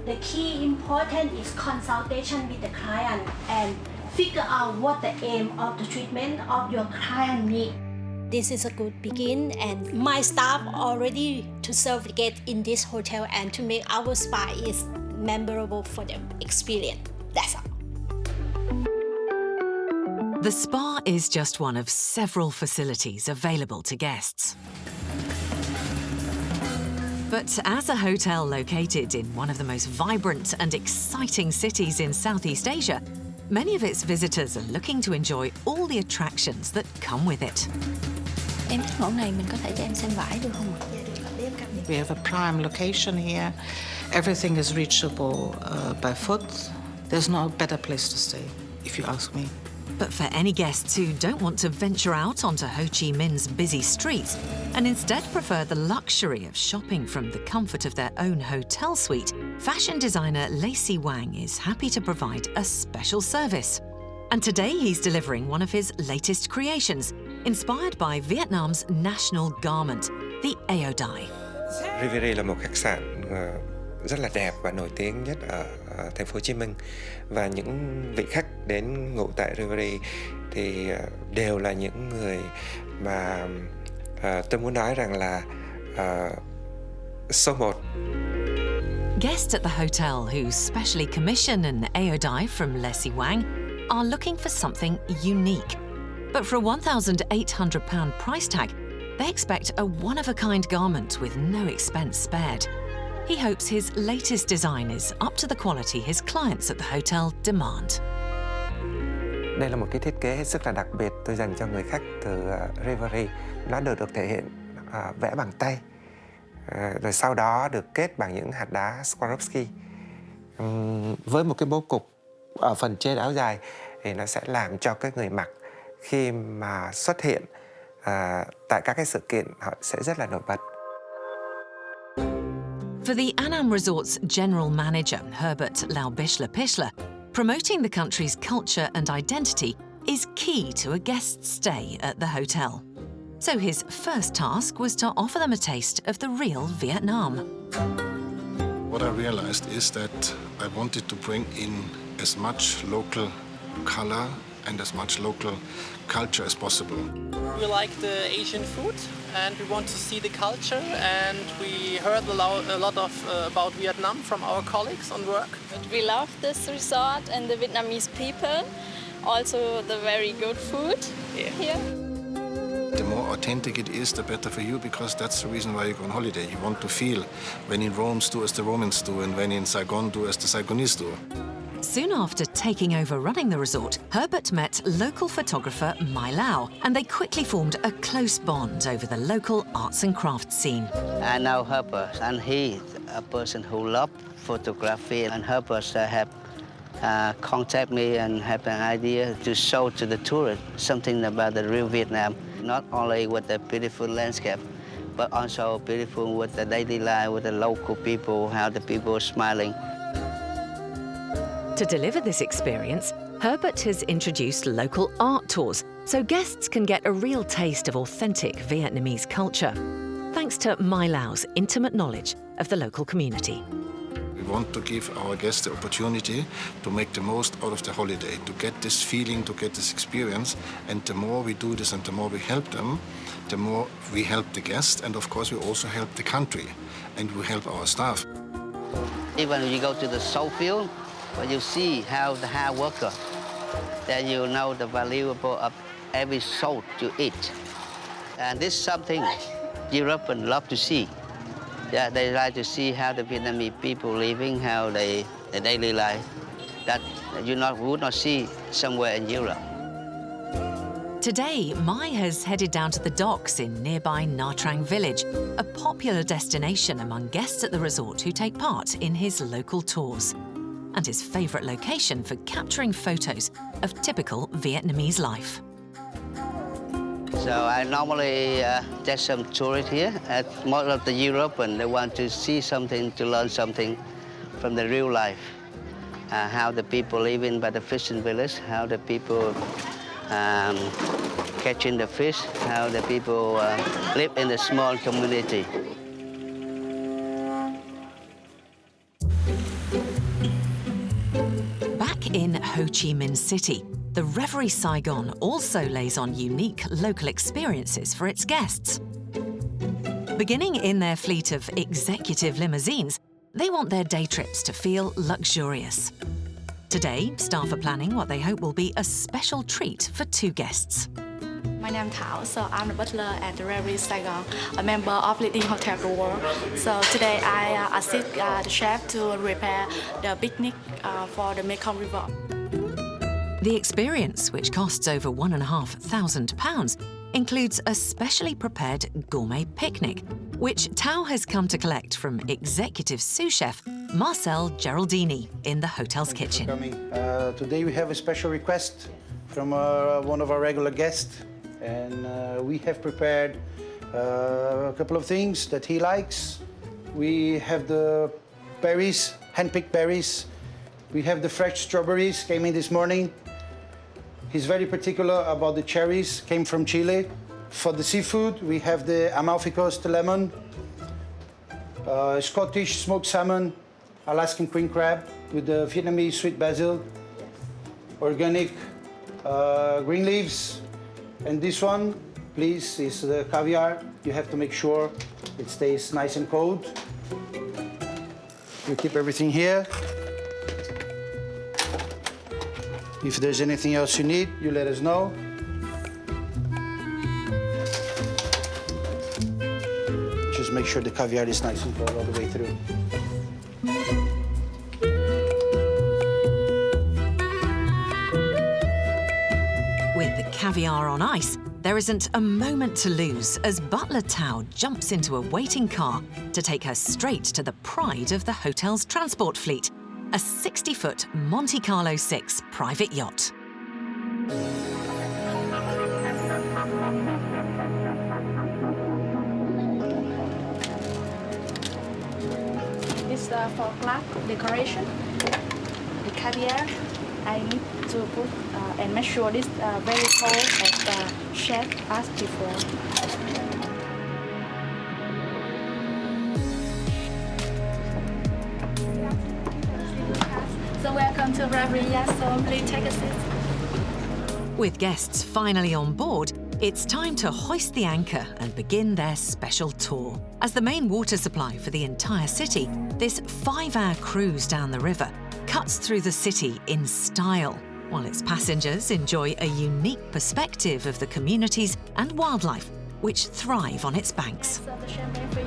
the key important is consultation with the client and figure out what the aim of the treatment of your client need. This is a good begin and my staff are ready to serve the guests in this hotel and to make our spa is memorable for the experience. That's all. The spa is just one of several facilities available to guests. But as a hotel located in one of the most vibrant and exciting cities in Southeast Asia, many of its visitors are looking to enjoy all the attractions that come with it. Em thích mẫu này, mình có thể cho em xem vải được không? We have a prime location here. Everything is reachable by foot. There's no better place to stay, if you ask me. But for any guests who don't want to venture out onto Ho Chi Minh's busy streets and instead prefer the luxury of shopping from the comfort of their own hotel suite, fashion designer Lacey Wang is happy to provide a special service. And today he's delivering one of his latest creations, inspired by Vietnam's national garment, the Ao Dai. Riviera là một khách sạn rất là đẹp và nổi tiếng nhất ở thành phố Hồ Chí Minh. Và những vị khách đến ngủ tại Reverie thì đều là những người mà tôi muốn nói rằng là số 1. Guests at the hotel who specially commission an aodai from Le Si Wang are looking for something unique. But for a £1,800 price tag, they expect a one-of-a-kind garment with no expense spared. He hopes his latest design is up to the quality his clients at the hotel demand. Đây là một cái thiết kế hết sức là đặc biệt tôi dành cho người khách từ Reverie. Nó được thể hiện vẽ bằng tay, rồi sau đó được kết bằng những hạt đá Swarovski. Với một cái bố cục ở phần trên áo dài thì nó sẽ làm cho cái người mặc khi mà xuất hiện tại các cái sự kiện họ sẽ rất là nổi bật. For the Annam Resort's general manager, Herbert Laubischler-Pischler, promoting the country's culture and identity is key to a guest's stay at the hotel. So his first task was to offer them a taste of the real Vietnam. What I realized is that I wanted to bring in as much local color and as much local culture as possible. We like the Asian food and we want to see the culture, and we heard a lot about Vietnam from our colleagues on work. We love this resort and the Vietnamese people, also the very good food here. The more authentic it is, the better for you, because that's the reason why you go on holiday. You want to feel when in Rome, do as the Romans do, and when in Saigon, do as the Saigonese do. Soon after taking over running the resort, Herbert met local photographer Mai Lau, and they quickly formed a close bond over the local arts and crafts scene. I know Herbert, and he's a person who loves photography, and Herbert have contact me and have an idea to show to the tourists something about the real Vietnam, not only with the beautiful landscape, but also beautiful with the daily life, with the local people, how the people are smiling. To deliver this experience, Herbert has introduced local art tours so guests can get a real taste of authentic Vietnamese culture, thanks to Mai Lau's intimate knowledge of the local community. We want to give our guests the opportunity to make the most out of the holiday, to get this feeling, to get this experience. And the more we do this and the more we help them, the more we help the guests. And of course, we also help the country and we help our staff. Even when you go to the soul field, when you see how the hard worker, then you know the valuable of every salt you eat. And this is something Europeans love to see. Yeah, they like to see how the Vietnamese people living, how their daily life, that you would not see somewhere in Europe. Today, Mai has headed down to the docks in nearby Nha Trang village, a popular destination among guests at the resort who take part in his local tours, and his favourite location for capturing photos of typical Vietnamese life. So I normally take some tourists here. Most of the Europeans, they want to see something, to learn something from the real life. How the people living by the fishing village, how the people catching the fish, how the people live in the small community. Back in Ho Chi Minh City, the Reverie Saigon also lays on unique local experiences for its guests. Beginning in their fleet of executive limousines, they want their day trips to feel luxurious. Today, staff are planning what they hope will be a special treat for two guests. My name is Thảo, so I'm the butler at the Reverie Saigon, a member of leading hotel tour. So today I assist the chef to prepare the picnic for the Mekong River. The experience, which costs over £1,500, includes a specially prepared gourmet picnic, which Tao has come to collect from executive sous chef Marcel Geraldini in the hotel's kitchen. Today we have a special request from one of our regular guests, and we have prepared a couple of things that he likes. We have the berries, hand-picked berries. We have the fresh strawberries, came in this morning. He's very particular about the cherries, came from Chile. For the seafood, we have the Amalfi Coast lemon, Scottish smoked salmon, Alaskan queen crab with the Vietnamese sweet basil, organic green leaves. And this one, please, is the caviar. You have to make sure it stays nice and cold. You keep everything here. If there's anything else you need, you let us know. Just make sure the caviar is nice and cold all the way through. With the caviar on ice, there isn't a moment to lose as butler Tao jumps into a waiting car to take her straight to the pride of the hotel's transport fleet, a 60-foot Monte Carlo 6 private yacht. This for glass decoration. The caviar, I need to put and make sure this very cold as the chef asked before. So welcome to Reverie, so please take a seat. With guests finally on board, it's time to hoist the anchor and begin their special tour. As the main water supply for the entire city, this 5-hour cruise down the river cuts through the city in style, while its passengers enjoy a unique perspective of the communities and wildlife which thrive on its banks. So the champagne for you.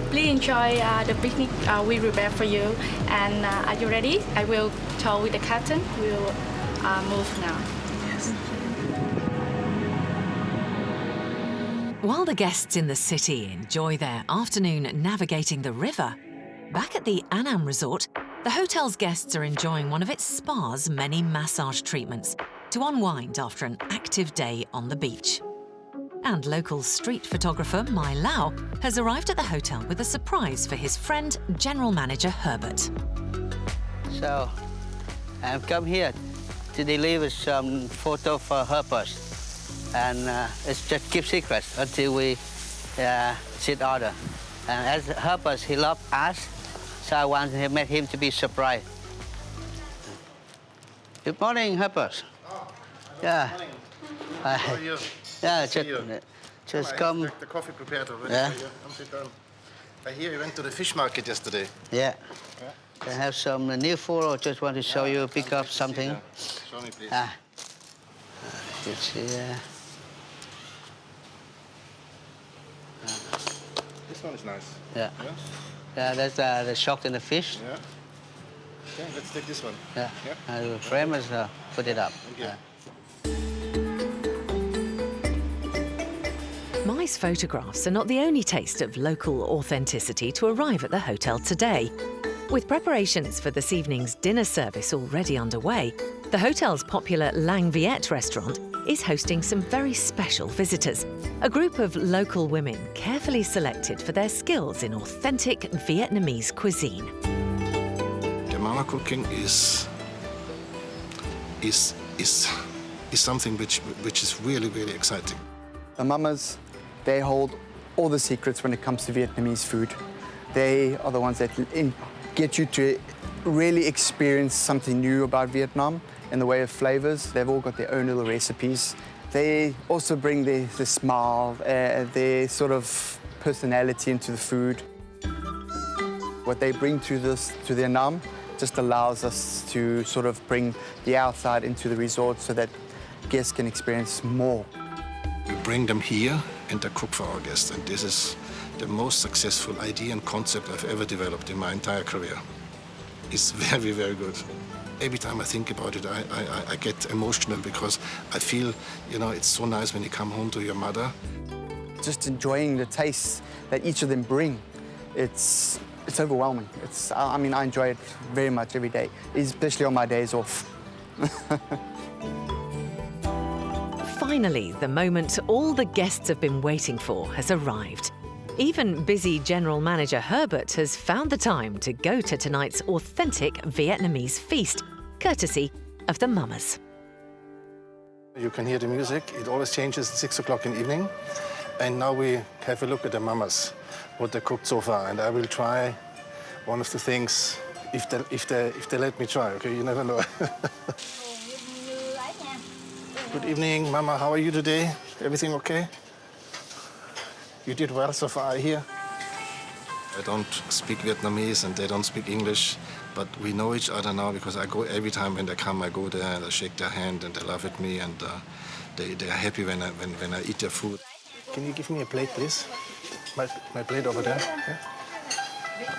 Please enjoy the picnic we prepared for you. And are you ready? I will talk with the captain. We'll move now. Yes. While the guests in the city enjoy their afternoon navigating the river, back at the Annam Resort, the hotel's guests are enjoying one of its spa's many massage treatments to unwind after an active day on the beach. And local street photographer Mai Lau has arrived at the hotel with a surprise for his friend, General Manager Herbert. So, I've come here to deliver some photo for Herbert. And it's just keep secret until we sit order. And as Herbert, he loved us, so I want to make him to be surprised. Good morning, Herbert. Oh, yeah. Morning. How are you? Yeah, just come. The coffee prepared already. Yeah. For you. Come sit down. I hear you went to the fish market yesterday. Yeah. I have some new photo. Just want to show you, pick up something. Show me, please. You see, This one is nice. Yeah. Yeah, that's the shark and the fish. Yeah. Okay, let's take this one. Yeah. I will frame it, put it up. Thank you. Mai's photographs are not the only taste of local authenticity to arrive at the hotel today. With preparations for this evening's dinner service already underway, the hotel's popular Lang Viet restaurant is hosting some very special visitors, a group of local women carefully selected for their skills in authentic Vietnamese cuisine. The mama cooking is something which is really, really exciting. The mamas, they hold all the secrets when it comes to Vietnamese food. They are the ones that get you to really experience something new about Vietnam in the way of flavors. They've all got their own little recipes. They also bring their smile, their sort of personality into the food. What they bring to the Annam just allows us to sort of bring the outside into the resort so that guests can experience more. We bring them here and they cook for our guests, and this is the most successful idea and concept I've ever developed in my entire career. It's very, very good. Every time I think about it, I get emotional because I feel, you know, it's so nice when you come home to your mother. Just enjoying the taste that each of them bring, it's overwhelming. I mean, I enjoy it very much every day, especially on my days off. Finally, the moment all the guests have been waiting for has arrived. Even busy General Manager Herbert has found the time to go to tonight's authentic Vietnamese feast, courtesy of the mamas. You can hear the music. It always changes at 6 o'clock in the evening. And now we have a look at the mamas, what they cooked so far. And I will try one of the things if they let me try. Okay, you never know. Good evening, Mama. How are you today? Everything okay? You did well so far, I hear. I don't speak Vietnamese and they don't speak English, but we know each other now because I go every time when they come. I go there and I shake their hand and they laugh at me and they are happy when I eat their food. Can you give me a plate, please? My plate over there. Okay.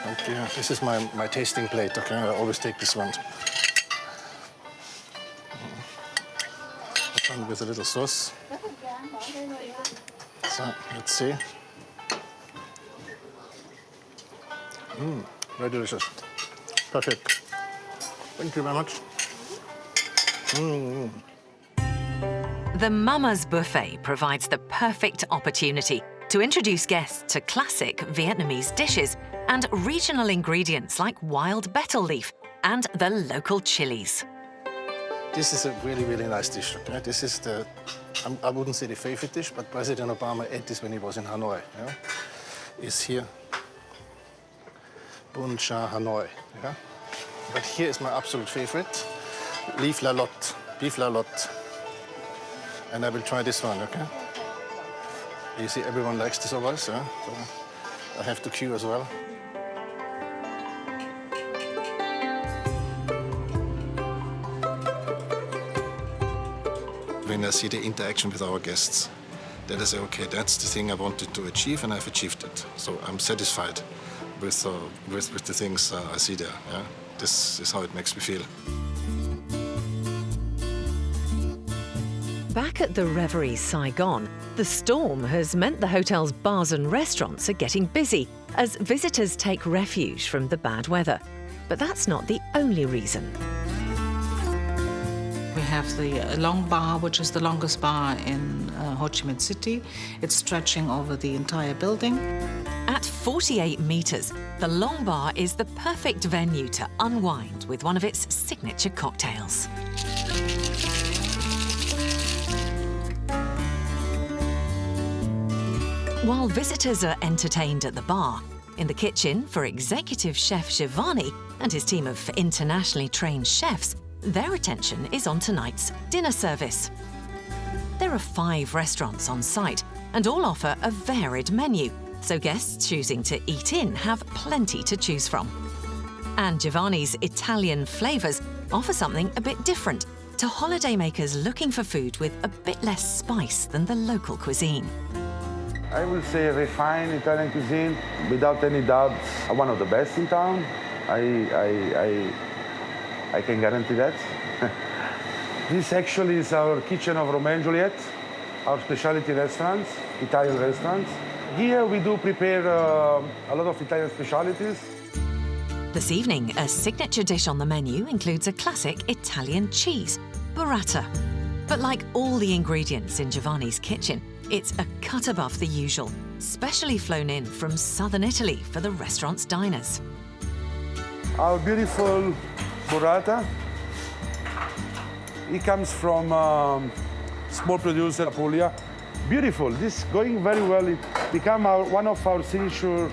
Thank you. This is my tasting plate. Okay, I always take this one. One with a little sauce. So let's see. Very delicious. Perfect. Thank you very much. The Mama's Buffet provides the perfect opportunity to introduce guests to classic Vietnamese dishes and regional ingredients like wild betel leaf and the local chilies. This is a really, really nice dish. Okay? This is I wouldn't say the favorite dish, but President Obama ate this when he was in Hanoi. Yeah? It's here. Bun Cha Hanoi. Yeah? But here is my absolute favorite. Beef la lotte. And I will try this one, okay? You see, everyone likes this always, yeah? So I have to queue as well. When I see the interaction with our guests, then I say, okay, that's the thing I wanted to achieve, and I've achieved it. So I'm satisfied with the things I see there. Yeah? This is how it makes me feel. Back at the Reverie Saigon, the storm has meant the hotel's bars and restaurants are getting busy as visitors take refuge from the bad weather. But that's not the only reason. We have the Long Bar, which is the longest bar in Ho Chi Minh City. It's stretching over the entire building. At 48 metres, the Long Bar is the perfect venue to unwind with one of its signature cocktails. While visitors are entertained at the bar, in the kitchen for executive chef Giovanni and his team of internationally trained chefs, their attention is on tonight's dinner service. There are 5 restaurants on site and all offer a varied menu, so guests choosing to eat in have plenty to choose from. And Giovanni's Italian flavours offer something a bit different to holidaymakers looking for food with a bit less spice than the local cuisine. I will say refined Italian cuisine, without any doubt, one of the best in town. I can guarantee that. This actually is our kitchen of Romeo and Juliet, our specialty restaurants, Italian restaurants. Here we do prepare a lot of Italian specialties. This evening, a signature dish on the menu includes a classic Italian cheese, burrata. But like all the ingredients in Giovanni's kitchen, it's a cut above the usual, specially flown in from southern Italy for the restaurant's diners. Our beautiful burrata, it comes from small producer Apulia. Beautiful, this is going very well. It become one of our signature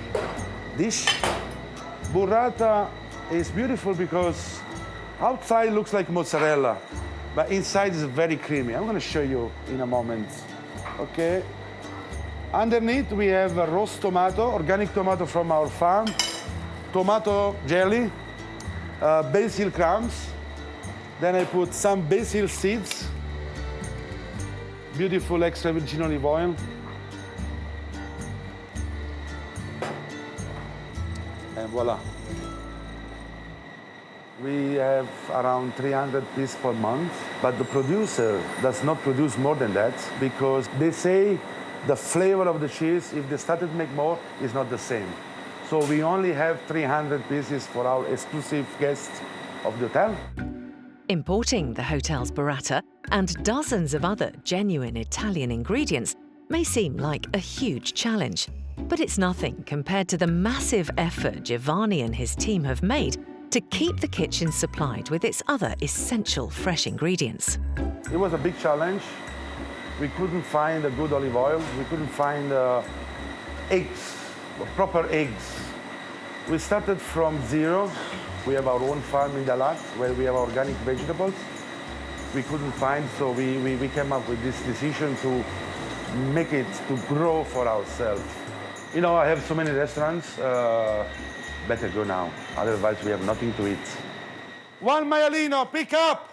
dish. Burrata is beautiful because outside looks like mozzarella, but inside is very creamy. I'm going to show you in a moment. Okay. Underneath we have a roast tomato, organic tomato from our farm, tomato jelly, basil crumbs. Then I put some basil seeds, beautiful extra virgin olive oil. And voila. We have around 300 pieces per month, but the producer does not produce more than that because they say the flavor of the cheese, if they started to make more, is not the same. So we only have 300 pieces for our exclusive guests of the hotel. Importing the hotel's burrata and dozens of other genuine Italian ingredients may seem like a huge challenge. But it's nothing compared to the massive effort Giovanni and his team have made to keep the kitchen supplied with its other essential fresh ingredients. It was a big challenge. We couldn't find a good olive oil. We couldn't find eggs, proper eggs. We started from zero. We have our own farm in Dalat where we have organic vegetables. We couldn't find, so we came up with this decision to make it, to grow for ourselves. You know, I have so many restaurants, better go now, otherwise we have nothing to eat. One maialino, pick up!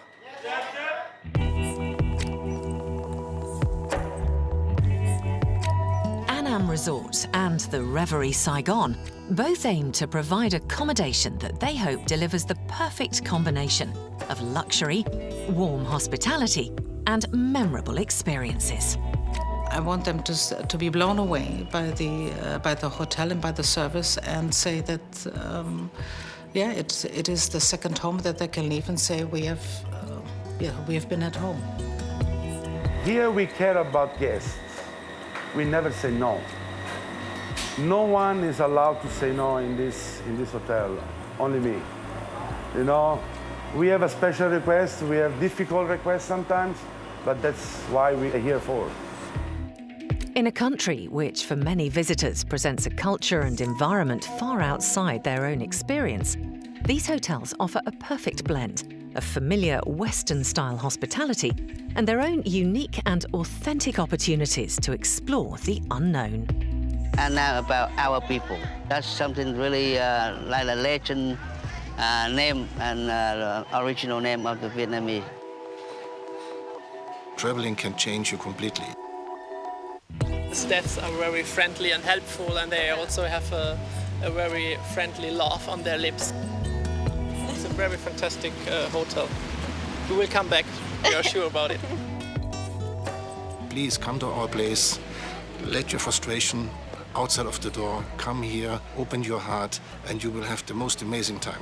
Annam Resort and the Reverie Saigon both aim to provide accommodation that they hope delivers the perfect combination of luxury, warm hospitality, and memorable experiences. I want them to be blown away by the hotel and by the service, and say that yeah, it is the second home that they can leave and say we have been at home. Here we care about guests. We never say no. No one is allowed to say no in this hotel. Only me. You know, we have a special request. We have difficult requests sometimes, but that's why we are here for. In a country which, for many visitors, presents a culture and environment far outside their own experience, these hotels offer a perfect blend of familiar Western-style hospitality and their own unique and authentic opportunities to explore the unknown. And now about our people. That's something really like a legend name and original name of the Vietnamese. Traveling can change you completely. Staffs are very friendly and helpful, and they also have a very friendly laugh on their lips. It's a very fantastic hotel. You will come back, we are sure about it. Please come to our place, let your frustration outside of the door, come here, open your heart, and you will have the most amazing time.